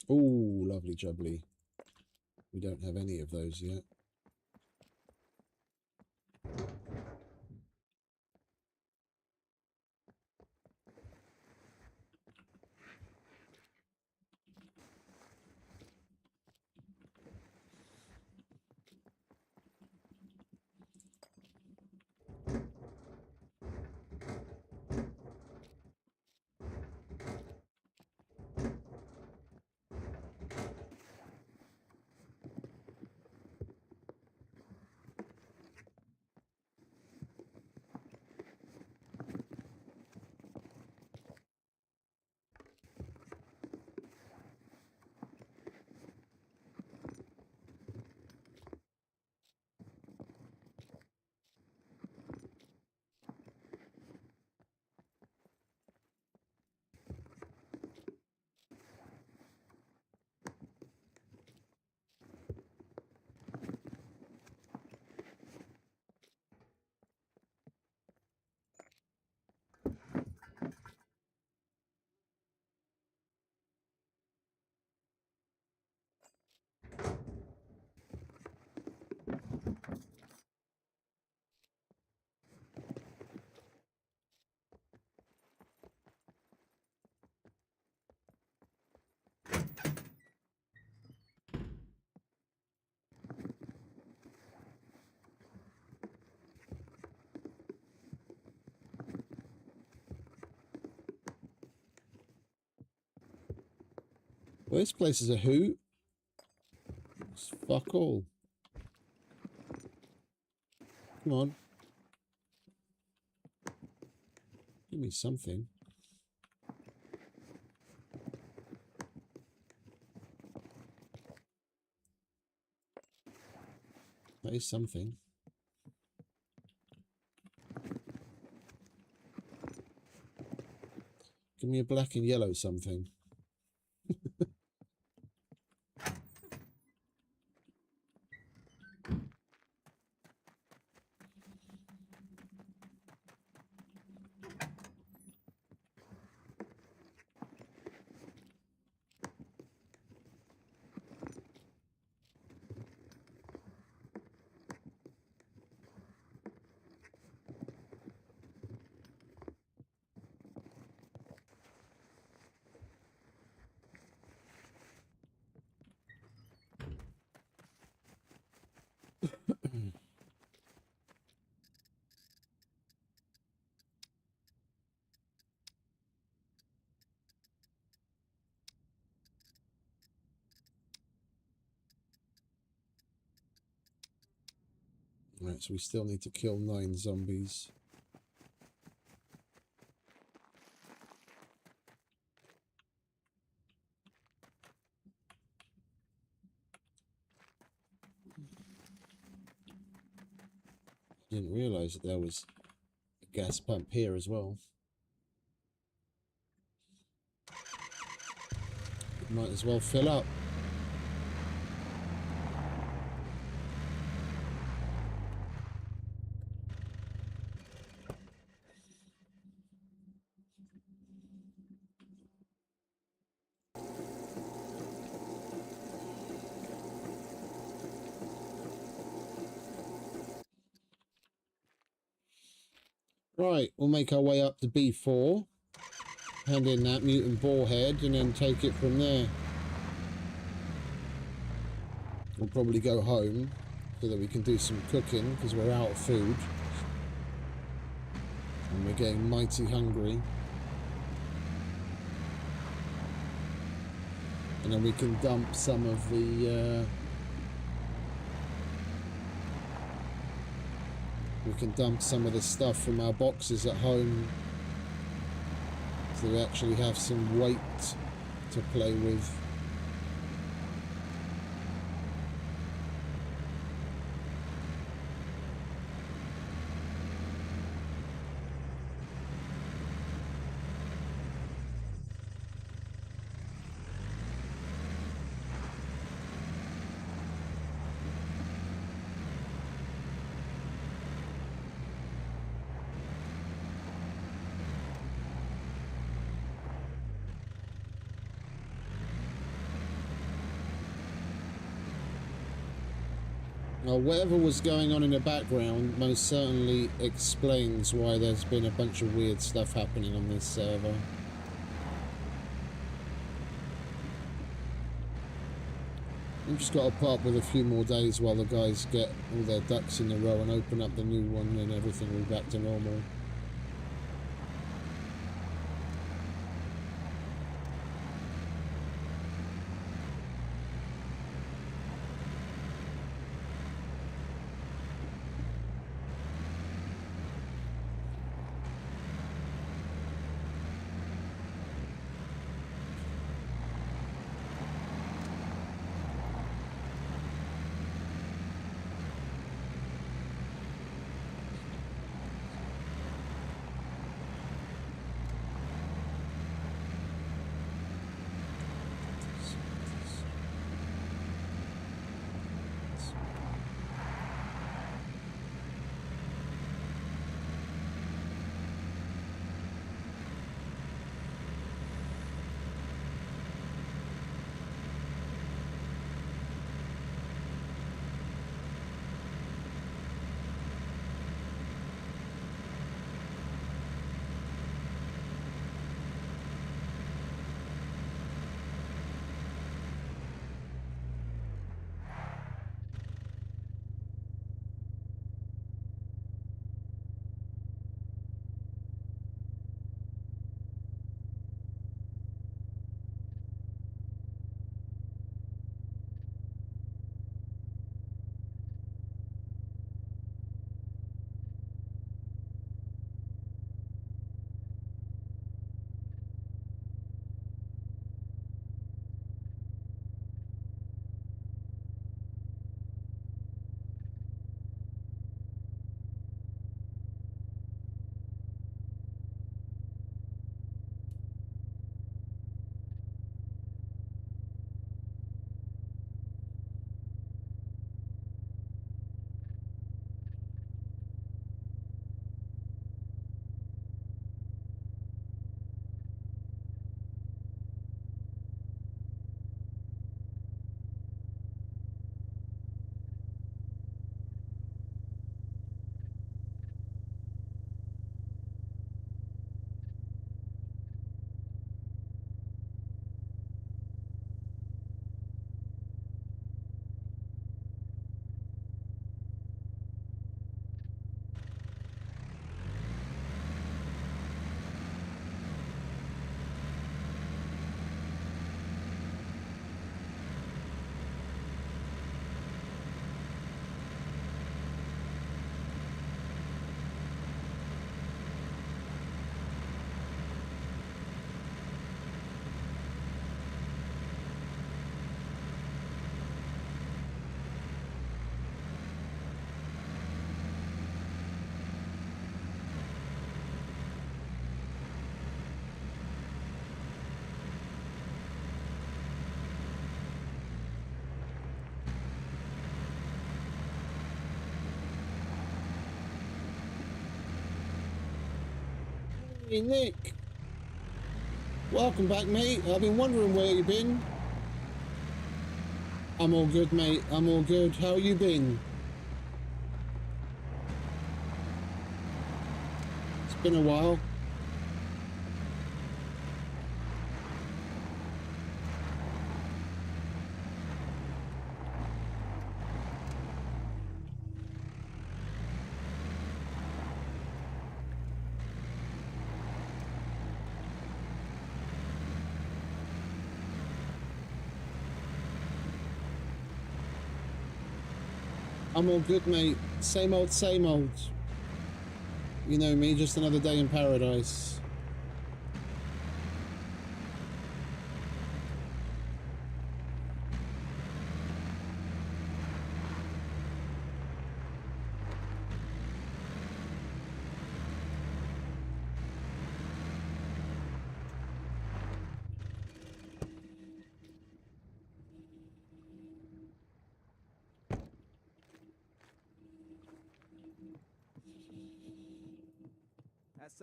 Oh, lovely jubbly. We don't have any of those yet. Well, this place is a hoot. It's fuck all. Come on. Give me something. That is something. Give me a black and yellow something. Right, so we still need to kill 9 zombies. Didn't realise that there was a gas pump here as well. Might as well fill up. Right, we'll make our way up to B4, hand in that mutant boar head, and then take it from there. We'll probably go home so that we can do some cooking because we're out of food. And we're getting mighty hungry. And then we can dump some of the... we can dump some of the stuff from our boxes at home. So we actually have some weight to play with. Well, whatever was going on in the background most certainly explains why there's been a bunch of weird stuff happening on this server. We've just got to put up with a few more days while the guys get all their ducks in a row and open up the new one, and everything will be back to normal. Hey Nick, welcome back, mate. I've been wondering where you've been. I'm all good, mate. I'm all good. How you been? It's been a while. I'm all good, mate. Same old, same old. You know me, just another day in paradise.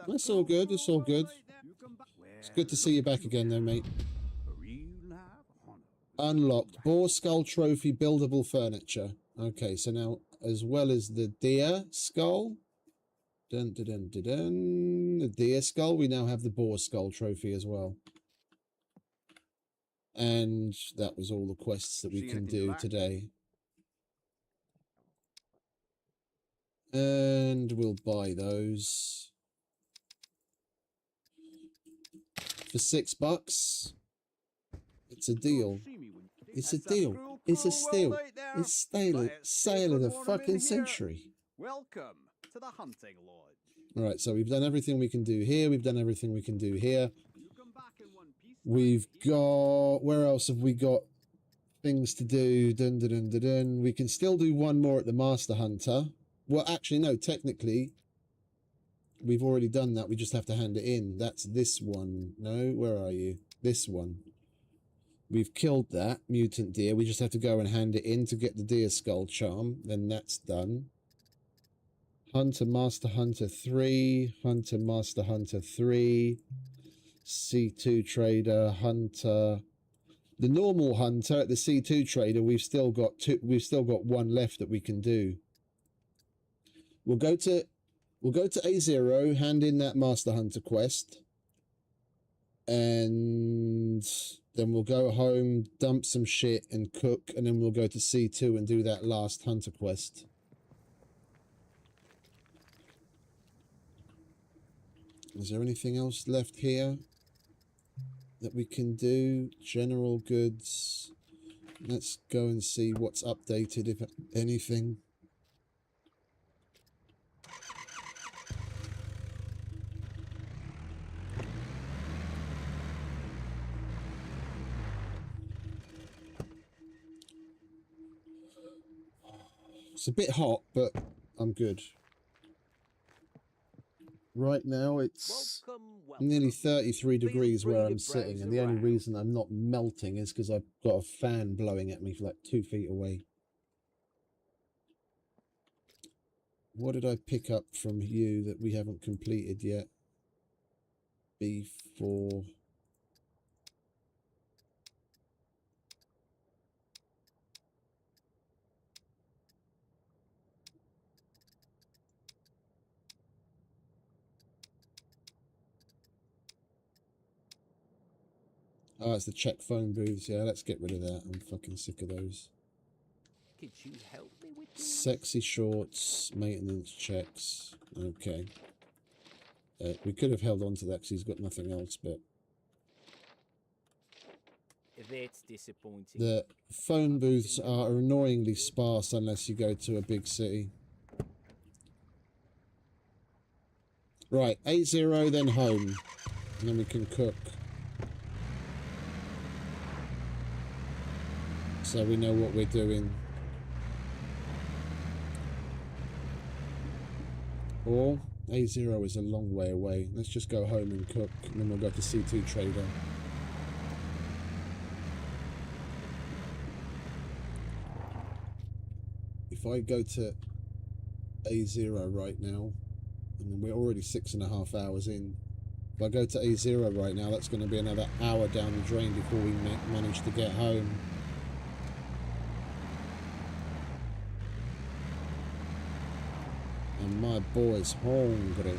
That's all good, it's all good. It's good to see you back again though, mate. Unlocked. Boar skull trophy buildable furniture. Okay, so now as well as the deer skull, the deer skull, we now have the boar skull trophy as well. And that was all the quests that we can do today. And we'll buy those for $6. It's a deal. It's a deal. It's a steal. It's sale of the fucking century. Welcome to the hunting lodge. All right, so we've done everything we can do here. We've done everything we can do here. We've got... Where else have we got things to do? Dun, dun, dun, dun, dun. We can still do one more at the Master Hunter. Well, actually, no, technically, we've already done that. We just have to hand it in. That's this one. No, where are you? This one. We've killed that mutant deer. We just have to go and hand it in to get the deer skull charm. Then that's done. Hunter, Master Hunter 3. Hunter, Master Hunter 3. C2 Trader, Hunter. The normal Hunter at the C2 Trader, we've still got one left that we can do. We'll go to A0, hand in that Master Hunter quest, and then we'll go home, dump some shit and cook, and then we'll go to C2 and do that last Hunter quest. Is there anything else left here that we can do? General goods. Let's go and see what's updated, if anything. It's a bit hot, but I'm good. Right now it's nearly 33 degrees where I'm sitting, and the only reason I'm not melting is because I've got a fan blowing at me from like 2 feet away. What did I pick up from you that we haven't completed yet? B4. Oh, it's the check phone booths. Yeah, let's get rid of that. I'm fucking sick of those. Could you help me with this? Sexy shorts, maintenance checks. Okay. We could have held on to that because he's got nothing else, but... That's disappointing. The phone booths are annoyingly sparse unless you go to a big city. Right, A0, then home. And then we can cook. So we know what we're doing. Or A0 is a long way away. Let's just go home and cook, and then we'll go to C2 Trader. If I go to A0 right now, and we're already 6.5 hours in. If I go to A0 right now, that's going to be another hour down the drain before we manage to get home. And my boy's hungry.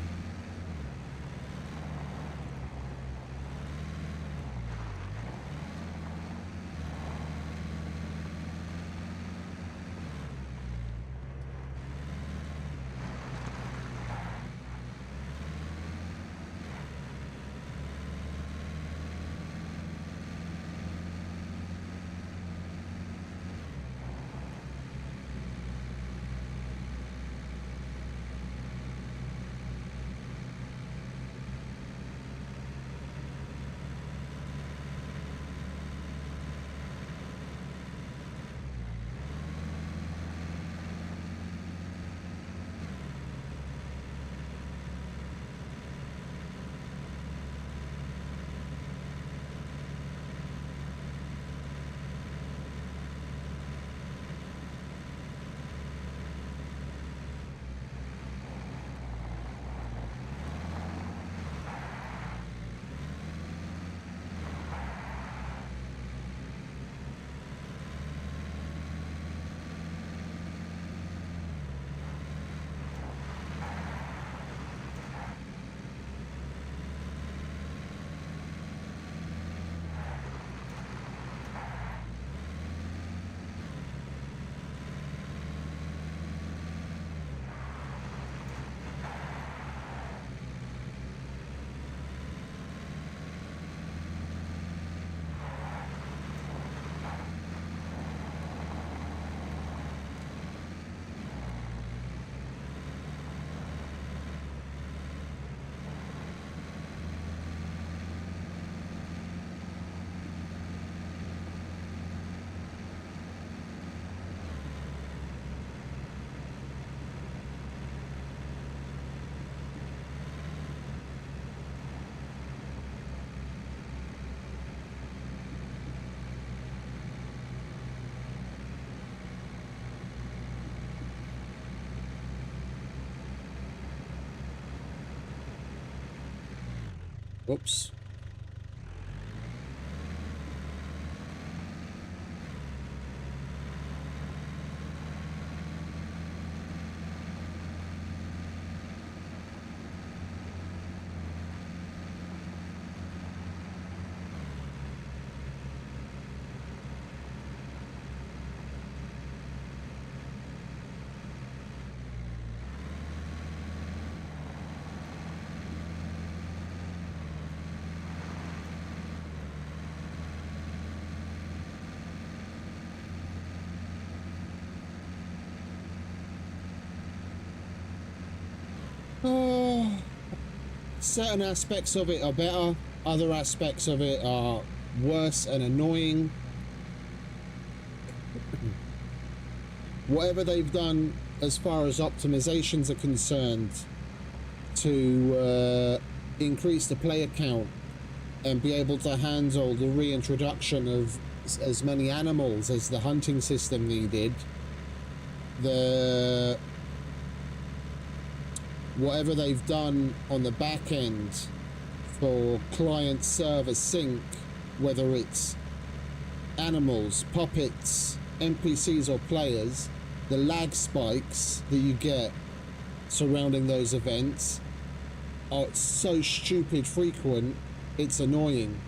Oops. Oh, certain aspects of it are better, other aspects of it are worse and annoying. Whatever they've done as far as optimizations are concerned to increase the player count and be able to handle the reintroduction of as many animals as the hunting system needed, whatever they've done on the back end for client server sync, whether it's animals, puppets, NPCs or players, the lag spikes that you get surrounding those events are so stupid frequent, it's annoying.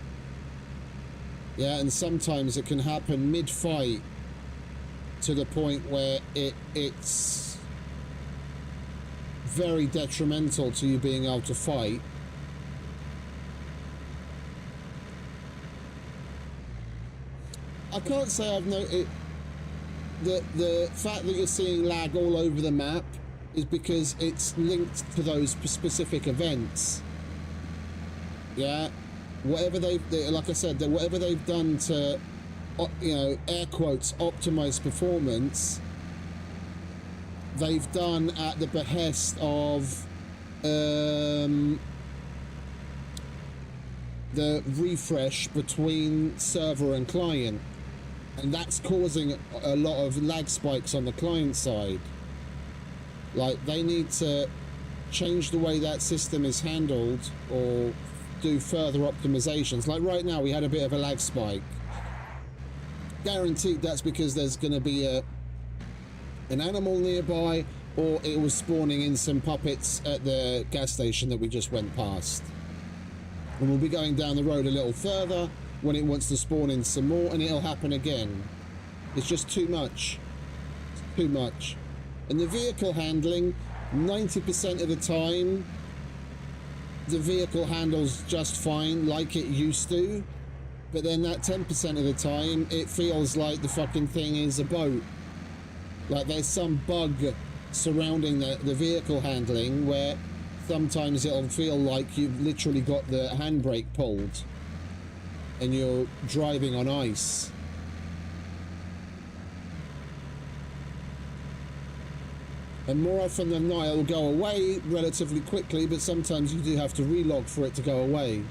Yeah, and sometimes it can happen mid-fight to the point where it's very detrimental to you being able to fight. I can't say I've noticed the fact that you're seeing lag all over the map is because it's linked to those specific events. Yeah, whatever like I said, that whatever they've done to, you know, air quotes, optimize performance, they've done at the behest of the refresh between server and client, and that's causing a lot of lag spikes on the client side. Like, they need to change the way that system is handled or do further optimizations. Like right now we had a bit of a lag spike. Guaranteed that's because there's going to be an animal nearby, or it was spawning in some puppets at the gas station that we just went past. And we'll be going down the road a little further when it wants to spawn in some more, and it'll happen again. It's just too much. It's too much. And the vehicle handling, 90% of the time, the vehicle handles just fine like it used to. But then that 10% of the time, it feels like the fucking thing is a boat. Like there's some bug surrounding the vehicle handling where sometimes it'll feel like you've literally got the handbrake pulled and you're driving on ice. And more often than not, it'll go away relatively quickly, but sometimes you do have to relog for it to go away.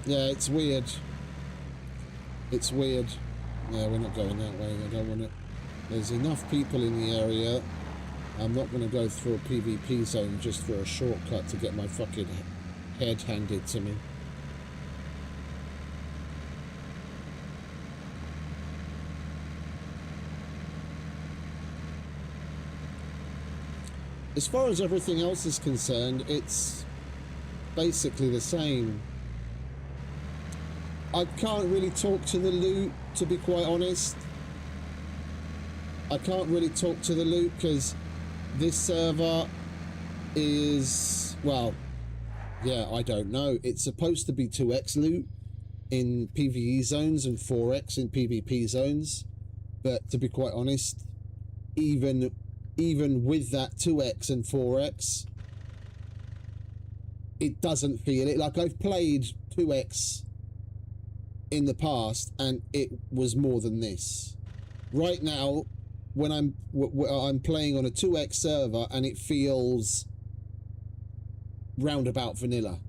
Yeah, it's weird. It's weird. Yeah, we're not going that way. I don't want it. There's enough people in the area. I'm not going to go through a PvP zone just for a shortcut to get my fucking head handed to me. As far as everything else is concerned, it's basically the same. I can't really talk to the loot, to be quite honest. I can't really talk to the loot because this server is, well, yeah, I don't know. It's supposed to be 2x loot in PvE zones and 4x in PvP zones. But to be quite honest, even with that 2x and 4x, it doesn't feel it. Like, I've played 2x in the past and it was more than this. Right now, when I'm playing on a 2x server and it feels roundabout vanilla.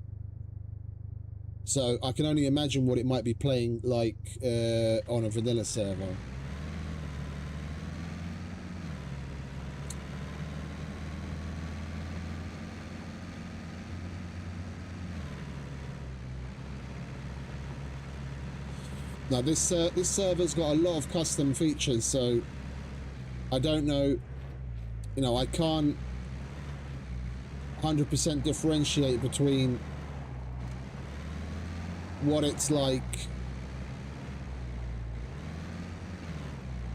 So I can only imagine what it might be playing like on a vanilla server. Now this server's got a lot of custom features, so I don't know, you know, I can't 100% differentiate between what it's like,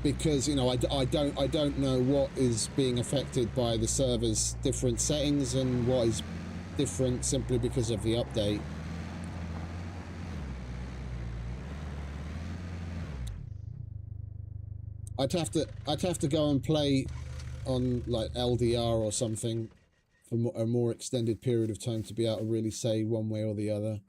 because, you know, I don't know what is being affected by the server's different settings and what is different simply because of the update. I'd have to go and play on like LDR or something for a more extended period of time to be able to really say one way or the other.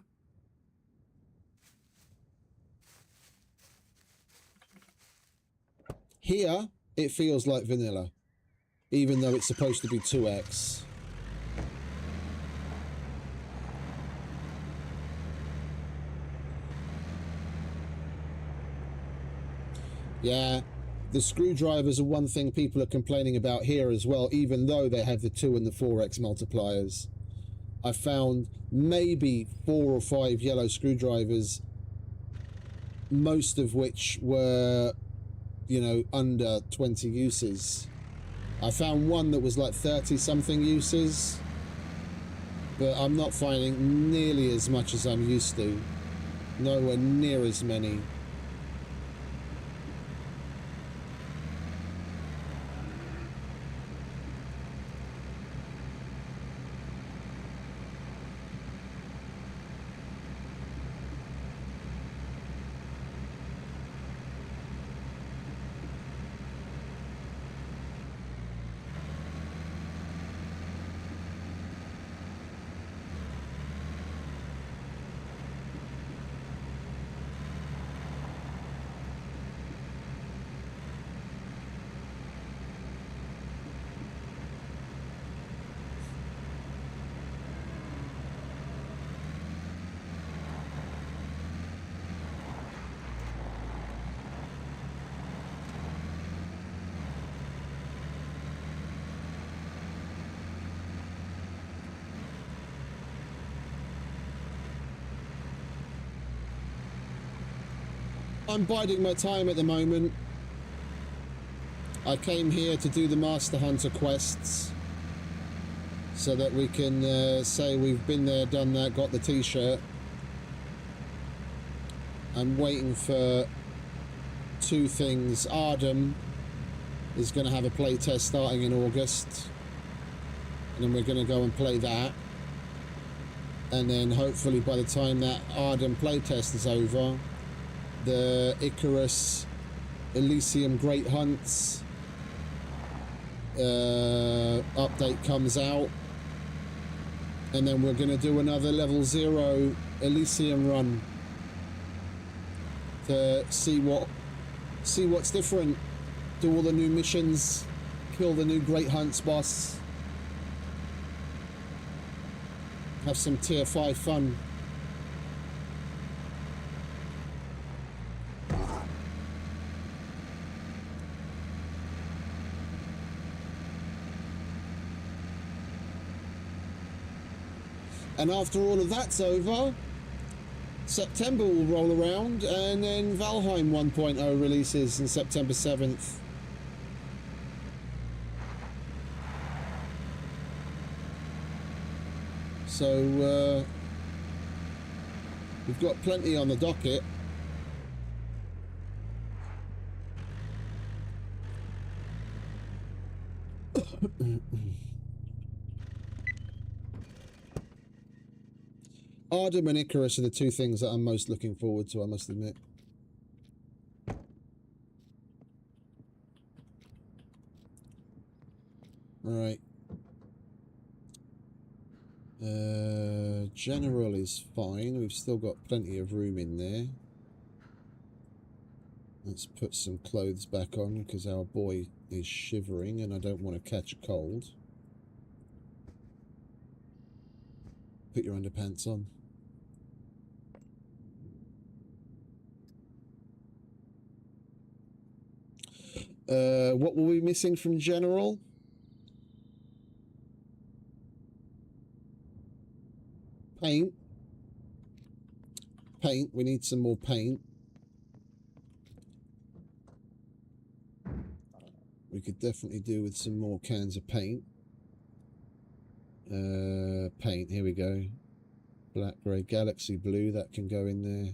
Here, it feels like vanilla, even though it's supposed to be 2x. Yeah, the screwdrivers are one thing people are complaining about here as well, even though they have the 2 and the 4x multipliers. I found maybe 4 or 5 yellow screwdrivers, most of which were, you know, under 20 uses. I found one that was like 30 something uses, but I'm not finding nearly as much as I'm used to. Nowhere near as many. I'm biding my time at the moment. I came here to do the Master Hunter quests so that we can say we've been there, done that, got the t-shirt. I'm waiting for 2 things. Arden is going to have a play test starting in August, and then we're going to go and play that, and then hopefully by the time that Arden play test is over, the Icarus Elysium Great Hunts update comes out, and then we're going to do another level 0 Elysium run to see what's different, do all the new missions, kill the new Great Hunts boss, have some tier 5 fun. And after all of that's over, September will roll around, and then Valheim 1.0 releases on September 7th. So we've got plenty on the docket. Arden and Icarus are the 2 things that I'm most looking forward to, I must admit. Alright. General is fine. We've still got plenty of room in there. Let's put some clothes back on because our boy is shivering and I don't want to catch a cold. Put your underpants on. What were we missing from general? Paint. Paint. We need some more paint. We could definitely do with some more cans of paint. Paint. Here we go. Black, grey, galaxy blue. That can go in there.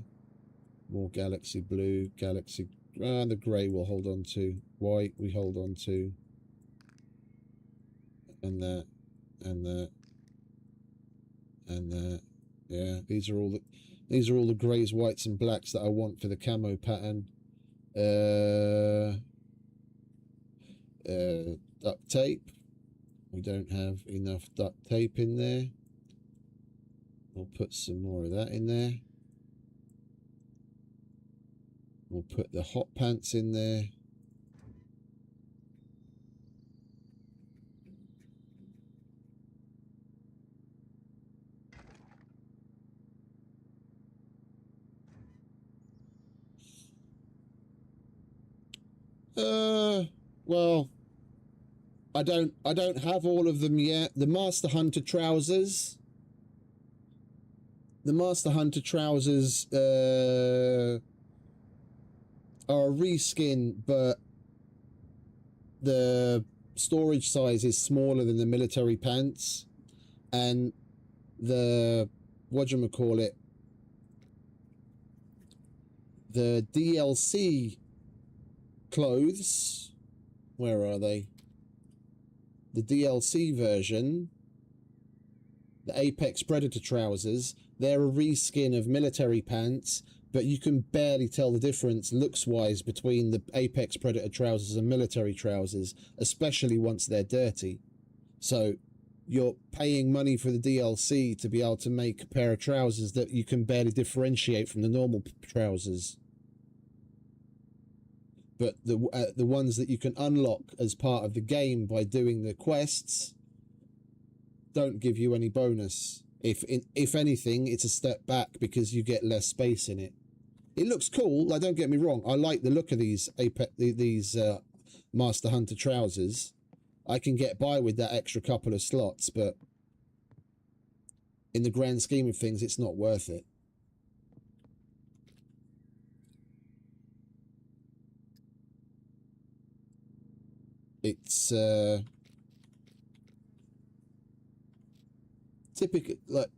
More galaxy blue. Galaxy. The grey we'll hold on to. White we hold on to. And that. And that. And that. Yeah, these are all the greys, whites, and blacks that I want for the camo pattern. Duct tape. We don't have enough duct tape in there. We'll put some more of that in there. We'll put the hot pants in there. Well, I don't have all of them yet. The Master Hunter trousers. The Master Hunter trousers are a reskin, but the storage size is smaller than the military pants, and the whatchamacallit, the DLC clothes, where are they? The DLC version, the Apex Predator trousers, they're a reskin of military pants, but you can barely tell the difference looks-wise between the Apex Predator trousers and military trousers, especially once they're dirty. So you're paying money for the DLC to be able to make a pair of trousers that you can barely differentiate from the normal trousers. But the ones that you can unlock as part of the game by doing the quests don't give you any bonus. If anything, it's a step back because you get less space in it. It looks cool. Like, don't get me wrong. I like the look of these Master Hunter trousers. I can get by with that extra couple of slots, but in the grand scheme of things, it's not worth it. It's typical. Like,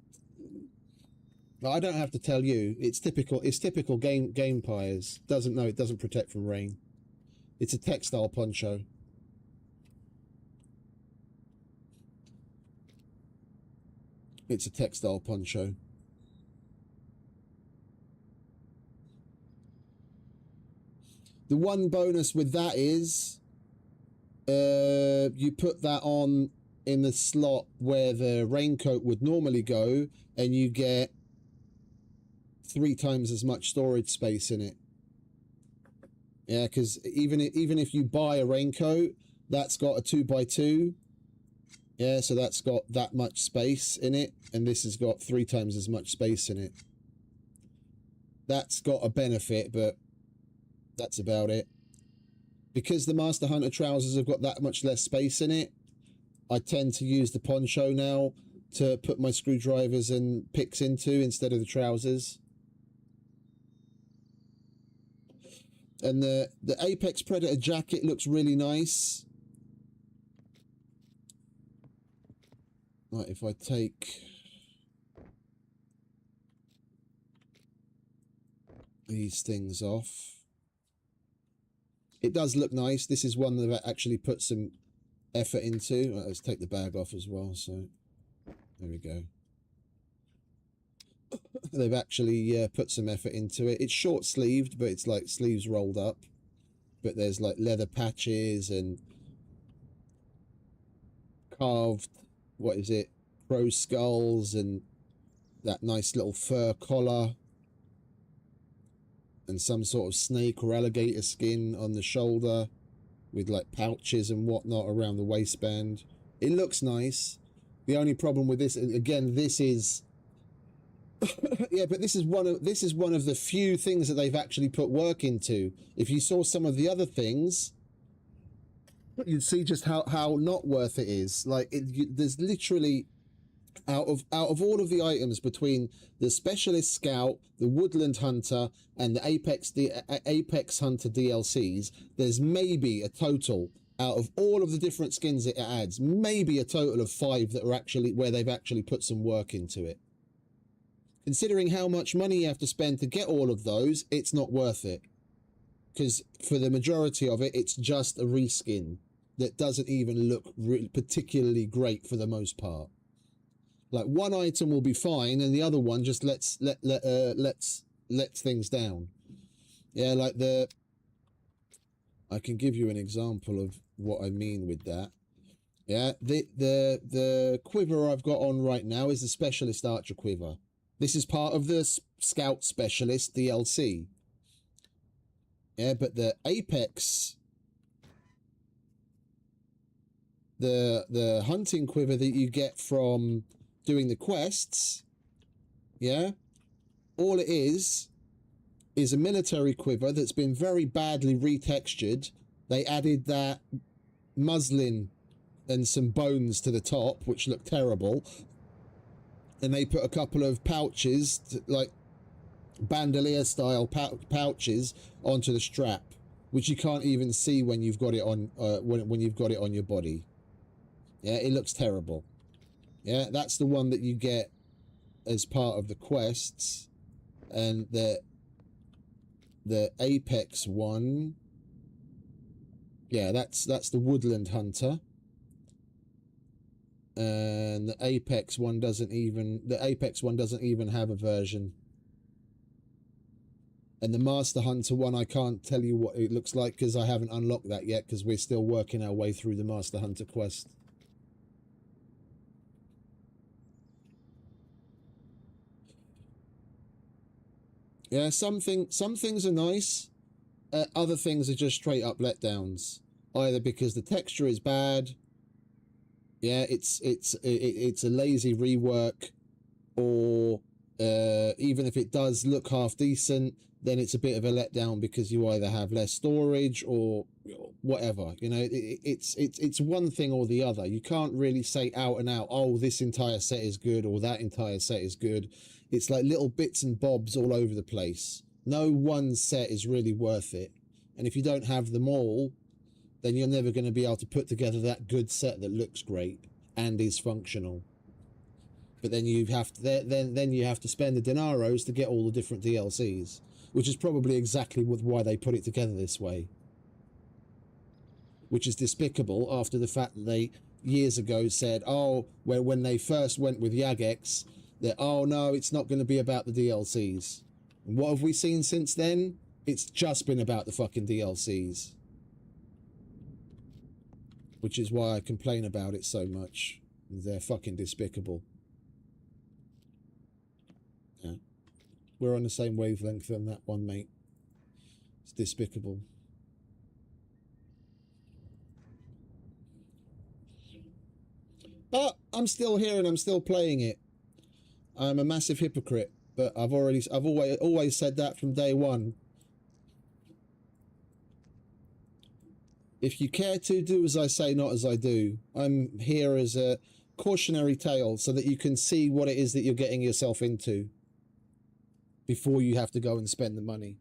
I don't have to tell you. It's typical. It's typical game pyres. It doesn't protect from rain. It's a textile poncho. It's a textile poncho. The one bonus with that is you put that on in the slot where the raincoat would normally go, and you get 3 times as much storage space in it. Yeah, because even if you buy a raincoat, that's got a 2x2. Yeah, so that's got that much space in it, and this has got 3 times as much space in it. That's got a benefit, but that's about it. Because the Master Hunter trousers have got that much less space in it, I tend to use the poncho now to put my screwdrivers and picks into instead of the trousers. And the Apex Predator jacket looks really nice. Right, if I take these things off, it does look nice. This is one that I actually put some effort into. Right, let's take the bag off as well. So there we go. They've actually put some effort into it. It's short sleeved, but it's like sleeves rolled up. But there's like leather patches and carved, what is it, crow skulls, and that nice little fur collar, and some sort of snake or alligator skin on the shoulder with like pouches and whatnot around the waistband. It looks nice. The only problem with this, again, this is yeah, but this is one of the few things that they've actually put work into. If you saw some of the other things, you'd see just how not worth it is. Like there's literally out of all of the items between the specialist scout, the woodland hunter, and the apex hunter DLCs, there's maybe a total out of all of the different skins it adds, maybe a total of 5 that are actually where they've actually put some work into it. Considering how much money you have to spend to get all of those, it's not worth it. Because for the majority of it, it's just a reskin that doesn't even look particularly great for the most part. Like one item will be fine, and the other one just lets things down. Yeah, like I can give you an example of what I mean with that. Yeah, the quiver I've got on right now is the specialist archer quiver. This is part of the scout specialist DLC. Yeah, but the apex, the hunting quiver that you get from doing the quests, yeah, all it is a military quiver that's been very badly retextured. They added that muslin and some bones to the top, which look terrible, and they put a couple of pouches, like bandolier style pouches, onto the strap, which you can't even see when you've got it on when you've got it on your body. Yeah, it looks terrible. Yeah, that's the one that you get as part of the quests. And the apex one, yeah, that's the woodland hunter. And the apex one doesn't even have a version. And the master hunter one, I can't tell you what it looks like because I haven't unlocked that yet, because we're still working our way through the master hunter quest. Yeah, some things are nice. Other things are just straight up letdowns. Either because the texture is bad. Yeah, it's a lazy rework, or even if it does look half decent, then it's a bit of a letdown because you either have less storage or whatever. You know, it's one thing or the other. You can't really say out and out, oh, this entire set is good or that entire set is good. It's like little bits and bobs all over the place. No one set is really worth it. And if you don't have them all, then you're never going to be able to put together that good set that looks great and is functional. But then you have to then you have to spend the dinaros to get all the different DLCs, which is probably exactly why they put it together this way. Which is despicable after the fact that they years ago said, oh, when they first went with Jagex, that, oh no, it's not going to be about the DLCs. And what have we seen since then? It's just been about the fucking DLCs. Which is why I complain about it so much. They're fucking despicable. Yeah. We're on the same wavelength on that one, mate. It's despicable. But I'm still here and I'm still playing it. I'm a massive hypocrite, but I've always said that from day one. If you care to, do as I say, not as I do. I'm here as a cautionary tale so that you can see what it is that you're getting yourself into before you have to go and spend the money.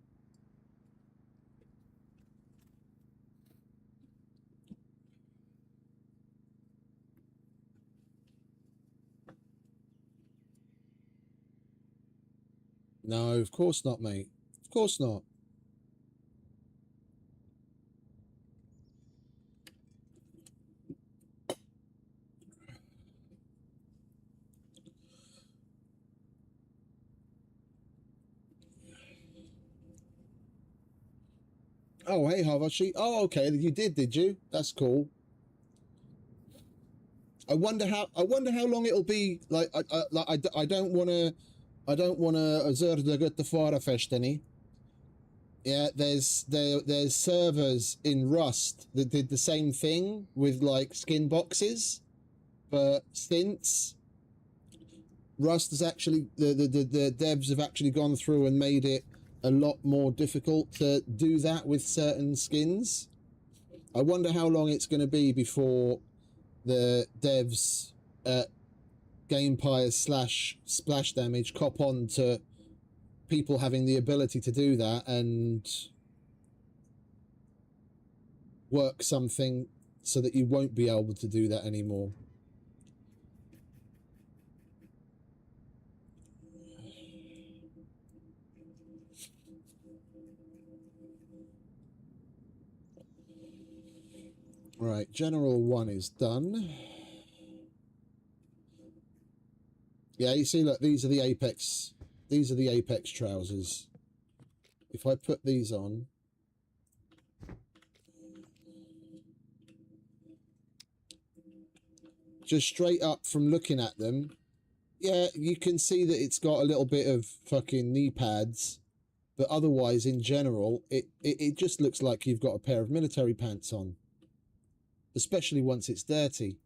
No, of course not, mate. Of course not. Oh, hey, Havashi. Oh, okay. You did you? That's cool. I wonder how long it'll be. Like, I don't want to the fara festeni. Yeah, there's servers in Rust that did the same thing with like skin boxes, but since Rust has actually the devs have actually gone through and made it a lot more difficult to do that with certain skins. I wonder how long it's going to be before the devs at Gamepire / Splash Damage cop on to people having the ability to do that and work something so that you won't be able to do that anymore. Right, General 1 is done. Yeah, you see, look, these are the Apex. These are the Apex trousers. If I put these on, just straight up from looking at them, yeah, you can see that it's got a little bit of fucking knee pads, but otherwise, in general, it just looks like you've got a pair of military pants on, especially once it's dirty.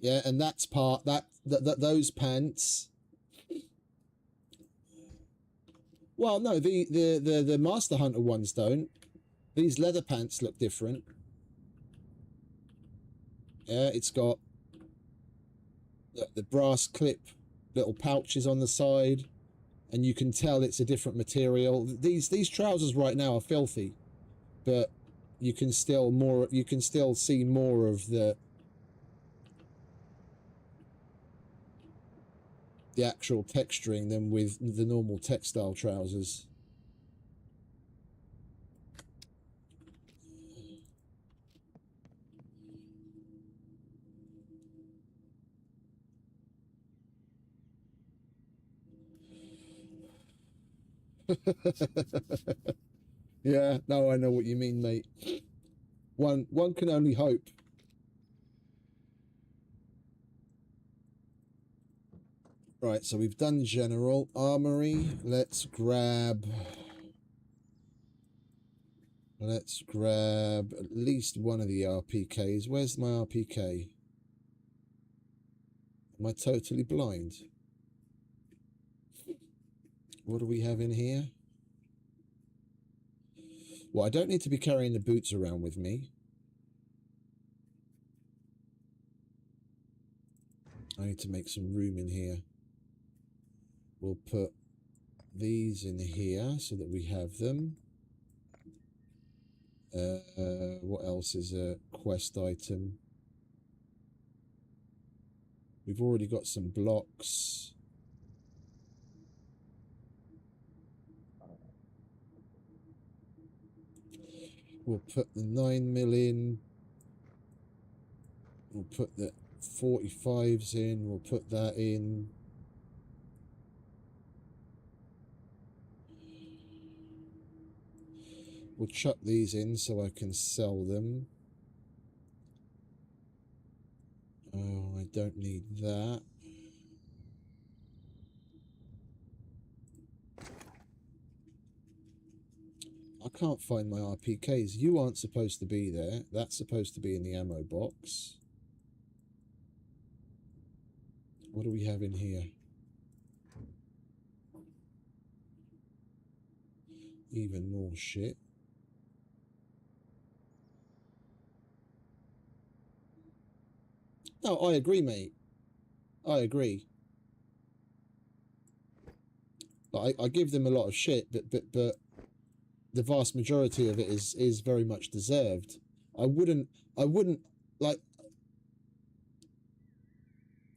Yeah, and that's part that those pants. Well, no, the Master Hunter ones don't. These leather pants look different. Yeah, it's got the brass clip little pouches on the side, and you can tell it's a different material. These trousers right now are filthy, but you can still see more of the actual texturing than with the normal textile trousers. Yeah, no, I know what you mean, mate. One can only hope. Right, so we've done General Armory. Let's grab at least one of the RPKs. Where's my RPK? Am I totally blind? What do we have in here? Well, I don't need to be carrying the boots around with me. I need to make some room in here. We'll put these in here so that we have them. What else is a quest item? We've already got some blocks. We'll put the 9mm in. We'll put the 45s in. We'll put that in. We'll chuck these in so I can sell them. Oh, I don't need that. I can't find my RPKs. You aren't supposed to be there. That's supposed to be in the ammo box. What do we have in here? Even more shit. No, I agree, mate. I agree. I give them a lot of shit, but the vast majority of it is very much deserved. I wouldn't like.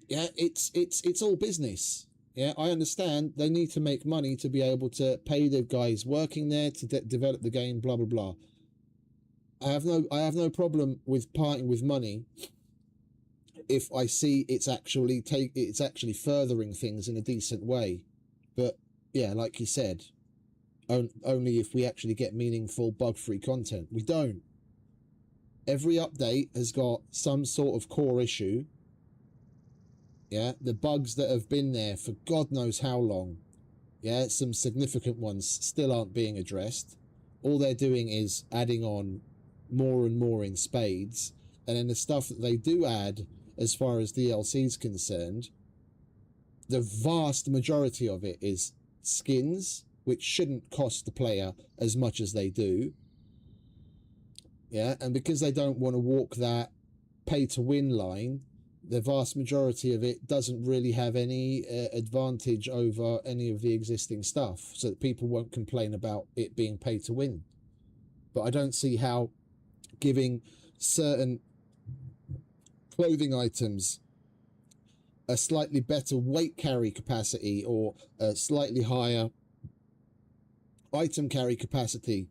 Yeah, it's all business. Yeah, I understand they need to make money to be able to pay the guys working there to develop the game. Blah blah blah. I have no problem with parting with money if I see it's actually furthering things in a decent way. But yeah, like you said, only if we actually get meaningful bug-free content. We don't. Every update has got some sort of core issue. Yeah, the bugs that have been there for God knows how long. Yeah, some significant ones still aren't being addressed. All they're doing is adding on more and more in spades. And then the stuff that they do add, as far as DLC is concerned, the vast majority of it is skins which shouldn't cost the player as much as they do. Yeah, and because they don't want to walk that pay-to-win line, the vast majority of it doesn't really have any advantage over any of the existing stuff, so that people won't complain about it being pay-to-win. But I don't see how giving certain clothing items a slightly better weight carry capacity or a slightly higher item carry capacity,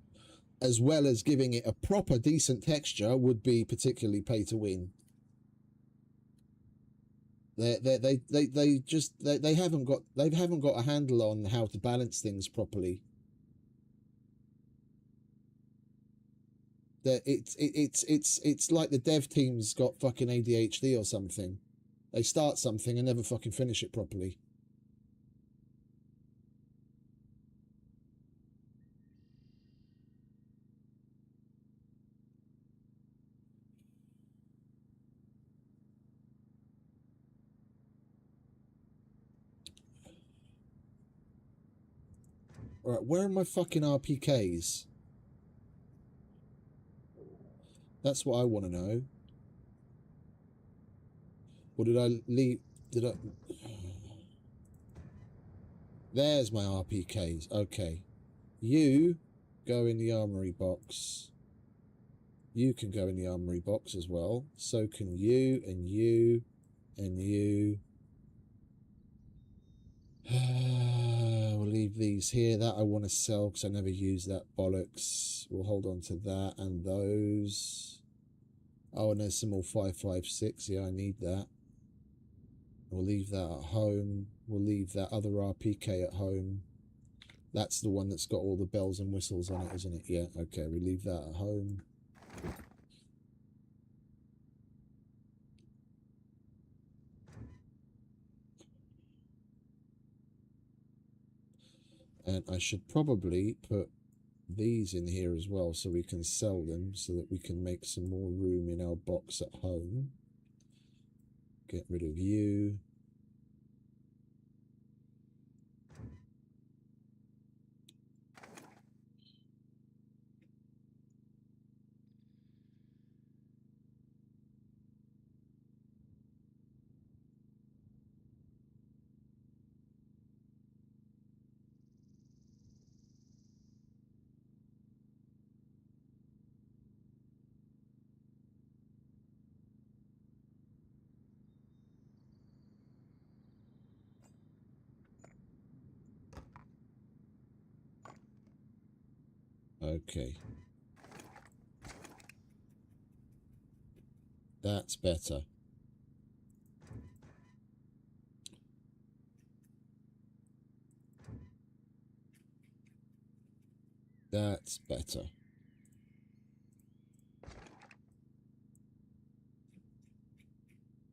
as well as giving it a proper decent texture, would be particularly pay to win. They haven't got a handle on how to balance things properly. It's like the dev team's got fucking ADHD or something. They start something and never fucking finish it properly. Alright, where are my fucking RPKs? That's what I want to know. Or did I leave? Did I? There's my RPKs. Okay. You go in the armory box. You can go in the armory box as well. So can you, and you, and you. We'll leave these here. That I want to sell because I never use that bollocks. We'll hold on to that and those. Oh, and there's some more 556. Yeah, I need that. We'll leave that at home. We'll leave that other RPK at home. That's the one that's got all the bells and whistles on it, isn't it? Yeah, okay, we leave that at home. And I should probably put these in here as well so we can sell them, so that we can make some more room in our box at home. Get rid of you. Okay. That's better. That's better.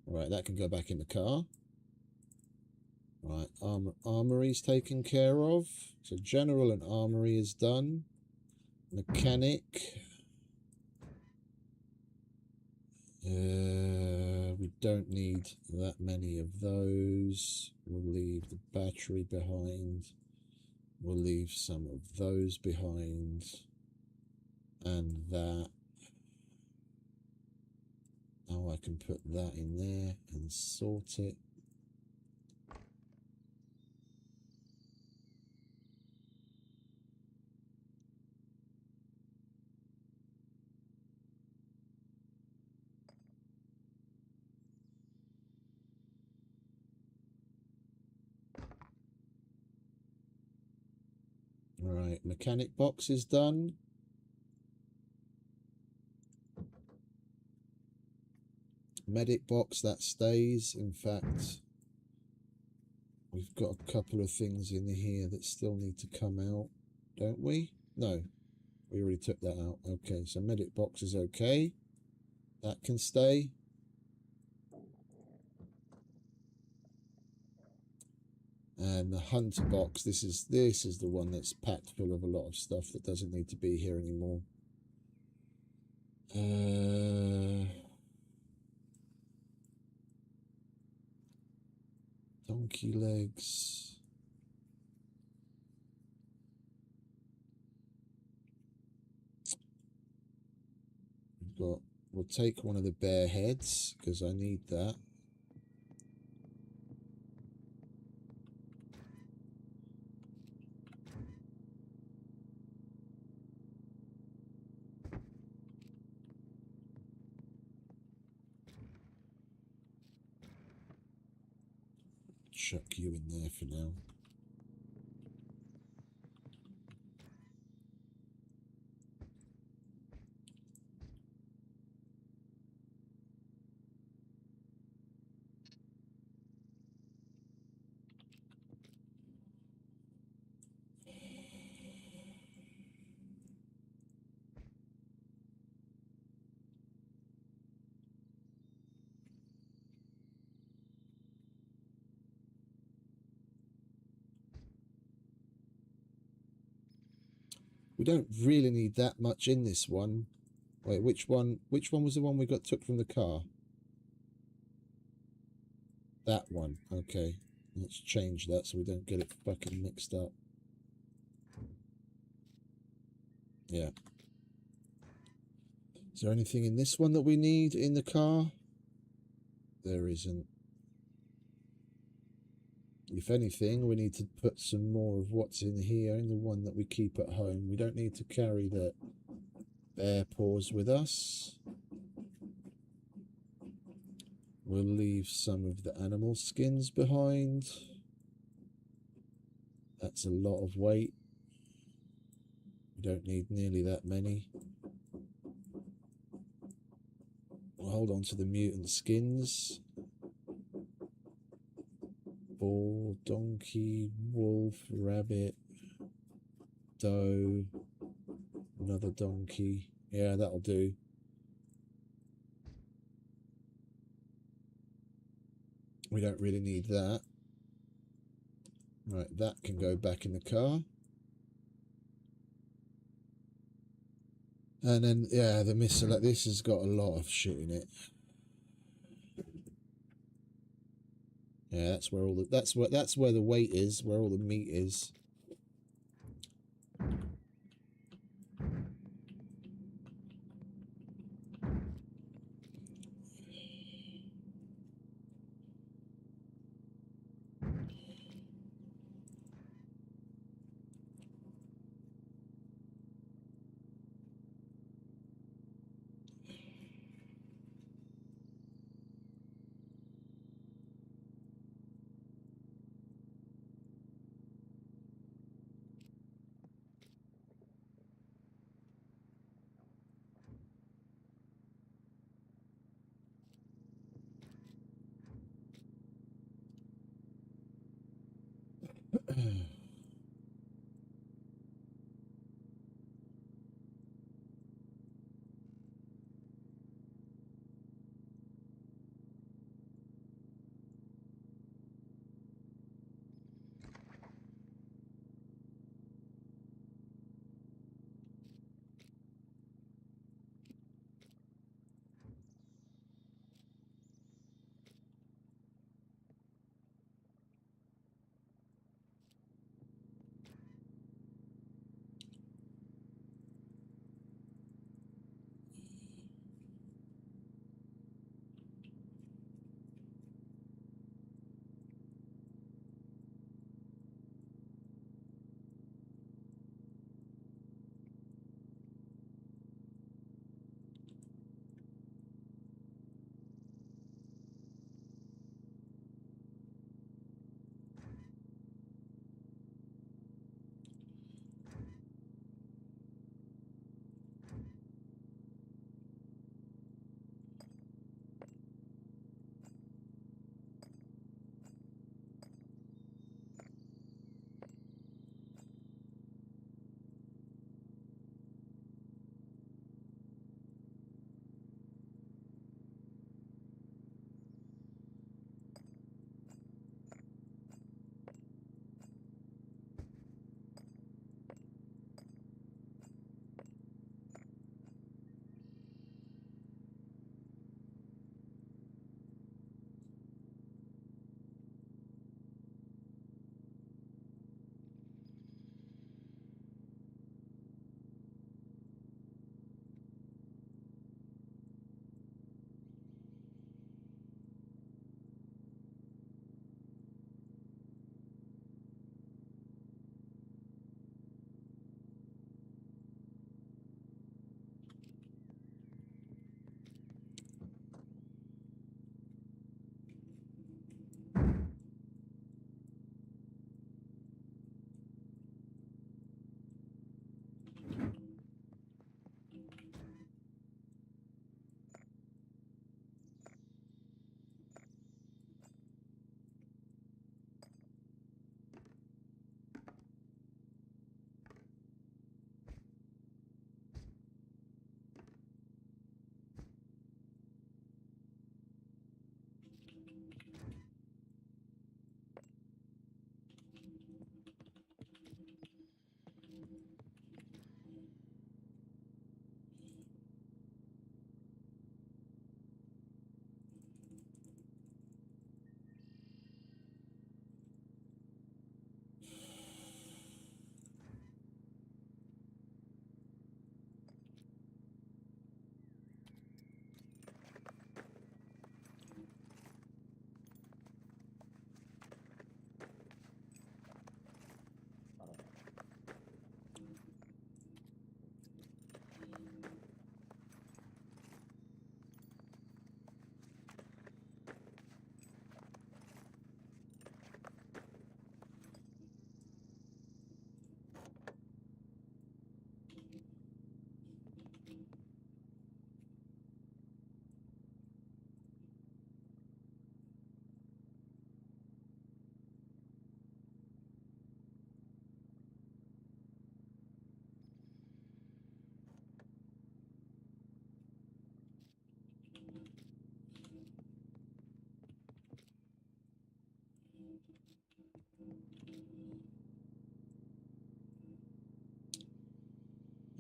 Right, that can go back in the car. Right, armory's taken care of. So general and armory is done. Mechanic. We don't need that many of those. We'll leave the battery behind. We'll leave some of those behind. And that. Oh, I can put that in there and sort it. Right, mechanic box is done. Medic box, that stays. In fact, we've got a couple of things in here that still need to come out, don't we? No, we already took that out. Okay, so medic box is okay. That can stay. And the hunter box, this is the one that's packed full of a lot of stuff that doesn't need to be here anymore. Donkey legs. got... We'll take one of the bear heads, because I need that. Chuck you in there for now. We don't really need that much in this one. Wait, which one was the one we got took from the car? That one. Okay. Let's change that so we don't get it fucking mixed up. Yeah. Is there anything in this one that we need in the car? There isn't. If anything, we need to put some more of what's in here in the one that we keep at home. We don't need to carry the bear paws with us. We'll leave some of the animal skins behind. That's a lot of weight. We don't need nearly that many. We'll hold on to the mutant skins. Bull, donkey, wolf, rabbit, doe, another donkey. Yeah, that'll do. We don't really need that. Right, that can go back in the car. And then, yeah, the missile, this has got a lot of shit in it. Yeah, that's where all the, that's where the weight is, where all the meat is.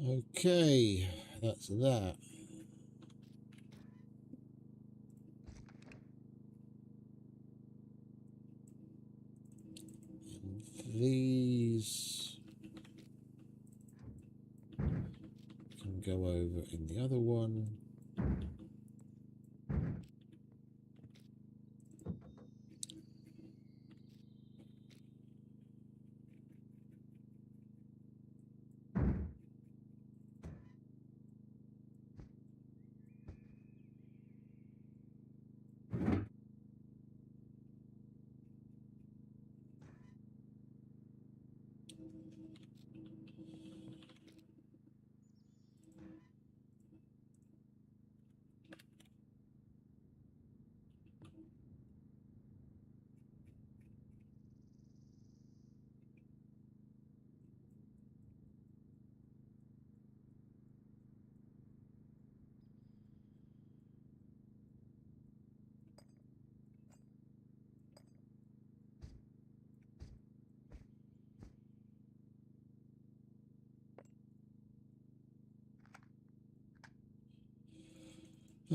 Okay, that's that. And these can go over in the other one.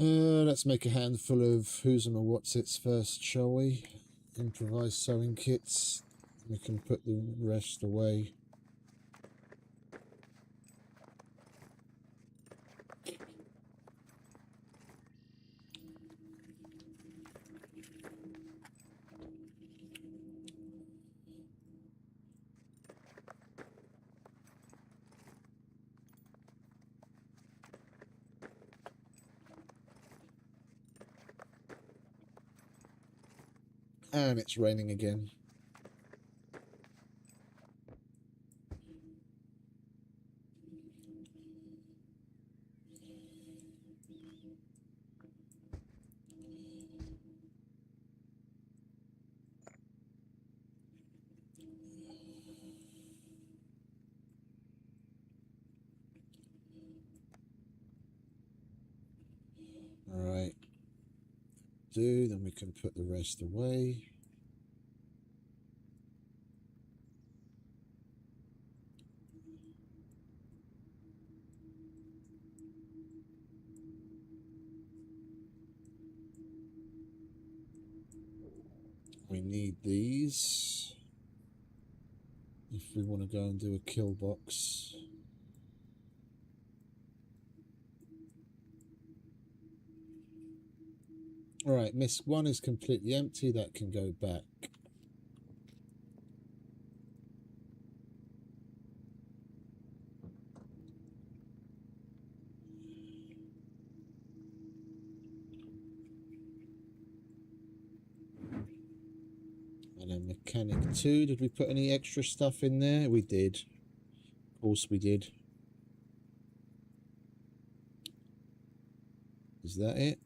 Let's make a handful of who's and what's its first, shall we? Improvised sewing kits. We can put the rest away. And it's raining again. Alright. Then we can put the rest away. We need these if we want to go and do a kill box. Alright, Miss 1 is completely empty. That can go back. And then mechanic 2, did we put any extra stuff in there? We did. Of course we did. Is that it?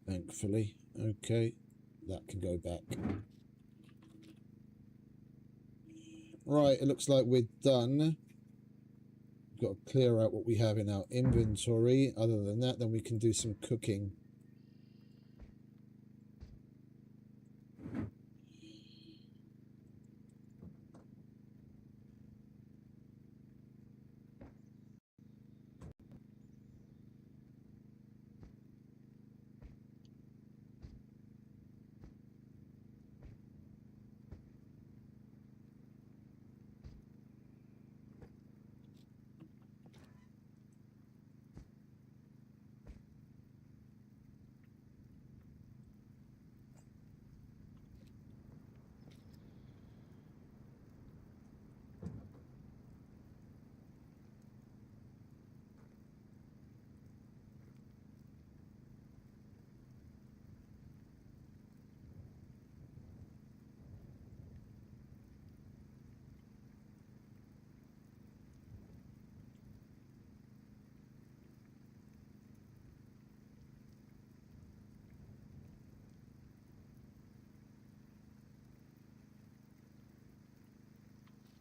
Thankfully. Okay, that can go back. Right, it looks like we're done. We've got to clear out what we have in our inventory. Other than that, then we can do some cooking.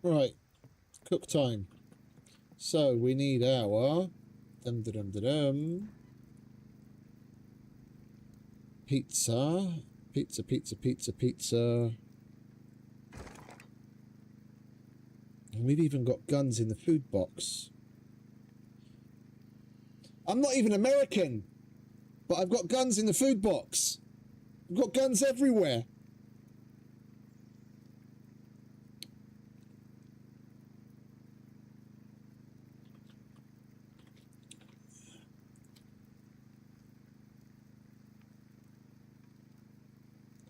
Right, cook time. So we need our pizza. Pizza. And we've even got guns in the food box. I'm not even American, but I've got guns in the food box. I've got guns everywhere.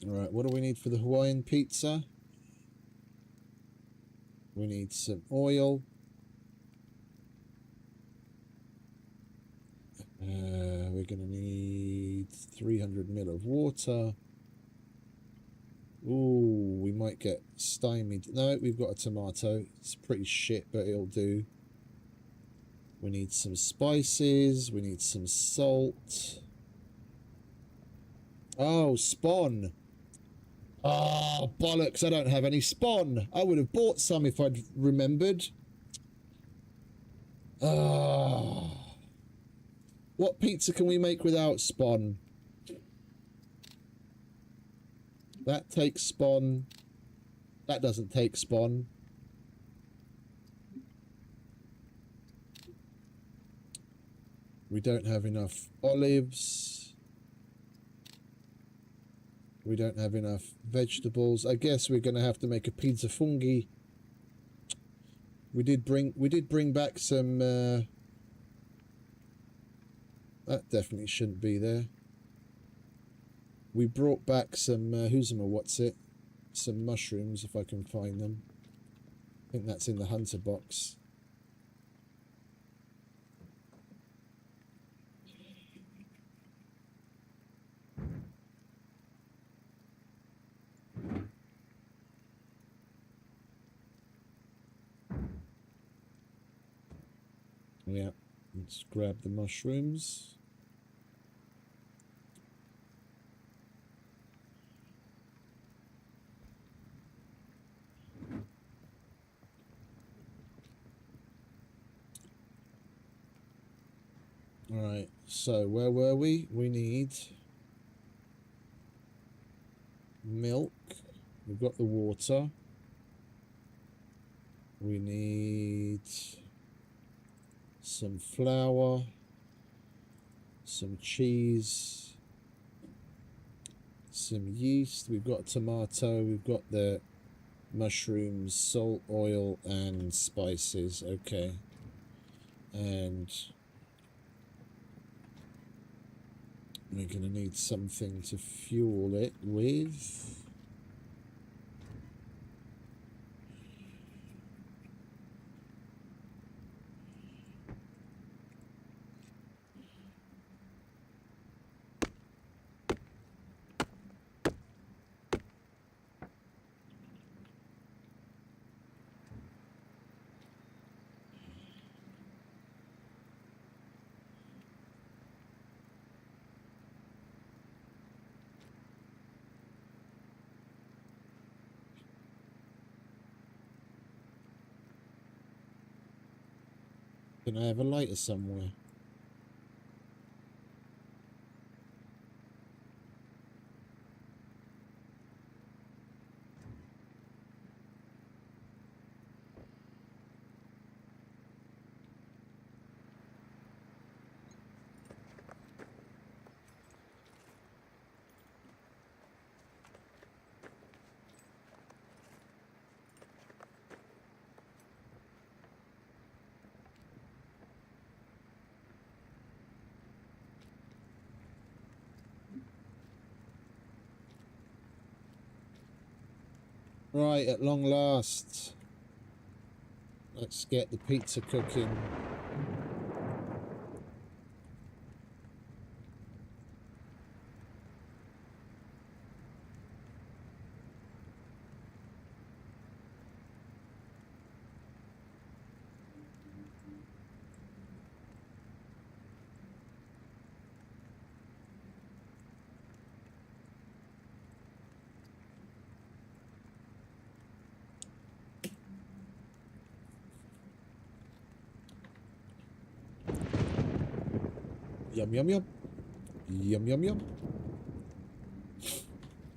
Alright, what do we need for the Hawaiian pizza? We need some oil. We're going to need 300 ml of water. Ooh, we might get stymied. No, we've got a tomato. It's pretty shit, but it'll do. We need some spices. We need some salt. Oh, spawn. Oh, bollocks. I don't have any spawn. I would have bought some if I'd remembered. Ah. What pizza can we make without spawn? That takes spawn. That doesn't take spawn. We don't have enough olives. We don't have enough vegetables. I guess we're going to have to make a pizza fungi. We did bring back some that definitely shouldn't be there. We brought back some some mushrooms if I can find them. I think that's in the hunter box. Yeah, let's grab the mushrooms. Alright, so where were we? We need milk. We've got the water. We need some flour, some cheese, some yeast. We've got a tomato. We've got the mushrooms, salt, oil, and spices. Okay. And we're going to need something to fuel it with. Can I have a lighter somewhere? Right, at long last. Let's get the pizza cooking. Yum, yum, yum. Yum, yum, yum.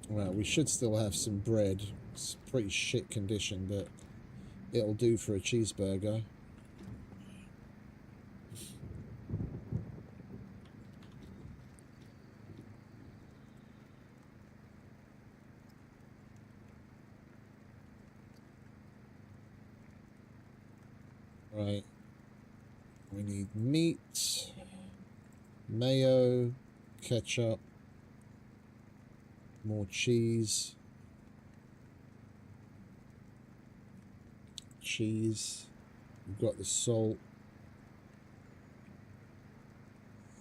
Well, we should still have some bread. It's pretty shit condition, but it'll do for a cheeseburger. Right. We need meat, mayo, ketchup, more cheese. We've got the salt.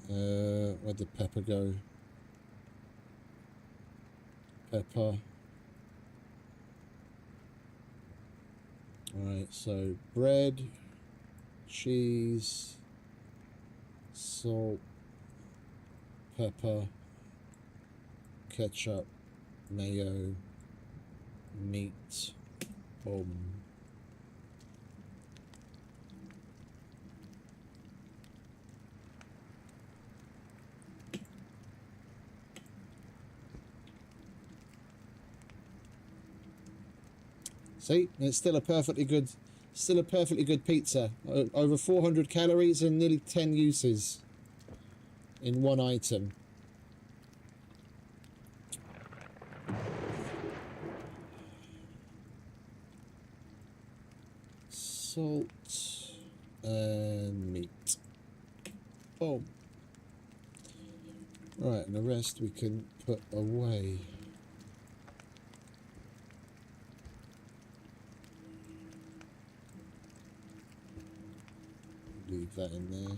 Where'd the pepper go? Pepper. Alright, so bread, cheese, salt, pepper, ketchup, mayo, meat. Boom. See, it's still a perfectly good pizza. Over 400 calories and nearly 10 uses in one item. Salt and meat. Boom. Right, and the rest we can put away. Leave that in there.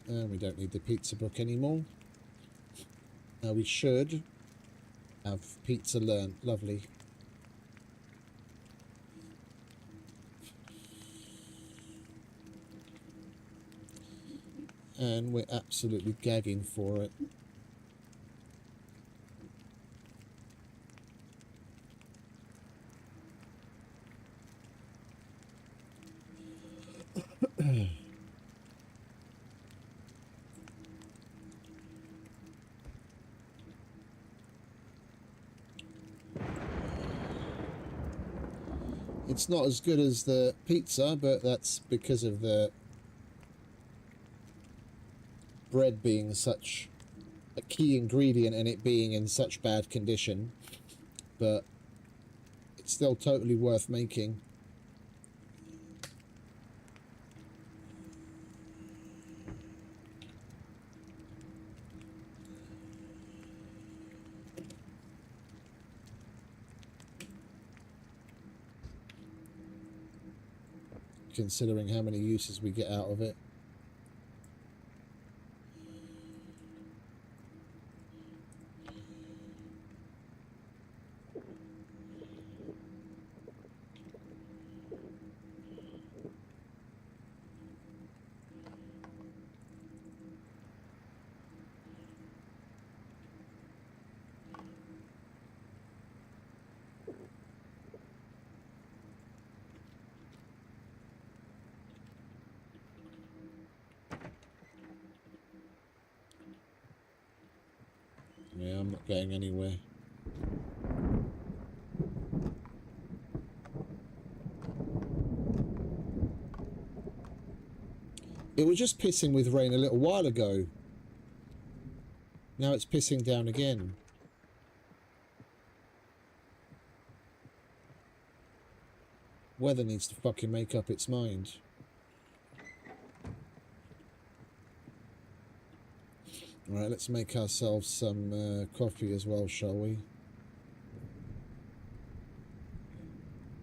And we don't need the pizza book anymore. Now we should have pizza learned. Lovely. And we're absolutely gagging for it. It's not as good as the pizza, but that's because of the bread being such a key ingredient and it being in such bad condition. But it's still totally worth making. Considering how many uses we get out of it. Yeah, I'm not going anywhere. It was just pissing with rain a little while ago. Now it's pissing down again. Weather needs to fucking make up its mind. Alright, let's make ourselves some coffee as well, shall we?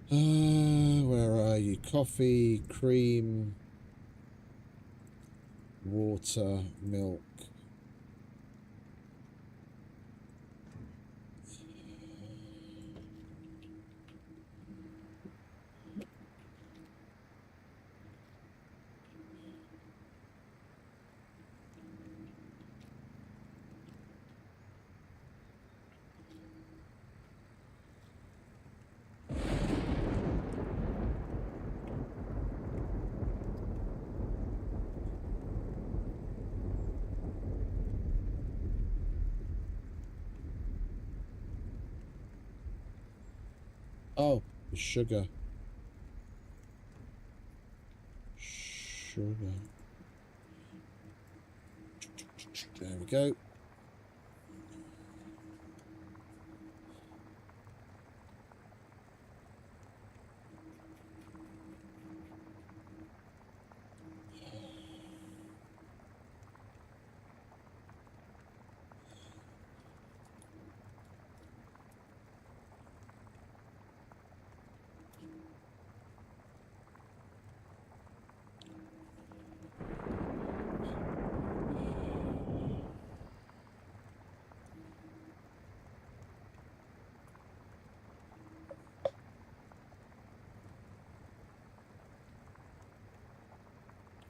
Where are you? Coffee, cream, water, milk. Oh, the sugar. Sugar. There we go.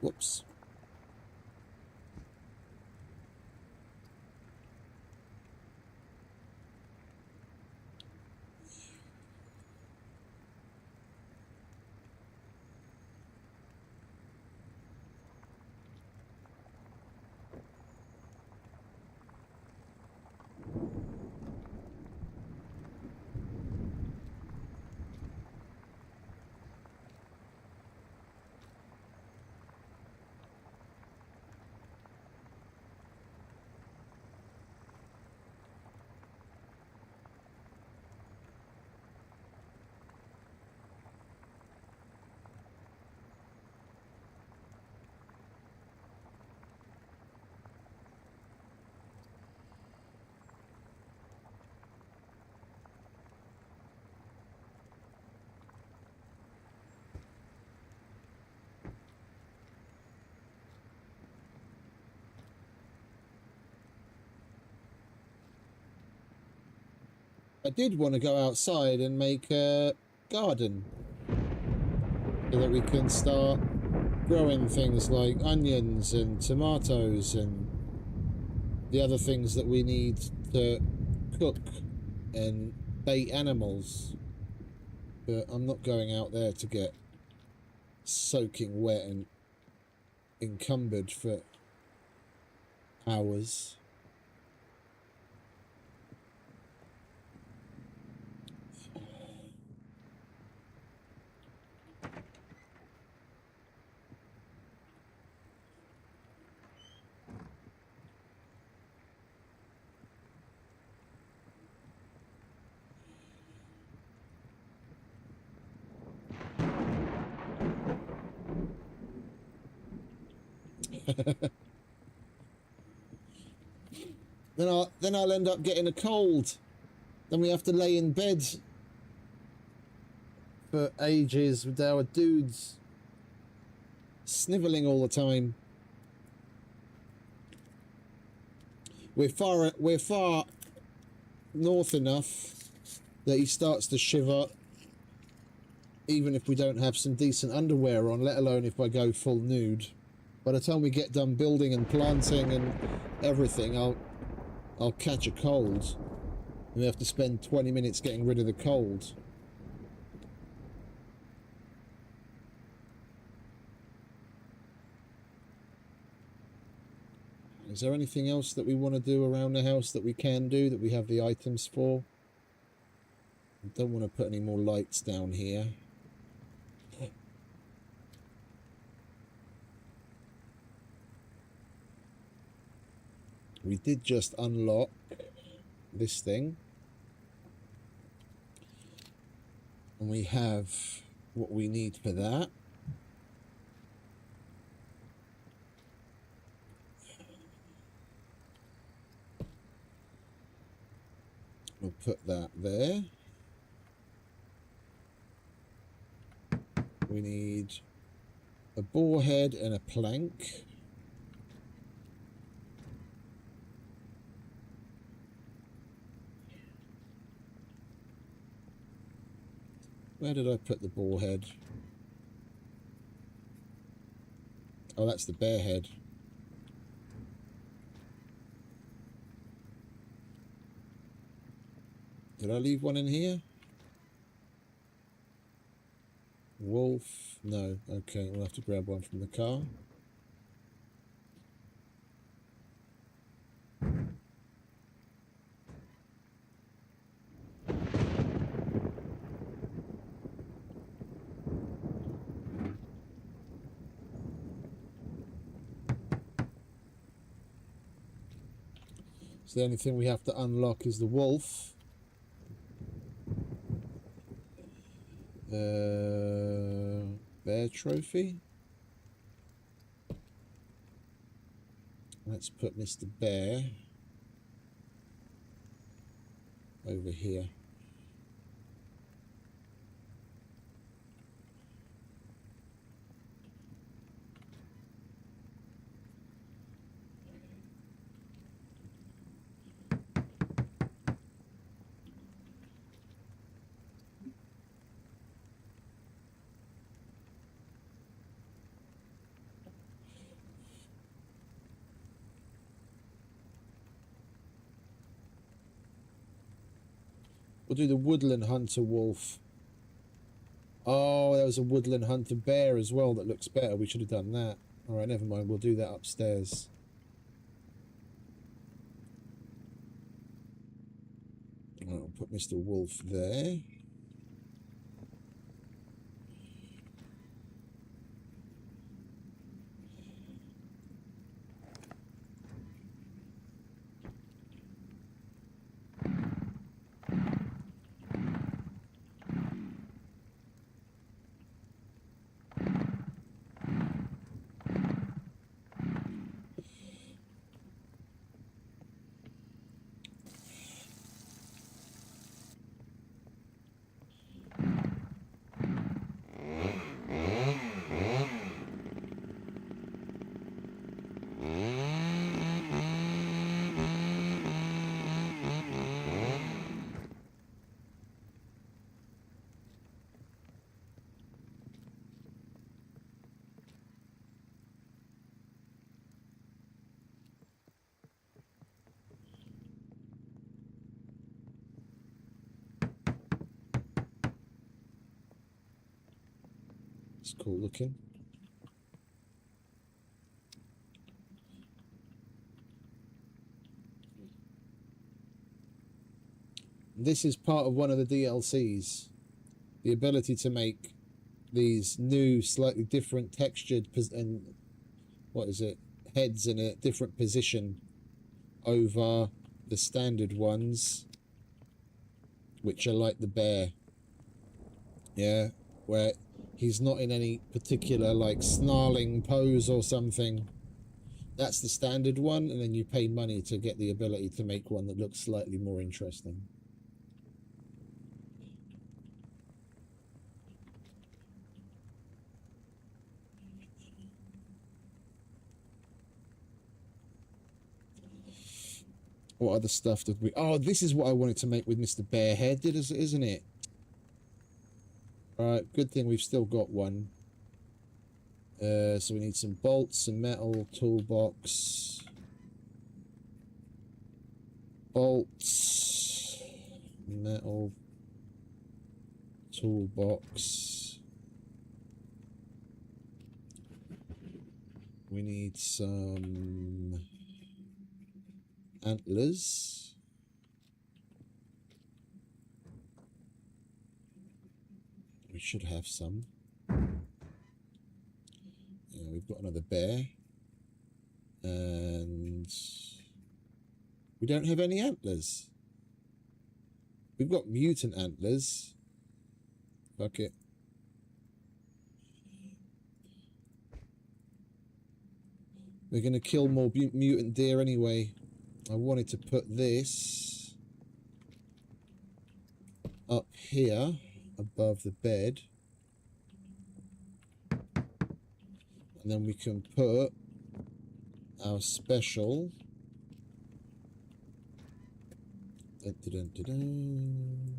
Whoops. I did want to go outside and make a garden so that we can start growing things like onions and tomatoes and the other things that we need to cook and bait animals. But I'm not going out there to get soaking wet and encumbered for hours. Then I'll end up getting a cold. Then we have to lay in bed for ages with our dudes snivelling all the time. We're far north enough that he starts to shiver even if we don't have some decent underwear on, let alone if I go full nude. By the time we get done building and planting and everything, I'll catch a cold. We have to spend 20 minutes getting rid of the cold. Is there anything else that we want to do around the house that we can do, that we have the items for? I don't want to put any more lights down here. We did just unlock this thing. And we have what we need for that. We'll put that there. We need a boar head and a plank. Where did I put the boar head? Oh, that's the bear head. Did I leave one in here? Wolf? No. Okay, we'll have to grab one from the car. So the only thing we have to unlock is the wolf. Bear trophy. Let's put Mr. Bear over here. We'll do the woodland hunter wolf. Oh, there was a woodland hunter bear as well that looks better. We should have done that. All right, never mind. We'll do that upstairs. I'll put Mr. Wolf there. It's cool looking. This is part of one of the DLCs. The ability to make these new, slightly different textured and what is it? Heads in a different position over the standard ones, which are like the bear. Yeah, where he's not in any particular like snarling pose or something. That's the standard one, and then you pay money to get the ability to make one that looks slightly more interesting. What other stuff did we... Oh, this is what I wanted to make with Mr. Barehead, isn't it? Alright, good thing we've still got one. So we need some bolts, some metal, toolbox. Bolts. Metal. Toolbox. We need some... antlers. We should have some. Yeah, we've got another bear. And we don't have any antlers. We've got mutant antlers. Fuck it. We're going to kill more mutant deer anyway. I wanted to put this up here above the bed, and then we can put our special dun, dun, dun, dun.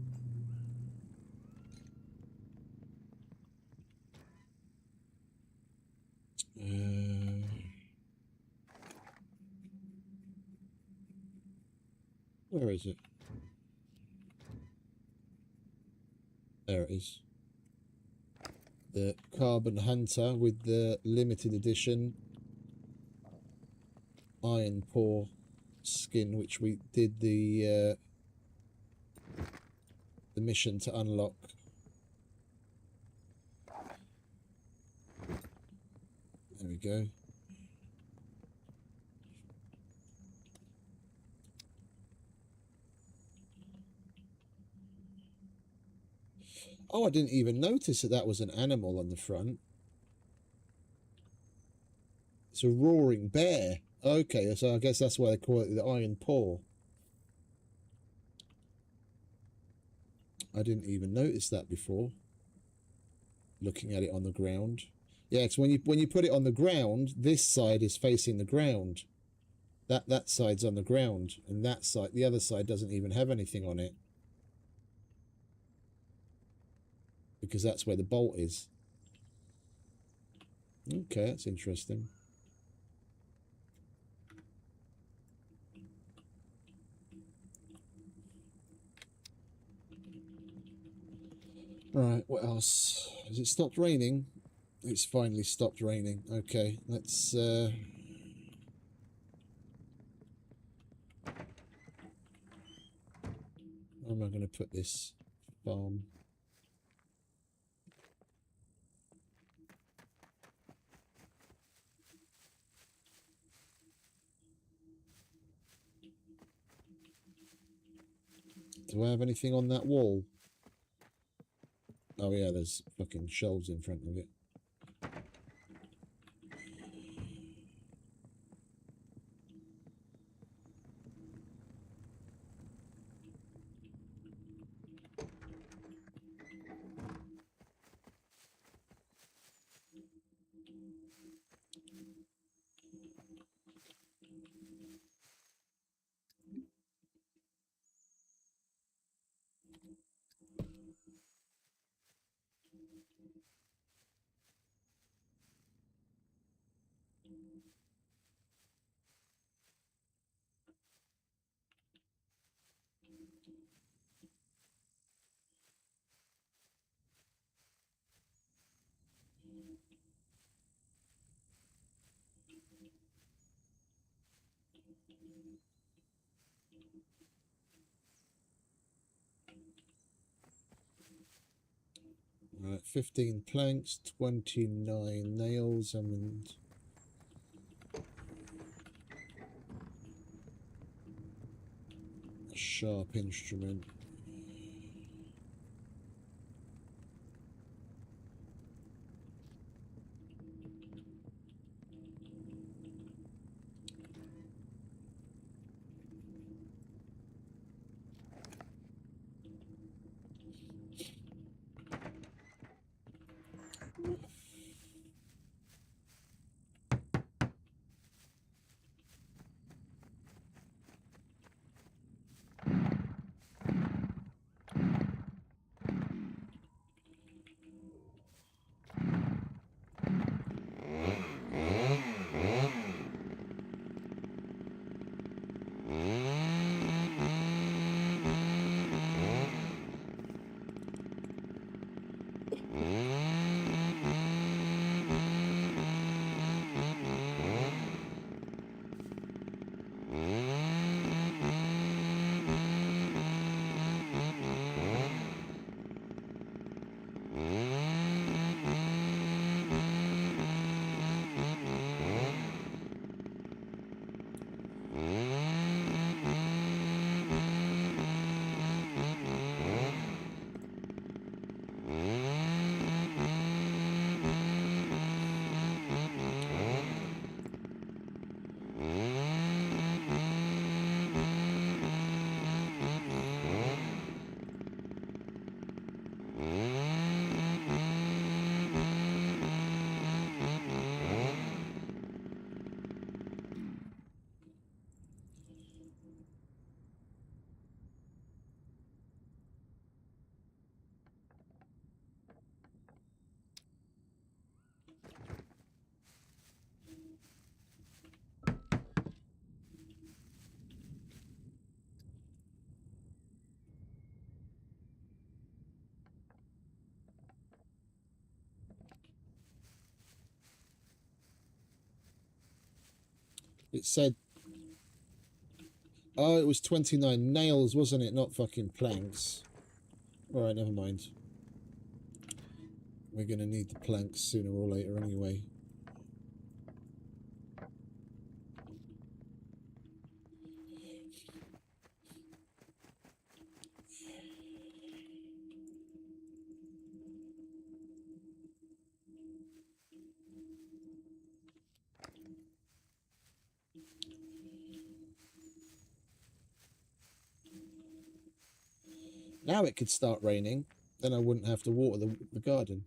Where is it? There it is. The Carbon Hunter with the limited edition iron paw skin, which we did the mission to unlock. There we go. Oh, I didn't even notice that that was an animal on the front. It's a roaring bear. Okay, so I guess that's why they call it the Iron Paw. I didn't even notice that before. Looking at it on the ground. Yeah, because when you put it on the ground, this side is facing the ground. That side's on the ground, and that side, the other side, doesn't even have anything on it. Because that's where the bolt is. Okay, that's interesting. Right, what else? Has it stopped raining? It's finally stopped raining. Okay, let's... Where am I going to put this farm? Do I have anything on that wall? Oh yeah, there's fucking shelves in front of it. Right, 15 planks, 29 nails, and a sharp instrument. It said... Oh, it was 29 nails, wasn't it? Not fucking planks. Alright, never mind. We're going to need the planks sooner or later anyway. Now it could start raining. Then I wouldn't have to water the garden.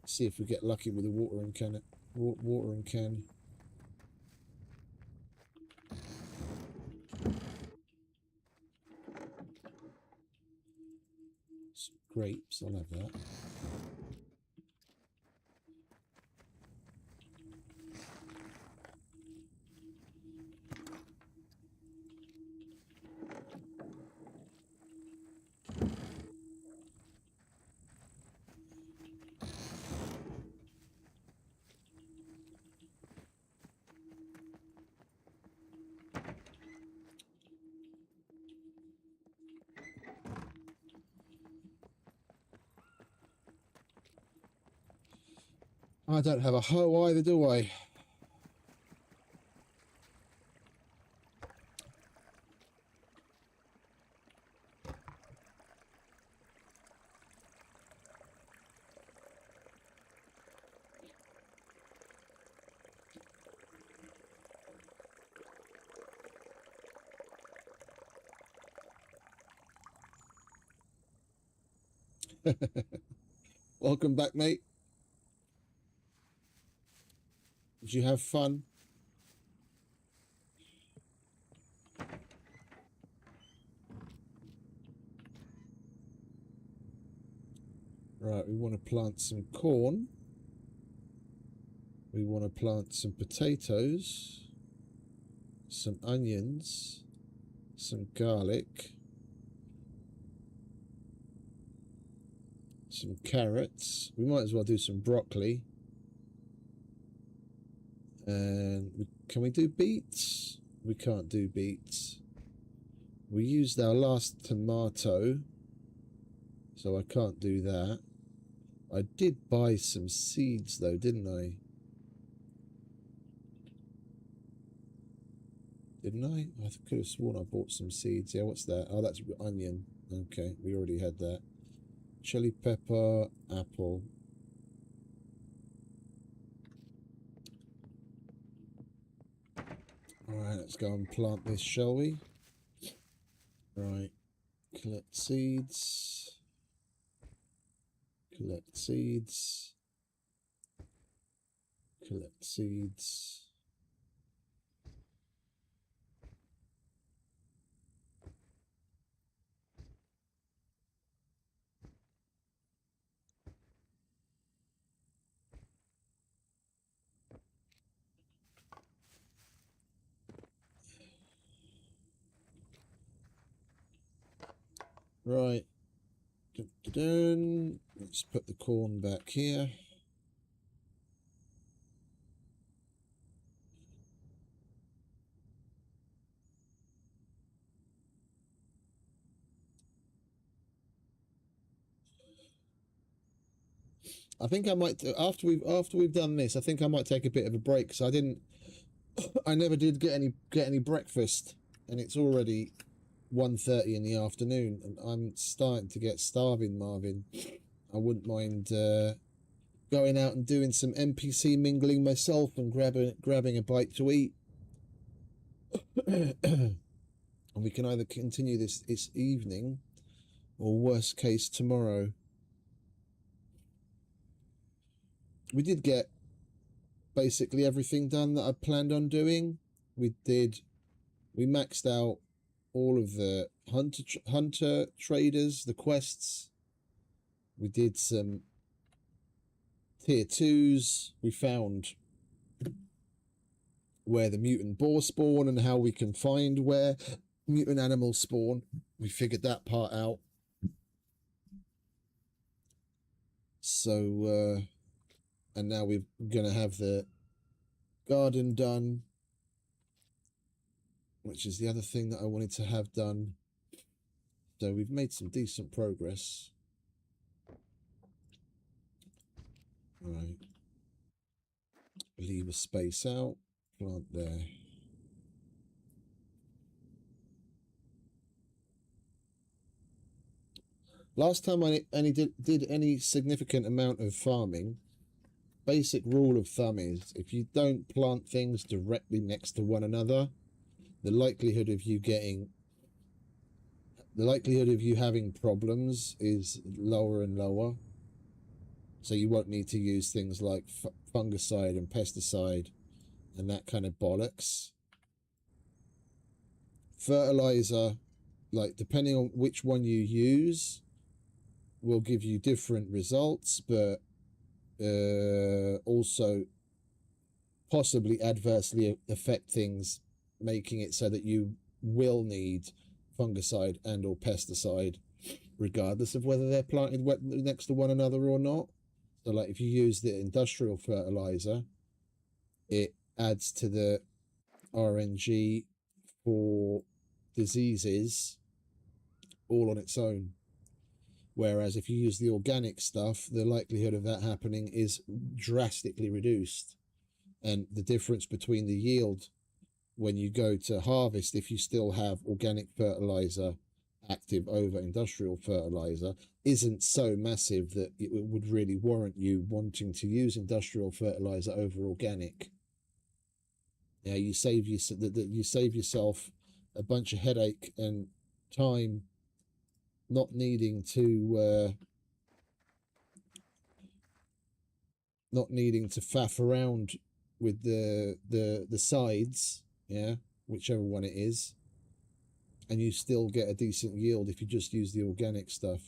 See if we get lucky with the watering can. Watering can. Some grapes, I'll have that. I don't have a hoe either, do I? Welcome back, mate. Did you have fun? Right, we want to plant some corn. We want to plant some potatoes, some onions, some garlic, some carrots. We might as well do some broccoli. And can we do beets? We can't do beets. We used our last tomato, so I can't do that. I did buy some seeds though, didn't I? Didn't I? I could have sworn I bought some seeds. Yeah, what's that? Oh, that's onion. Okay, we already had that. Chili pepper, apple. Alright, let's go and plant this, shall we? Right. Collect seeds. Collect seeds. Collect seeds. Right. Dun-dun-dun. Let's put the corn back here. I think I might after we've done this. I think I might take a bit of a break because I never did get any breakfast, and it's already 1:30 in the afternoon, and I'm starting to get starving, Marvin. I wouldn't mind going out and doing some NPC mingling myself and grabbing a bite to eat. And we can either continue this evening, or worst case tomorrow. We did get basically everything done that I planned on doing. We maxed out all of the hunter traders, the quests. We did some tier 2s. We found where the mutant boar spawn and how we can find where mutant animals spawn. We figured that part out. So and now we're gonna have the garden done, which is the other thing that I wanted to have done. So we've made some decent progress. All right. Leave a space out. Plant there. Last time I did any significant amount of farming, basic rule of thumb is if you don't plant things directly next to one another, the likelihood of you having problems is lower and lower. So you won't need to use things like fungicide and pesticide and that kind of bollocks. Fertilizer, like depending on which one you use, will give you different results, but also possibly adversely affect things, making it so that you will need fungicide and or pesticide regardless of whether they're planted next to one another or not. So like if you use the industrial fertilizer, it adds to the RNG for diseases all on its own. Whereas if you use the organic stuff, the likelihood of that happening is drastically reduced. And the difference between the yield when you go to harvest, if you still have organic fertilizer active over industrial fertilizer, isn't so massive that it would really warrant you wanting to use industrial fertilizer over organic. Yeah, you save yourself a bunch of headache and time not needing to faff around with the sides, yeah, whichever one it is, and you still get a decent yield if you just use the organic stuff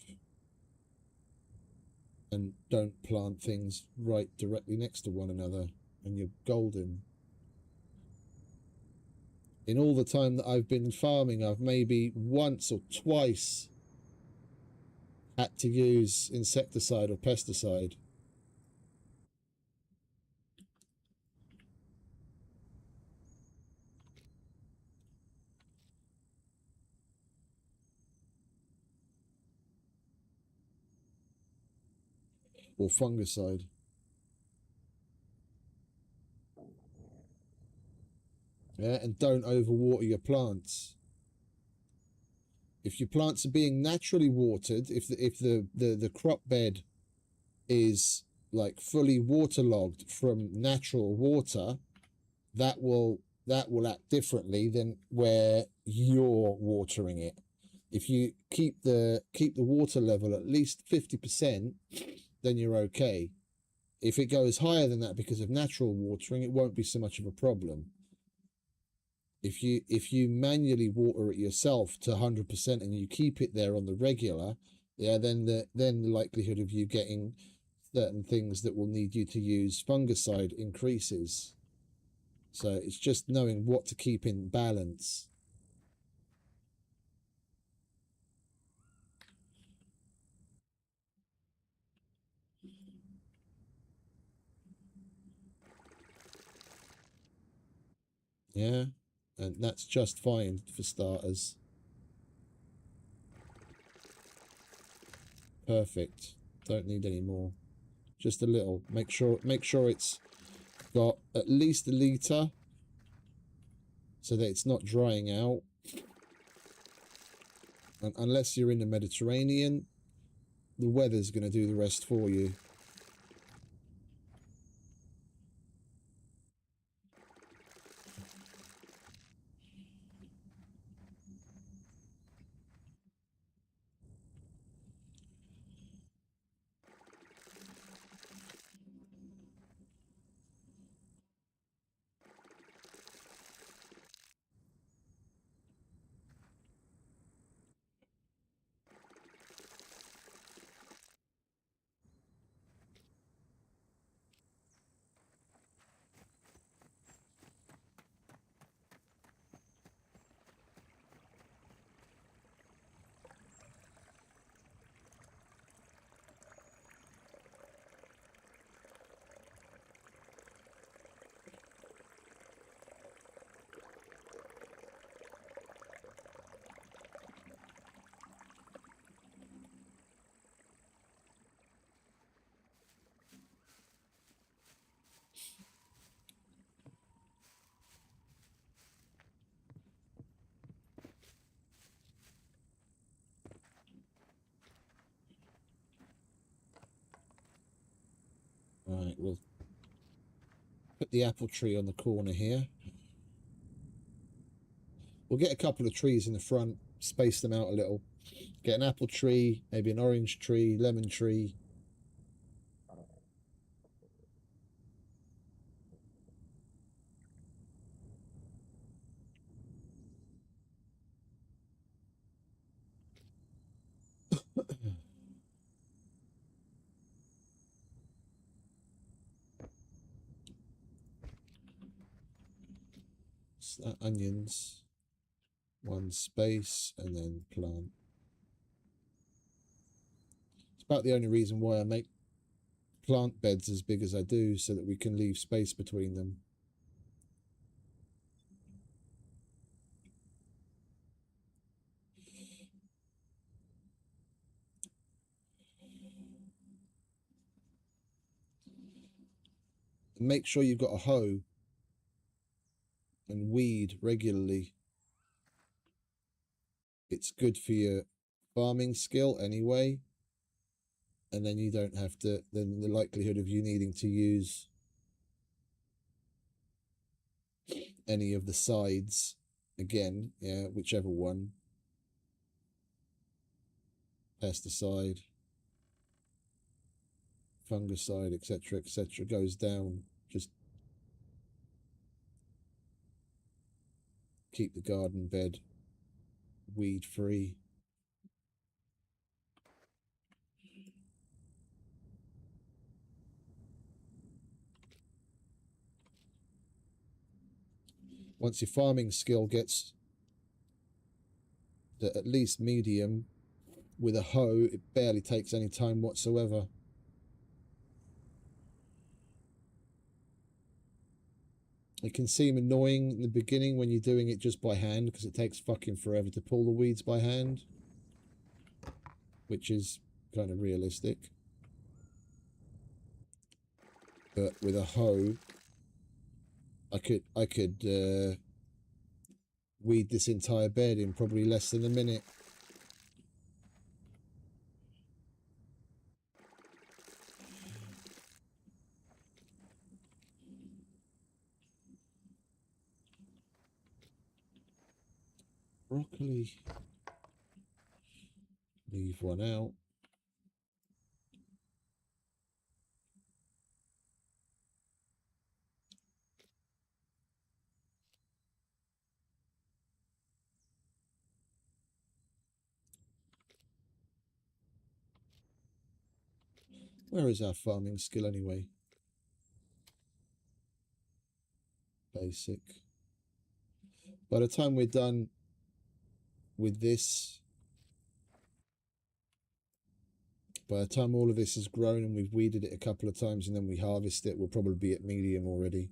and don't plant things right directly next to one another, and you're golden. In all the time that I've been farming, I've maybe once or twice had to use insecticide or pesticide. Or fungicide. Yeah, and don't overwater your plants. If your plants are being naturally watered, if the crop bed is like fully waterlogged from natural water, that will act differently than where you're watering it. If you keep the water level at least 50%, then you're okay. If it goes higher than that because of natural watering, it won't be so much of a problem. If you manually water it yourself to 100% and you keep it there on the regular, yeah, then the likelihood of you getting certain things that will need you to use fungicide increases. So it's just knowing what to keep in balance. Yeah, and that's just fine for starters. Perfect. Don't need any more. Just a little. Make sure it's got at least a litre so that it's not drying out. And unless you're in the Mediterranean, the weather's going to do the rest for you. Right, we'll put the apple tree on the corner here. We'll get a couple of trees in the front, space them out a little. Get an apple tree, maybe an orange tree, lemon tree. Onions, one space, and then plant. It's about the only reason why I make plant beds as big as I do, so that we can leave space between them. And make sure you've got a hoe and weed regularly. It's good for your farming skill anyway, and then you don't have to, then the likelihood of you needing to use any of the sides again, yeah, whichever one, pesticide, fungicide, etc., goes down. Just keep the garden bed weed free. Once your farming skill gets to at least medium, with a hoe, it barely takes any time whatsoever. It can seem annoying in the beginning when you're doing it just by hand, because it takes fucking forever to pull the weeds by hand, which is kind of realistic. But with a hoe, I could weed this entire bed in probably less than a minute. Broccoli. Leave one out. Where is our farming skill anyway? Basic. By the time we're done with this, by the time all of this is grown and we've weeded it a couple of times and then we harvest it, we'll probably be at medium already.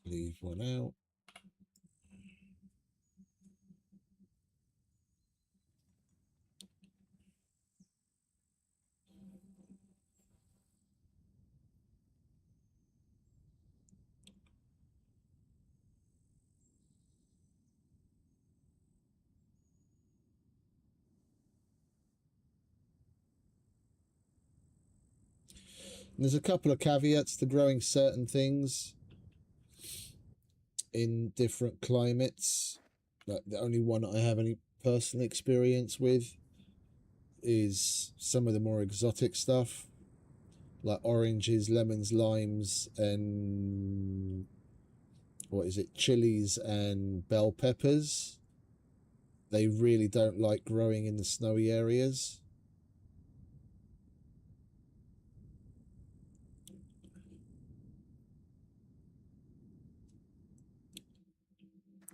Leave one out. And there's a couple of caveats to growing certain things in different climates. Like the only one I have any personal experience with is some of the more exotic stuff, like oranges, lemons, limes, and what is it, chilies and bell peppers. They really don't like growing in the snowy areas.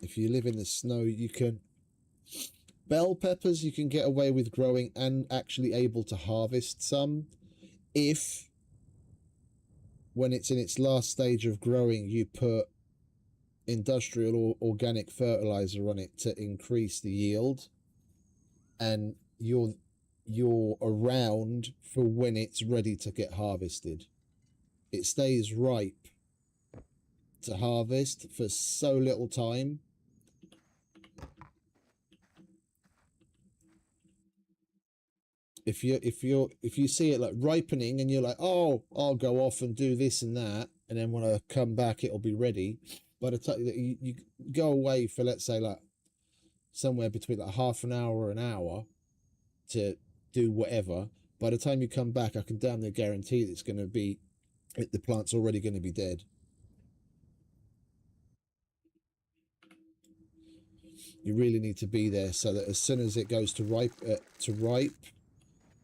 If you live in the snow, you can... Bell peppers you can get away with growing and actually able to harvest some if, when it's in its last stage of growing, you put industrial or organic fertilizer on it to increase the yield, and you're around for when it's ready to get harvested. It stays ripe to harvest for so little time. If you see it like ripening and you're like, oh, I'll go off and do this and that, and then when I come back it'll be ready. By the time that you go away for, let's say, like somewhere between like half an hour or an hour to do whatever, by the time you come back, I can damn near guarantee that it's going to be, the plant's already going to be dead. You really need to be there so that as soon as it goes to ripe,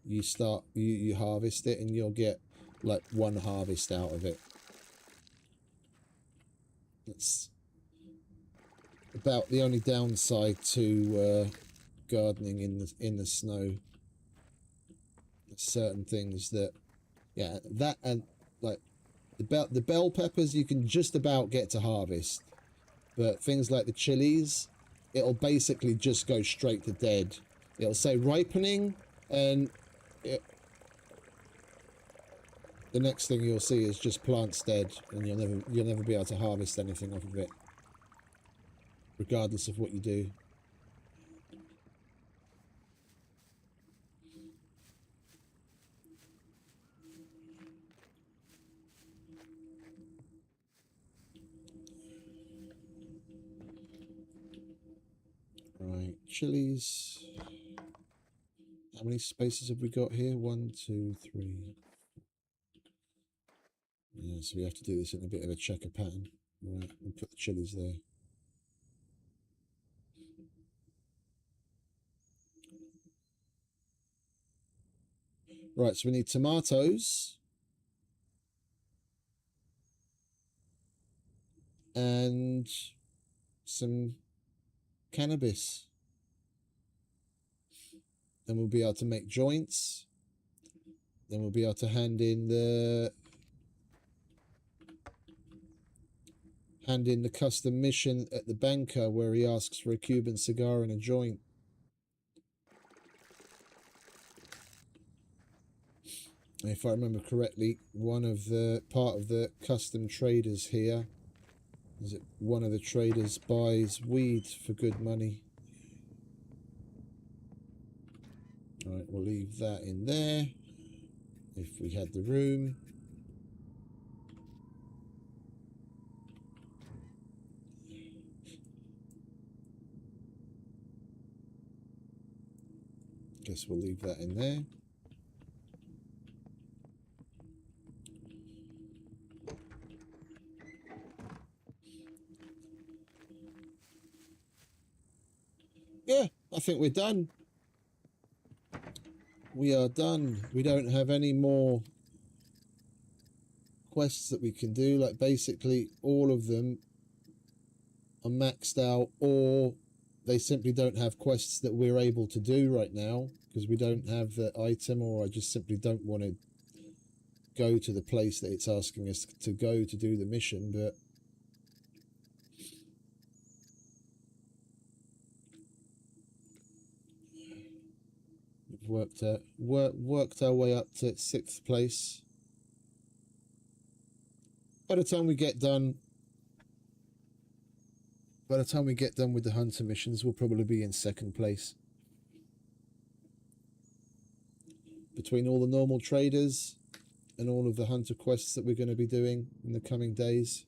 you harvest it, and you'll get like one harvest out of it. It's about the only downside to gardening in the snow. Certain things that, yeah, that, and like the bell peppers you can just about get to harvest, but things like the chilies, it'll basically just go straight to dead. It'll say ripening, and the next thing you'll see is just plants dead, and you'll never be able to harvest anything off of it, regardless of what you do. Right, chilies. How many spaces have we got here? 1, 2, 3. Yeah, so we have to do this in a bit of a checker pattern. Right, we'll put the chilies there. Right, so we need tomatoes and some cannabis. Then we'll be able to make joints. Then we'll be able to hand in the custom mission at the banker where he asks for a Cuban cigar and a joint. If I remember correctly, one of the part of the custom traders here is that one of the traders buys weed for good money. All right, we'll leave that in there if we had the room. Guess we'll leave that in there. Yeah, I think we're done. We are done. We don't have any more quests that we can do. Like, basically all of them are maxed out, or they simply don't have quests that we're able to do right now because we don't have the item, or I just simply don't want to go to the place that it's asking us to go to do the mission. But we've worked our way up to 6th place. By the time we get done with the hunter missions, we'll probably be in 2nd place. Between all the normal traders and all of the hunter quests that we're going to be doing in the coming days.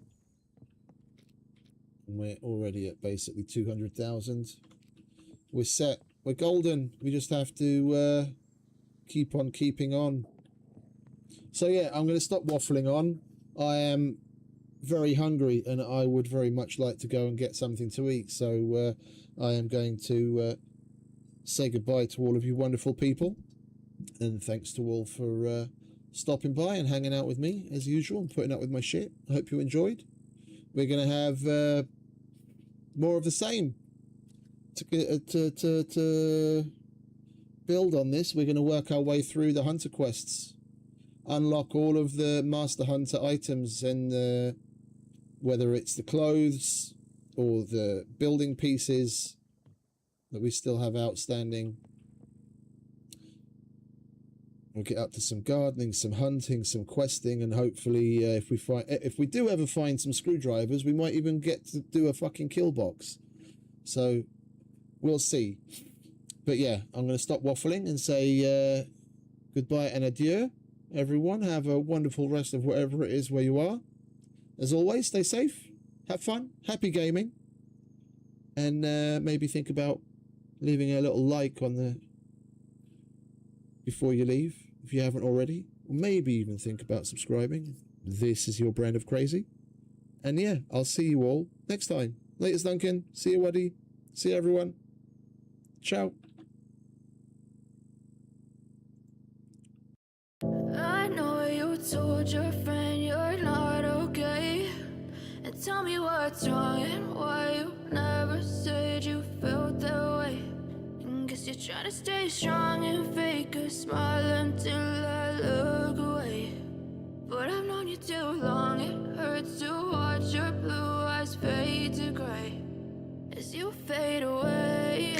And we're already at basically 200,000. We're set. We're golden. We just have to keep on keeping on. So yeah, I'm going to stop waffling on. I am very hungry and I would very much like to go and get something to eat. So I am going to say goodbye to all of you wonderful people. And thanks to all for stopping by and hanging out with me as usual and putting up with my shit. I hope you enjoyed. We're going to have more of the same. To build on this, we're going to work our way through the hunter quests. Unlock all of the Master Hunter items, and whether it's the clothes or the building pieces that we still have outstanding. We'll get up to some gardening, some hunting, some questing, and hopefully if we do ever find some screwdrivers, we might even get to do a fucking kill box. So we'll see. But yeah, I'm going to stop waffling and say goodbye and adieu. Everyone, have a wonderful rest of whatever it is where you are. As always, stay safe, have fun, happy gaming, and maybe think about leaving a little like on the before you leave if you haven't already. Or maybe even think about subscribing. This is your brand of crazy. And yeah, I'll see you all next time. Latest, Duncan. See you, Waddy. See you, everyone. Ciao. I know you told your friend you're not okay, and tell me what's wrong and why you never said you felt that way. And guess you're trying to stay strong and fake a smile until I look away. But I've known you too long, it hurts to watch your blue eyes fade to gray as you fade away,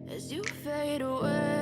as you fade away.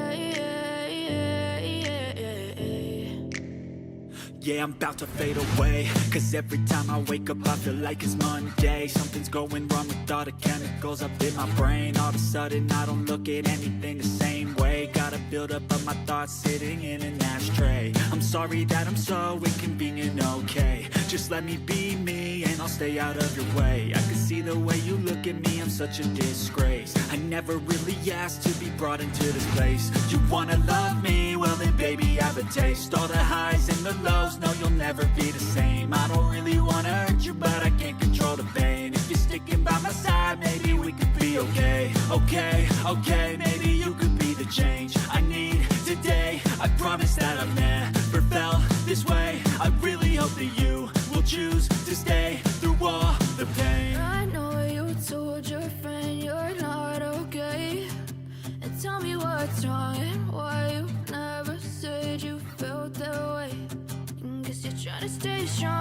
Yeah, I'm about to fade away, cause every time I wake up I feel like it's Monday. Something's going wrong with all the chemicals up in my brain. All of a sudden I don't look at anything the same way. Got a buildup of my thoughts sitting in an ashtray. I'm sorry that I'm so inconvenient, okay. Just let me be me and I'll stay out of your way. I can see the way you look at me, I'm such a disgrace. I never really asked to be brought into this place. You wanna love me? Well then baby have a taste. All the highs and the lows, no you'll never be the same. I don't really wanna hurt you but I can't control the pain. If you're sticking by my side maybe we could be okay. Okay, maybe you could be the change I need today. I promise that I've never felt this way. I really hope that you will choose to stay through all the pain. I know you told your friend you're not okay, and tell me what's wrong and why you never said you felt that way. And guess you're trying to stay strong